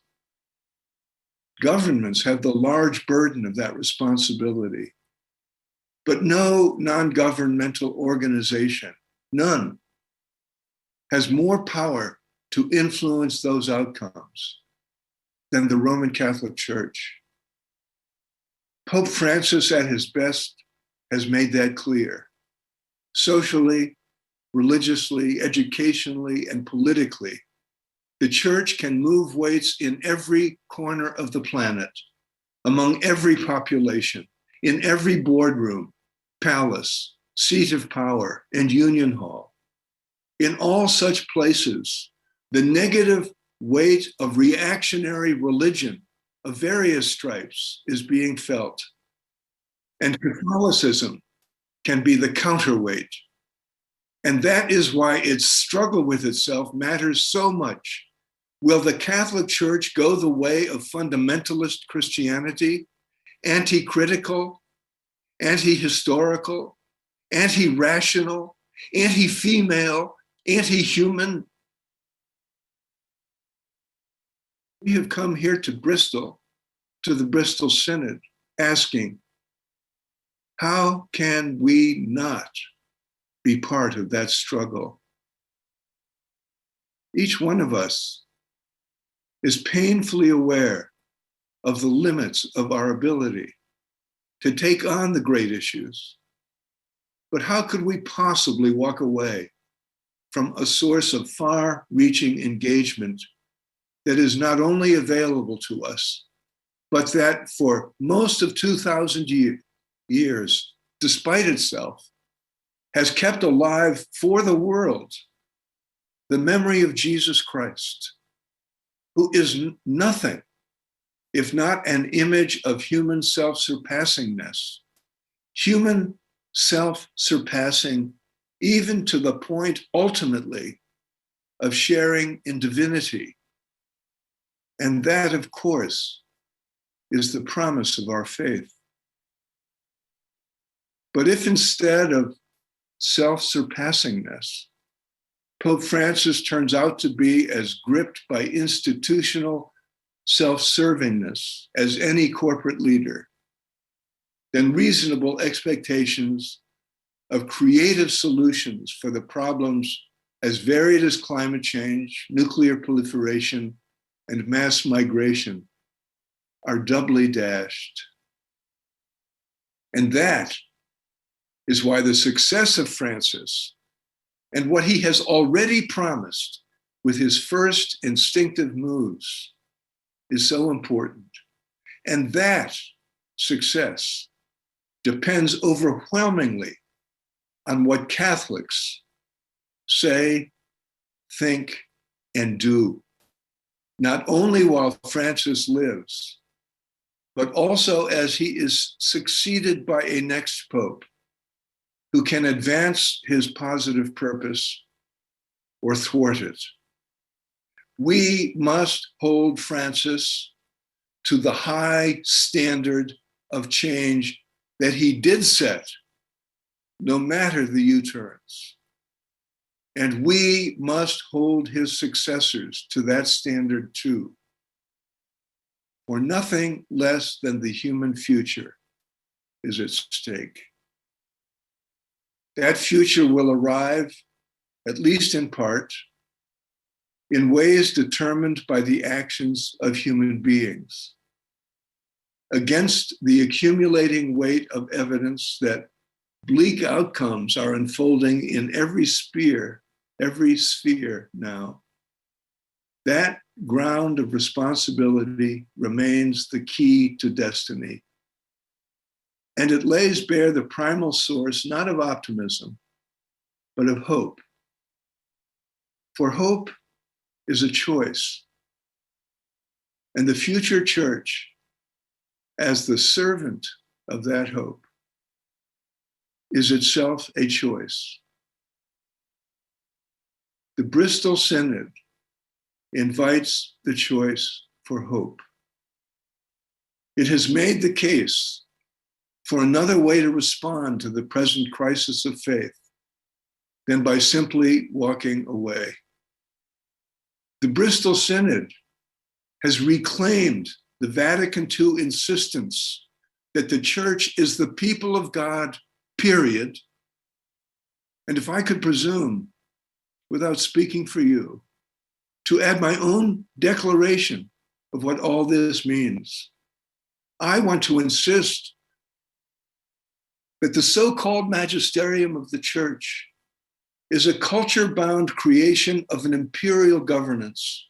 Governments have the large burden of that responsibility, but no non-governmental organization, none, has more power to influence those outcomes than the Roman Catholic Church. Pope Francis at his best has made that clear. Socially, religiously, educationally, and politically, the church can move weights in every corner of the planet, among every population, in every boardroom, palace, seat of power, and union hall. In all such places, the negative weight of reactionary religion of various stripes is being felt, and Catholicism can be the counterweight. And that is why its struggle with itself matters so much. Will the Catholic Church go the way of fundamentalist Christianity, anti-critical, anti-historical, anti-rational, anti-female, anti-human? We have come here to Bristol, to the Bristol Synod, asking, how can we not be part of that struggle? Each one of us is painfully aware of the limits of our ability to take on the great issues. But how could we possibly walk away from a source of far-reaching engagement that is not only available to us, but that for most of 2,000 years, despite itself, has kept alive for the world the memory of Jesus Christ, who is nothing if not an image of human self-surpassingness, human self-surpassing even to the point ultimately of sharing in divinity. And that, of course, is the promise of our faith. But if instead of self-surpassingness, Pope Francis turns out to be as gripped by institutional self-servingness as any corporate leader, then reasonable expectations of creative solutions for the problems as varied as climate change, nuclear proliferation, and mass migration are doubly dashed. And that is why the success of Francis and what he has already promised with his first instinctive moves is so important. And that success depends overwhelmingly on what Catholics say, think, and do, not only while Francis lives, but also as he is succeeded by a next pope who can advance his positive purpose or thwart it. We must hold Francis to the high standard of change that he did set, no matter the U-turns. And we must hold his successors to that standard too, for nothing less than the human future is at stake. That future will arrive, at least in part, in ways determined by the actions of human beings, against the accumulating weight of evidence that bleak outcomes are unfolding in every sphere now. That ground of responsibility remains the key to destiny. And it lays bare the primal source, not of optimism, but of hope. For hope is a choice. And the future church, as the servant of that hope, is itself a choice. The Bristol Synod invites the choice for hope. It has made the case for another way to respond to the present crisis of faith than by simply walking away. The Bristol Synod has reclaimed the Vatican II insistence that the church is the people of God, period. And if I could presume, without speaking for you, to add my own declaration of what all this means, I want to insist that the so-called magisterium of the church is a culture-bound creation of an imperial governance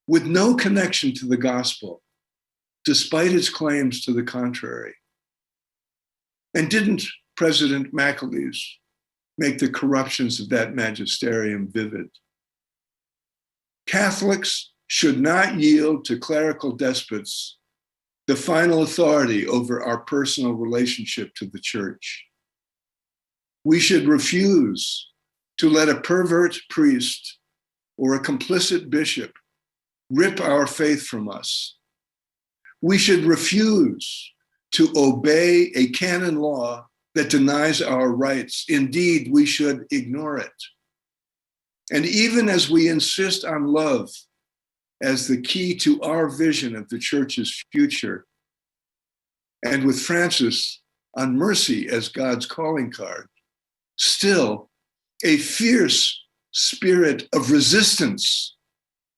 with no connection to the gospel, despite its claims to the contrary. And didn't President Macaulay make the corruptions of that magisterium vivid? Catholics should not yield to clerical despots the final authority over our personal relationship to the church. We should refuse to let a pervert priest or a complicit bishop rip our faith from us. We should refuse to obey a canon law that denies our rights. Indeed, we should ignore it. And even as we insist on love as the key to our vision of the church's future, and with Francis on mercy as God's calling card, still a fierce spirit of resistance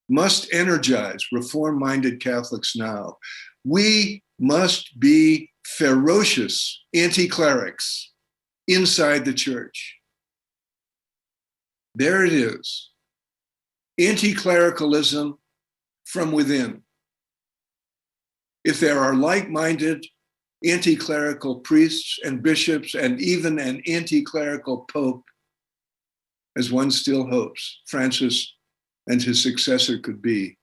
must energize reform-minded Catholics now. We must be ferocious anti-clerics inside the church. There it is, anti-clericalism from within. If there are like-minded anti-clerical priests and bishops and even an anti-clerical pope, as one still hopes Francis and his successor could be,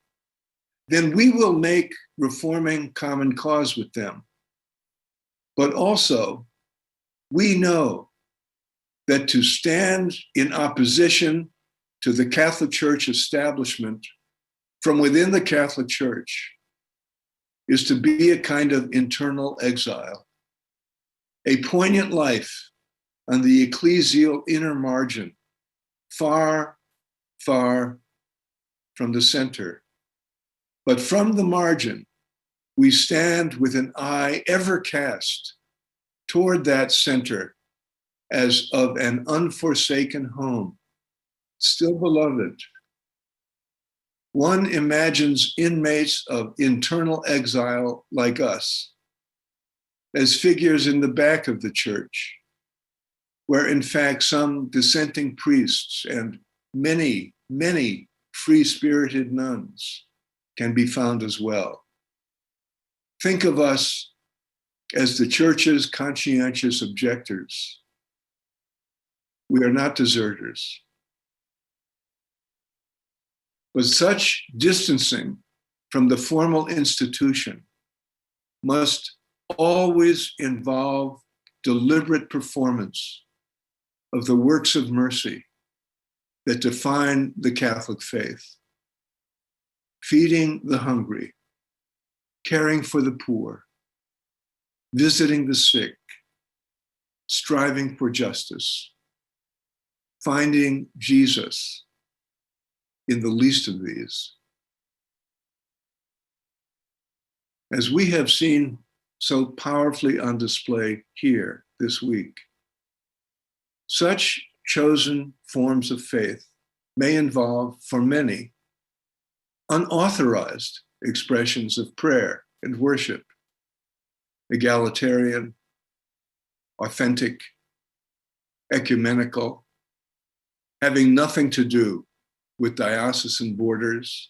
then we will make reforming common cause with them. But also, we know that to stand in opposition to the Catholic Church establishment from within the Catholic Church is to be a kind of internal exile, a poignant life on the ecclesial inner margin, far, far from the center. But from the margin, we stand with an eye ever cast toward that center as of an unforsaken home, still beloved. One imagines inmates of internal exile like us as figures in the back of the church, where in fact some dissenting priests and many, many free-spirited nuns can be found as well. Think of us as the church's conscientious objectors. We are not deserters. But such distancing from the formal institution must always involve deliberate performance of the works of mercy that define the Catholic faith. Feeding the hungry, caring for the poor, visiting the sick, striving for justice, finding Jesus in the least of these. As we have seen so powerfully on display here this week, such chosen forms of faith may involve, for many, unauthorized expressions of prayer and worship, egalitarian, authentic, ecumenical, having nothing to do with diocesan borders,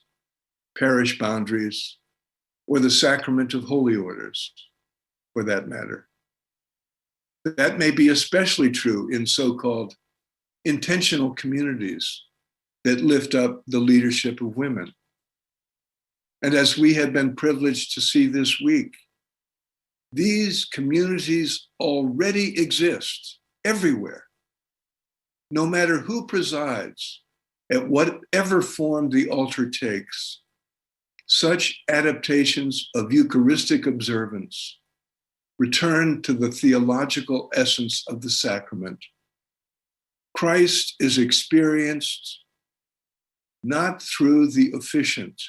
parish boundaries, or the sacrament of holy orders, for that matter. That may be especially true in so-called intentional communities that lift up the leadership of women. And as we have been privileged to see this week, these communities already exist everywhere, no matter who presides, at whatever form the altar takes. Such adaptations of Eucharistic observance return to the theological essence of the sacrament. Christ is experienced not through the officiant,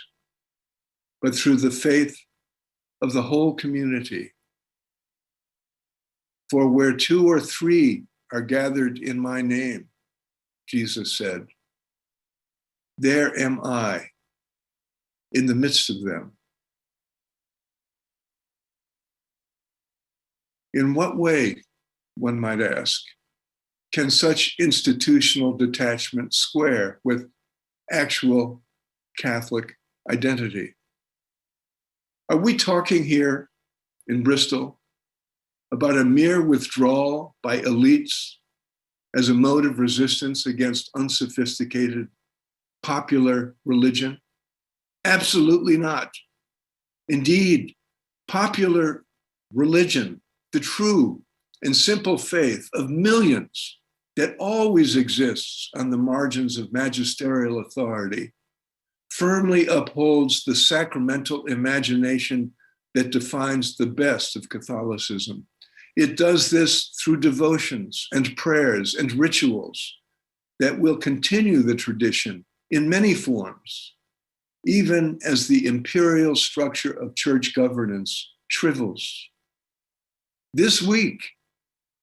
but through the faith of the whole community. For where 2 or 3 are gathered in my name, Jesus said, there am I in the midst of them. In what way, one might ask, can such institutional detachment square with actual Catholic identity? Are we talking here in Bristol about a mere withdrawal by elites as a mode of resistance against unsophisticated popular religion? Absolutely not. Indeed, popular religion, the true and simple faith of millions that always exists on the margins of magisterial authority, firmly upholds the sacramental imagination that defines the best of Catholicism. It does this through devotions and prayers and rituals that will continue the tradition in many forms, even as the imperial structure of church governance shrivels. This week,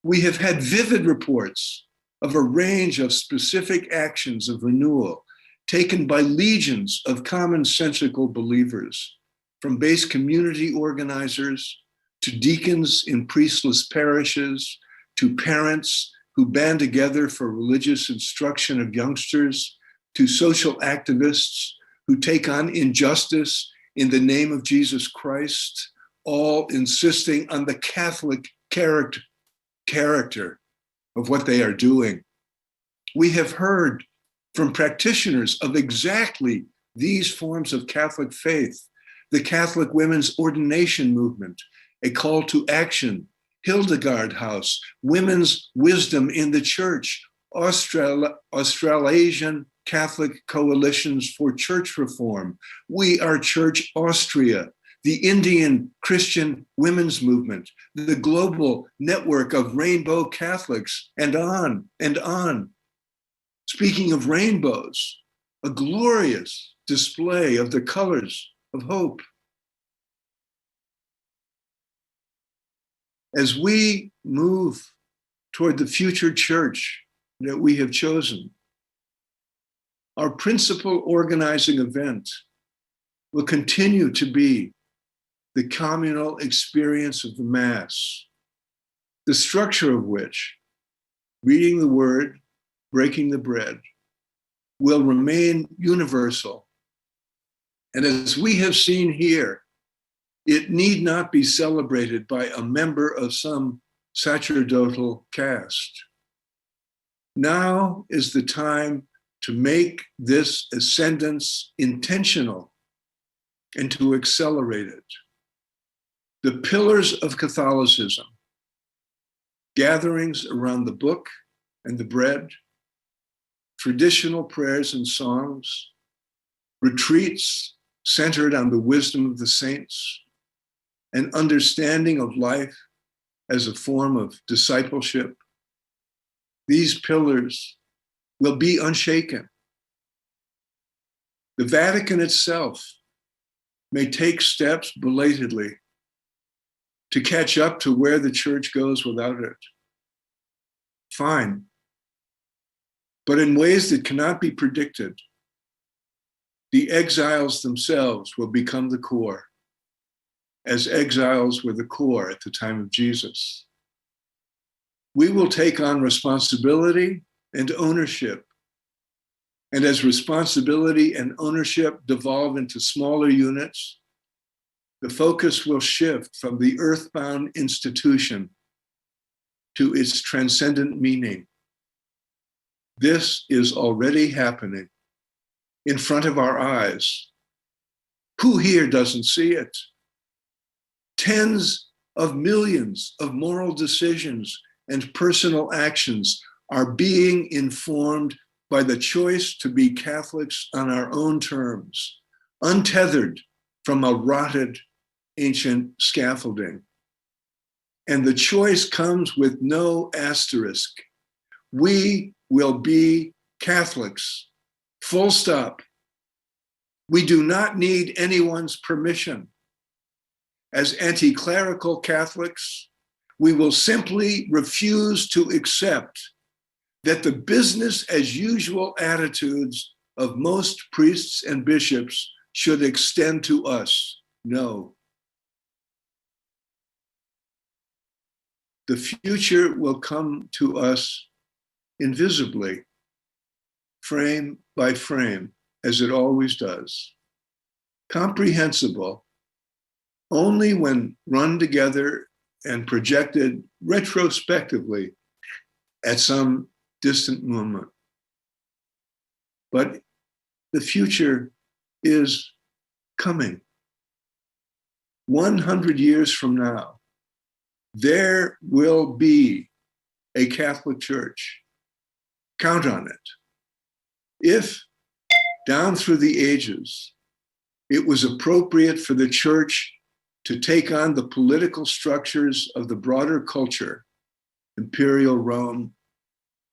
we have had vivid reports of a range of specific actions of renewal taken by legions of commonsensical believers, from base community organizers to deacons in priestless parishes, to parents who band together for religious instruction of youngsters, to social activists who take on injustice in the name of Jesus Christ, all insisting on the Catholic character of what they are doing. We have heard from practitioners of exactly these forms of Catholic faith, the Catholic women's ordination movement, a call to action, Hildegard House, Women's Wisdom in the Church, Australasian Catholic Coalitions for Church Reform, We Are Church Austria, the Indian Christian Women's Movement, the global network of Rainbow Catholics, and on and on. Speaking of rainbows, a glorious display of the colors of hope. As we move toward the future church that we have chosen, our principal organizing event will continue to be the communal experience of the Mass, the structure of which reading the word, breaking the bread, will remain universal. And as we have seen here, it need not be celebrated by a member of some sacerdotal caste. Now is the time to make this ascendance intentional and to accelerate it. The pillars of Catholicism, gatherings around the book and the bread, traditional prayers and songs, retreats centered on the wisdom of the saints, an understanding of life as a form of discipleship. These pillars will be unshaken. The Vatican itself may take steps belatedly to catch up to where the church goes without it. Fine. But in ways that cannot be predicted, the exiles themselves will become the core, as exiles were the core at the time of Jesus. We will take on responsibility and ownership. And as responsibility and ownership devolve into smaller units, the focus will shift from the earthbound institution to its transcendent meaning. This is already happening in front of our eyes. Who here doesn't see it? Tens of millions of moral decisions and personal actions are being informed by the choice to be Catholics on our own terms, untethered from a rotted ancient scaffolding. And the choice comes with no asterisk. We will be Catholics, full stop. We do not need anyone's permission. As anti-clerical Catholics, we will simply refuse to accept that the business as usual attitudes of most priests and bishops should extend to us. No. The future will come to us invisibly, frame by frame, as it always does. Comprehensible only when run together and projected retrospectively at some distant moment. But the future is coming. 100 years from now, there will be a Catholic Church. Count on it. If, down through the ages, it was appropriate for the Church to take on the political structures of the broader culture, imperial Rome,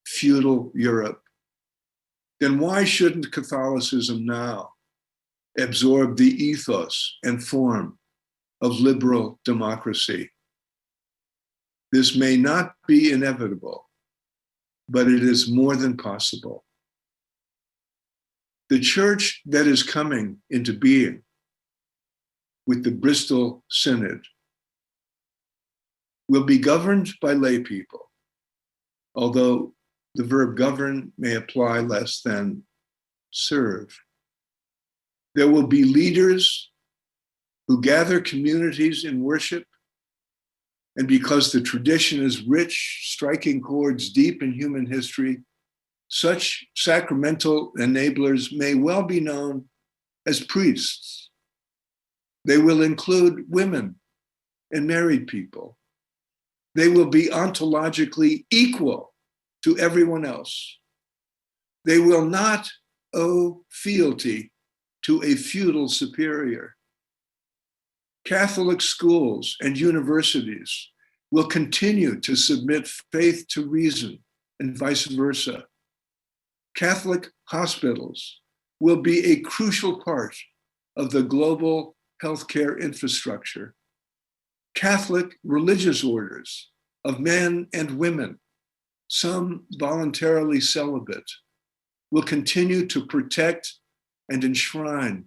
feudal Europe, then why shouldn't Catholicism now absorb the ethos and form of liberal democracy? This may not be inevitable, but it is more than possible. The church that is coming into being with the Bristol Synod will be governed by lay people, although the verb govern may apply less than serve. There will be leaders who gather communities in worship, and because the tradition is rich, striking chords deep in human history, such sacramental enablers may well be known as priests. They will include women and married people. They will be ontologically equal to everyone else. They will not owe fealty to a feudal superior. Catholic schools and universities will continue to submit faith to reason and vice versa. Catholic hospitals will be a crucial part of the global healthcare infrastructure. Catholic religious orders of men and women, some voluntarily celibate, will continue to protect and enshrine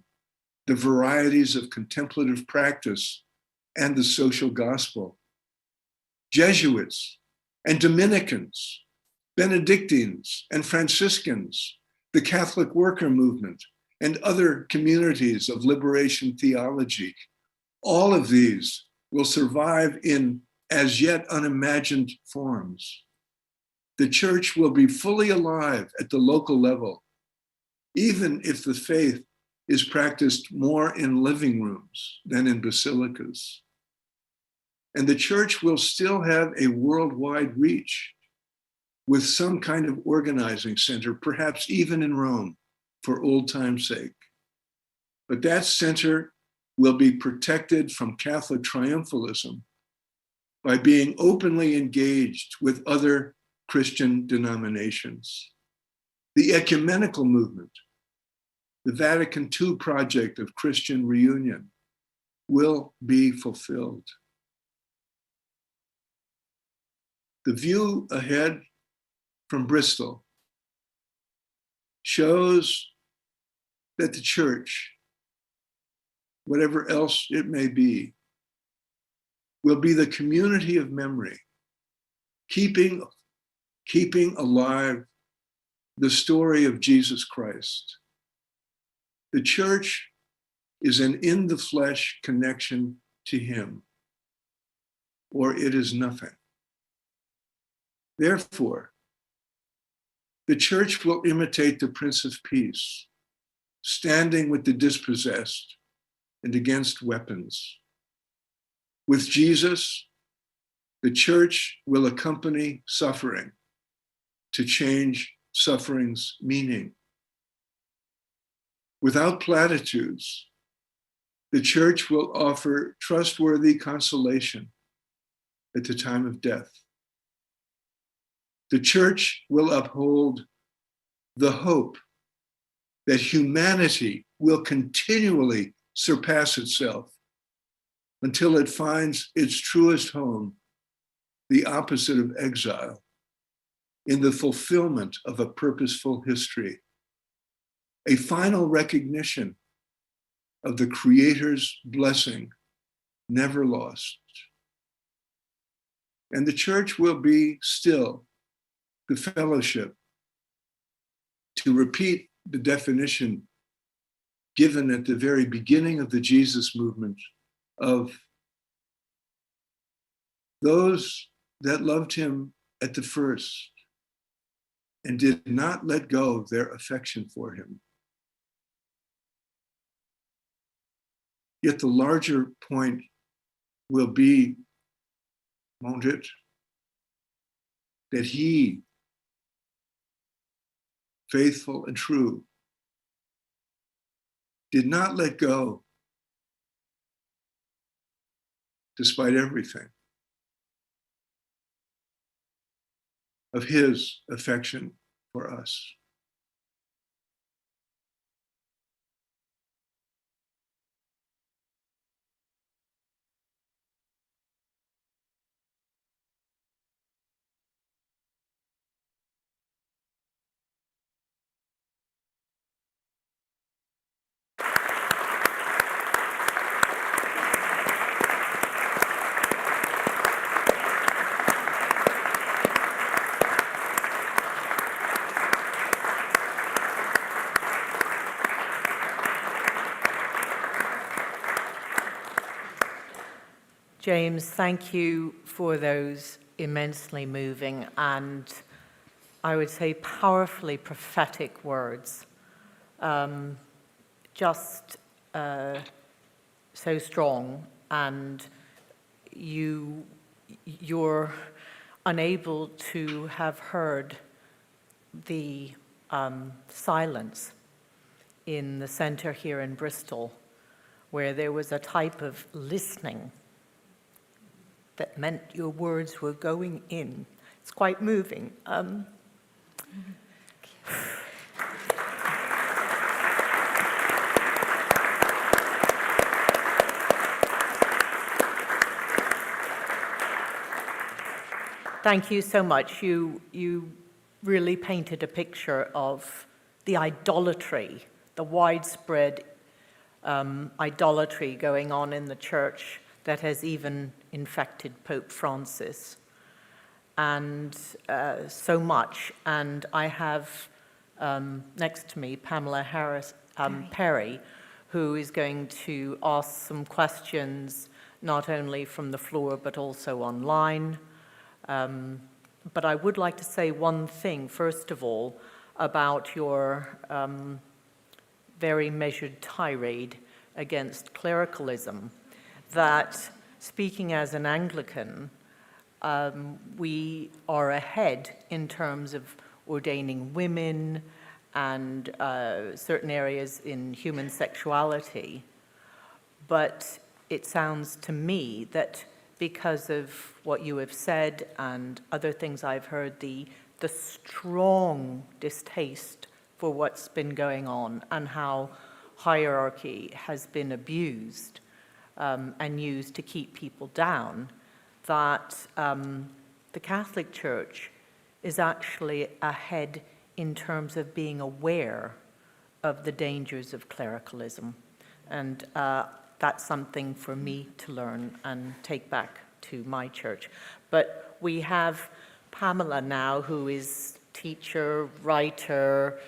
the varieties of contemplative practice and the social gospel. Jesuits and Dominicans Benedictines and Franciscans, the Catholic worker movement, and other communities of liberation theology. All of these will survive in as yet unimagined forms. The church will be fully alive at the local level, even if the faith is practiced more in living rooms than in basilicas. And the church will still have a worldwide reach with some kind of organizing center, perhaps even in Rome, for old time's sake. But that center will be protected from Catholic triumphalism by being openly engaged with other Christian denominations. The ecumenical movement, the Vatican II project of Christian reunion, will be fulfilled. The view ahead from Bristol shows that the church, whatever else it may be, will be the community of memory, keeping alive the story of Jesus Christ. The church is an in the flesh connection to him, or it is nothing. Therefore, the church will imitate the Prince of Peace, standing with the dispossessed and against weapons. With Jesus, the church will accompany suffering to change suffering's meaning. Without platitudes, the church will offer trustworthy consolation at the time of death. The church will uphold the hope that humanity will continually surpass itself until it finds its truest home, the opposite of exile, in the fulfillment of a purposeful history, a final recognition of the Creator's blessing, never lost. And the church will be still the fellowship, to repeat the definition given at the very beginning of the Jesus movement, of those that loved him at the first and did not let go of their affection for him. Yet the larger point will be, won't it, that he, faithful and true, did not let go despite everything of his affection for us. James, thank you for those immensely moving and, I would say, powerfully prophetic words. Just so strong, and you're unable to have heard the silence in the centre here in Bristol, where there was a type of listening that meant your words were going in. It's quite moving. Thank you so much. You really painted a picture of the idolatry, the widespread idolatry going on in the church that has even infected Pope Francis. and so much. And I have next to me Pamela Perry, who is going to ask some questions, not only from the floor, but also online. But I would like to say one thing, first of all, about your very measured tirade against clericalism, that speaking as an Anglican, we are ahead in terms of ordaining women and certain areas in human sexuality. But it sounds to me that because of what you have said and other things I've heard, the strong distaste for what's been going on and how hierarchy has been abused and used to keep people down, that the Catholic Church is actually ahead in terms of being aware of the dangers of clericalism. And that's something for me to learn and take back to my church. But we have Pamela now, who is teacher, writer,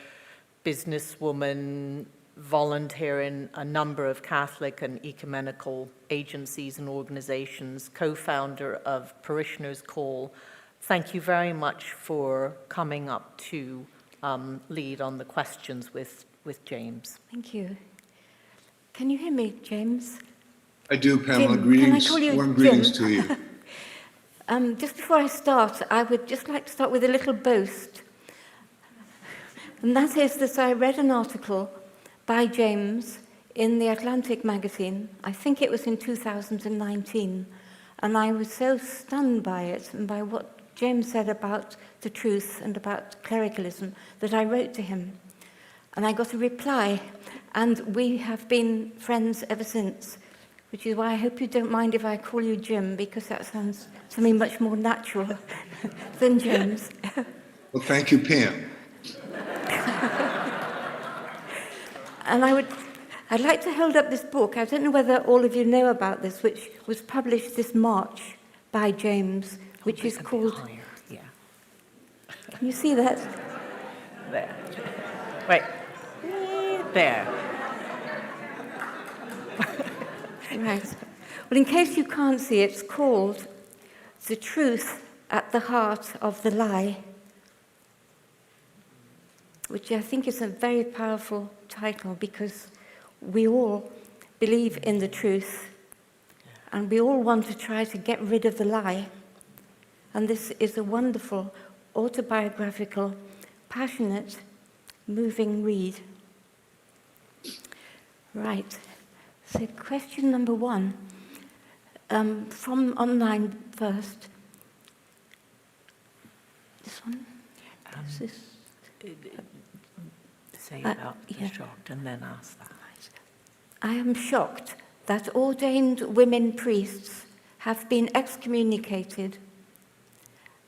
businesswoman, volunteer in a number of Catholic and ecumenical agencies and organizations, co-founder of Parishioners Call. Thank you very much for coming up to lead on the questions with James. Thank you. Can you hear me, James? I do, Pamela. Jim, greetings, can I call you warm Jim? greetings to you. Just before I start, I would just like to start with a little boast. And that is that I read an article by James in the Atlantic magazine. I think it was in 2019. And I was so stunned by it and by what James said about the truth and about clericalism that I wrote to him. And I got a reply. And we have been friends ever since, which is why I hope you don't mind if I call you Jim, because that sounds to me much more natural than James. Well, thank you, Pam. And I'd like to hold up this book. I don't know whether all of you know about this, which was published this March by James, which is called... Yeah. Can you see that? There. Wait. There. Right. Well, in case you can't see, it's called The Truth at the Heart of the Lie, which I think is a very powerful title because we all believe in the truth and we all want to try to get rid of the lie. And this is a wonderful, autobiographical, passionate, moving read. Right. So question number one, from online first. This one? Is this? Say about the shocked and then ask that. I am shocked that ordained women priests have been excommunicated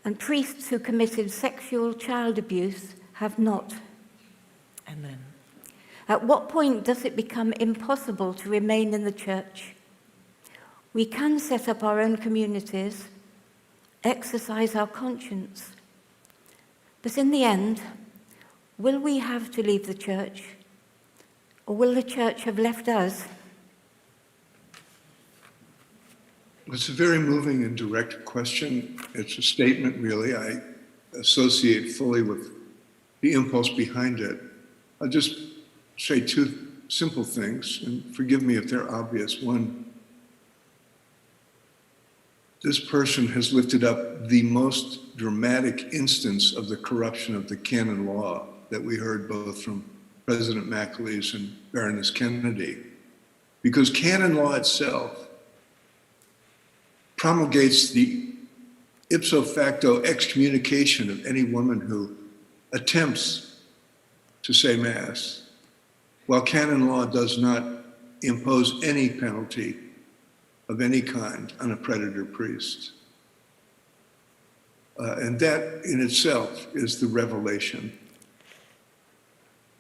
and priests who committed sexual child abuse have not. And then? At what point does it become impossible to remain in the church? We can set up our own communities, exercise our conscience, but in the end, will we have to leave the church, or will the church have left us? It's a very moving and direct question. It's a statement, really. I associate fully with the impulse behind it. I'll just say two simple things, and forgive me if they're obvious. One, this person has lifted up the most dramatic instance of the corruption of the canon law that we heard both from President McAleese and Baroness Kennedy. Because canon law itself promulgates the ipso facto excommunication of any woman who attempts to say Mass, while canon law does not impose any penalty of any kind on a predator priest. And that in itself is the revelation.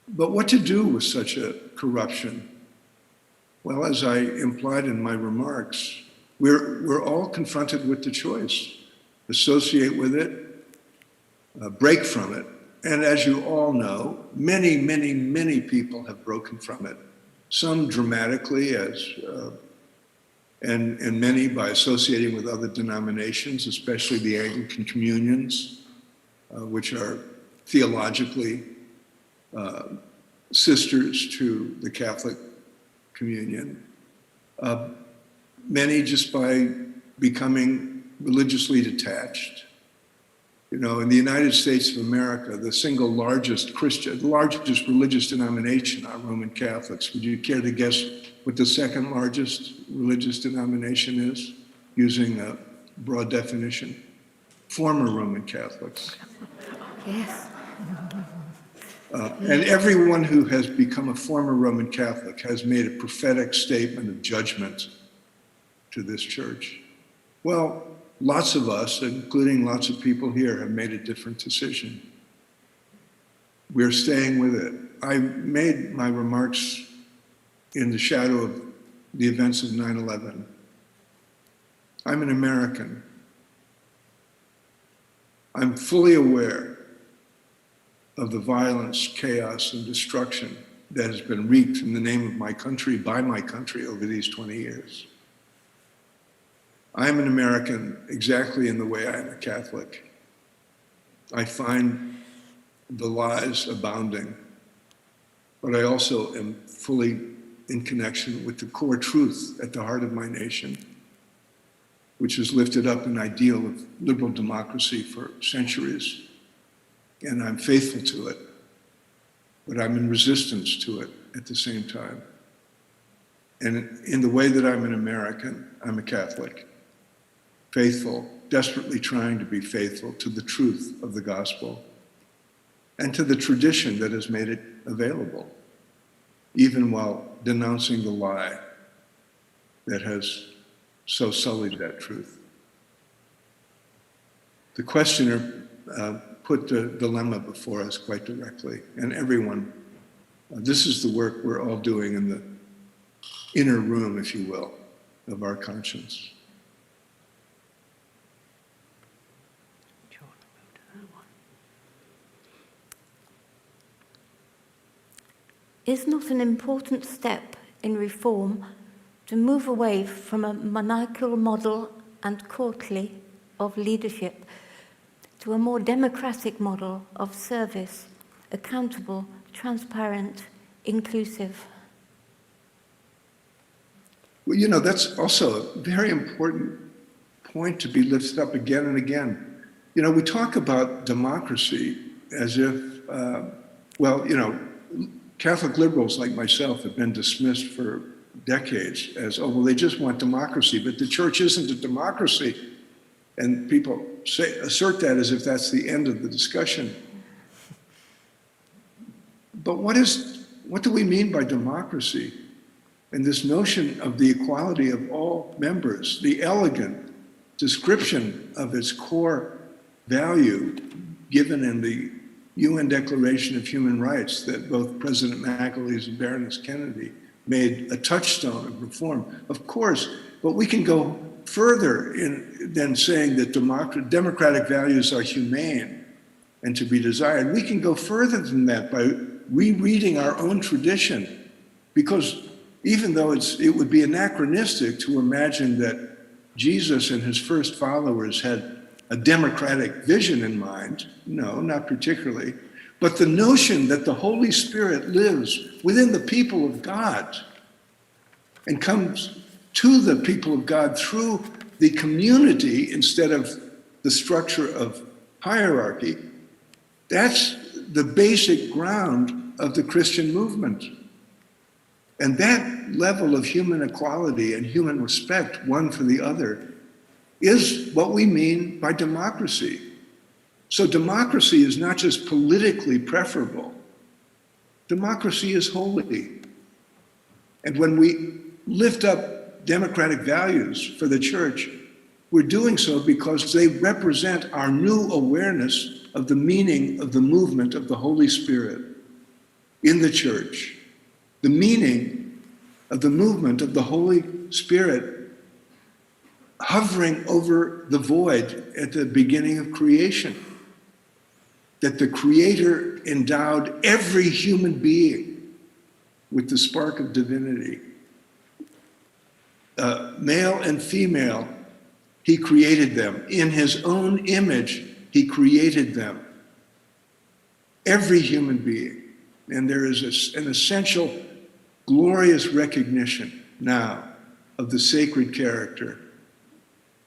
But what to do with such a corruption? Well, as I implied in my remarks, we're all confronted with the choice. associate with it, break from it. And as you all know, many, many, many people have broken from it. Some dramatically, and many by associating with other denominations, especially the Anglican communions, which are theologically sisters to the Catholic communion. Many just by becoming religiously detached. You know, in the United States of America, the single largest largest religious denomination are Roman Catholics. Would you care to guess what the second largest religious denomination is, using a broad definition? Former Roman Catholics. Yes. And everyone who has become a former Roman Catholic has made a prophetic statement of judgment to this church. Well, lots of us, including lots of people here, have made a different decision. We're staying with it. I made my remarks in the shadow of the events of 9/11. I'm an American. I'm fully aware of the violence, chaos, and destruction that has been wreaked in the name of my country, by my country, over these 20 years. I'm an American exactly in the way I am a Catholic. I find the lies abounding, but I also am fully in connection with the core truth at the heart of my nation, which has lifted up an ideal of liberal democracy for centuries. And I'm faithful to it, but I'm in resistance to it at the same time. And in the way that I'm an American, I'm a Catholic, faithful, desperately trying to be faithful to the truth of the gospel and to the tradition that has made it available, even while denouncing the lie that has so sullied that truth. The questioner put the dilemma before us quite directly, and everyone, this is the work we're all doing in the inner room, if you will, of our conscience. Is not an important step in reform to move away from a monarchical model and courtly of leadership to a more democratic model of service, accountable, transparent, inclusive? Well, you know, that's also a very important point to be lifted up again and again. You know, we talk about democracy as if, well, you know, Catholic liberals like myself have been dismissed for decades as, oh, well, they just want democracy, but the church isn't a democracy. And people assert that as if that's the end of the discussion. But what do we mean by democracy? And this notion of the equality of all members, the elegant description of its core value given in the UN Declaration of Human Rights that both President McAleese and Baroness Kennedy made a touchstone of reform. Of course, but we can go further than saying that democratic values are humane and to be desired. We can go further than that by rereading our own tradition, because even though it would be anachronistic to imagine that Jesus and his first followers had a democratic vision in mind, no, not particularly, but the notion that the Holy Spirit lives within the people of God and comes to the people of God through the community instead of the structure of hierarchy, that's the basic ground of the Christian movement. And that level of human equality and human respect, one for the other, is what we mean by democracy. So democracy is not just politically preferable. Democracy is holy. And when we lift up democratic values for the church, we're doing so because they represent our new awareness of the meaning of the movement of the Holy Spirit in the church. The meaning of the movement of the Holy Spirit hovering over the void at the beginning of creation. That the Creator endowed every human being with the spark of divinity. Male and female, He created them. In His own image, He created them. Every human being. And there is an essential, glorious recognition now of the sacred character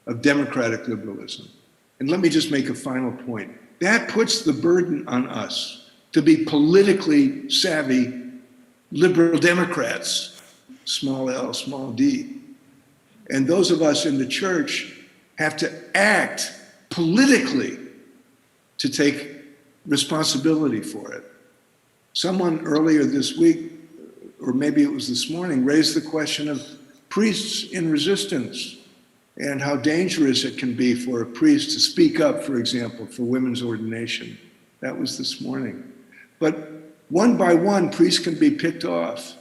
of democratic liberalism. And let me just make a final point. That puts the burden on us to be politically savvy liberal Democrats, small l, small d. And those of us in the church have to act politically to take responsibility for it. Someone earlier this week, or maybe it was this morning, raised the question of priests in resistance and how dangerous it can be for a priest to speak up, for example, for women's ordination. That was this morning. But one by one, priests can be picked off.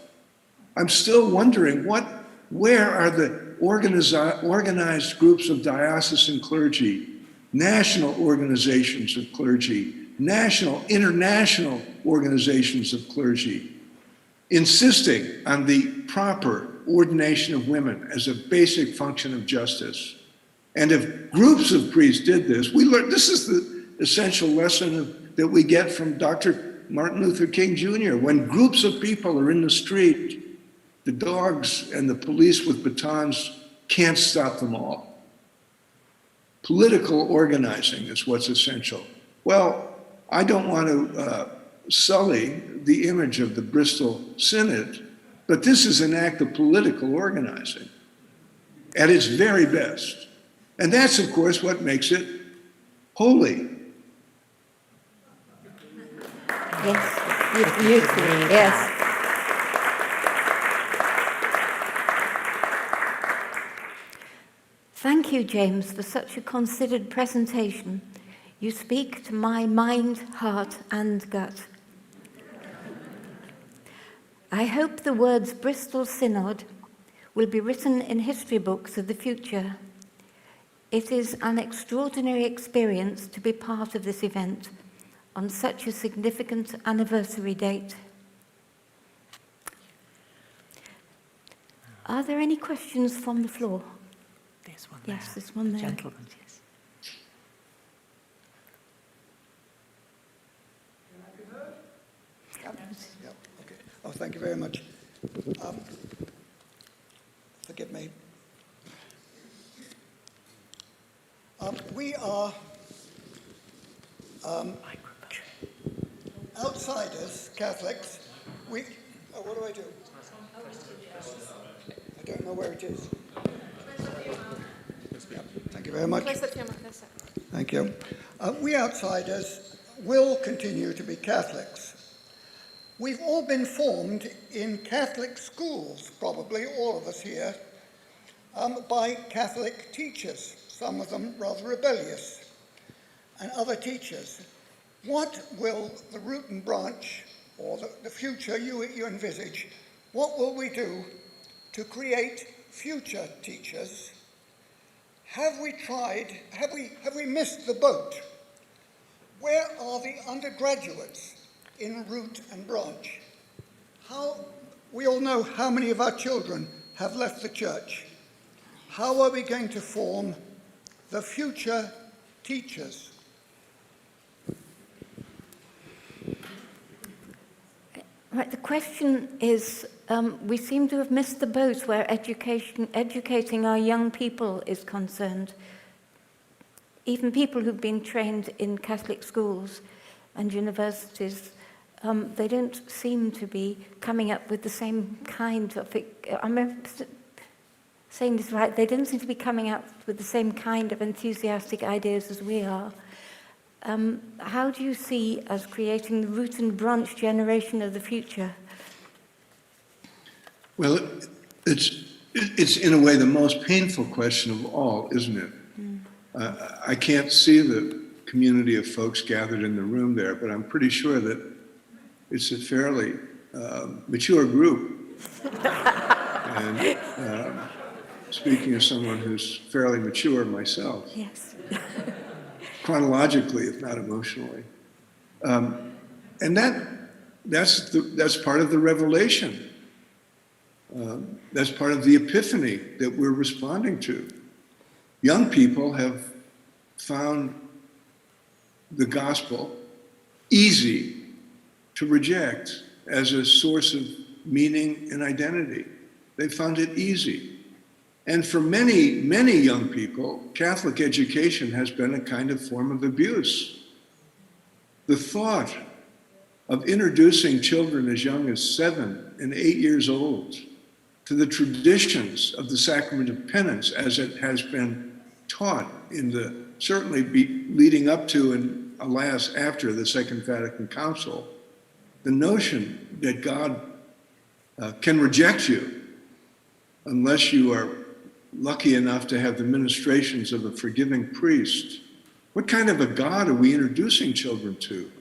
I'm still wondering where are the organized groups of diocesan clergy, national organizations of clergy, national, international organizations of clergy, insisting on the proper ordination of women as a basic function of justice. And if groups of priests did this, we learned, this is the essential lesson that we get from Dr. Martin Luther King Jr. When groups of people are in the street, the dogs and the police with batons can't stop them all. Political organizing is what's essential. Well, I don't want to sully the image of the Bristol Synod, but this is an act of political organizing at its very best. And that's, of course, what makes it holy. Yes, beautifully, yes. Thank you, James, for such a considered presentation. You speak to my mind, heart, and gut. I hope the words Bristol Synod will be written in history books of the future. It is an extraordinary experience to be part of this event on such a significant anniversary date. Are there any questions from the floor? There's one there. Yes, there's one there. Gentleman, yes. Okay. Oh, thank you very much. Forgive me. We are outsiders, Catholics. What do I do? I don't know where it is. Yep. Thank you very much. Thank you. We outsiders will continue to be Catholics. We've all been formed in Catholic schools, probably all of us here, by Catholic teachers, some of them rather rebellious, and other teachers. What will the root and branch, or the future you envisage, what will we do to create future teachers? Have we tried, have we missed the boat? Where are the undergraduates in root and branch? We all know how many of our children have left the church. How are we going to form the future teachers? Right, the question is, we seem to have missed the boat where educating our young people is concerned. Even people who've been trained in Catholic schools and universities, they don't seem to be coming up with the same kind of, I'm saying this right, they don't seem to be coming up with the same kind of enthusiastic ideas as we are. How do you see us creating the root and branch generation of the future? Well, it's in a way the most painful question of all, isn't it? I can't see the community of folks gathered in the room there, but I'm pretty sure that it's a fairly mature group. And speaking as someone who's fairly mature myself. Yes. Chronologically, if not emotionally. And that's part of the revelation. That's part of the epiphany that we're responding to. Young people have found the gospel easy to reject as a source of meaning and identity. They found it easy. And for many, many young people, Catholic education has been a kind of form of abuse. The thought of introducing children as young as 7 and 8 years old to the traditions of the sacrament of penance as it has been taught in the, certainly leading up to and alas after the Second Vatican Council, the notion that God can reject you unless you are lucky enough to have the ministrations of a forgiving priest. What kind of a God are we introducing children to?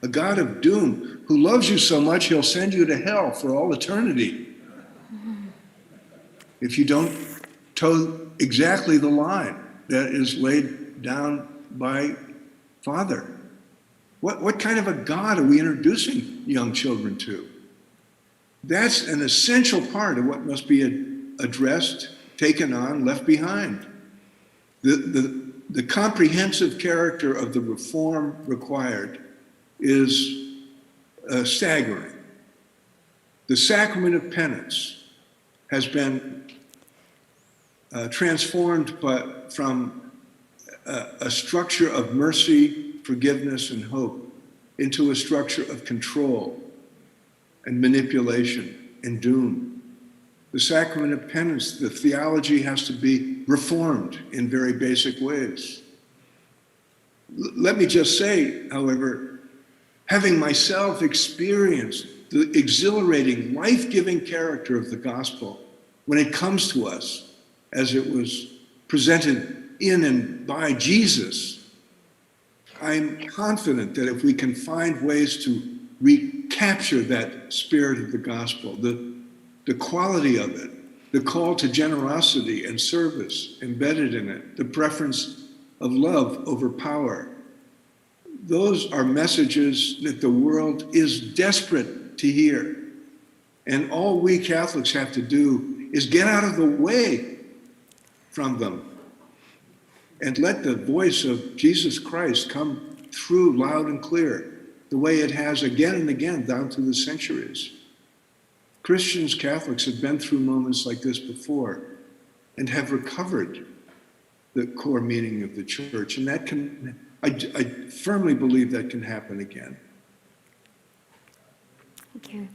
A God of doom who loves you so much he'll send you to hell for all eternity if you don't toe exactly the line that is laid down by Father. What kind of a God are we introducing young children to? That's an essential part of what must be addressed, taken on, left behind. The comprehensive character of the reform required is staggering. The sacrament of penance has been transformed from a structure of mercy, forgiveness, and hope into a structure of control and manipulation and doom. The sacrament of penance, the theology has to be reformed in very basic ways. Let me just say, however, having myself experienced the exhilarating, life-giving character of the gospel when it comes to us as it was presented in and by Jesus, I'm confident that if we can find ways to recapture that spirit of the gospel, the quality of it, the call to generosity and service embedded in it, the preference of love over power, those are messages that the world is desperate to hear. And all we Catholics have to do is get out of the way from them and let the voice of Jesus Christ come through loud and clear, the way it has again and again down through the centuries. Christians, Catholics have been through moments like this before and have recovered the core meaning of the church. And that can, I firmly believe that can happen again. Thank you.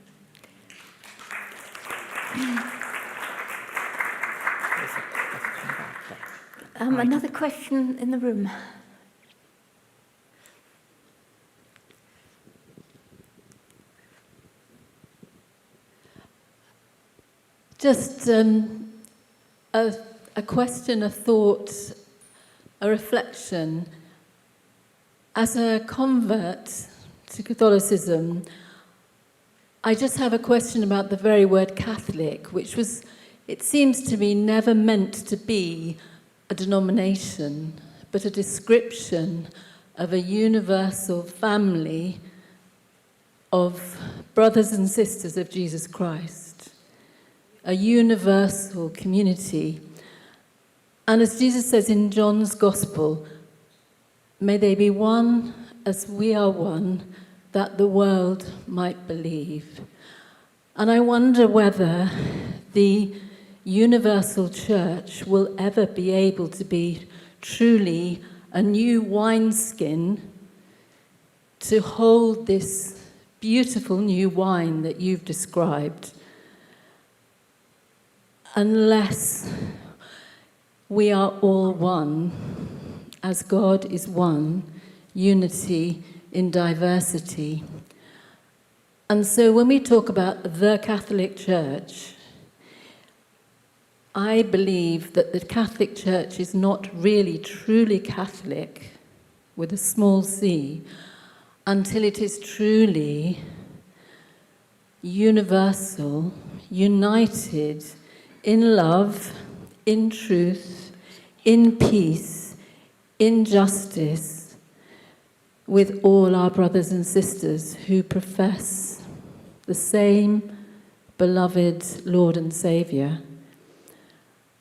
Another question in the room. Just a question, a thought, a reflection. As a convert to Catholicism, I just have a question about the very word Catholic, which was, it seems to me, never meant to be a denomination, but a description of a universal family of brothers and sisters of Jesus Christ, a universal community. And as Jesus says in John's Gospel, may they be one as we are one, that the world might believe. And I wonder whether the universal church will ever be able to be truly a new wineskin to hold this beautiful new wine that you've described, unless we are all one, as God is one, unity in diversity. And so when we talk about the Catholic Church, I believe that the Catholic Church is not really truly Catholic, with a small c, until it is truly universal, united in love, in truth, in peace, in justice, with all our brothers and sisters who profess the same beloved Lord and Saviour.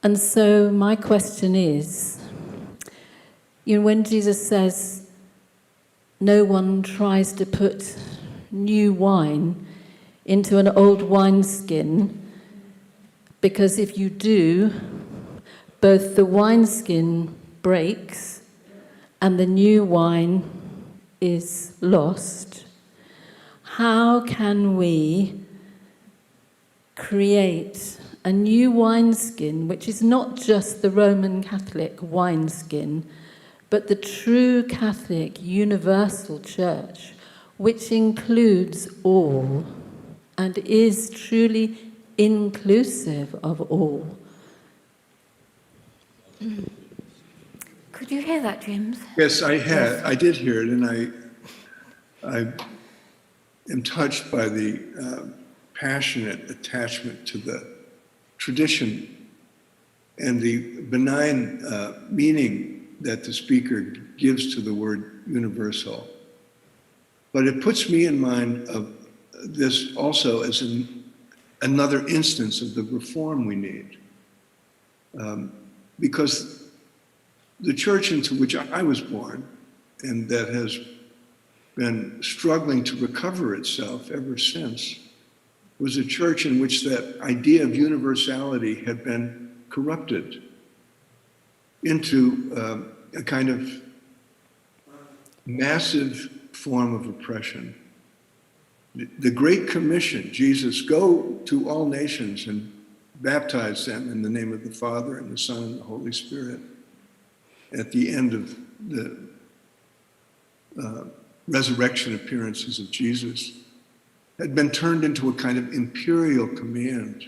And so my question is, when Jesus says no one tries to put new wine into an old wineskin, because if you do, both the wineskin breaks and the new wine is lost. How can we create a new wineskin, which is not just the Roman Catholic wineskin, but the true Catholic universal church, which includes all and is truly inclusive of all? Could you hear that, James? Yes, I did hear it, and I am touched by the passionate attachment to the tradition and the benign meaning that the speaker gives to the word universal. But it puts me in mind of this also as another instance of the reform we need. Because the church into which I was born, and that has been struggling to recover itself ever since, was a church in which that idea of universality had been corrupted into a kind of massive form of oppression. The Great Commission, Jesus, go to all nations and baptize them in the name of the Father and the Son and the Holy Spirit. At the end of the resurrection appearances of Jesus, had been turned into a kind of imperial command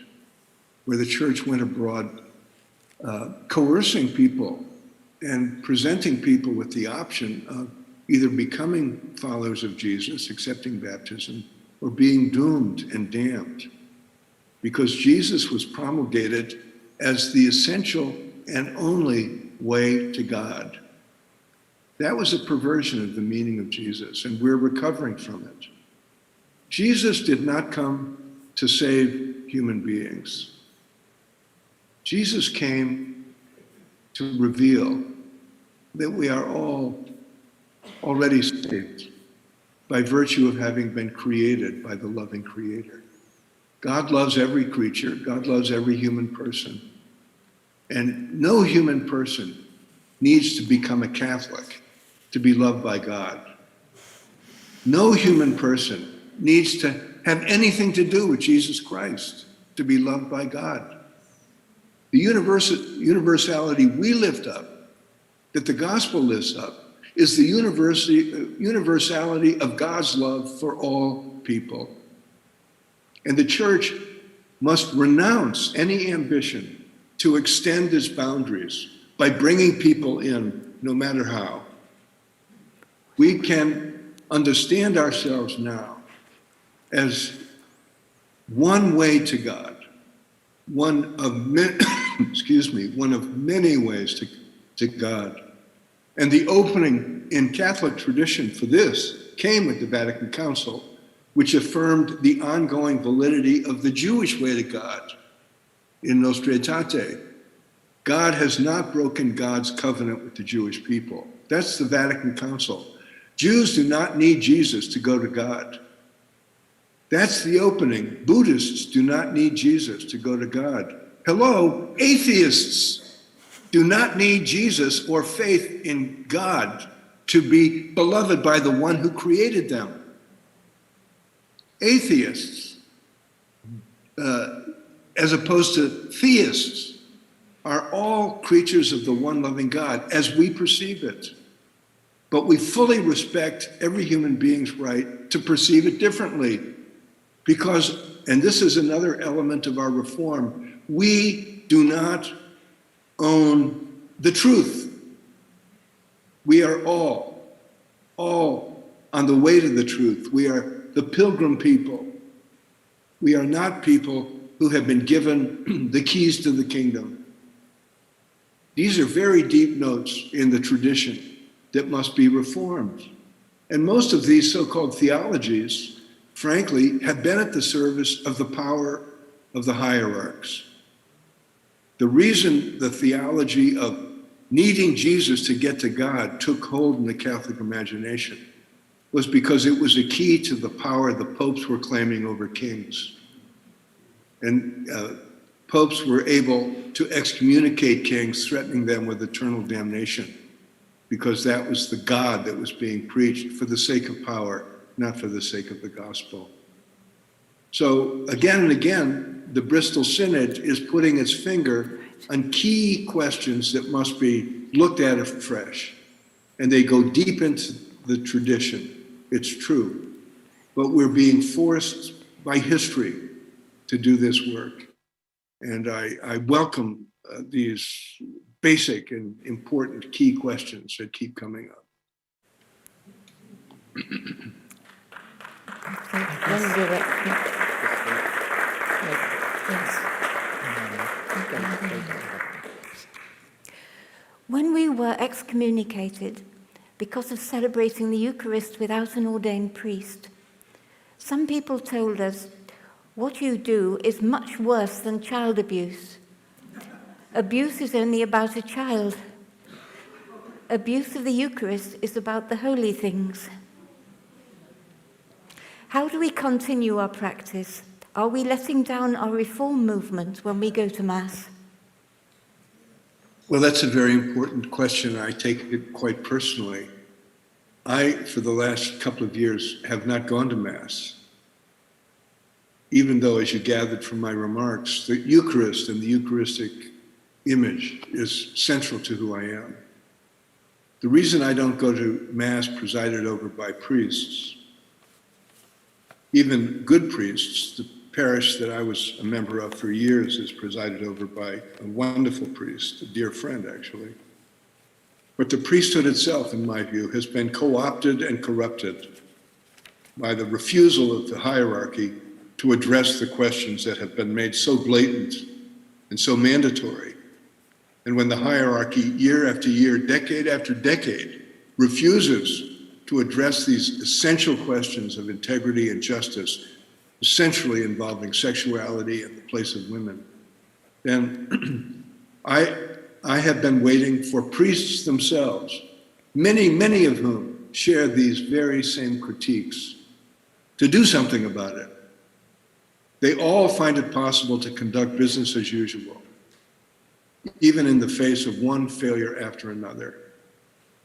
where the church went abroad coercing people and presenting people with the option of either becoming followers of Jesus, accepting baptism, or being doomed and damned. Because Jesus was promulgated as the essential and only way to God. That was a perversion of the meaning of Jesus, and we're recovering from it. Jesus did not come to save human beings. Jesus came to reveal that we are all already saved by virtue of having been created by the loving Creator. God loves every creature. God loves every human person. And no human person needs to become a Catholic to be loved by God. No human person needs to have anything to do with Jesus Christ to be loved by God. The universality we lift up, that the gospel lifts up, is the universality of God's love for all people. And the church must renounce any ambition to extend its boundaries by bringing people in, no matter how. We can understand ourselves now as one way to God, one of many ways to God. And the opening in Catholic tradition for this came with the Vatican Council, which affirmed the ongoing validity of the Jewish way to God in Nostra Aetate. God has not broken God's covenant with the Jewish people. That's the Vatican Council. Jews do not need Jesus to go to God. That's the opening. Buddhists do not need Jesus to go to God. Hello, atheists do not need Jesus or faith in God to be beloved by the one who created them. Atheists, as opposed to theists, are all creatures of the one loving God as we perceive it. But we fully respect every human being's right to perceive it differently. Because, and this is another element of our reform, we do not own the truth. We are all on the way to the truth. We are the pilgrim people. We are not people who have been given the keys to the kingdom. These are very deep notes in the tradition that must be reformed. And most of these so-called theologies, frankly, have been at the service of the power of the hierarchs. The reason the theology of needing Jesus to get to God took hold in the Catholic imagination was because it was a key to the power the popes were claiming over kings. And popes were able to excommunicate kings, threatening them with eternal damnation, because that was the God that was being preached for the sake of power, not for the sake of the gospel. So again and again, the Bristol Synod is putting its finger on key questions that must be looked at afresh. And they go deep into the tradition. It's true. But we're being forced by history to do this work. And I welcome these basic and important key questions that keep coming up. When we were excommunicated because of celebrating the Eucharist without an ordained priest, some people told us, what you do is much worse than child abuse. Abuse is only about a child. Abuse of the Eucharist is about the holy things. How do we continue our practice? Are we letting down our reform movement when we go to Mass? Well, that's a very important question. I take it quite personally. I, for the last couple of years, have not gone to Mass. Even though, as you gathered from my remarks, the Eucharist and the Eucharistic image is central to who I am. The reason I don't go to Mass presided over by priests, even good priests, the parish that I was a member of for years is presided over by a wonderful priest, a dear friend actually. But the priesthood itself, in my view, has been co-opted and corrupted by the refusal of the hierarchy to address the questions that have been made so blatant and so mandatory. And when the hierarchy, year after year, decade after decade, refuses to address these essential questions of integrity and justice, essentially involving sexuality and the place of women, then I have been waiting for priests themselves, many of whom share these very same critiques, to do something about it. They all find it possible to conduct business as usual, even in the face of one failure after another.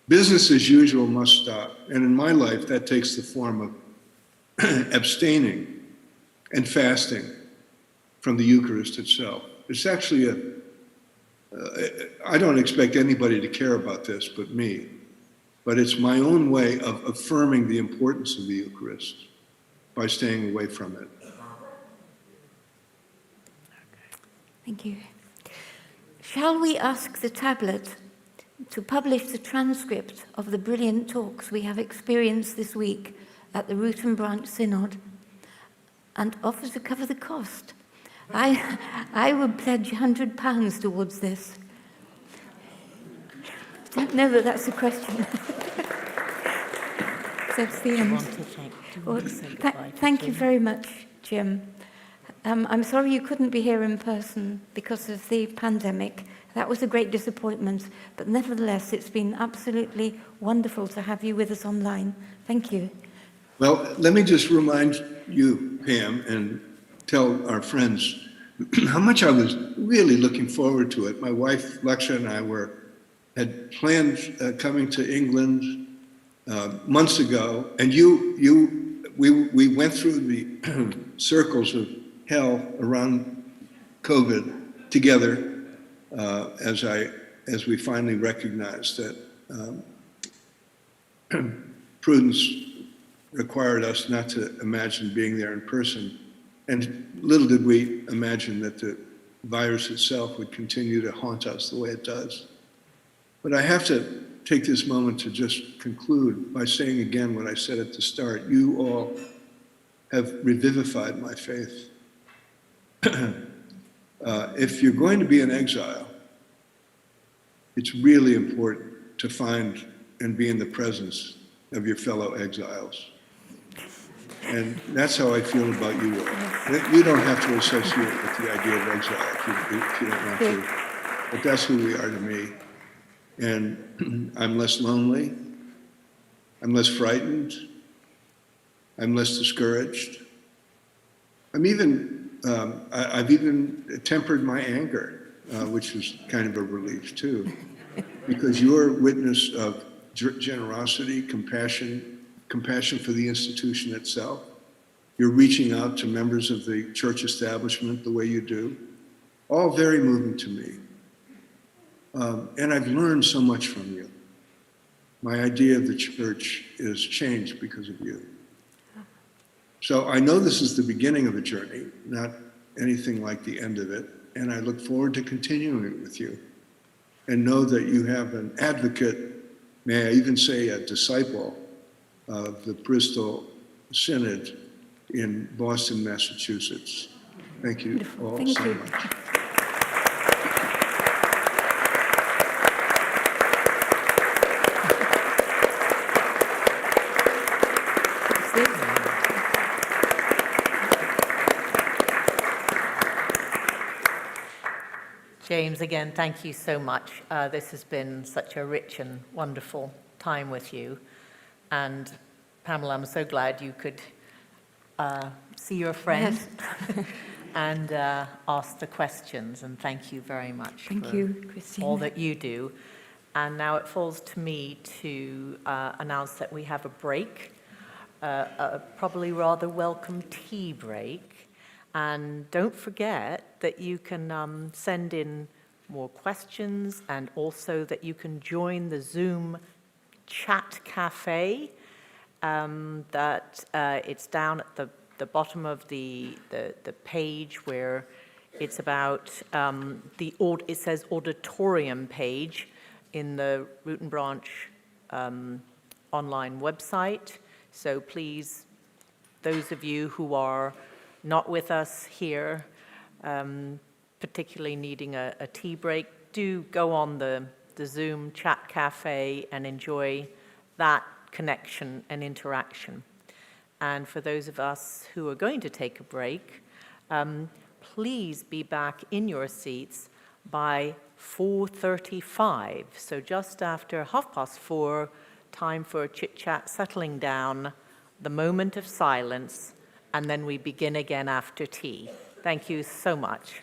Business as usual must stop. And in my life, that takes the form of abstaining and fasting from the Eucharist itself. It's actually I don't expect anybody to care about this but me, but it's my own way of affirming the importance of the Eucharist by staying away from it. Thank you. Shall we ask the tablet to publish the transcript of the brilliant talks we have experienced this week at the Root and Branch Synod and offer to cover the cost? I would pledge £100 towards this. I don't know that that's a question. That's the end. Well, thank you very much, Jim. I'm sorry you couldn't be here in person because of the pandemic. That was a great disappointment, but nevertheless, it's been absolutely wonderful to have you with us online. Thank you. Well, let me just remind you, Pam, and tell our friends how much I was really looking forward to it. My wife, Leksha, and I had planned coming to England months ago, and we went through the circles of hell around COVID together as we finally recognized that prudence required us not to imagine being there in person. And little did we imagine that the virus itself would continue to haunt us the way it does. But I have to take this moment to just conclude by saying again what I said at the start. You all have revivified my faith. If you're going to be in exile, it's really important to find and be in the presence of your fellow exiles. And that's how I feel about you all. You don't have to associate with the idea of exile if you don't want to, but that's who we are to me. And I'm less lonely, I'm less frightened, I'm less discouraged. I've even tempered my anger, which is kind of a relief too, because your witness of generosity, compassion for the institution itself, you're reaching out to members of the church establishment the way you do, all very moving to me. And I've learned so much from you. My idea of the church is changed because of you. So I know this is the beginning of a journey, not anything like the end of it, and I look forward to continuing it with you. And know that you have an advocate, may I even say a disciple, of the Bristol Synod in Boston, Massachusetts. Thank you all so much. James, again, thank you so much. This has been such a rich and wonderful time with you. And Pamela, I'm so glad you could see your friend and ask the questions. And thank you very much for all that you do. And now it falls to me to announce that we have a break, a probably rather welcome tea break. And don't forget that you can send in more questions, and also that you can join the Zoom chat cafe. That it's down at the bottom of the page where it's about it says auditorium page in the Root and Branch online website. So please, those of you who are not with us here, particularly needing a tea break, do go on the Zoom chat cafe and enjoy that connection and interaction. And for those of us who are going to take a break, please be back in your seats by 4:35. So just after 4:30, time for chit-chat, settling down, the moment of silence, and then we begin again after tea. Thank you so much.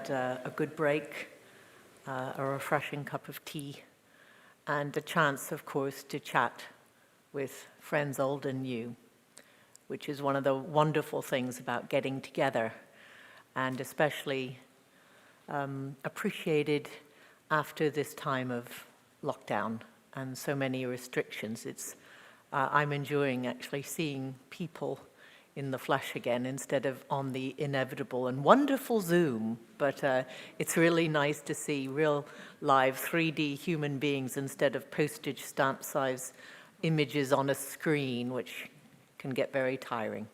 had a good break, a refreshing cup of tea, and a chance, of course, to chat with friends old and new, which is one of the wonderful things about getting together, and especially appreciated after this time of lockdown and so many restrictions. I'm enjoying actually seeing people in the flesh again instead of on the inevitable and wonderful Zoom, but it's really nice to see real live 3D human beings instead of postage stamp size images on a screen, which can get very tiring.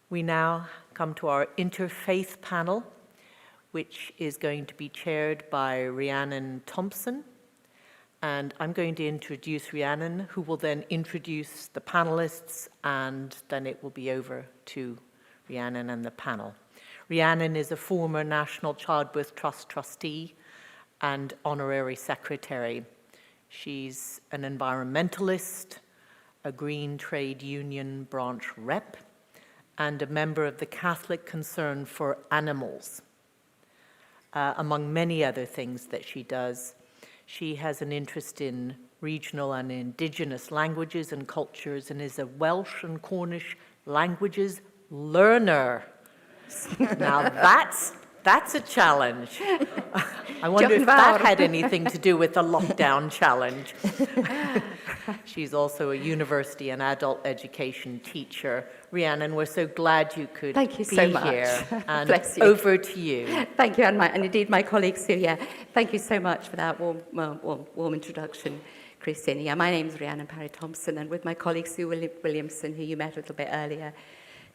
We now come to our interfaith panel, which is going to be chaired by Rhiannon Thompson. And I'm going to introduce Rhiannon, who will then introduce the panelists, and then it will be over to Rhiannon and the panel. Rhiannon is a former National Childbirth Trust trustee and honorary secretary. She's an environmentalist, a Green Trade Union branch rep, and a member of the Catholic Concern for Animals. Among many other things that she does, she has an interest in regional and indigenous languages and cultures and is a Welsh and Cornish languages learner. Now that's a challenge. I wonder if that had anything to do with the lockdown challenge. She's also a university and adult education teacher. Rhiannon, we're so glad you could Thank you be so much. here. And Bless you. over to you. Thank you, and indeed my colleagues too. Yeah, thank you so much for that warm introduction, Christine. Yeah, my name is Rhiannon Parry-Thompson, and with my colleague Sue Williamson, who you met a little bit earlier,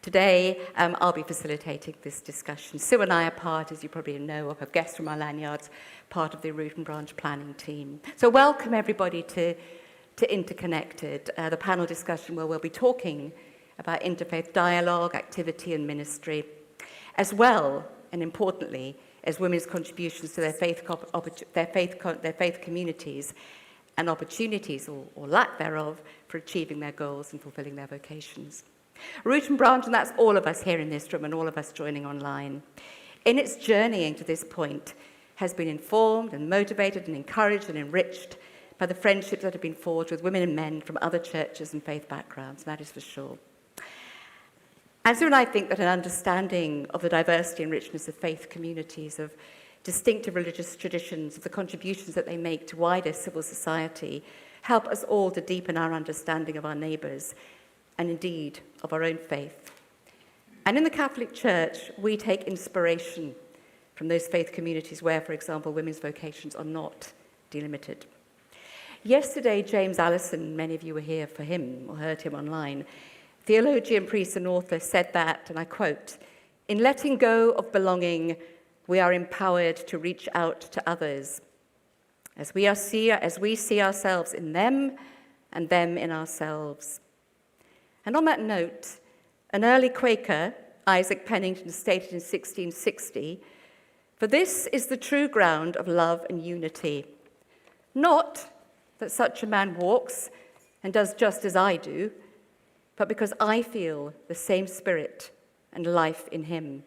today I'll be facilitating this discussion. Sue and I are part, as you probably know, of guests from our lanyards, part of the Root and Branch planning team. So welcome everybody to Interconnected, the panel discussion where we'll be talking about interfaith dialogue, activity and ministry, as well, and importantly, as women's contributions to their faith communities and opportunities, or lack thereof, for achieving their goals and fulfilling their vocations. Root and Branch, and that's all of us here in this room and all of us joining online, in its journeying to this point, has been informed and motivated and encouraged and enriched by the friendships that have been forged with women and men from other churches and faith backgrounds, and that is for sure. And so I think that an understanding of the diversity and richness of faith communities, of distinctive religious traditions, of the contributions that they make to wider civil society, help us all to deepen our understanding of our neighbours and indeed of our own faith. And in the Catholic Church, we take inspiration from those faith communities where, for example, women's vocations are not delimited. Yesterday, James Allison, many of you were here for him or heard him online, theologian, priest and author, said that, and I quote, "In letting go of belonging, we are empowered to reach out to others, as we see ourselves in them and them in ourselves." And on that note, an early Quaker, Isaac Pennington, stated in 1660, "For this is the true ground of love and unity, not that such a man walks and does just as I do, but because I feel the same spirit and life in him."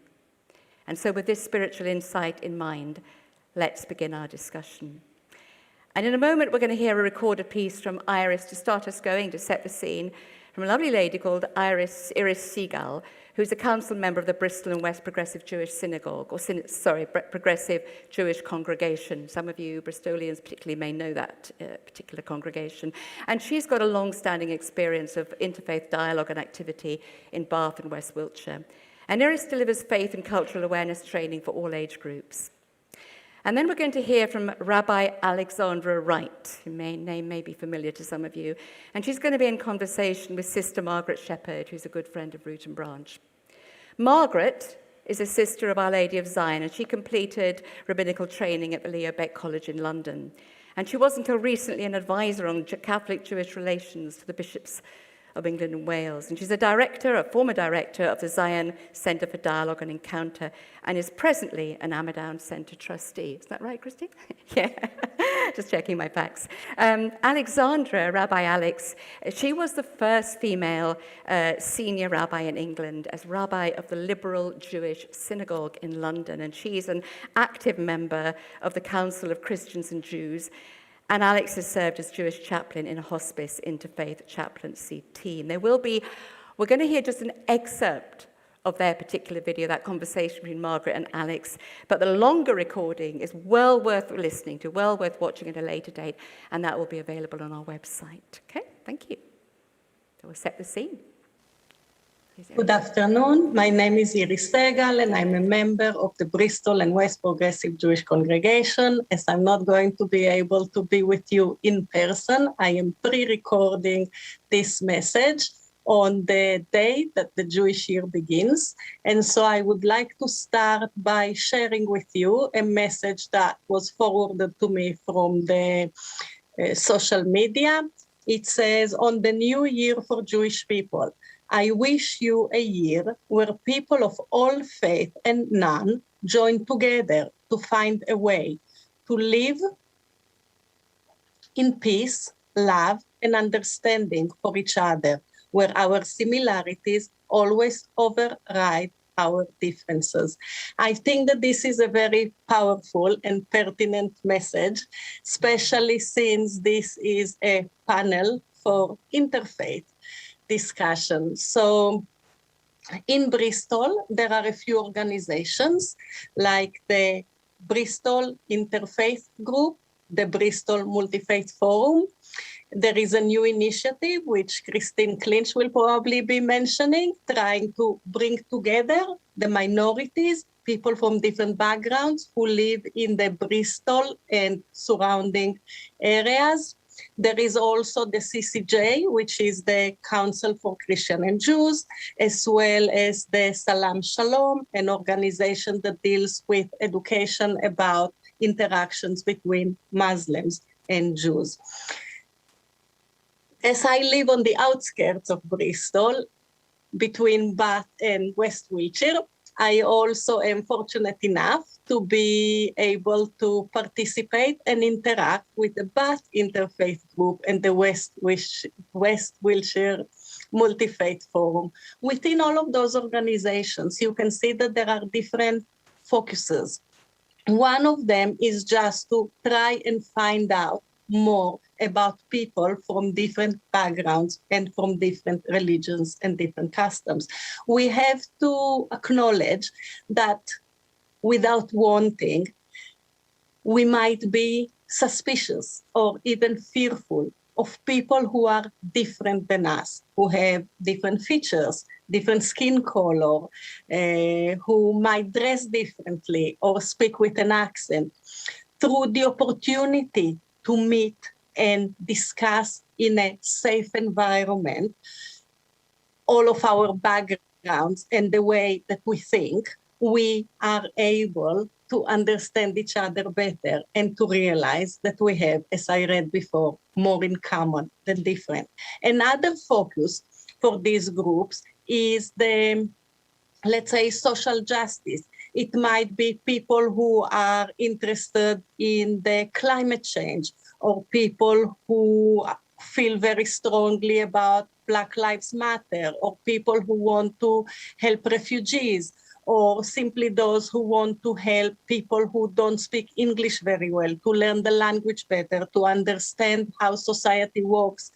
And so with this spiritual insight in mind, let's begin our discussion. And in a moment, we're going to hear a recorded piece from Iris to start us going, to set the scene, from a lovely lady called Iris Seagal, who's a council member of the Bristol and West Progressive Jewish Synagogue, Progressive Jewish Congregation. Some of you Bristolians particularly may know that particular congregation. And she's got a long-standing experience of interfaith dialogue and activity in Bath and West Wiltshire. And Iris delivers faith and cultural awareness training for all age groups. And then we're going to hear from Rabbi Alexandra Wright, whose name may be familiar to some of you. And she's going to be in conversation with Sister Margaret Shepherd, who's a good friend of Root and Branch. Margaret is a sister of Our Lady of Zion, and she completed rabbinical training at the Leo Beck College in London. And she was until recently an advisor on Catholic-Jewish relations to the bishops of England and Wales. And she's a former director of the Zion Centre for Dialogue and Encounter, and is presently an Amadown Centre trustee. Is that right, Christine? Yeah. Just checking my facts. Alexandra, Rabbi Alex, she was the first female senior rabbi in England as rabbi of the liberal Jewish synagogue in London, and she's an active member of the Council of Christians and Jews. And Alex has served as Jewish chaplain in a hospice interfaith chaplaincy team. We're going to hear just an excerpt of their particular video, that conversation between Margaret and Alex. But the longer recording is well worth listening to, well worth watching at a later date, and that will be available on our website. Okay, thank you. So we'll set the scene. Good afternoon. My name is Iris Segal, and I'm a member of the Bristol and West Progressive Jewish Congregation. As I'm not going to be able to be with you in person, I am pre-recording this message on the day that the Jewish year begins. And so I would like to start by sharing with you a message that was forwarded to me from the social media. It says, on the new year for Jewish people, I wish you a year where people of all faith and none join together to find a way to live in peace, love, and understanding for each other, where our similarities always override our differences. I think that this is a very powerful and pertinent message, especially since this is a panel for interfaith discussion. So in Bristol, there are a few organizations like the Bristol Interfaith Group, the Bristol Multi-Faith Forum. There is a new initiative, which Christine Clinch will probably be mentioning, trying to bring together the minorities, people from different backgrounds who live in the Bristol and surrounding areas. There is also the CCJ, which is the Council for Christian and Jews, as well as the Salam Shalom, an organization that deals with education about interactions between Muslims and Jews. As I live on the outskirts of Bristol, between Bath and West Wiltshire, I also am fortunate enough to be able to participate and interact with the Bath Interfaith Group and the West Wiltshire Multi-Faith Forum. Within all of those organizations, you can see that there are different focuses. One of them is just to try and find out more about people from different backgrounds and from different religions and different customs. We have to acknowledge that without wanting, we might be suspicious or even fearful of people who are different than us, who have different features, different skin color, who might dress differently or speak with an accent. Through the opportunity to meet and discuss in a safe environment all of our backgrounds and the way that we think, we are able to understand each other better and to realize that we have, as I read before, more in common than different. Another focus for these groups is the, let's say, social justice. It might be people who are interested in the climate change, or people who feel very strongly about Black Lives Matter, or people who want to help refugees, or simply those who want to help people who don't speak English very well, to learn the language better, to understand how society works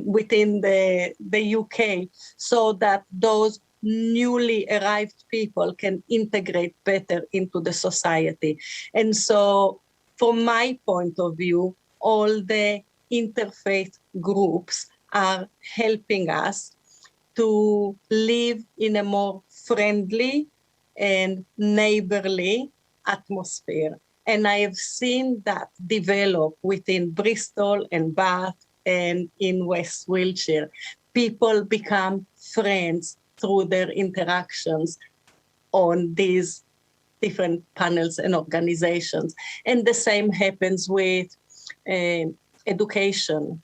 within the UK, so that those newly arrived people can integrate better into the society. And so, from my point of view, all the interfaith groups are helping us to live in a more friendly and neighborly atmosphere. And I have seen that develop within Bristol and Bath and in West Wiltshire. People become friends through their interactions on these different panels and organizations. And the same happens with education,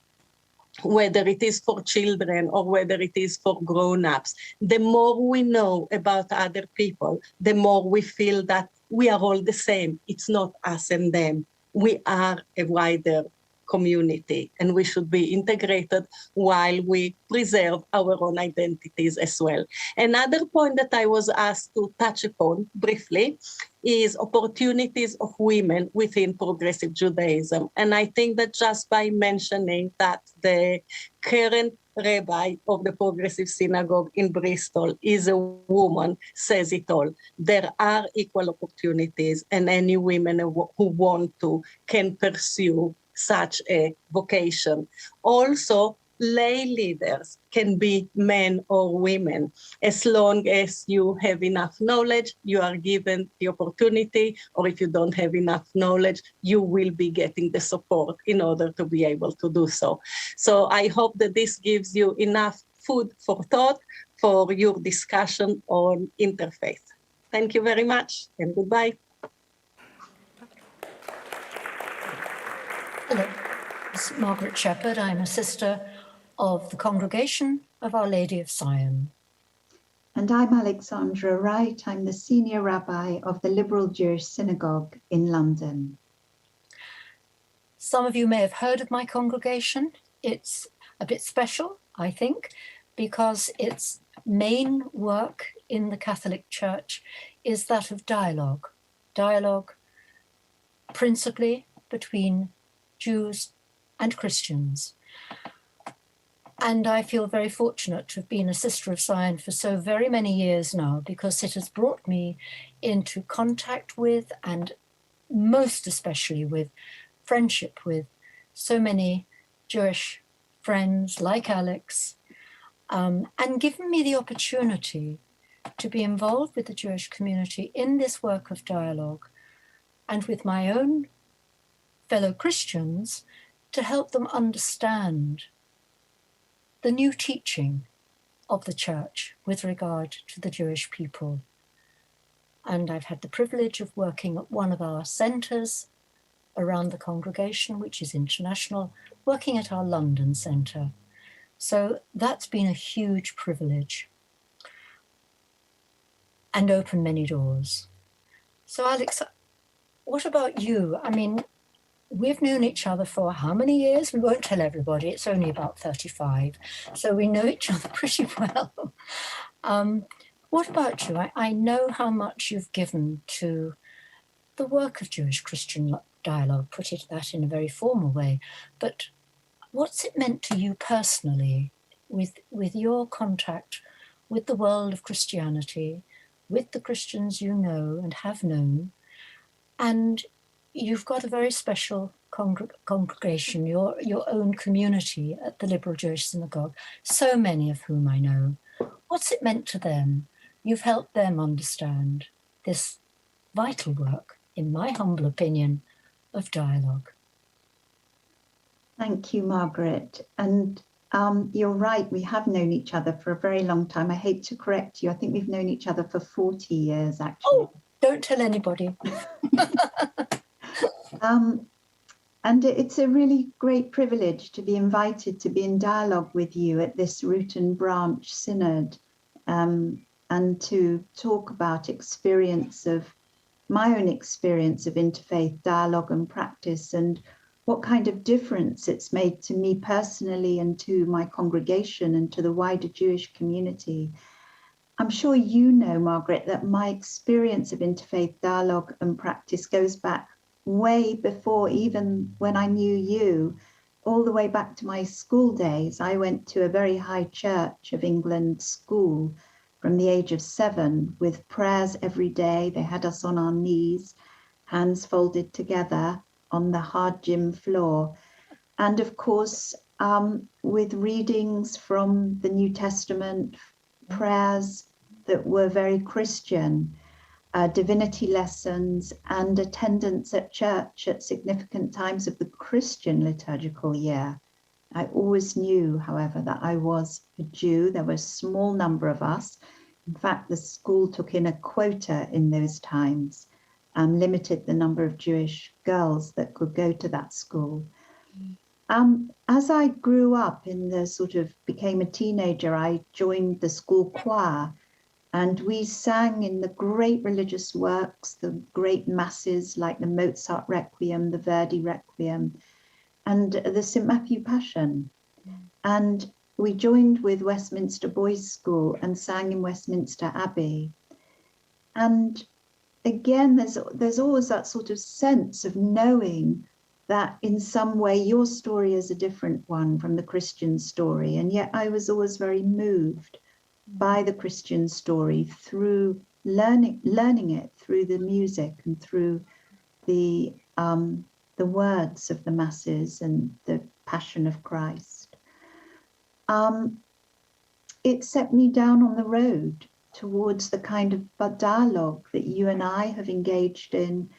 whether it is for children or whether it is for grown-ups. The more we know about other people, the more we feel that we are all the same. It's not us and them. we are a wider community and we should be integrated while we preserve our own identities as well. Another point that I was asked to touch upon briefly is opportunities of women within progressive Judaism. And I think that just by mentioning that the current rabbi of the Progressive Synagogue in Bristol is a woman says it all. There are equal opportunities, and any women who want to can pursue such a vocation. Also, lay leaders can be men or women. As long as you have enough knowledge, you are given the opportunity, or if you don't have enough knowledge, you will be getting the support in order to be able to do so. So I hope that this gives you enough food for thought for your discussion on interfaith. Thank you very much and goodbye. Hello, it's Margaret Shepherd. I'm a sister of the Congregation of Our Lady of Zion. And I'm Alexandra Wright. I'm the Senior Rabbi of the Liberal Jewish Synagogue in London. Some of you may have heard of my congregation. It's a bit special, I think, because its main work in the Catholic Church is that of dialogue. Dialogue principally between Jews and Christians. And I feel very fortunate to have been a Sister of Zion for so very many years now, because it has brought me into contact with, and most especially with, friendship with so many Jewish friends like Alex, and given me the opportunity to be involved with the Jewish community in this work of dialogue and with my own fellow Christians to help them understand the new teaching of the Church with regard to the Jewish people. And I've had the privilege of working at one of our centres around the congregation, which is international, working at our London centre. So that's been a huge privilege and opened many doors. So Alex, what about you? I mean, we've known each other for how many years? We won't tell everybody, it's only about 35. So we know each other pretty well. What about you? I know how much you've given to the work of Jewish-Christian dialogue, put it that in a very formal way, but what's it meant to you personally with your contact with the world of Christianity, with the Christians you know and have known, and you've got a very special congregation, your own community at the Liberal Jewish Synagogue, so many of whom I know. What's it meant to them? You've helped them understand this vital work, in my humble opinion, of dialogue. Thank you, Margaret. And you're right, we have known each other for a very long time. I hate to correct you. I think we've known each other for 40 years, actually. Oh, don't tell anybody. And it's a really great privilege to be invited to be in dialogue with you at this Root and Branch Synod, and to talk about my own experience of interfaith dialogue and practice, and what kind of difference it's made to me personally and to my congregation and to the wider Jewish community. I'm sure you know, Margaret, that my experience of interfaith dialogue and practice goes back way before even when I knew you, all the way back to my school days. I went to a very high Church of England school from the age of 7 with prayers every day. They had us on our knees, hands folded together on the hard gym floor. And of course, with readings from the New Testament, prayers that were very Christian, divinity lessons, and attendance at church at significant times of the Christian liturgical year. I always knew, however, that I was a Jew. There were a small number of us. In fact, the school took in a quota in those times, limited the number of Jewish girls that could go to that school. As I grew up became a teenager, I joined the school choir. And we sang in the great religious works, the great masses like the Mozart Requiem, the Verdi Requiem, and the St. Matthew Passion. And we joined with Westminster Boys' School and sang in Westminster Abbey. And again, there's always that sort of sense of knowing that in some way your story is a different one from the Christian story. And yet I was always very moved by the Christian story through learning it through the music and through the words of the masses and the Passion of Christ. It set me down on the road towards the kind of dialogue that you and I have engaged in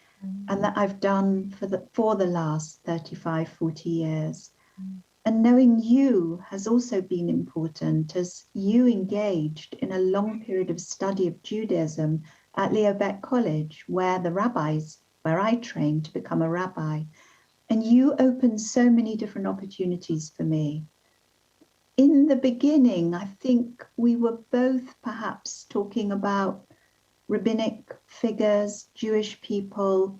and that I've done for the last 35, 40 years. And knowing you has also been important as you engaged in a long period of study of Judaism at Leo Baeck College, where I trained to become a rabbi. And you opened so many different opportunities for me. In the beginning, I think we were both perhaps talking about rabbinic figures, Jewish people,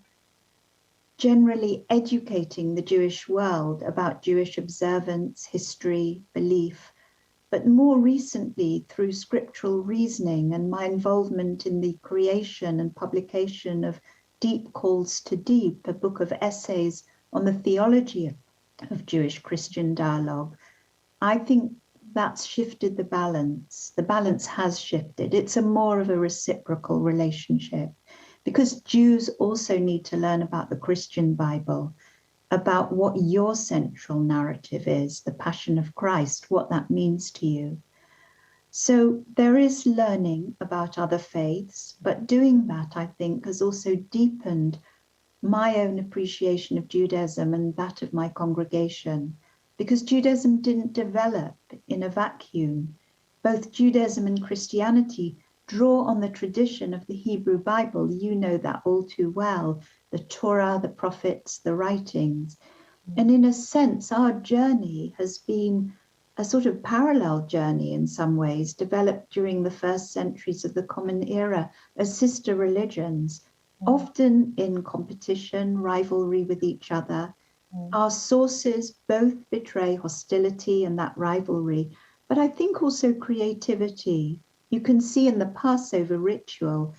generally educating the Jewish world about Jewish observance, history, belief, but more recently through scriptural reasoning and my involvement in the creation and publication of Deep Calls to Deep, a book of essays on the theology of Jewish-Christian dialogue, I think that's shifted the balance. The balance has shifted. It's more of a reciprocal relationship. Because Jews also need to learn about the Christian Bible, about what your central narrative is, the Passion of Christ, what that means to you. So there is learning about other faiths, but doing that, I think, has also deepened my own appreciation of Judaism and that of my congregation, because Judaism didn't develop in a vacuum. Both Judaism and Christianity draw on the tradition of the Hebrew Bible. You know that all too well, the Torah, the prophets, the writings. And in a sense, our journey has been a sort of parallel journey in some ways, developed during the first centuries of the Common Era as sister religions, often in competition, rivalry with each other. Our sources both betray hostility and that rivalry, but I think also creativity. You can see in the Passover ritual,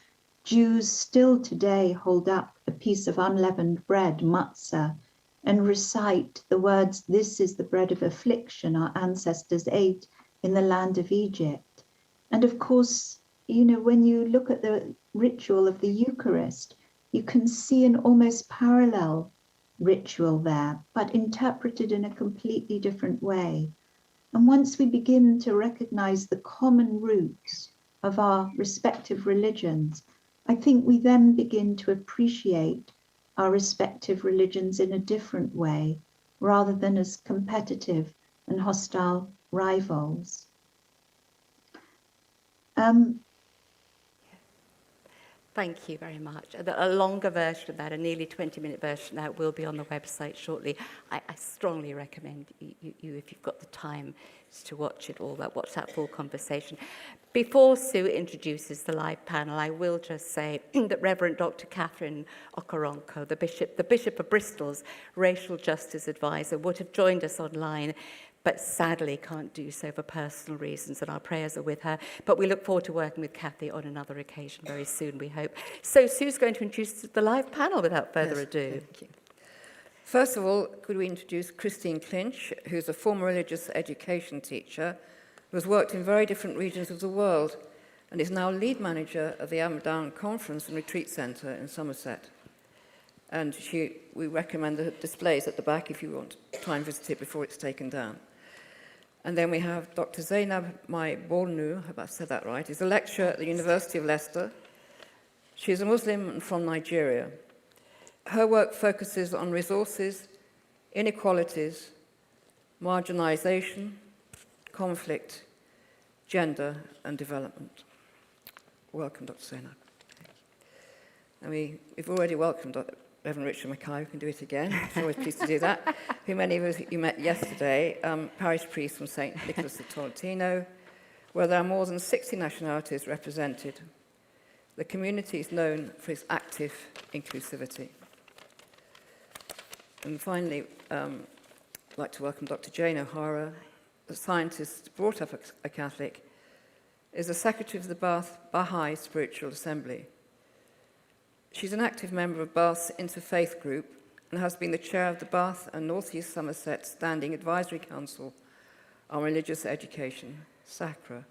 Jews still today hold up a piece of unleavened bread, matzah, and recite the words, "This is the bread of affliction our ancestors ate in the land of Egypt." And of course, you know, when you look at the ritual of the Eucharist, you can see an almost parallel ritual there, but interpreted in a completely different way. And once we begin to recognize the common roots of our respective religions, I think we then begin to appreciate our respective religions in a different way, rather than as competitive and hostile rivals. Thank you very much. A longer version of that, a nearly 20-minute version of that, will be on the website shortly. I strongly recommend you, if you've got the time, to watch it all, watch that full conversation. Before Sue introduces the live panel, I will just say that Reverend Dr. Catherine Okoronko, the Bishop of Bristol's racial justice advisor, would have joined us online, but sadly can't do so for personal reasons, and our prayers are with her. But we look forward to working with Kathy on another occasion very soon, we hope. So Sue's going to introduce the live panel without further ado. Thank you. First of all, could we introduce Christine Clinch, who's a former religious education teacher who has worked in very different regions of the world and is now lead manager of the Ramadan Conference and Retreat Centre in Somerset. And we recommend the displays at the back if you want to try and visit it before it's taken down. And then we have Dr. Zainab Mai Bornu, I hope I said that right, is a lecturer at the University of Leicester. She is a Muslim and from Nigeria. Her work focuses on resources, inequalities, marginalization, conflict, gender, and development. Welcome, Dr. Zainab. And we've already welcomed Reverend Richard Mackay, who can do it again. I'm always pleased to do that. Who many of you met yesterday, parish priest from St. Nicholas of Tolentino, where there are more than 60 nationalities represented. The community is known for its active inclusivity. And finally, I'd like to welcome Dr. Jane O'Hara, a scientist brought up a Catholic, is the secretary of the Baha'i Spiritual Assembly. She's an active member of Bath's Interfaith Group and has been the chair of the Bath and North East Somerset Standing Advisory Council on Religious Education, SACRA,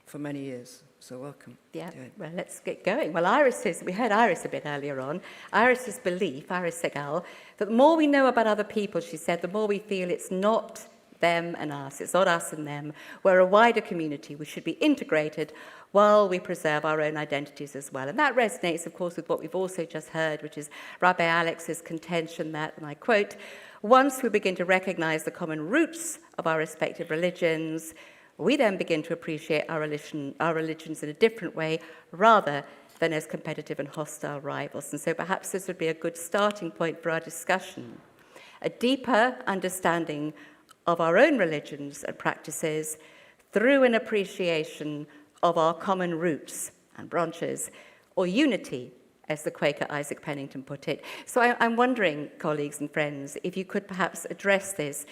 for many years. So welcome. Yeah, well, let's get going. Well, Iris's, we heard Iris a bit earlier on, Iris's belief, Iris Segal, that the more we know about other people, she said, the more we feel it's not them and us, it's not us and them. We're a wider community. We should be integrated while we preserve our own identities as well. And that resonates, of course, with what we've also just heard, which is Rabbi Alex's contention that, and I quote, once we begin to recognize the common roots of our respective religions, we then begin to appreciate our religions in a different way, rather than as competitive and hostile rivals. And so perhaps this would be a good starting point for our discussion. A deeper understanding of our own religions and practices through an appreciation of our common roots and branches, or unity, as the Quaker Isaac Pennington put it. So I'm wondering, colleagues and friends, if you could perhaps address this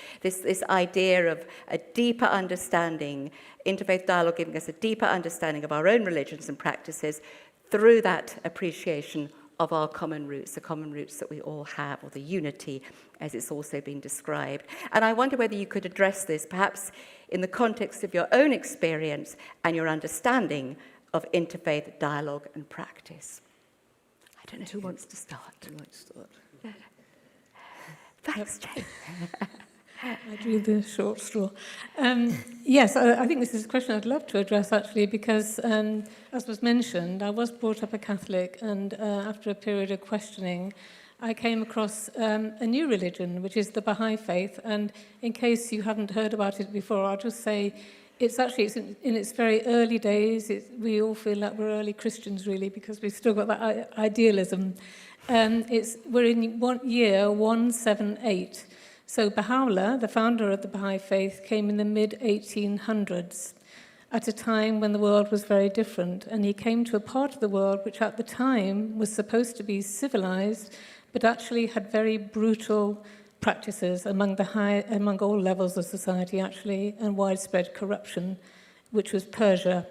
idea of a deeper understanding, interfaith dialogue giving us a deeper understanding of our own religions and practices through that appreciation of our common roots, the common roots that we all have, or the unity, as it's also been described. And I wonder whether you could address this, perhaps in the context of your own experience and your understanding of interfaith dialogue and practice. I don't know who wants to start. I'd like to start. Thanks, Jane. I drew the short straw. Yes, I think this is a question I'd love to address, actually, because, as was mentioned, I was brought up a Catholic, and after a period of questioning, I came across a new religion, which is the Baha'i faith. And in case you haven't heard about it before, I'll just say it's in its very early days. We all feel like we're early Christians, really, because we've still got that idealism. We're in year 178. So Baha'u'llah, the founder of the Baha'i faith, came in the mid-1800s, at a time when the world was very different. And he came to a part of the world which at the time was supposed to be civilized, but actually had very brutal practices among all levels of society, actually, and widespread corruption, which was Persia.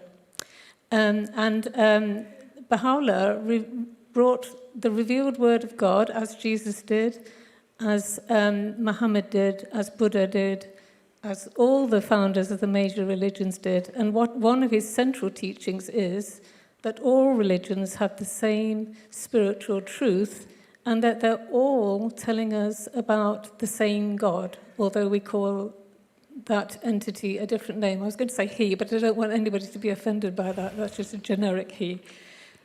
Baha'u'llah brought the revealed word of God, as Jesus did, as Muhammad did, as Buddha did, as all the founders of the major religions did. And one of his central teachings is that all religions have the same spiritual truth, and that they're all telling us about the same God, although we call that entity a different name. I was going to say he, but I don't want anybody to be offended by that. That's just a generic he.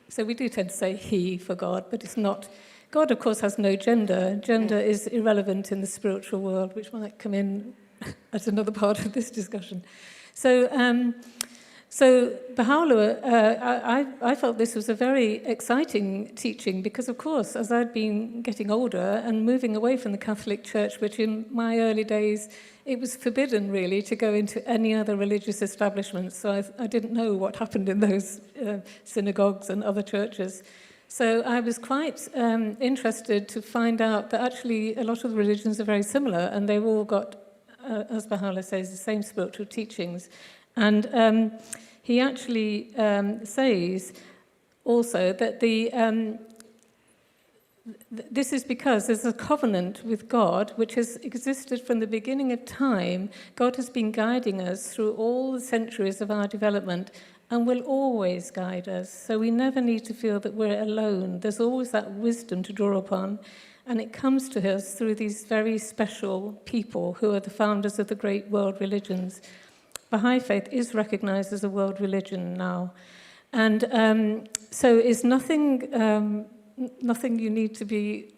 So we do tend to say he for God, but it's not. God, of course, has no gender. Gender is irrelevant in the spiritual world, which might come in as another part of this discussion. So Baha'u'llah, I felt this was a very exciting teaching because, of course, as I'd been getting older and moving away from the Catholic Church, which in my early days, it was forbidden, really, to go into any other religious establishments. So I didn't know what happened in those synagogues and other churches. So I was quite interested to find out that actually a lot of the religions are very similar, and they've all got, as Baha'u'llah says, the same spiritual teachings. And he actually says also that this is because there's a covenant with God which has existed from the beginning of time. God has been guiding us through all the centuries of our development and will always guide us. So we never need to feel that we're alone. There's always that wisdom to draw upon, and it comes to us through these very special people who are the founders of the great world religions. Baha'i faith is recognized as a world religion now. And so it's nothing you need to be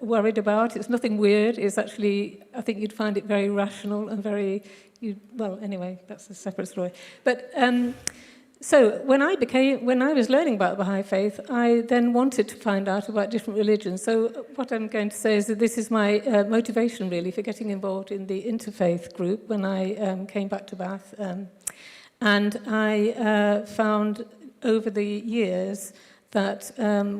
worried about. It's nothing weird. It's actually, I think you'd find it very rational and well, anyway, that's a separate story. But so when I was learning about the Baha'i faith, I then wanted to find out about different religions. So what I'm going to say is that this is my motivation, really, for getting involved in the interfaith group when I came back to Bath. And I found over the years that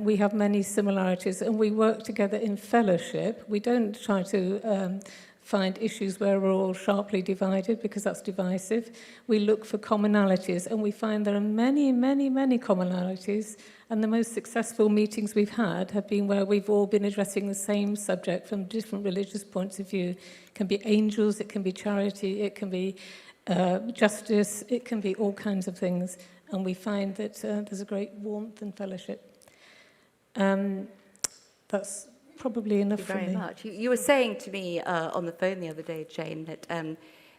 we have many similarities, and we work together in fellowship. We don't try to find issues where we're all sharply divided, because that's divisive. We look for commonalities, and we find there are many, many, many commonalities. And the most successful meetings we've had have been where we've all been addressing the same subject from different religious points of view. It can be angels, it can be charity, it can be justice, it can be all kinds of things. And we find that there's a great warmth and fellowship. That's probably enough for me. Thank you very much. You were saying to me on the phone the other day, Jane, that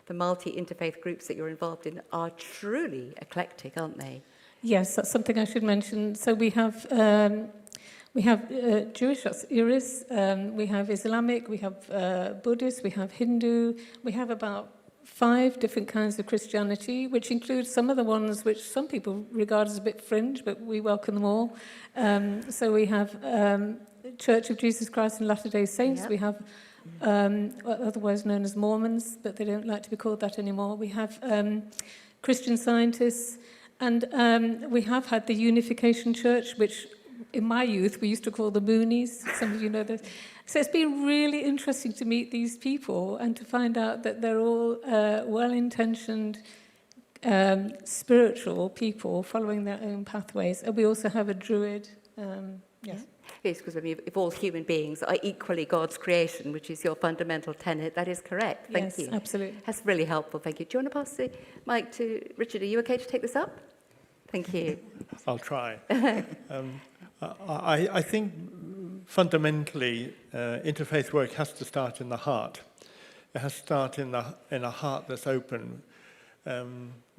the multi-interfaith groups that you're involved in are truly eclectic, aren't they? Yes, that's something I should mention. So we have Jewish, that's Iris, we have Islamic, we have Buddhist, we have Hindu, we have about 5 different kinds of Christianity, which includes some of the ones which some people regard as a bit fringe, but we welcome them all. So we have Church of Jesus Christ and Latter-day Saints. Yep. We have otherwise known as Mormons, but they don't like to be called that anymore. We have Christian Scientists, and we have had the Unification Church, which in my youth we used to call the Moonies. Some of you know this. So it's been really interesting to meet these people and to find out that they're all well-intentioned, spiritual people following their own pathways. And we also have a Druid. Yes. Yes, because I mean, if all human beings are equally God's creation, which is your fundamental tenet, that is correct. Thank you. Yes, absolutely. That's really helpful. Thank you. Do you want to pass the mic to Richard? Are you okay to take this up? Thank you. I'll try. I think fundamentally, interfaith work has to start in the heart. It has to start in a heart that's open.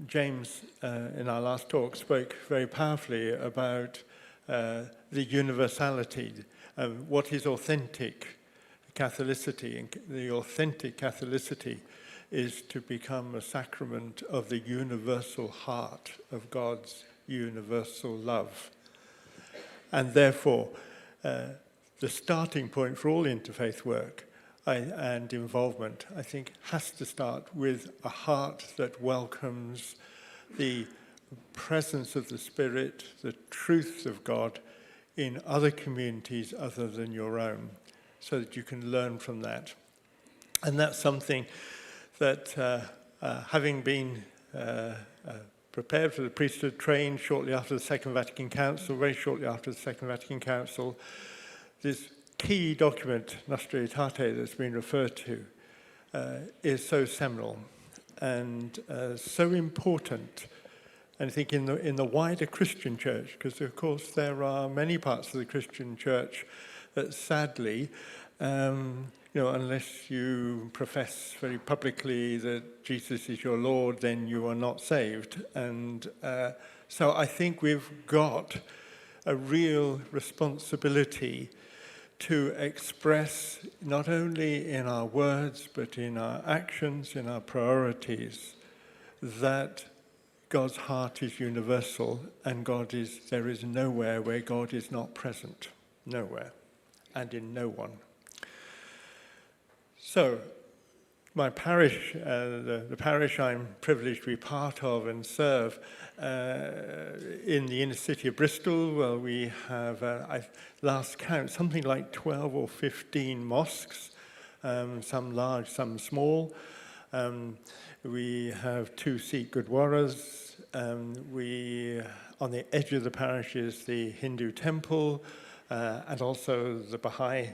James, in our last talk, spoke very powerfully about the universality of what is authentic Catholicity. And the authentic Catholicity is to become a sacrament of the universal heart of God's universal love. And therefore, the starting point for all interfaith work and involvement, I think, has to start with a heart that welcomes the presence of the Spirit, the truth of God in other communities other than your own, so that you can learn from that. And that's something that, having been prepared for the priesthood, trained shortly after the Second Vatican Council, very shortly after the Second Vatican Council, this key document, Nostra Aetate, that's been referred to, is so seminal and so important. And I think in the wider Christian church, because of course there are many parts of the Christian church that sadly, unless you profess very publicly that Jesus is your Lord, then you are not saved. And so I think we've got a real responsibility to express, not only in our words, but in our actions, in our priorities, that God's heart is universal, and there is nowhere where God is not present. Nowhere. And in no one. So, my parish, the parish I'm privileged to be part of and serve in the inner city of Bristol, well, we have, last count, something like 12 or 15 mosques, some large, some small. We have 2 Sikh Gurdwaras. On the edge of the parish is the Hindu temple, and also the Baha'i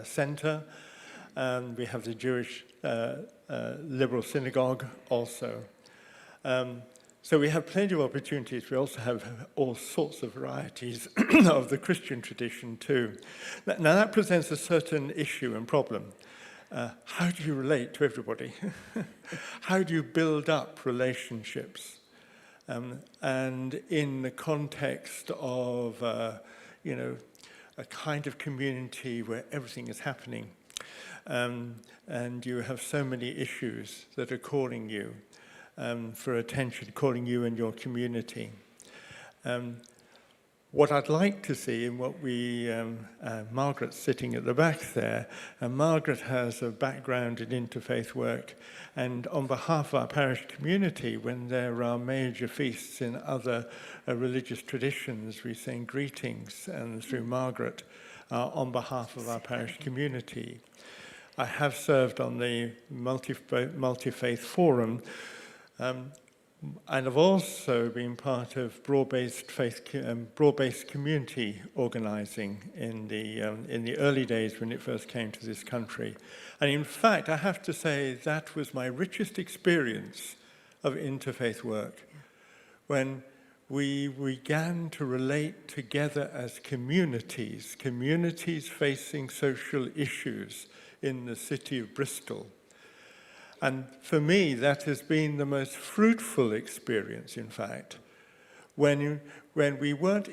center. And we have the Jewish liberal synagogue also. So we have plenty of opportunities. We also have all sorts of varieties of the Christian tradition too. Now that presents a certain issue and problem. How do you relate to everybody? How do you build up relationships? And in the context of, a kind of community where everything is happening, and you have so many issues that are calling you for attention, calling you and your community. what I'd like to see, and what Margaret's sitting at the back there, and Margaret has a background in interfaith work, and on behalf of our parish community, when there are major feasts in other religious traditions, we sing greetings, and through Margaret, on behalf of our parish community. I have served on the Multi-Faith Forum, and I've also been part of broad-based community organising in the early days when it first came to this country. And in fact, I have to say that was my richest experience of interfaith work, when we began to relate together as communities facing social issues in the city of Bristol. And for me, that has been the most fruitful experience, in fact, when we weren't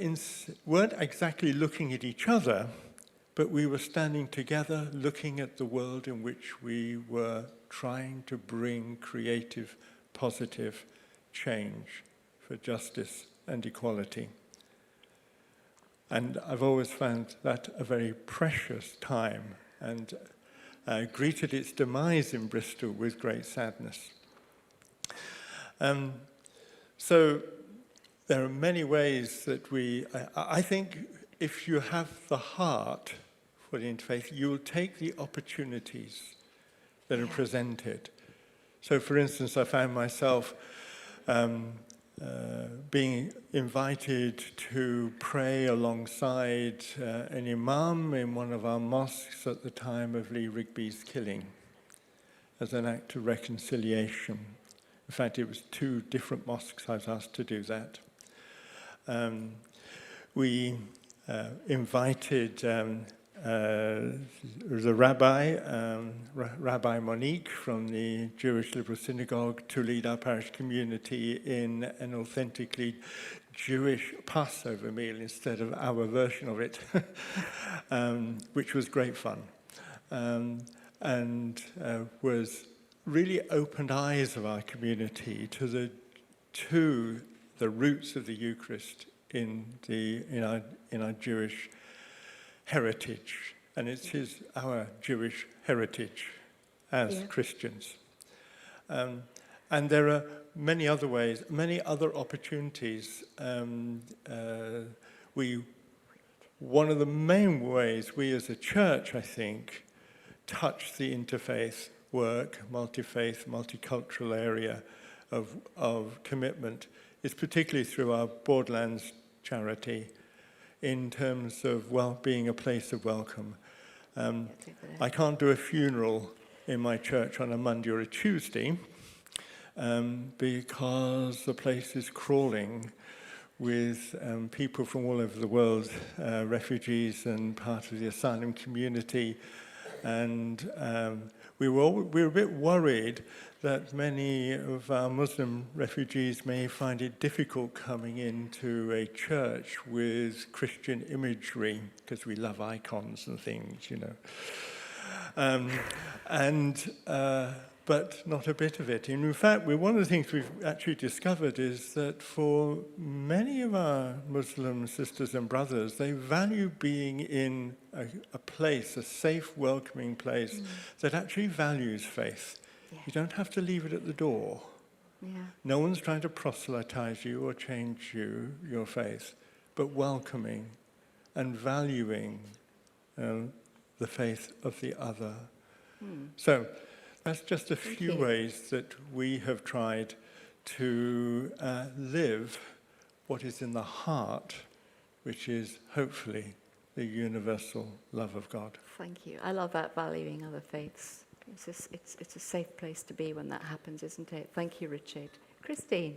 exactly looking at each other, but we were standing together looking at the world in which we were trying to bring creative, positive change for justice and equality. And I've always found that a very precious time, and greeted its demise in Bristol with great sadness. So there are many ways that I think if you have the heart for the interfaith, you will take the opportunities that are presented. So for instance, I found myself being invited to pray alongside an imam in one of our mosques at the time of Lee Rigby's killing as an act of reconciliation. In fact, it was 2 different mosques I was asked to do that. We invited the Rabbi Monique from the Jewish Liberal Synagogue to lead our parish community in an authentically Jewish Passover meal instead of our version of it, which was great fun, and was really opened eyes of our community to the roots of the Eucharist in our Jewish heritage, and it is our Jewish heritage as Christians. And there are many other ways, many other opportunities. One of the main ways we as a church, I think, touch the interfaith work, multi-faith, multicultural area of commitment is particularly through our Borderlands charity, in terms of being a place of welcome. I can't do a funeral in my church on a Monday or a Tuesday because the place is crawling with people from all over the world, refugees and part of the asylum community. And we were a bit worried that many of our Muslim refugees may find it difficult coming into a church with Christian imagery, because we love icons and things, but not a bit of it. And in fact, one of the things we've actually discovered is that for many of our Muslim sisters and brothers, they value being in a place, a safe, welcoming place that actually values faith. Yeah. You don't have to leave it at the door. Yeah. No one's trying to proselytize you or change your faith, but welcoming and valuing the faith of the other. So that's just a few ways that we have tried to live what is in the heart, which is hopefully the universal love of God. Thank you. I love that, valuing other faiths. It's a safe place to be when that happens, isn't it? Thank you, Richard. Christine.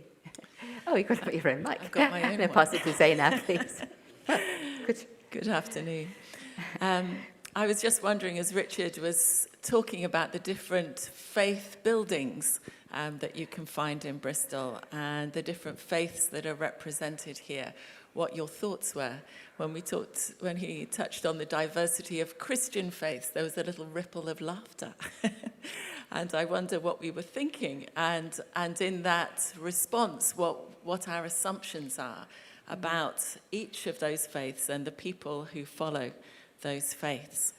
Oh, you've got your own mic. I've got my own one. Pass it to Zainab, please. Good afternoon. I was just wondering, as Richard was talking about the different faith buildings that you can find in Bristol and the different faiths that are represented here, what your thoughts were. When he touched on the diversity of Christian faiths, there was a little ripple of laughter. And I wonder what we were thinking, and in that response, what our assumptions are about each of those faiths and the people who follow those faiths.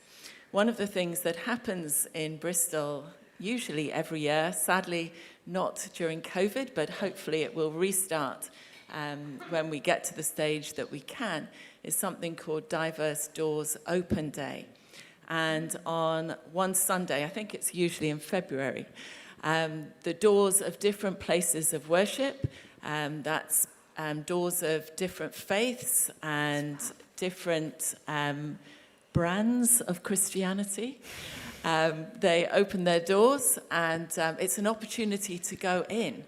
One of the things that happens in Bristol usually every year, sadly not during COVID, but hopefully it will restart when we get to the stage that we can, is something called Diverse Doors Open Day. And on one Sunday, I think it's usually in February, the doors of different places of worship, that's doors of different faiths and different brands of Christianity. They open their doors, and it's an opportunity to go in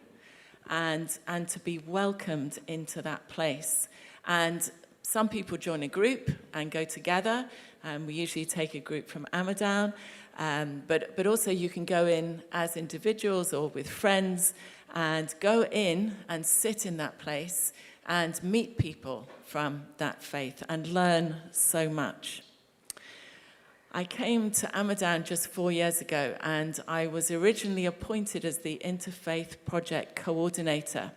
and to be welcomed into that place. And some people join a group and go together. We usually take a group from Amadown, but also you can go in as individuals or with friends and go in and sit in that place and meet people from that faith and learn so much. I came to Amadown just 4 years ago, and I was originally appointed as the Interfaith Project Coordinator.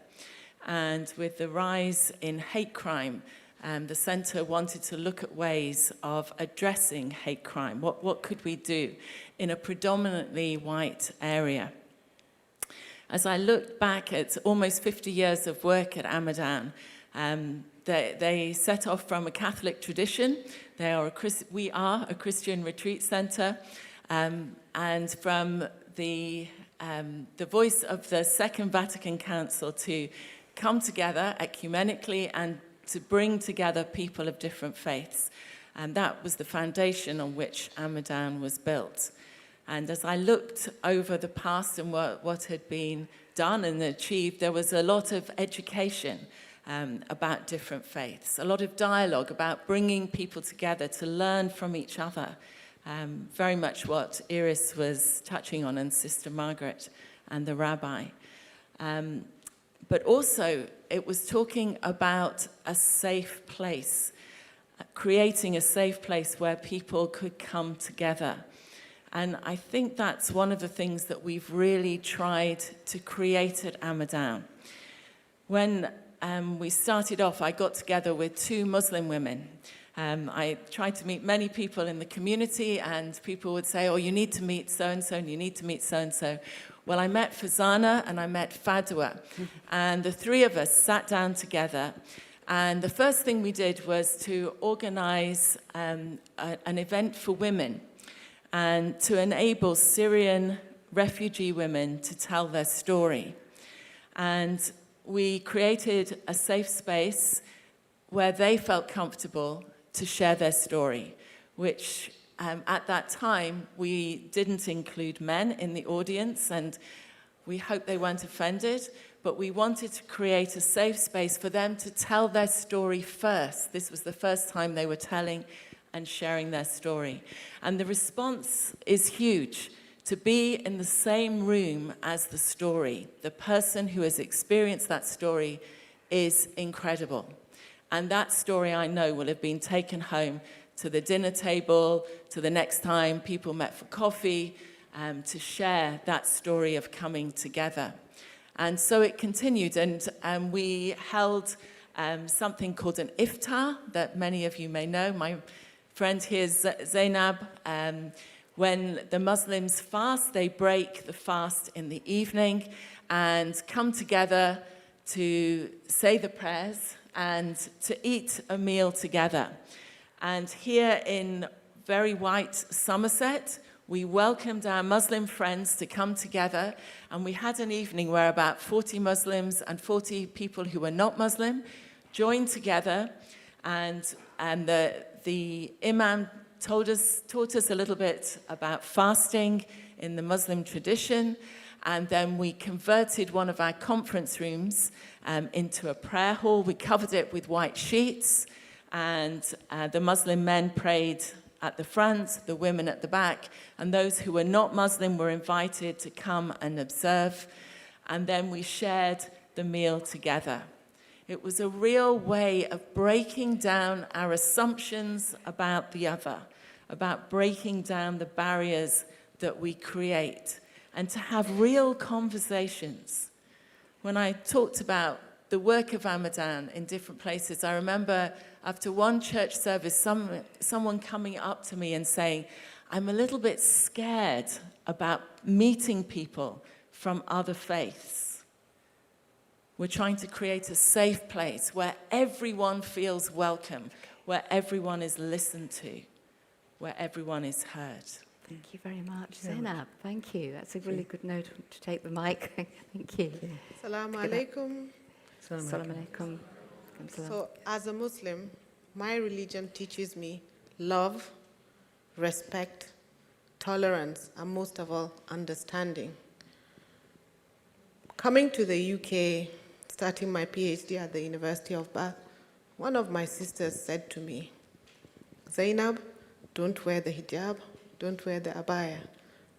And with the rise in hate crime, the centre wanted to look at ways of addressing hate crime. What could we do in a predominantly white area? As I looked back at almost 50 years of work at Amadown, they set off from a Catholic tradition. We are a Christian retreat centre, and from the voice of the Second Vatican Council to come together ecumenically and to bring together people of different faiths. And that was the foundation on which Amadown was built. And as I looked over the past and what had been done and achieved, there was a lot of education about different faiths, a lot of dialogue about bringing people together to learn from each other, very much what Iris was touching on, and Sister Margaret and the rabbi. But also, it was talking about a safe place, creating a safe place where people could come together. And I think that's one of the things that we've really tried to create at Amadown. When we started off, I got together with 2 Muslim women. I tried to meet many people in the community, and people would say, oh, you need to meet so-and-so, and you need to meet so-and-so. Well, I met Fazana and I met Fadwa, and the 3 of us sat down together, and the first thing we did was to organize an event for women and to enable Syrian refugee women to tell their story. And we created a safe space where they felt comfortable to share their story, which at that time we didn't include men in the audience, and we hope they weren't offended, but we wanted to create a safe space for them to tell their story first. This was the first time they were telling and sharing their story. And the response is huge. To be in the same room as the story, the person who has experienced that story, is incredible. And that story, I know, will have been taken home to the dinner table, to the next time people met for coffee, to share that story of coming together. And so it continued, and we held something called an iftar that many of you may know. My friend here is Zainab. When the Muslims fast, they break the fast in the evening and come together to say the prayers and to eat a meal together. And here in very white Somerset, we welcomed our Muslim friends to come together, and we had an evening where about 40 Muslims and 40 people who were not Muslim joined together, and the imam taught us a little bit about fasting in the Muslim tradition, and then we converted one of our conference rooms into a prayer hall. We covered it with white sheets, and the Muslim men prayed at the front, the women at the back, and those who were not Muslim were invited to come and observe, and then we shared the meal together. It was a real way of breaking down our assumptions about the other, about breaking down the barriers that we create, and to have real conversations. When I talked about the work of Ramadan in different places. I remember after one church service, someone coming up to me and saying, I'm a little bit scared about meeting people from other faiths. We're trying to create a safe place where everyone feels welcome, where everyone is listened to, where everyone is heard. Thank you very much, Zainab. Thank you. That's a really good note to take the mic. Thank you. Assalamu alaikum. Assalamu alaikum. So, as a Muslim, my religion teaches me love, respect, tolerance, and most of all, understanding. Coming to the UK, starting my PhD at the University of Bath, one of my sisters said to me, Zainab, don't wear the hijab, don't wear the abaya.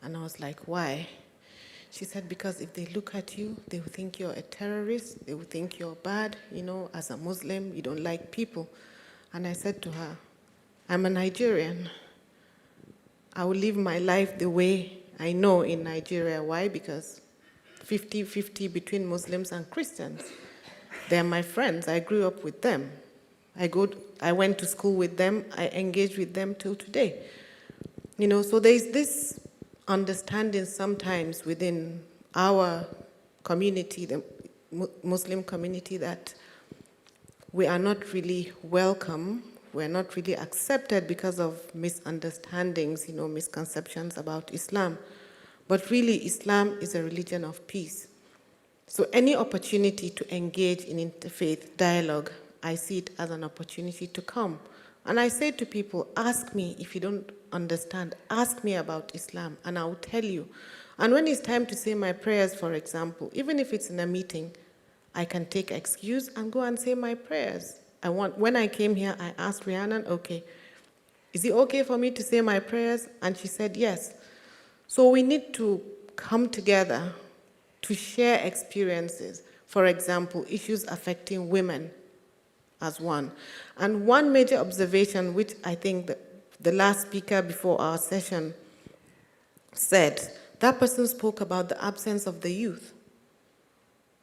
And I was like, why? She said, because if they look at you, they will think you're a terrorist, they will think you're bad, you know, as a Muslim, you don't like people. And I said to her, I'm a Nigerian. I will live my life the way I know in Nigeria. Why? Because 50-50 between Muslims and Christians. They're my friends. I grew up with them. I went to school with them. I engage with them till today. You know, so there's this understanding sometimes within our community, the Muslim community, that we are not really welcome, we're not really accepted because of misunderstandings, you know, misconceptions about Islam. But really, Islam is a religion of peace. So any opportunity to engage in interfaith dialogue, I see it as an opportunity to come. And I say to people, ask me if you don't understand, ask me about Islam, and I will tell you. And when it's time to say my prayers, for example, even if it's in a meeting, I can take excuse and go and say my prayers. When I came here, I asked Rhiannon, okay, is it okay for me to say my prayers? And she said yes. So we need to come together to share experiences. For example, issues affecting women as one. And one major observation, which I think the last speaker before our session said, that person spoke about the absence of the youth.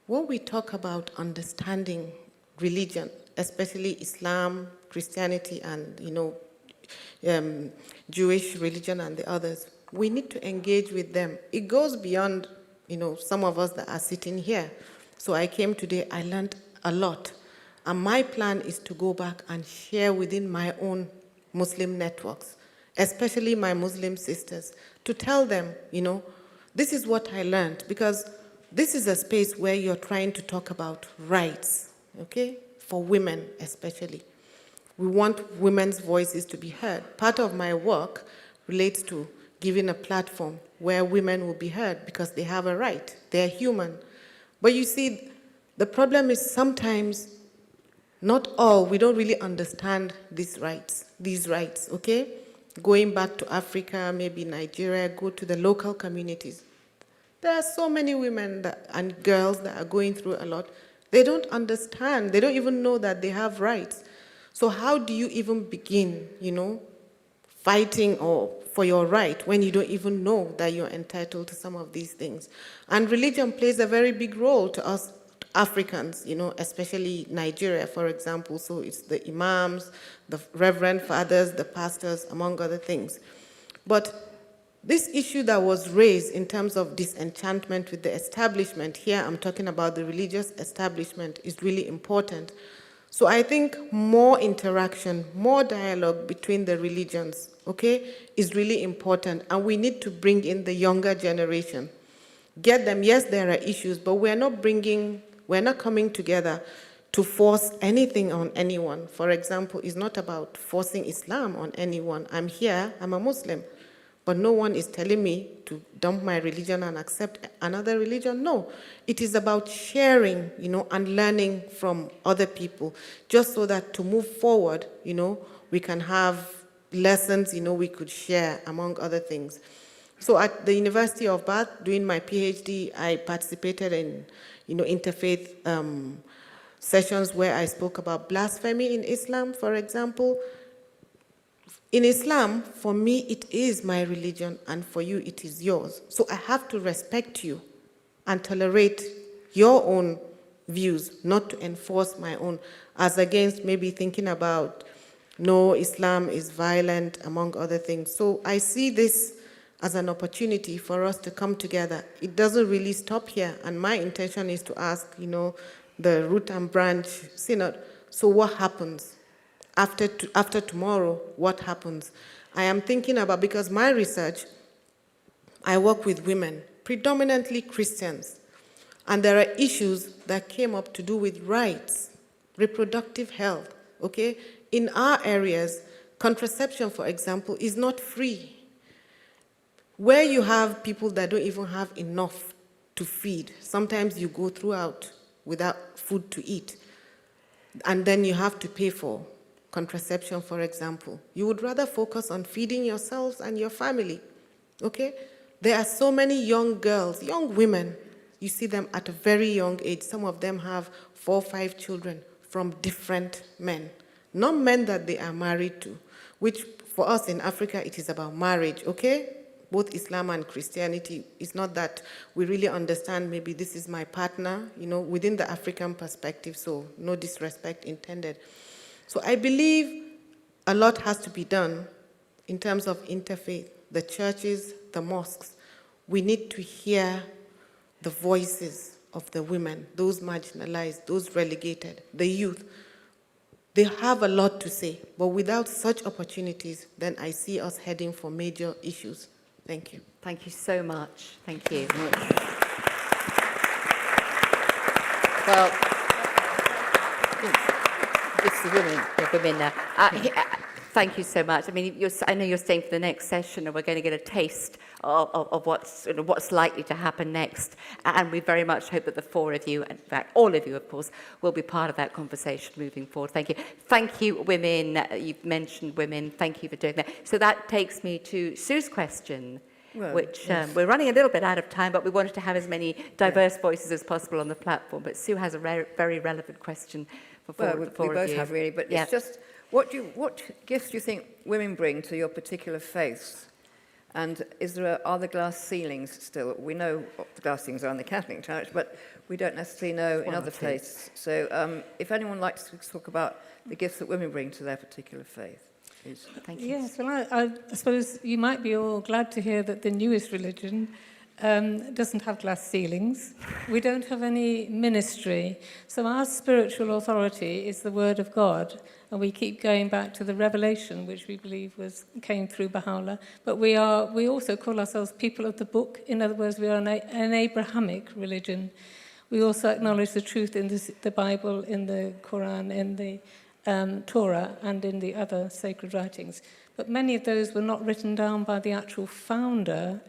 When we talk about understanding religion, especially Islam, Christianity, and Jewish religion and the others, we need to engage with them. It goes beyond, some of us that are sitting here. So I came today, I learned a lot. And my plan is to go back and share within my own Muslim networks, especially my Muslim sisters, to tell them, this is what I learned, because this is a space where you're trying to talk about rights, okay, for women especially. We want women's voices to be heard. Part of my work relates to giving a platform where women will be heard because they have a right. They're human. But you see, the problem is sometimes not all, we don't really understand these rights, okay? Going back to Africa, maybe Nigeria, go to the local communities. There are so many women and girls that are going through a lot. They don't understand. They don't even know that they have rights. So how do you even begin, fighting for your right when you don't even know that you're entitled to some of these things? And religion plays a very big role to us Africans, especially Nigeria, for example. So it's the imams, the reverend fathers, the pastors, among other things. But this issue that was raised in terms of disenchantment with the establishment, here I'm talking about the religious establishment, is really important. So I think more interaction, more dialogue between the religions, okay, is really important. And we need to bring in the younger generation. Get them, yes, there are issues, but we're not coming together to force anything on anyone. For example, it's not about forcing Islam on anyone. I'm here, I'm a Muslim. But no one is telling me to dump my religion and accept another religion. No, it is about sharing, and learning from other people, just so that to move forward, we can have lessons, we could share, among other things. So at the University of Bath, doing my PhD, I participated in, interfaith sessions where I spoke about blasphemy in Islam, for example. In Islam, for me, it is my religion, and for you, it is yours. So I have to respect you and tolerate your own, views, not to enforce my own, as against maybe thinking about, no, Islam is violent, among other things. So I see this as an opportunity for us to come together. It doesn't really stop here, and my intention is to ask, the root and branch synod, so what happens? After tomorrow, what happens? I am thinking about, because my research, I work with women, predominantly Christians, and there are issues that came up to do with rights, reproductive health, okay? In our areas, contraception, for example, is not free. Where you have people that don't even have enough to feed, sometimes you go throughout without food to eat, and then you have to pay for contraception, for example. You would rather focus on feeding yourselves and your family, okay? There are so many young girls, young women, you see them at a very young age. Some of them have 4 or 5 children from different men. Not men that they are married to, which for us in Africa, it is about marriage, okay? Both Islam and Christianity, it's not that we really understand maybe this is my partner, within the African perspective, so no disrespect intended. So I believe a lot has to be done in terms of interfaith, the churches, the mosques. We need to hear the voices of the women, those marginalized, those relegated, the youth. They have a lot to say, but without such opportunities, then I see us heading for major issues. Thank you. Thank you so much. Thank you. Well, it's the women now. Thank you so much. I mean, I know you're staying for the next session, and we're going to get a taste of what's likely to happen next. And we very much hope that the 4 of you, in fact, all of you, of course, will be part of that conversation moving forward. Thank you. Thank you, women. You've mentioned women. Thank you for doing that. So that takes me to Sue's question, which yes. We're running a little bit out of time, but we wanted to have as many diverse voices as possible on the platform. But Sue has a very relevant question for the 4 of you. We both have, really, but it's just... What gifts do you think women bring to your particular faiths? And are there glass ceilings still? We know what the glass ceilings are in the Catholic Church, but we don't necessarily know in other faiths. So if anyone likes to talk about the gifts that women bring to their particular faith, please. Thank you. Yes, well, I suppose you might be all glad to hear that the newest religion doesn't have glass ceilings. We don't have any ministry. So our spiritual authority is the Word of God, and we keep going back to the revelation, which we believe came through Baha'u'llah. But we also call ourselves people of the book. In other words, we are an Abrahamic religion. We also acknowledge the truth in the Bible, in the Quran, in the Torah, and in the other sacred writings. But many of those were not written down by the actual founder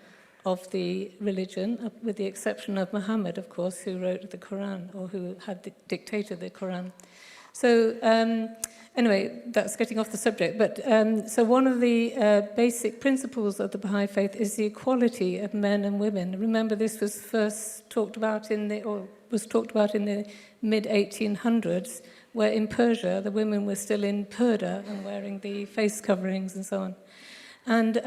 of the religion, with the exception of Muhammad, of course, who wrote the Quran, or who had dictated the Quran. So anyway, that's getting off the subject. But so one of the basic principles of the Baha'i faith is the equality of men and women. Remember, this was first talked about in the mid-1800s, where in Persia, the women were still in purdah and wearing the face coverings and so on. And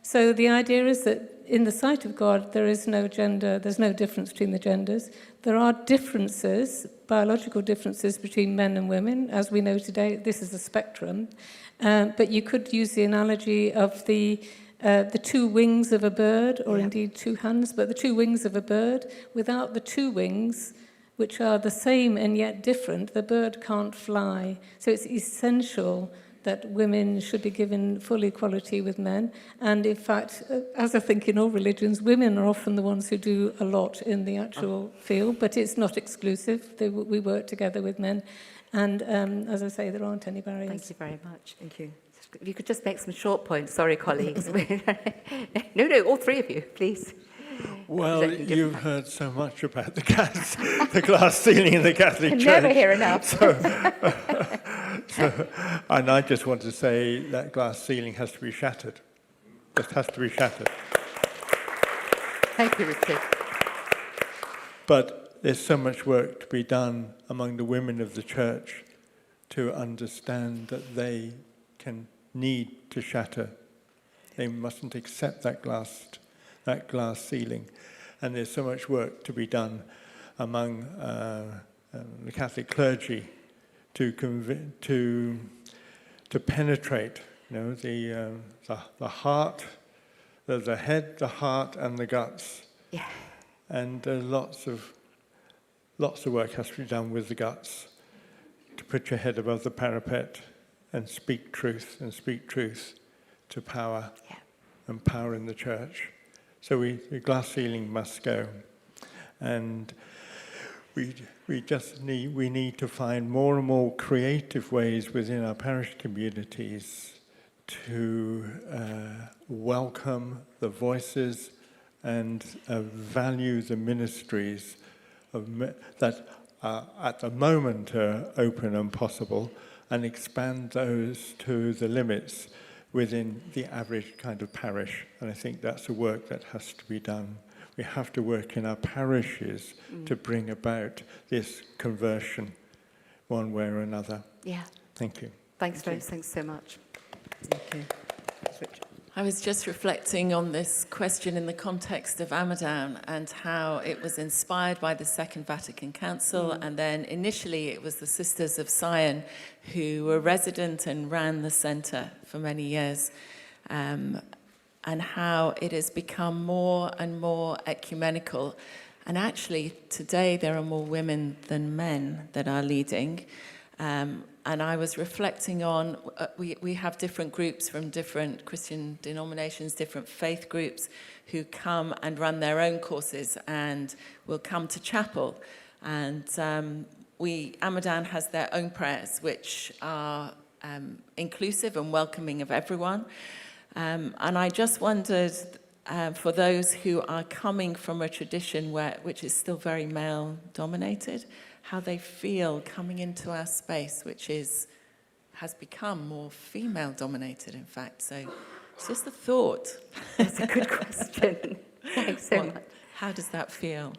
so the idea is that in the sight of God, there is no gender, there's no difference between the genders. There are differences, biological differences between men and women. As we know today, this is a spectrum. But you could use the analogy of the 2 wings of a bird, or indeed 2 hands, but the 2 wings of a bird. Without the 2 wings, which are the same and yet different, the bird can't fly. So it's essential that women should be given full equality with men. And in fact, as I think in all religions, women are often the ones who do a lot in the actual field, but it's not exclusive. We work together with men. And as I say, there aren't any barriers. Thank you very much. Thank you. If you could just make some short points. Sorry, colleagues. No, all 3 of you, please. Well, you've heard so much about the glass ceiling in the Catholic Church. Never hear enough. And I just want to say that glass ceiling has to be shattered. Just has to be shattered. Thank you, Richard. But there's so much work to be done among the women of the Church to understand that they need to shatter. They mustn't accept that glass ceiling. And there's so much work to be done. among the Catholic clergy to penetrate, the heart, the head, the heart, and the guts. Yeah. And lots of work has to be done with the guts to put your head above the parapet and speak truth to power and power in the church. So the glass ceiling must go, and we need to find more and more creative ways within our parish communities to welcome the voices and value the ministries that at the moment are open and possible, and expand those to the limits within the average kind of parish. And I think that's the work that has to be done. We have to work in our parishes to bring about this conversion one way or another. Yeah. Thank you. Thanks so much. Thank you. I was just reflecting on this question in the context of Amadan and how it was inspired by the Second Vatican Council, and then initially it was the Sisters of Sion who were resident and ran the centre for many years, and how it has become more and more ecumenical. And actually today there are more women than men that are leading. And I was reflecting on, we have different groups from different Christian denominations, different faith groups who come and run their own courses and will come to chapel. And Amadan has their own prayers, which are inclusive and welcoming of everyone. And I just wondered, for those who are coming from a tradition which is still very male-dominated, how they feel coming into our space, which has become more female-dominated, in fact. So it's just a thought. That's a good question. Thanks so much. How does that feel?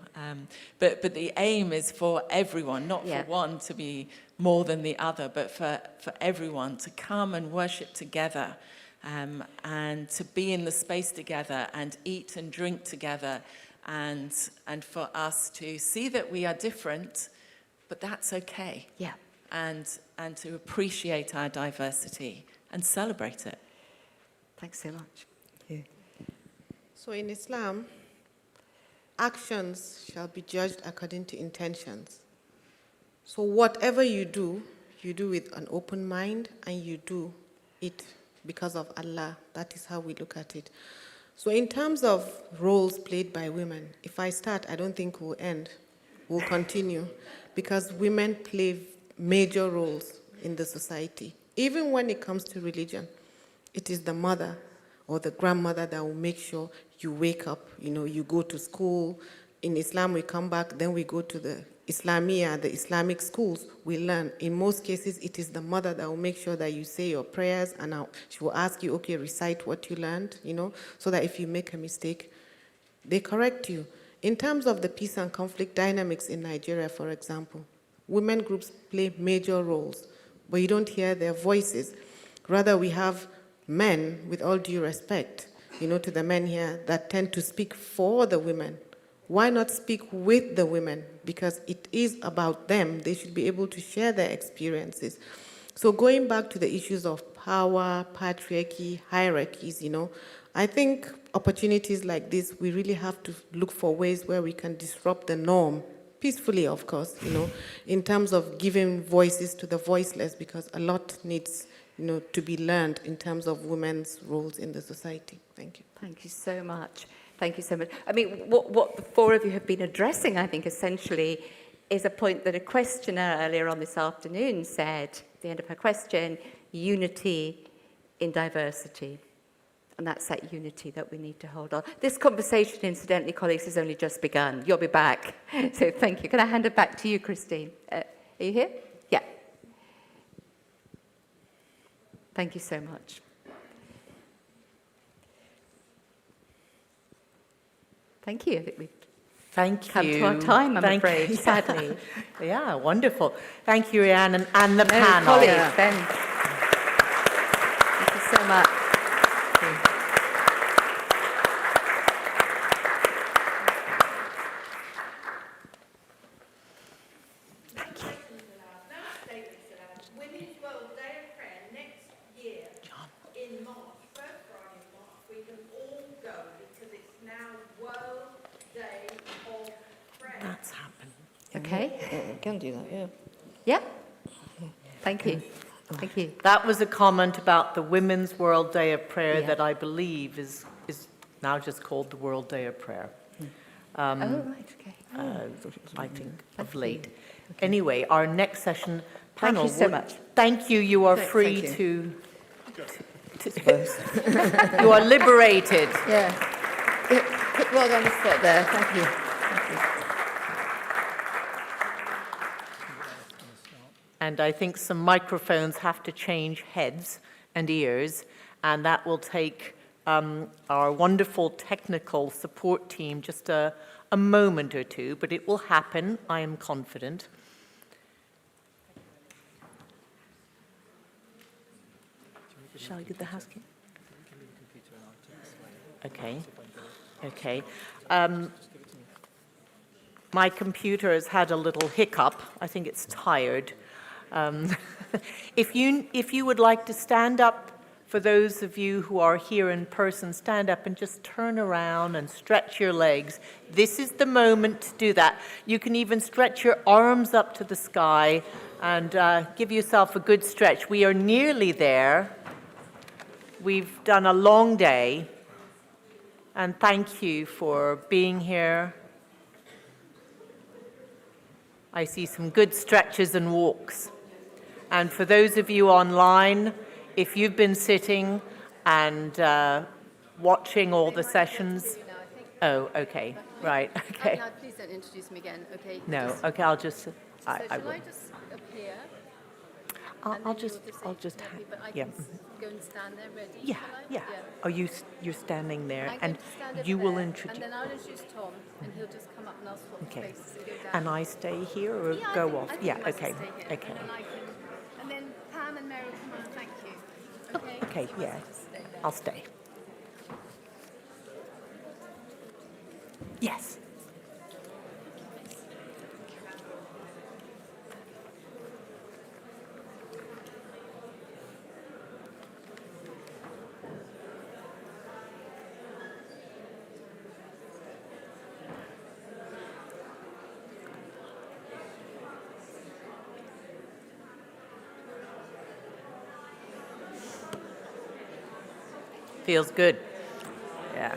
But the aim is for everyone, not Yeah. for one to be more than the other, but for everyone to come and worship together, and to be in the space together and eat and drink together, and for us to see that we are different, but that's okay. Yeah. And to appreciate our diversity and celebrate it. Thanks so much. Yeah. So in Islam, actions shall be judged according to intentions. So whatever you do with an open mind, and you do it because of Allah. That is how we look at it. So in terms of roles played by women, if I start, I don't think we'll end. We'll continue, because women play major roles in the society. Even when it comes to religion, it is the mother or the grandmother that will make sure you wake up, you go to school. In Islam, we come back, then we go to the Islamia, the Islamic schools, we learn. In most cases, it is the mother that will make sure that you say your prayers, and she will ask you, okay, recite what you learned, so that if you make a mistake, they correct you. In terms of the peace and conflict dynamics in Nigeria, for example, women groups play major roles, but you don't hear their voices. Rather, we have men, with all due respect, to the men here, that tend to speak for the women. Why not speak with the women? Because it is about them. They should be able to share their experiences. So going back to the issues of power, patriarchy, hierarchies, I think opportunities like this, we really have to look for ways where we can disrupt the norm, peacefully, of course, in terms of giving voices to the voiceless, because a lot needs, to be learned in terms of women's roles in the society. Thank you. Thank you so much. Thank you so much. I mean, what the four of you have been addressing, I think, essentially, is a point that a questioner earlier on this afternoon said, at the end of her question, unity in diversity. And that's that unity that we need to hold on. This conversation, incidentally, colleagues, has only just begun. You'll be back. So thank you. Can I hand it back to you, Christine? Are you here? Yeah. Thank you so much. Thank you. I think we've come to our time, I'm afraid, sadly. Yeah, wonderful. Thank you, Rhiannon, and the panel. Colleagues, then. Thank you so much. Okay. Can do that, yeah. Yeah. Thank you. Thank you. That was a comment about the Women's World Day of Prayer Yeah. that I believe is now just called the World Day of Prayer. Oh, right, okay. I think of late. Anyway, our next session Thank panel. you so much. Thank you. You are free Thank to you are liberated. Yeah. Put Rod on the spot there. Thank you. Thank you. And I think some microphones have to change heads and ears, and that will take our wonderful technical support team just a moment or two, but it will happen, I am confident. Shall I get the housekeeping? Okay. Okay. My computer has had a little hiccup. I think it's tired. If you would like to stand up, for those of you who are here in person, stand up and just turn around and stretch your legs. This is the moment to do that. You can even stretch your arms up to the sky and give yourself a good stretch. We are nearly there. We've done a long day, and thank you for being here. I see some good stretches and walks. And for those of you online, if you've been sitting and watching all the sessions. Oh, okay, right, okay. Now, please don't introduce me again, okay? No, okay, I'll just, So I shall will. I just appear? I'll just But I yeah. can go and stand there ready. Yeah, shall I? yeah. Are you're standing there, I'm going and to stand over you will there, introduce. And then I'll introduce Tom, and he'll just come up and I'll swap Okay. places and go down. And I stay here or Yeah, go I think, off? I think Yeah, you might as well okay, stay here. okay. And then Pam and Mary will come on and thank you. Okay? Okay, So I yeah. just stay there. I'll stay. Yes. Feels good. Yeah.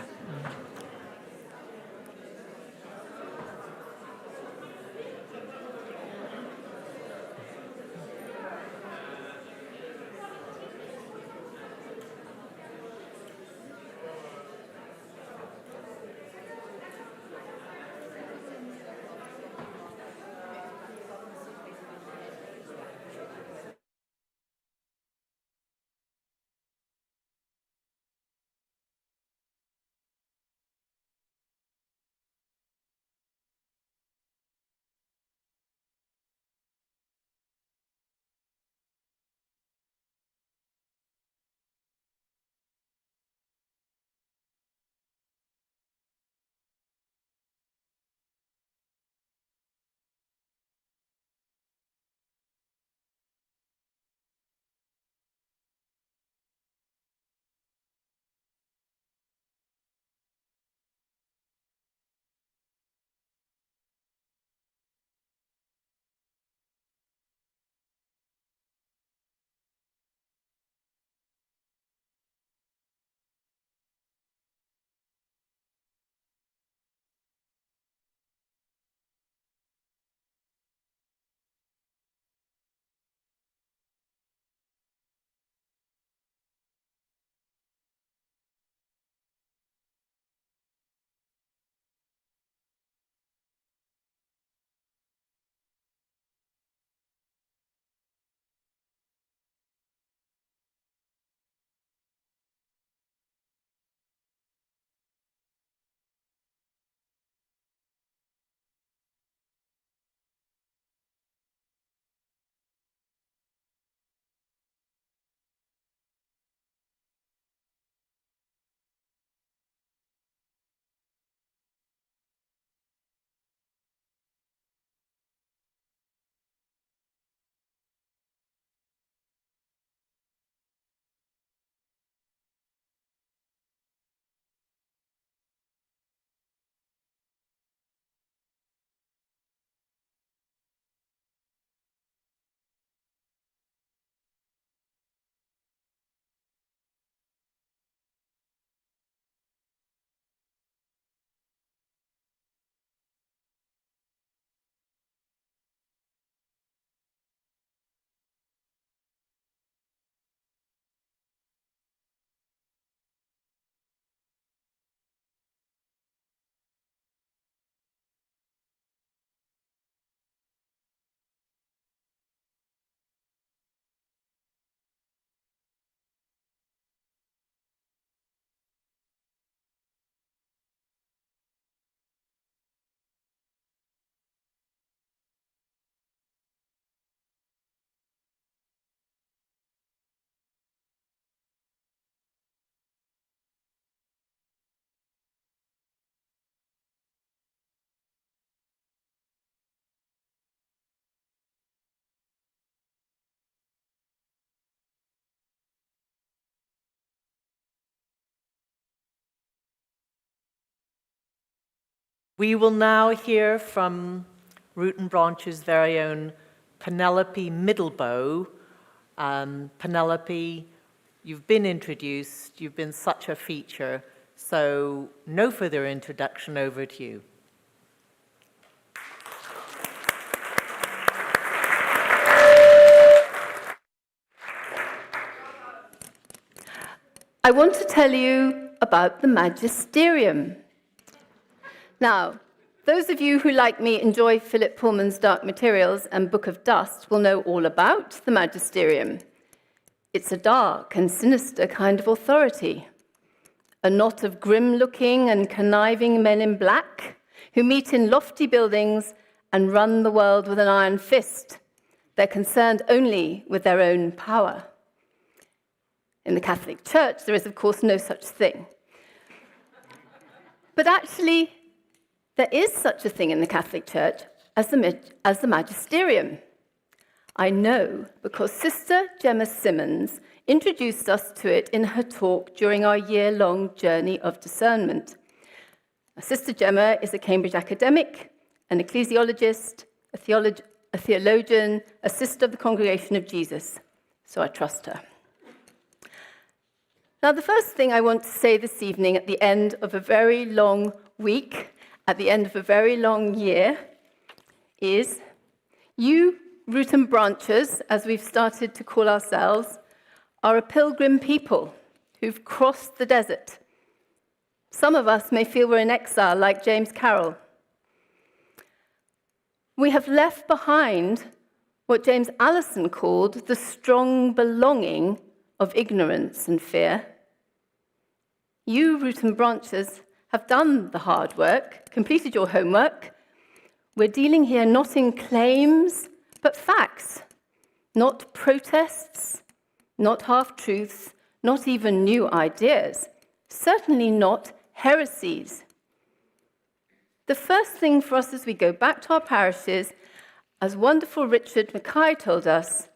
We will now hear from Root and Branch's very own Penelope Middlebow. Penelope, you've been introduced, you've been such a feature, so no further introduction, over to you. I want to tell you about the magisterium. Now, those of you who, like me, enjoy Philip Pullman's Dark Materials and Book of Dust will know all about the magisterium. It's a dark and sinister kind of authority, a knot of grim-looking and conniving men in black who meet in lofty buildings and run the world with an iron fist. They're concerned only with their own power. In the Catholic Church, there is, of course, no such thing. But actually, there is such a thing in the Catholic Church as the magisterium. I know because Sister Gemma Simmons introduced us to it in her talk during our year-long journey of discernment. Sister Gemma is a Cambridge academic, an ecclesiologist, a theologian, a sister of the Congregation of Jesus, so I trust her. Now, the first thing I want to say this evening at the end of a very long week, at the end of a very long year, is you root and branches, as we've started to call ourselves, are a pilgrim people who've crossed the desert. Some of us may feel we're in exile, like James Carroll. We have left behind what James Allison called the strong belonging of ignorance and fear. You, root and branches, have done the hard work, completed your homework. We're dealing here not in claims, but facts, not protests, not half-truths, not even new ideas, certainly not heresies. The first thing for us as we go back to our parishes, as wonderful Richard Mackay told us,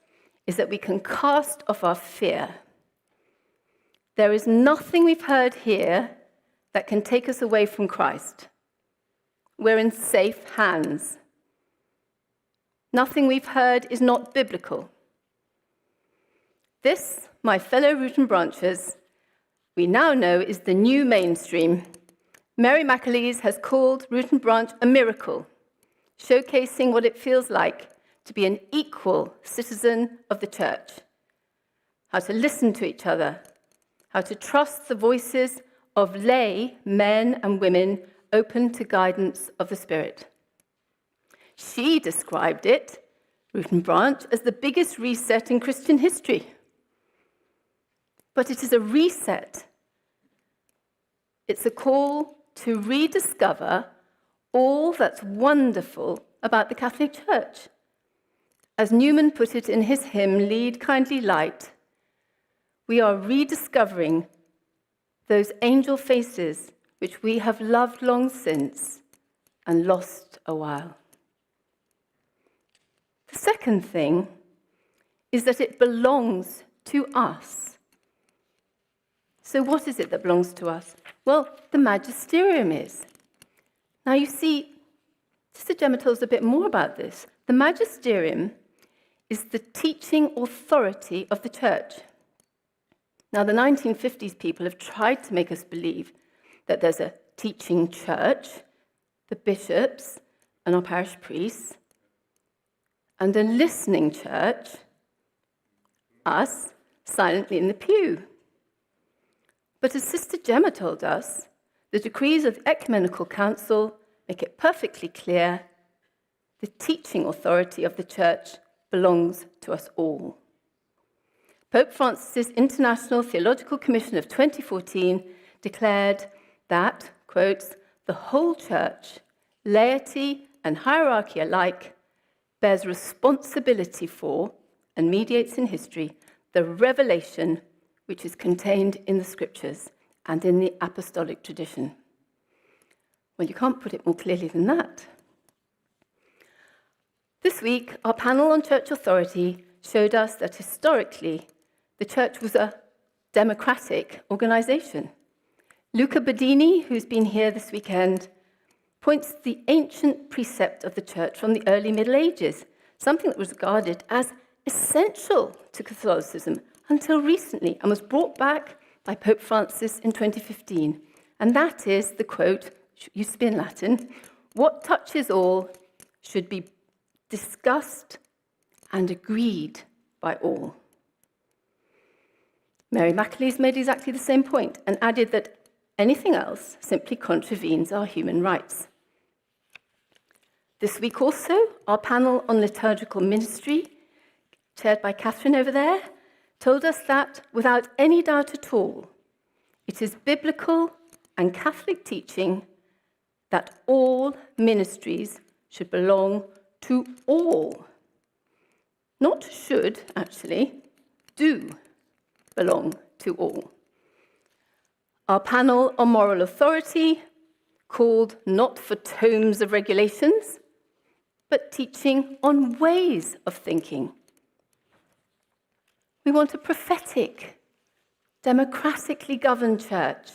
is that we can cast off our fear. There is nothing we've heard here that can take us away from Christ. We're in safe hands. Nothing we've heard is not biblical. This, my fellow root and branches, we now know is the new mainstream. Mary McAleese has called Root and Branch a miracle, showcasing what it feels like to be an equal citizen of the church, how to listen to each other, how to trust the voices of lay men and women open to guidance of the Spirit. She described it, Root and Branch, as the biggest reset in Christian history. But it is a reset. It's a call to rediscover all that's wonderful about the Catholic Church. As Newman put it in his hymn, Lead, Kindly Light, we are rediscovering those angel faces which we have loved long since and lost a while. The second thing is that it belongs to us. So what is it that belongs to us? Well, the magisterium is. Now you see, Sister Gemma tells us a bit more about this. The magisterium is the teaching authority of the church. Now, the 1950s people have tried to make us believe that there's a teaching church, the bishops and our parish priests, and a listening church, us, silently in the pew. But as Sister Gemma told us, the decrees of the Ecumenical Council make it perfectly clear the teaching authority of the church belongs to us all. Pope Francis's International Theological Commission of 2014 declared that, quotes, the whole church, laity and hierarchy alike, bears responsibility for and mediates in history the revelation which is contained in the scriptures and in the apostolic tradition. Well, you can't put it more clearly than that. This week, our panel on church authority showed us that historically, the church was a democratic organization. Luca Bedini, who's been here this weekend, points to the ancient precept of the church from the early Middle Ages, something that was regarded as essential to Catholicism until recently and was brought back by Pope Francis in 2015. And that is the quote, used to be in Latin, "What touches all should be discussed and agreed by all." Mary Macaleese made exactly the same point and added that anything else simply contravenes our human rights. This week also, our panel on liturgical ministry, chaired by Catherine over there, told us that, without any doubt at all, it is biblical and Catholic teaching that all ministries should belong to all. Not should, actually, do belong to all. Our panel on moral authority called not for tomes of regulations, but teaching on ways of thinking. We want a prophetic, democratically governed church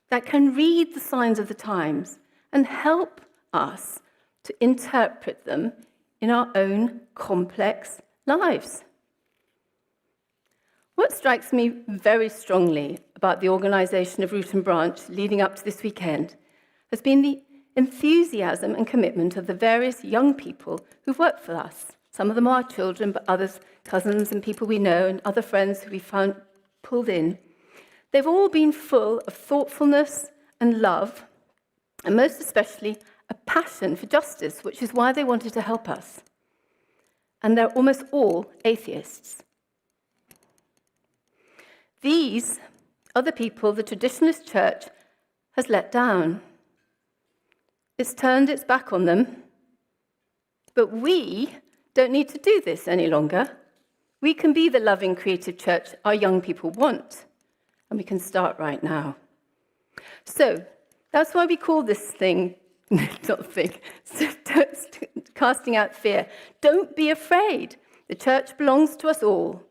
that can read the signs of the times and help us to interpret them in our own complex lives. What strikes me very strongly about the organisation of Root and Branch leading up to this weekend has been the enthusiasm and commitment of the various young people who've worked for us. Some of them are children, but others, cousins and people we know and other friends who we found pulled in. They've all been full of thoughtfulness and love, and most especially a passion for justice, which is why they wanted to help us. And they're almost all atheists. These are the people the traditionalist church has let down. It's turned its back on them. But we don't need to do this any longer. We can be the loving, creative church our young people want. And we can start right now. So that's why we call this thing, casting out fear. Don't be afraid. The church belongs to us all.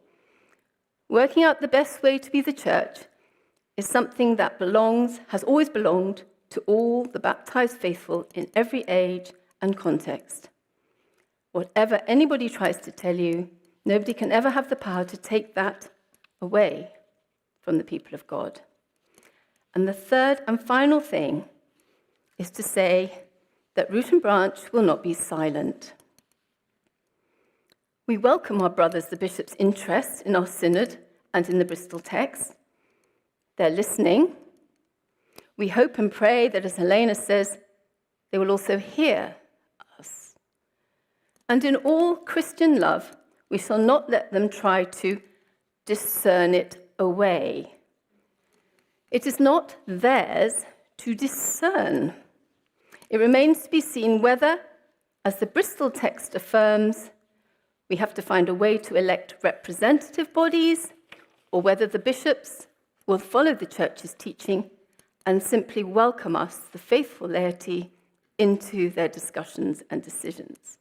Working out the best way to be the church is something that has always belonged to all the baptized faithful in every age and context. Whatever anybody tries to tell you, nobody can ever have the power to take that away from the people of God. And the third and final thing is to say that Root and Branch will not be silent. We welcome our brothers, the bishops' interest in our synod and in the Bristol text. They're listening. We hope and pray that, as Helena says, they will also hear us. And in all Christian love, we shall not let them try to discern it away. It is not theirs to discern. It remains to be seen whether, as the Bristol text affirms, we have to find a way to elect representative bodies, or whether the bishops will follow the church's teaching and simply welcome us, the faithful laity, into their discussions and decisions.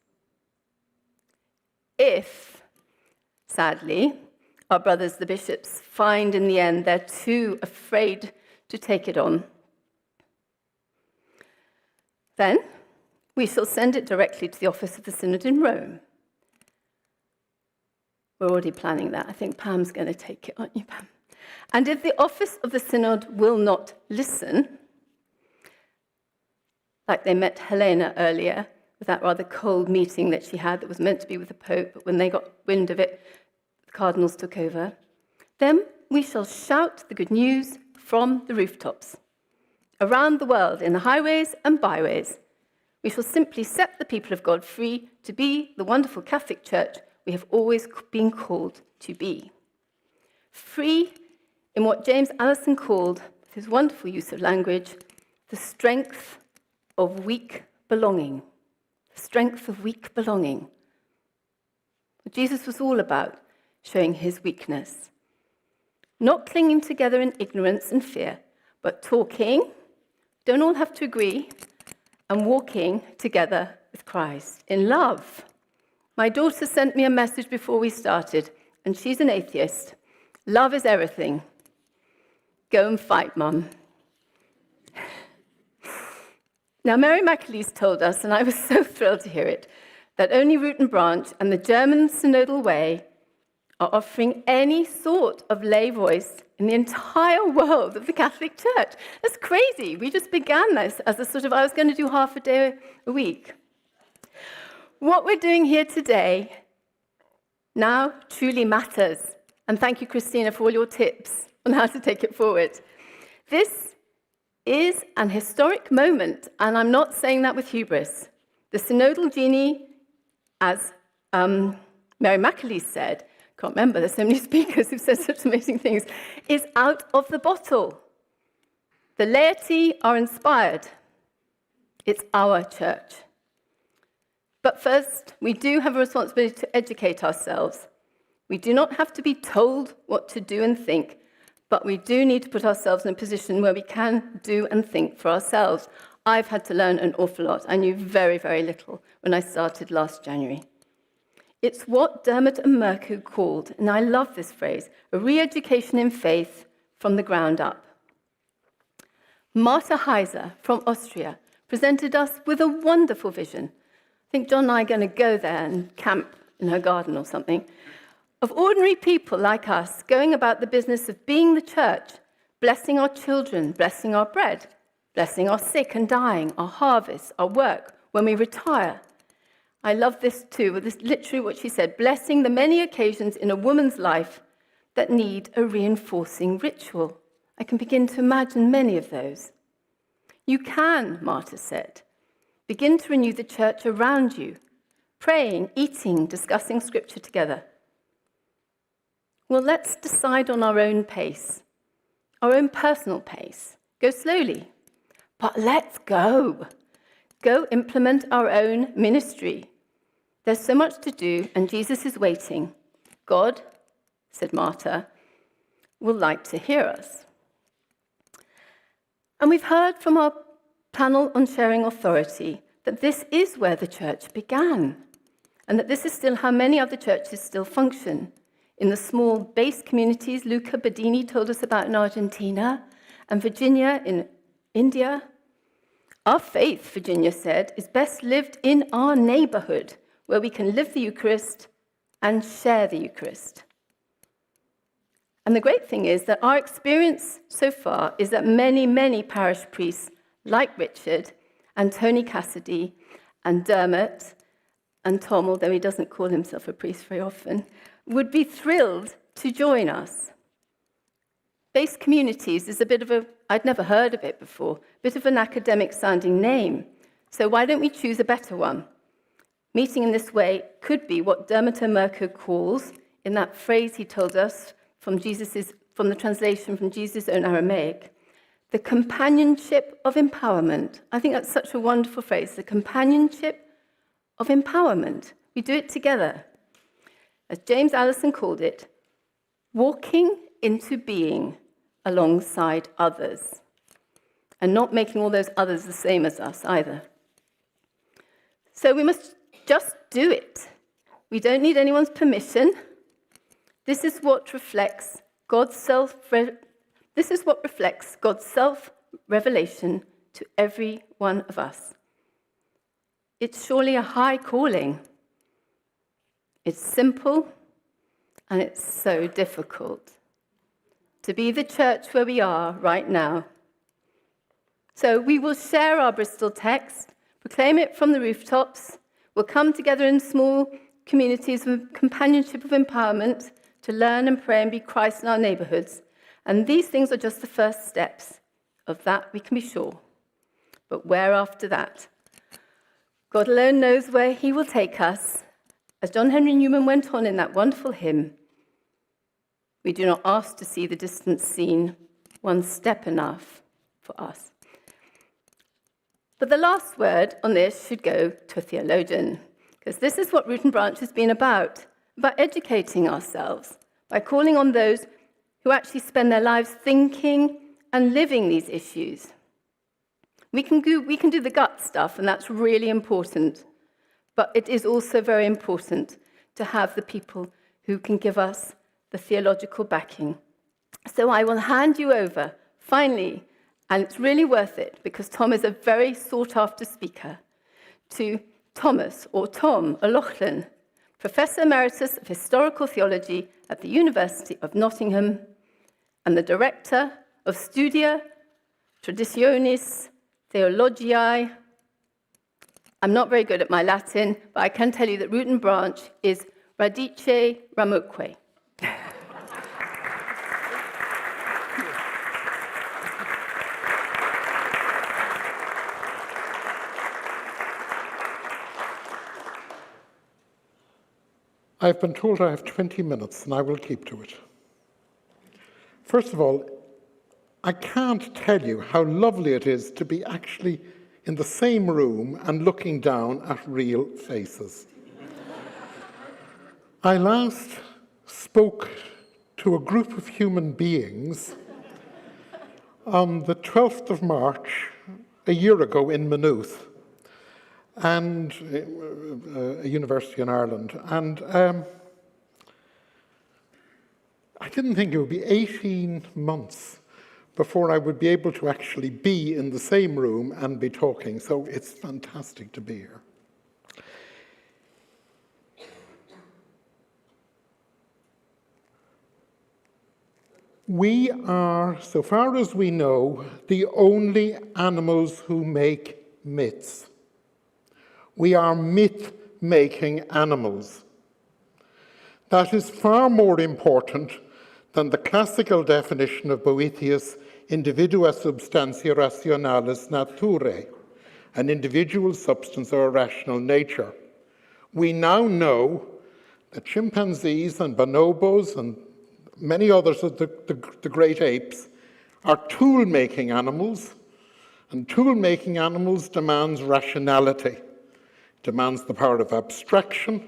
If, sadly, our brothers, the bishops, find in the end they're too afraid to take it on, then we shall send it directly to the office of the Synod in Rome. We're already planning that. I think Pam's going to take it, aren't you, Pam? And if the office of the Synod will not listen, like they met Helena earlier, with that rather cold meeting that she had that was meant to be with the Pope, but when they got wind of it, the cardinals took over, then we shall shout the good news from the rooftops. Around the world, in the highways and byways, we shall simply set the people of God free to be the wonderful Catholic Church we have always been called to be. Free in what James Allison called, with his wonderful use of language, the strength of weak belonging. The strength of weak belonging. What Jesus was all about, showing his weakness. Not clinging together in ignorance and fear, but talking, don't all have to agree, and walking together with Christ in love. My daughter sent me a message before we started, and she's an atheist. Love is everything. Go and fight, Mum. Now, Mary McAleese told us, and I was so thrilled to hear it, that only Root and Branch and the German Synodal Way are offering any sort of lay voice in the entire world of the Catholic Church. That's crazy. We just began this as a sort of, I was going to do half a day a week. What we're doing here today now truly matters. And thank you, Christina, for all your tips on how to take it forward. This is an historic moment, and I'm not saying that with hubris. The synodal genie, as Mary McAleese said, can't remember, there's so many speakers who've said such amazing things, is out of the bottle. The laity are inspired. It's our church. But first, we do have a responsibility to educate ourselves. We do not have to be told what to do and think, but we do need to put ourselves in a position where we can do and think for ourselves. I've had to learn an awful lot. I knew very, very little when I started last January. It's what Dermot and Merkur called, and I love this phrase, a re-education in faith from the ground up. Martha Heiser from Austria presented us with a wonderful vision. I think John and I are going to go there and camp in her garden or something, of ordinary people like us going about the business of being the church, blessing our children, blessing our bread, blessing our sick and dying, our harvests, our work, when we retire. I love this too, this literally what she said, blessing the many occasions in a woman's life that need a reinforcing ritual. I can begin to imagine many of those. You can, Martha said, begin to renew the church around you, praying, eating, discussing scripture together. Well, let's decide on our own pace, our own personal pace. Go slowly, but let's go. Go implement our own ministry. There's so much to do, and Jesus is waiting. God, said Martha, will like to hear us. And we've heard from our panel on sharing authority that this is where the church began, and that this is still how many other churches still function. In the small base communities Luca Bedini told us about in Argentina, and Virginia in India. Our faith, Virginia said, is best lived in our neighborhood, where we can live the Eucharist and share the Eucharist. And the great thing is that our experience so far is that many, many parish priests, like Richard and Tony Cassidy and Dermot and Tom, although he doesn't call himself a priest very often, would be thrilled to join us. Base communities is a bit of a, I'd never heard of it before, a bit of an academic-sounding name. So why don't we choose a better one? Meeting in this way could be what Dermot and Merkur calls, in that phrase he told us from the translation from Jesus' own Aramaic, the companionship of empowerment. I think that's such a wonderful phrase, the companionship of empowerment. We do it together. As James Allison called it, walking into being alongside others, and not making all those others the same as us either. So we must just do it. We don't need anyone's permission. This is what reflects God's self-revelation to every one of us. It's surely a high calling. It's simple, and it's so difficult to be the church where we are right now. So we will share our Bristol text, proclaim it from the rooftops. We'll come together in small communities with companionship of empowerment to learn and pray and be Christ in our neighborhoods. And these things are just the first steps. Of that we can be sure. But where after that? God alone knows where he will take us. As John Henry Newman went on in that wonderful hymn, we do not ask to see the distant scene, one step enough for us. But the last word on this should go to a theologian, because this is what Root and Branch has been about educating ourselves, by calling on those who actually spend their lives thinking and living these issues. We can do the gut stuff, and that's really important. But it is also very important to have the people who can give us the theological backing. So I will hand you over, finally, and it's really worth it because Tom is a very sought-after speaker, to Thomas, or Tom O'Loughlin, Professor Emeritus of Historical Theology at the University of Nottingham and the Director of Studia Traditionis Theologiae. I'm not very good at my Latin, but I can tell you that root and branch is radice ramoque. I've been told I have 20 minutes, and I will keep to it. First of all, I can't tell you how lovely it is to be actually in the same room and looking down at real faces. I last spoke to a group of human beings on the 12th of March, a year ago in Maynooth, and a university in Ireland. And I didn't think it would be 18 months before I would be able to actually be in the same room and be talking. So it's fantastic to be here. We are, so far as we know, the only animals who make myths. We are myth-making animals. That is far more important than the classical definition of Boethius, individua substantia rationalis naturae, an individual substance or a rational nature. We now know that chimpanzees and bonobos and many others of the great apes are tool-making animals, and tool-making animals demands rationality, demands the power of abstraction,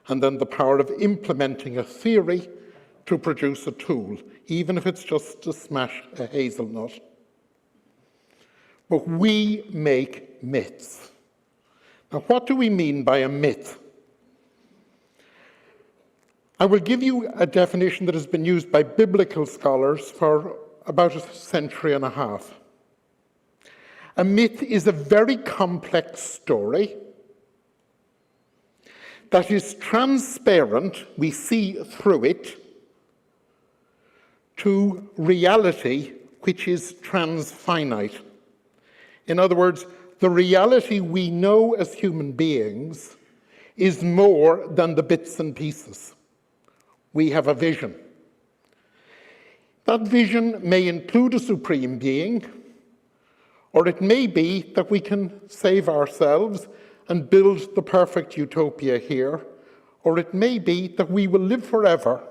and then the power of implementing a theory to produce a tool, even if it's just to smash a hazelnut. But we make myths. Now, what do we mean by a myth? I will give you a definition that has been used by biblical scholars for about a century and a half. A myth is a very complex story that is transparent, we see through it, to reality which is transfinite. In other words, the reality we know as human beings is more than the bits and pieces. We have a vision. That vision may include a supreme being, or it may be that we can save ourselves and build the perfect utopia here, or it may be that we will live forever.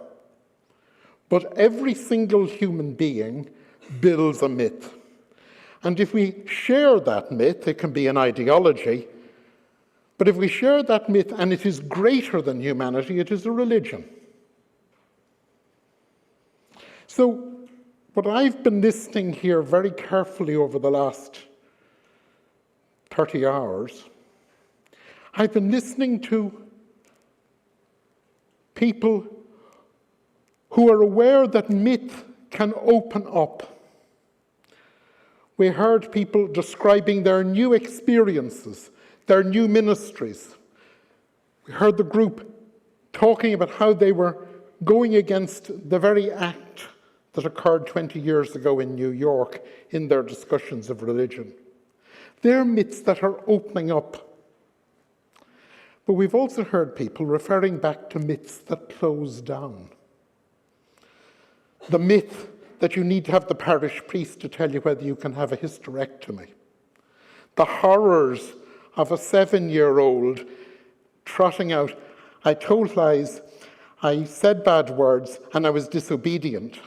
But every single human being builds a myth. And if we share that myth, it can be an ideology, but if we share that myth and it is greater than humanity, it is a religion. So, what I've been listening here very carefully over the last 30 hours, I've been listening to people who are aware that myth can open up. We heard people describing their new experiences, their new ministries. We heard the group talking about how they were going against the very act that occurred 20 years ago in New York in their discussions of religion. They're myths that are opening up. But we've also heard people referring back to myths that closed down. The myth that you need to have the parish priest to tell you whether you can have a hysterectomy. The horrors of a 7-year-old trotting out, I told lies, I said bad words, and I was disobedient.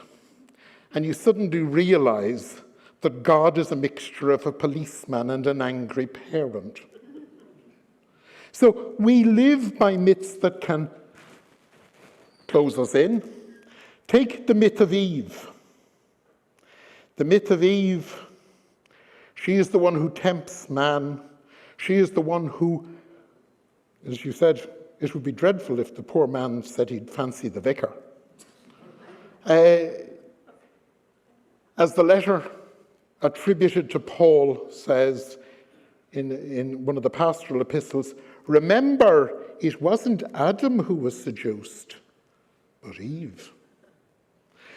And you suddenly realize that God is a mixture of a policeman and an angry parent. So we live by myths that can close us in. Take the myth of Eve. The myth of Eve, she is the one who tempts man. She is the one who, as you said, it would be dreadful if the poor man said he'd fancy the vicar. As the letter attributed to Paul says in one of the pastoral epistles, remember, it wasn't Adam who was seduced, but Eve.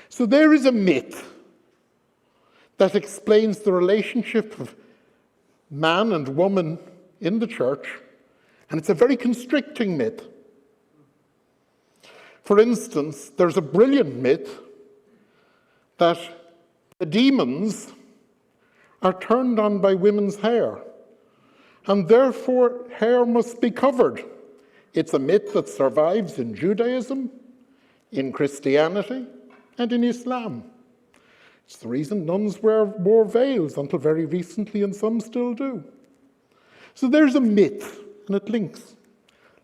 So there is a myth that explains the relationship of man and woman in the church, and it's a very constricting myth. For instance, there's a brilliant myth that the demons are turned on by women's hair, and therefore hair must be covered. It's a myth that survives in Judaism, in Christianity, and in Islam. It's the reason nuns wore veils until very recently, and some still do. So there's a myth, and it links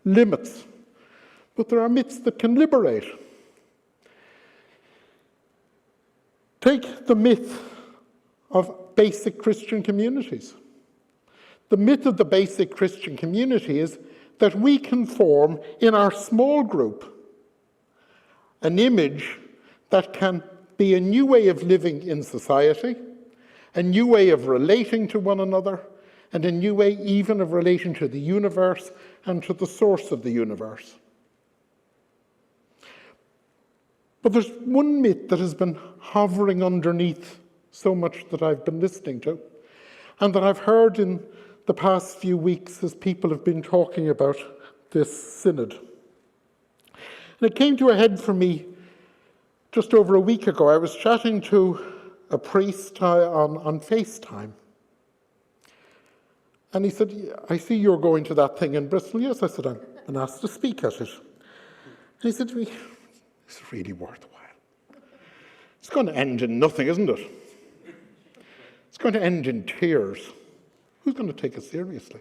limits. But there are myths that can liberate. Take the myth of basic Christian communities. The myth of the basic Christian community is that we can form in our small group an image that can be a new way of living in society, a new way of relating to one another, and a new way even of relating to the universe and to the source of the universe. But there's one myth that has been hovering underneath so much that I've been listening to, and that I've heard in the past few weeks as people have been talking about this synod. And it came to a head for me just over a week ago. I was chatting to a priest on FaceTime. And he said, I see you're going to that thing in Bristol. Yes, I said, I've been asked to speak at it. And he said to me, it's really worthwhile. It's going to end in nothing, isn't it? It's going to end in tears. Who's going to take us seriously?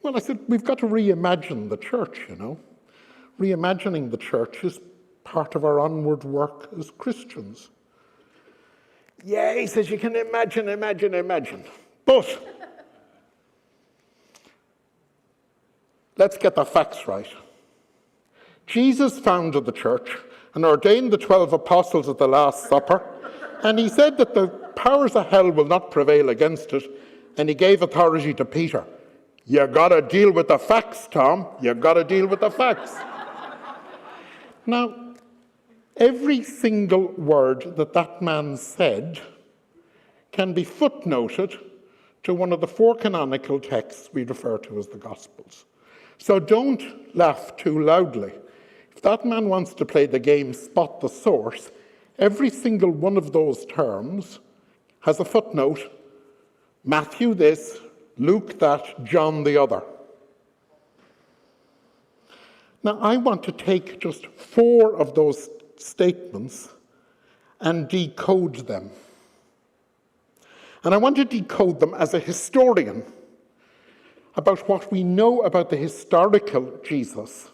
Well, I said, we've got to reimagine the church, you know. Reimagining the church is part of our onward work as Christians. Yeah, he says, you can imagine. But let's get the facts right. Jesus founded the church and ordained the 12 apostles at the Last Supper, and he said that the powers of hell will not prevail against it, and he gave authority to Peter. You got to deal with the facts, Tom. You got to deal with the facts. Now, every single word that man said can be footnoted to one of the 4 canonical texts we refer to as the Gospels. So don't laugh too loudly. If that man wants to play the game Spot the Source, every single one of those terms has a footnote. Matthew this, Luke that, John the other. Now, I want to take just 4 of those statements and decode them. And I want to decode them as a historian about what we know about the historical Jesus.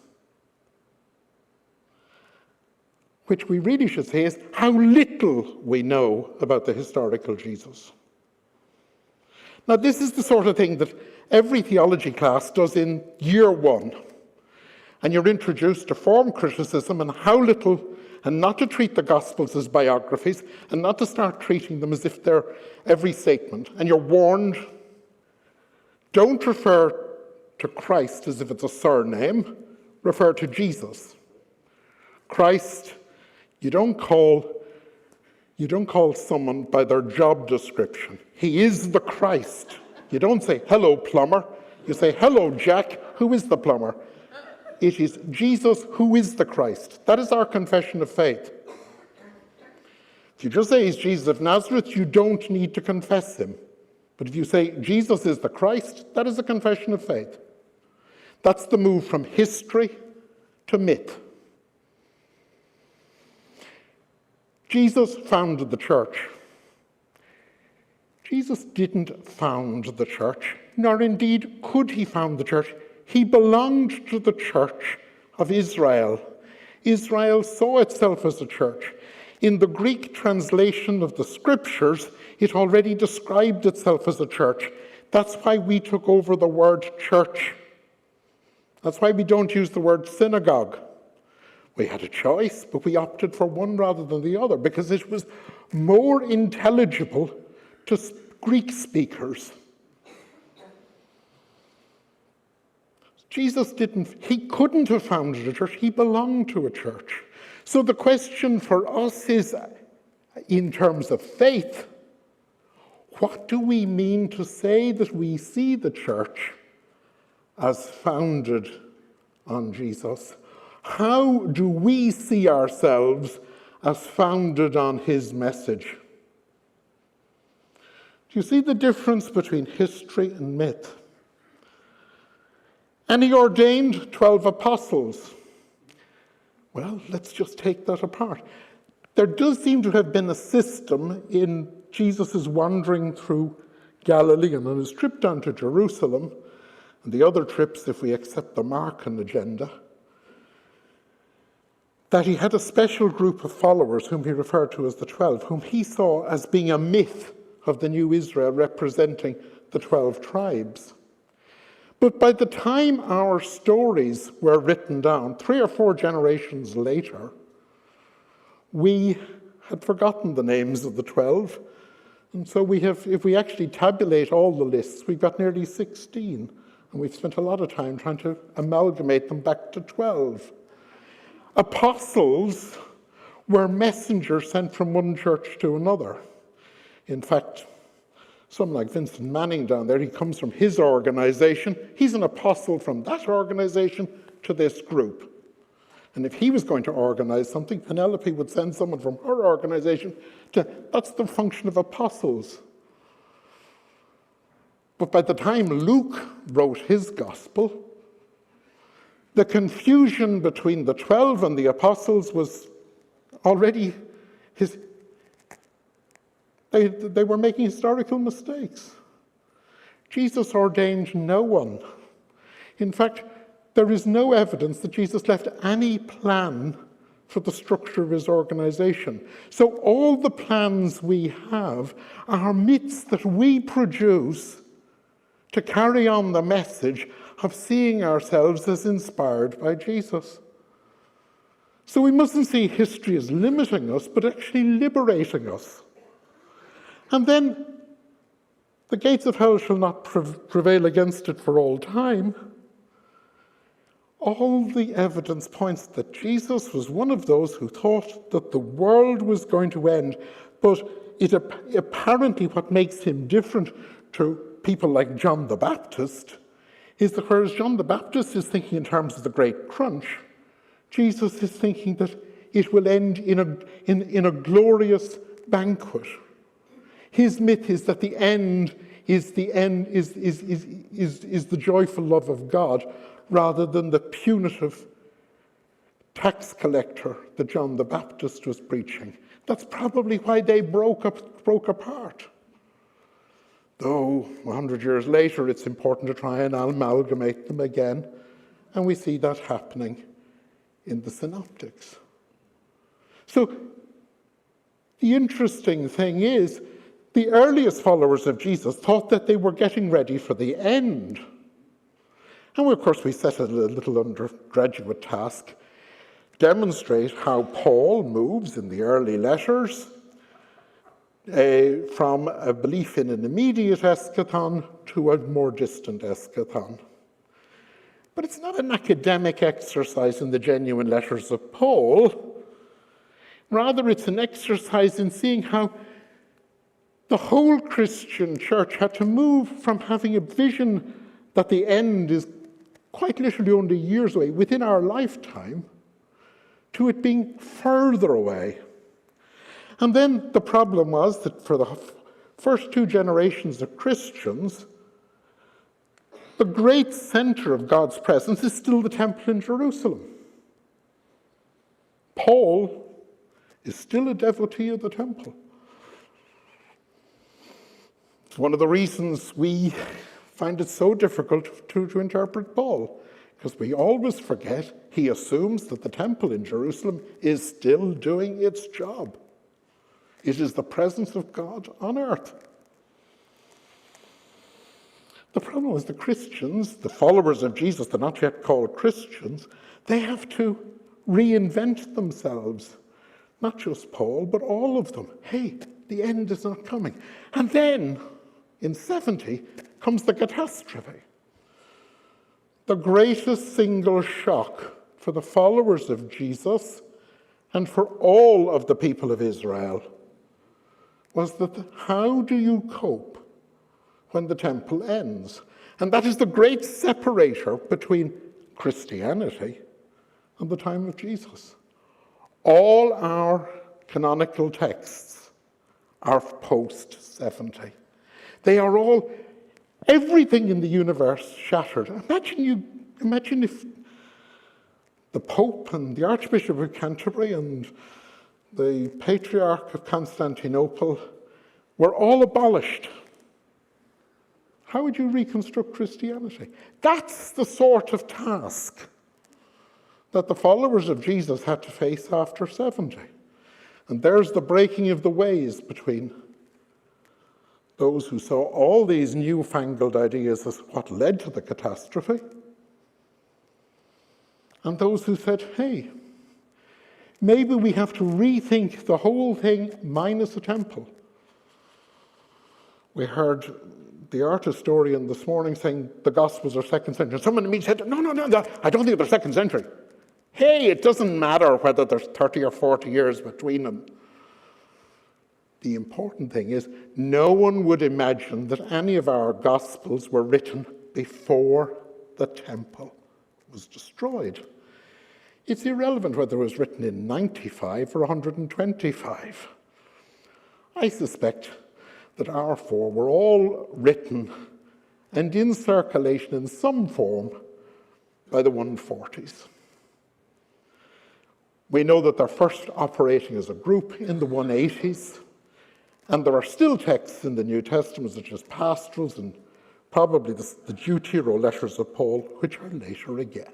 Which we really should say is how little we know about the historical Jesus. Now, this is the sort of thing that every theology class does in year 1. And you're introduced to form criticism and how little, and not to treat the Gospels as biographies, and not to start treating them as if they're every statement. And you're warned, don't refer to Christ as if it's a surname, refer to Jesus. Christ, you don't call someone by their job description. He is the Christ. You don't say, hello, plumber. You say, hello, Jack. Who is the plumber? It is Jesus who is the Christ. That is our confession of faith. If you just say he's Jesus of Nazareth, you don't need to confess him. But if you say Jesus is the Christ, that is a confession of faith. That's the move from history to myth. Jesus founded the church. Jesus didn't found the church, nor indeed could he found the church. He belonged to the church of Israel. Israel saw itself as a church. In the Greek translation of the scriptures, it already described itself as a church. That's why we took over the word church. That's why we don't use the word synagogue. We had a choice, but we opted for one rather than the other because it was more intelligible to Greek speakers. Jesus couldn't have founded a church, he belonged to a church. So the question for us is, in terms of faith, what do we mean to say that we see the church as founded on Jesus? How do we see ourselves as founded on his message? Do you see the difference between history and myth? And he ordained 12 apostles. Well, let's just take that apart. There does seem to have been a system in Jesus' wandering through Galilee and on his trip down to Jerusalem, and the other trips, if we accept the Markan agenda, that he had a special group of followers whom he referred to as the 12, whom he saw as being a myth of the new Israel representing the 12 tribes. But by the time our stories were written down, 3 or 4 generations later, we had forgotten the names of the 12. And so we have, if we actually tabulate all the lists, we've got nearly 16. And we've spent a lot of time trying to amalgamate them back to 12. Apostles were messengers sent from one church to another. In fact, someone like Vincent Manning down there, he comes from his organization. He's an apostle from that organization to this group. And if he was going to organize something, Penelope would send someone from her organization to, that's the function of apostles. But by the time Luke wrote his gospel, the confusion between the 12 and the apostles was already they were making historical mistakes. Jesus ordained no one. In fact, there is no evidence that Jesus left any plan for the structure of his organization. So all the plans we have are myths that we produce to carry on the message of seeing ourselves as inspired by Jesus. So we mustn't see history as limiting us, but actually liberating us. And then the gates of hell shall not prevail against it for all time. All the evidence points that Jesus was one of those who thought that the world was going to end, but apparently what makes him different to people like John the Baptist is that whereas John the Baptist is thinking in terms of the great crunch, Jesus is thinking that it will end in a glorious banquet. His myth is that the end is the joyful love of God, rather than the punitive tax collector that John the Baptist was preaching. That's probably why they broke apart. Though 100 years later, it's important to try and amalgamate them again, and we see that happening in the Synoptics. So the interesting thing is, the earliest followers of Jesus thought that they were getting ready for the end. And of course, we set a little undergraduate task, demonstrate how Paul moves in the early letters from a belief in an immediate eschaton to a more distant eschaton. But it's not an academic exercise in the genuine letters of Paul. Rather, it's an exercise in seeing how the whole Christian church had to move from having a vision that the end is quite literally only years away, within our lifetime, to it being further away. And then the problem was that for the first 2 generations of Christians, the great center of God's presence is still the temple in Jerusalem. Paul is still a devotee of the temple. It's one of the reasons we find it so difficult to interpret Paul, because we always forget he assumes that the temple in Jerusalem is still doing its job. It is the presence of God on earth. The problem is the Christians, the followers of Jesus, they're not yet called Christians, they have to reinvent themselves. Not just Paul, but all of them. Hey, the end is not coming. And then, in 70, comes the catastrophe. The greatest single shock for the followers of Jesus and for all of the people of Israel was that how do you cope when the temple ends? And that is the great separator between Christianity and the time of Jesus. All our canonical texts are post-70. They are all, everything in the universe shattered. Imagine if the Pope and the Archbishop of Canterbury and the Patriarch of Constantinople were all abolished. How would you reconstruct Christianity? That's the sort of task that the followers of Jesus had to face after 70. And there's the breaking of the ways between those who saw all these newfangled ideas as what led to the catastrophe, and those who said, hey, maybe we have to rethink the whole thing minus the temple. We heard the art historian this morning saying the Gospels are 2nd century. Someone to me said, no, I don't think they're 2nd century. Hey, it doesn't matter whether there's 30 or 40 years between them. The important thing is no one would imagine that any of our Gospels were written before the temple was destroyed. It's irrelevant whether it was written in 95 or 125. I suspect that our four were all written and in circulation in some form by the 140s. We know that they're first operating as a group in the 180s, and there are still texts in the New Testament, such as pastorals and probably the Deutero letters of Paul, which are later again.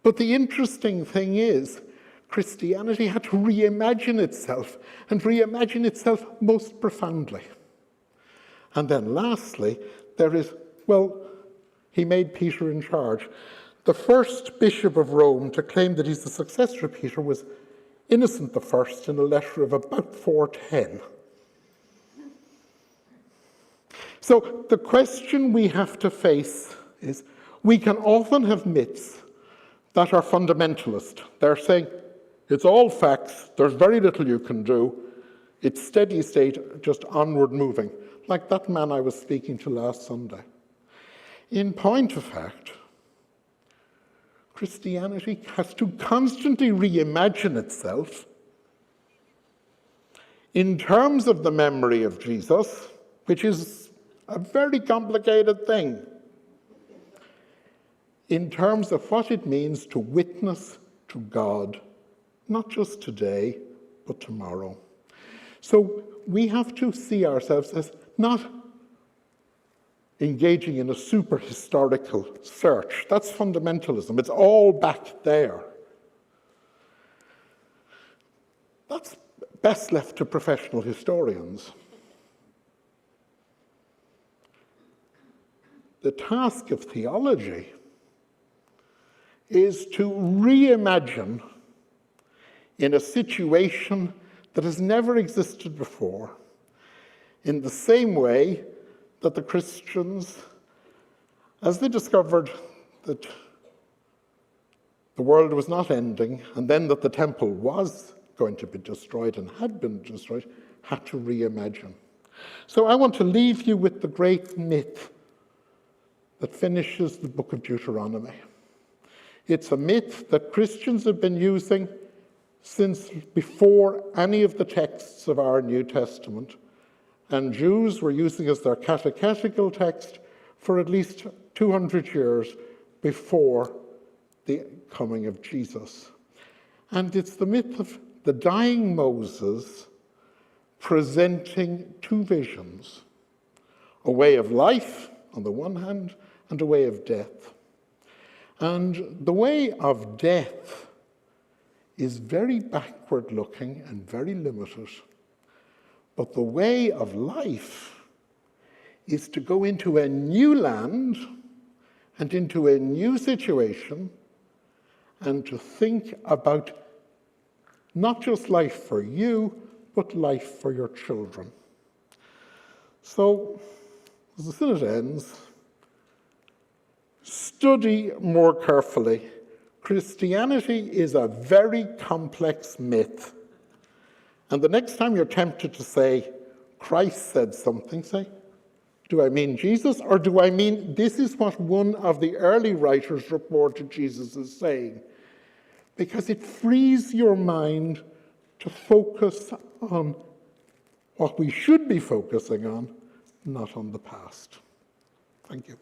But the interesting thing is, Christianity had to reimagine itself, and reimagine itself most profoundly. And then lastly, there is, well, he made Peter in charge. The first bishop of Rome to claim that he's the successor of Peter was Innocent I in a letter of about 410. So the question we have to face is, we can often have myths that are fundamentalist. They're saying, it's all facts, there's very little you can do, it's steady state, just onward moving, like that man I was speaking to last Sunday. In point of fact, Christianity has to constantly reimagine itself in terms of the memory of Jesus, which is a very complicated thing, in terms of what it means to witness to God, not just today, but tomorrow. So we have to see ourselves as not engaging in a super historical search. That's fundamentalism. It's all back there. That's best left to professional historians. The task of theology is to reimagine in a situation that has never existed before, in the same way that the Christians, as they discovered that the world was not ending, and then that the temple was going to be destroyed and had been destroyed, had to reimagine. So I want to leave you with the great myth that finishes the book of Deuteronomy. It's a myth that Christians have been using since before any of the texts of our New Testament, and Jews were using as their catechetical text for at least 200 years before the coming of Jesus. And it's the myth of the dying Moses presenting two visions, a way of life on the one hand and a way of death. And the way of death is very backward looking and very limited. But the way of life is to go into a new land and into a new situation and to think about not just life for you, but life for your children. So, as the synod ends, study more carefully. Christianity is a very complex myth. And the next time you're tempted to say, Christ said something, say, do I mean Jesus, or do I mean this is what one of the early writers reported Jesus as saying? Because it frees your mind to focus on what we should be focusing on, not on the past. Thank you.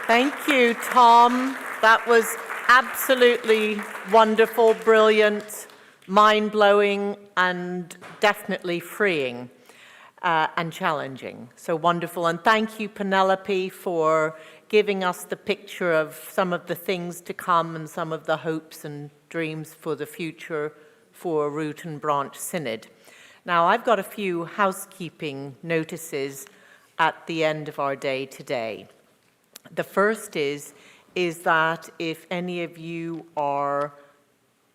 Thank you, Tom. That was absolutely wonderful, brilliant, mind-blowing, and definitely freeing and challenging. So wonderful. And thank you, Penelope, for giving us the picture of some of the things to come and some of the hopes and dreams for the future for Root and Branch Synod. Now, I've got a few housekeeping notices at the end of our day today. The first is that if any of you are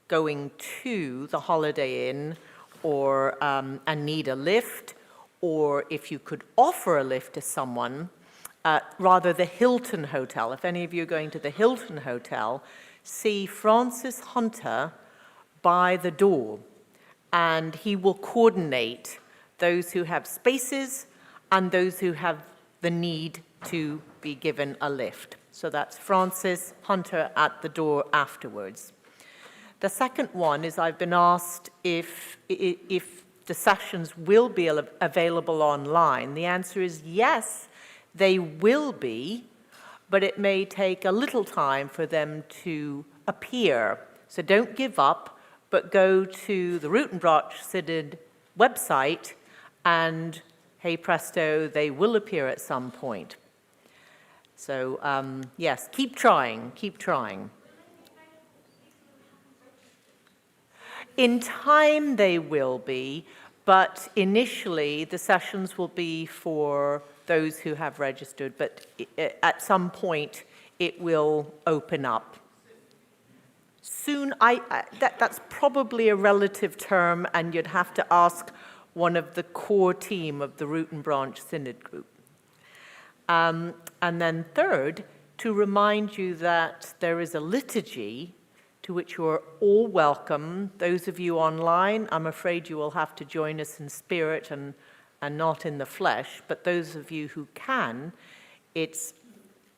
going to the Holiday Inn or and need a lift, or if you could offer a lift to someone, rather the Hilton Hotel. If any of you are going to the Hilton Hotel, see Francis Hunter by the door, and he will coordinate those who have spaces and those who have the need to be given a lift. So that's Francis Hunter at the door afterwards. The second one is I've been asked if the sessions will be available online. The answer is yes, they will be, but it may take a little time for them to appear. So don't give up, but go to the Root and Branch Synod website and hey presto, they will appear at some point. So yes, keep trying, keep trying. In time they will be, but initially the sessions will be for those who have registered, but at some point it will open up. Soon, that's probably a relative term, and you'd have to ask one of the core team of the Root and Branch Synod group. And then third, to remind you that there is a liturgy to which you are all welcome. Those of you online, I'm afraid you will have to join us in spirit and not in the flesh, but those of you who can, it's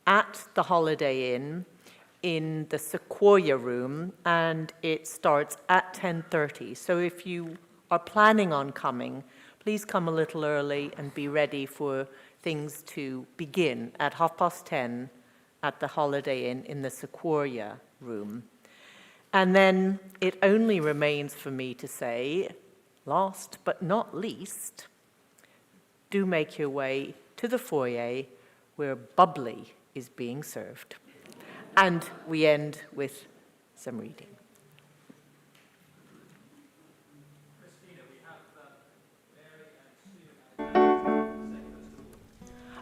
at the Holiday Inn in the Sequoia room, and it starts at 10:30. So if you are planning on coming, please come a little early and be ready for things to begin at 10:30 at the Holiday Inn in the Sequoia room. And then it only remains for me to say, last but not least, do make your way to the foyer where bubbly is being served. And we end with some reading.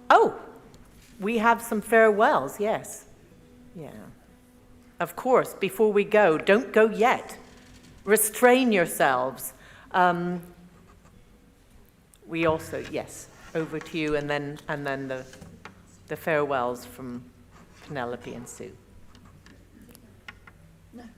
Oh, we have some farewells, yes. Yeah. Of course, before we go, don't go yet. Restrain yourselves. We also, yes, over to you, and then the farewells from Penelope and Sue. Life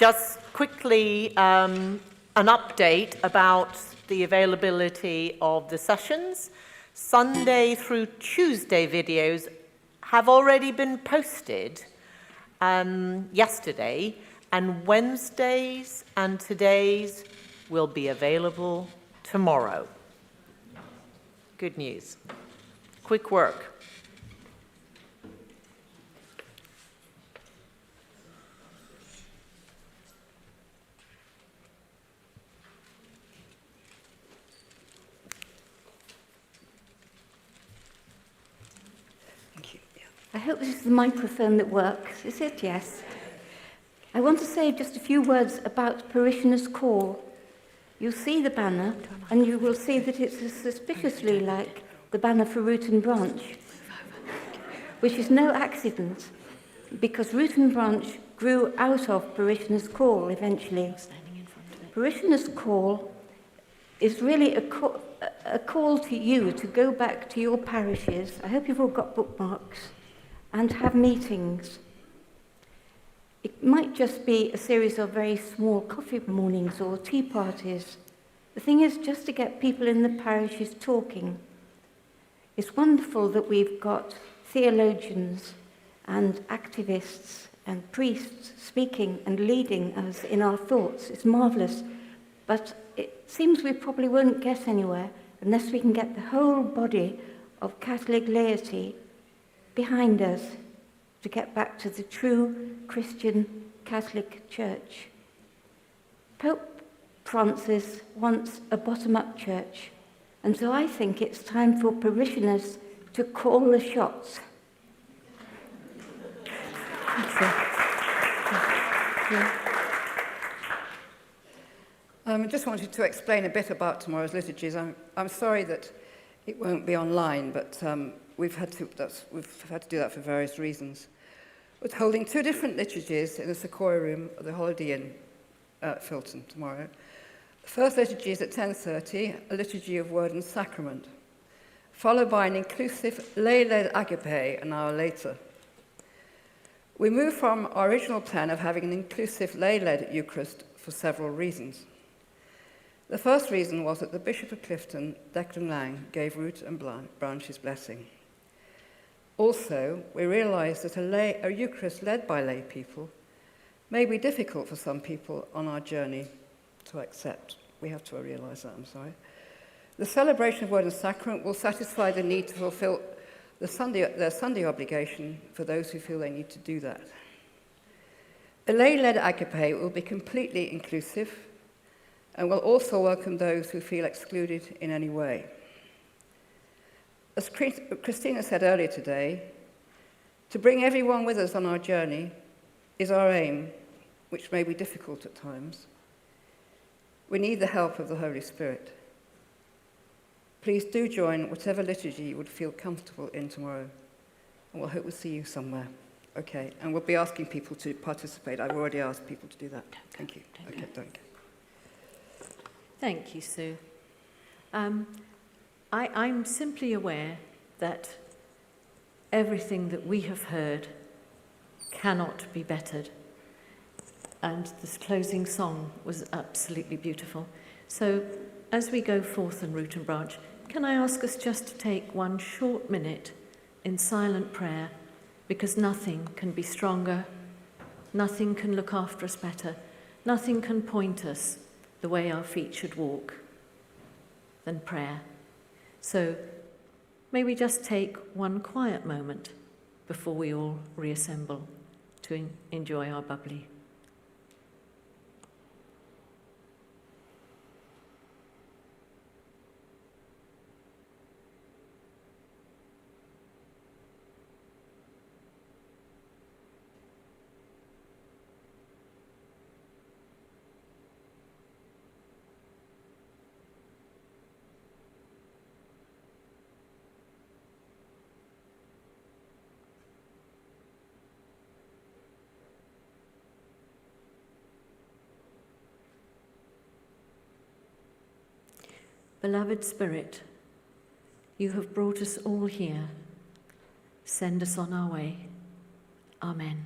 Just quickly, an update about the availability of the sessions. Sunday through Tuesday videos have already been posted yesterday, and Wednesdays and today's will be available tomorrow. Good news. Quick work. I hope this is the microphone that works. Is it? Yes. I want to say just a few words about Parishioners' Call. You'll see the banner, and you will see that it's suspiciously like the banner for Root and Branch, which is no accident, because Root and Branch grew out of Parishioners' Call eventually. Parishioners' Call is really a call to you to go back to your parishes. I hope you've all got bookmarks. And have meetings. It might just be a series of very small coffee mornings or tea parties. The thing is just to get people in the parishes talking. It's wonderful that we've got theologians and activists and priests speaking and leading us in our thoughts. It's marvellous. But it seems we probably won't get anywhere unless we can get the whole body of Catholic laity behind us to get back to the true Christian Catholic Church. Pope Francis wants a bottom-up church, and so I think it's time for parishioners to call the shots. I just wanted to explain a bit about tomorrow's liturgies. I'm sorry that it won't be online, but we've had to do that for various reasons. We're holding two different liturgies in the Sequoia Room of the Holiday Inn at Filton tomorrow. The first liturgy is at 10:30, a liturgy of word and sacrament, followed by an inclusive lay-led agape an hour later. We moved from our original plan of having an inclusive lay-led Eucharist for several reasons. The first reason was that the Bishop of Clifton, Declan Lang, gave Root and Branch his blessing. Also, we realised that a Eucharist led by lay people may be difficult for some people on our journey to accept. We have to realise that, I'm sorry. The celebration of Word and Sacrament will satisfy the need to fulfil their Sunday obligation for those who feel they need to do that. A lay-led agape will be completely inclusive and will also welcome those who feel excluded in any way. As Christina said earlier today, to bring everyone with us on our journey is our aim, which may be difficult at times. We need the help of the Holy Spirit. Please do join whatever liturgy you would feel comfortable in tomorrow, and we'll hope we'll see you somewhere. Okay, and we'll be asking people to participate. I've already asked people to do that. Thank you. Okay, don't go. Thank you, Sue. I'm simply aware that everything that we have heard cannot be bettered. And this closing song was absolutely beautiful. So as we go forth in Root and Branch, can I ask us just to take one short minute in silent prayer, because nothing can be stronger, nothing can look after us better, nothing can point us the way our feet should walk than prayer. So may we just take one quiet moment before we all reassemble to enjoy our bubbly. Beloved Spirit, you have brought us all here. Send us on our way. Amen.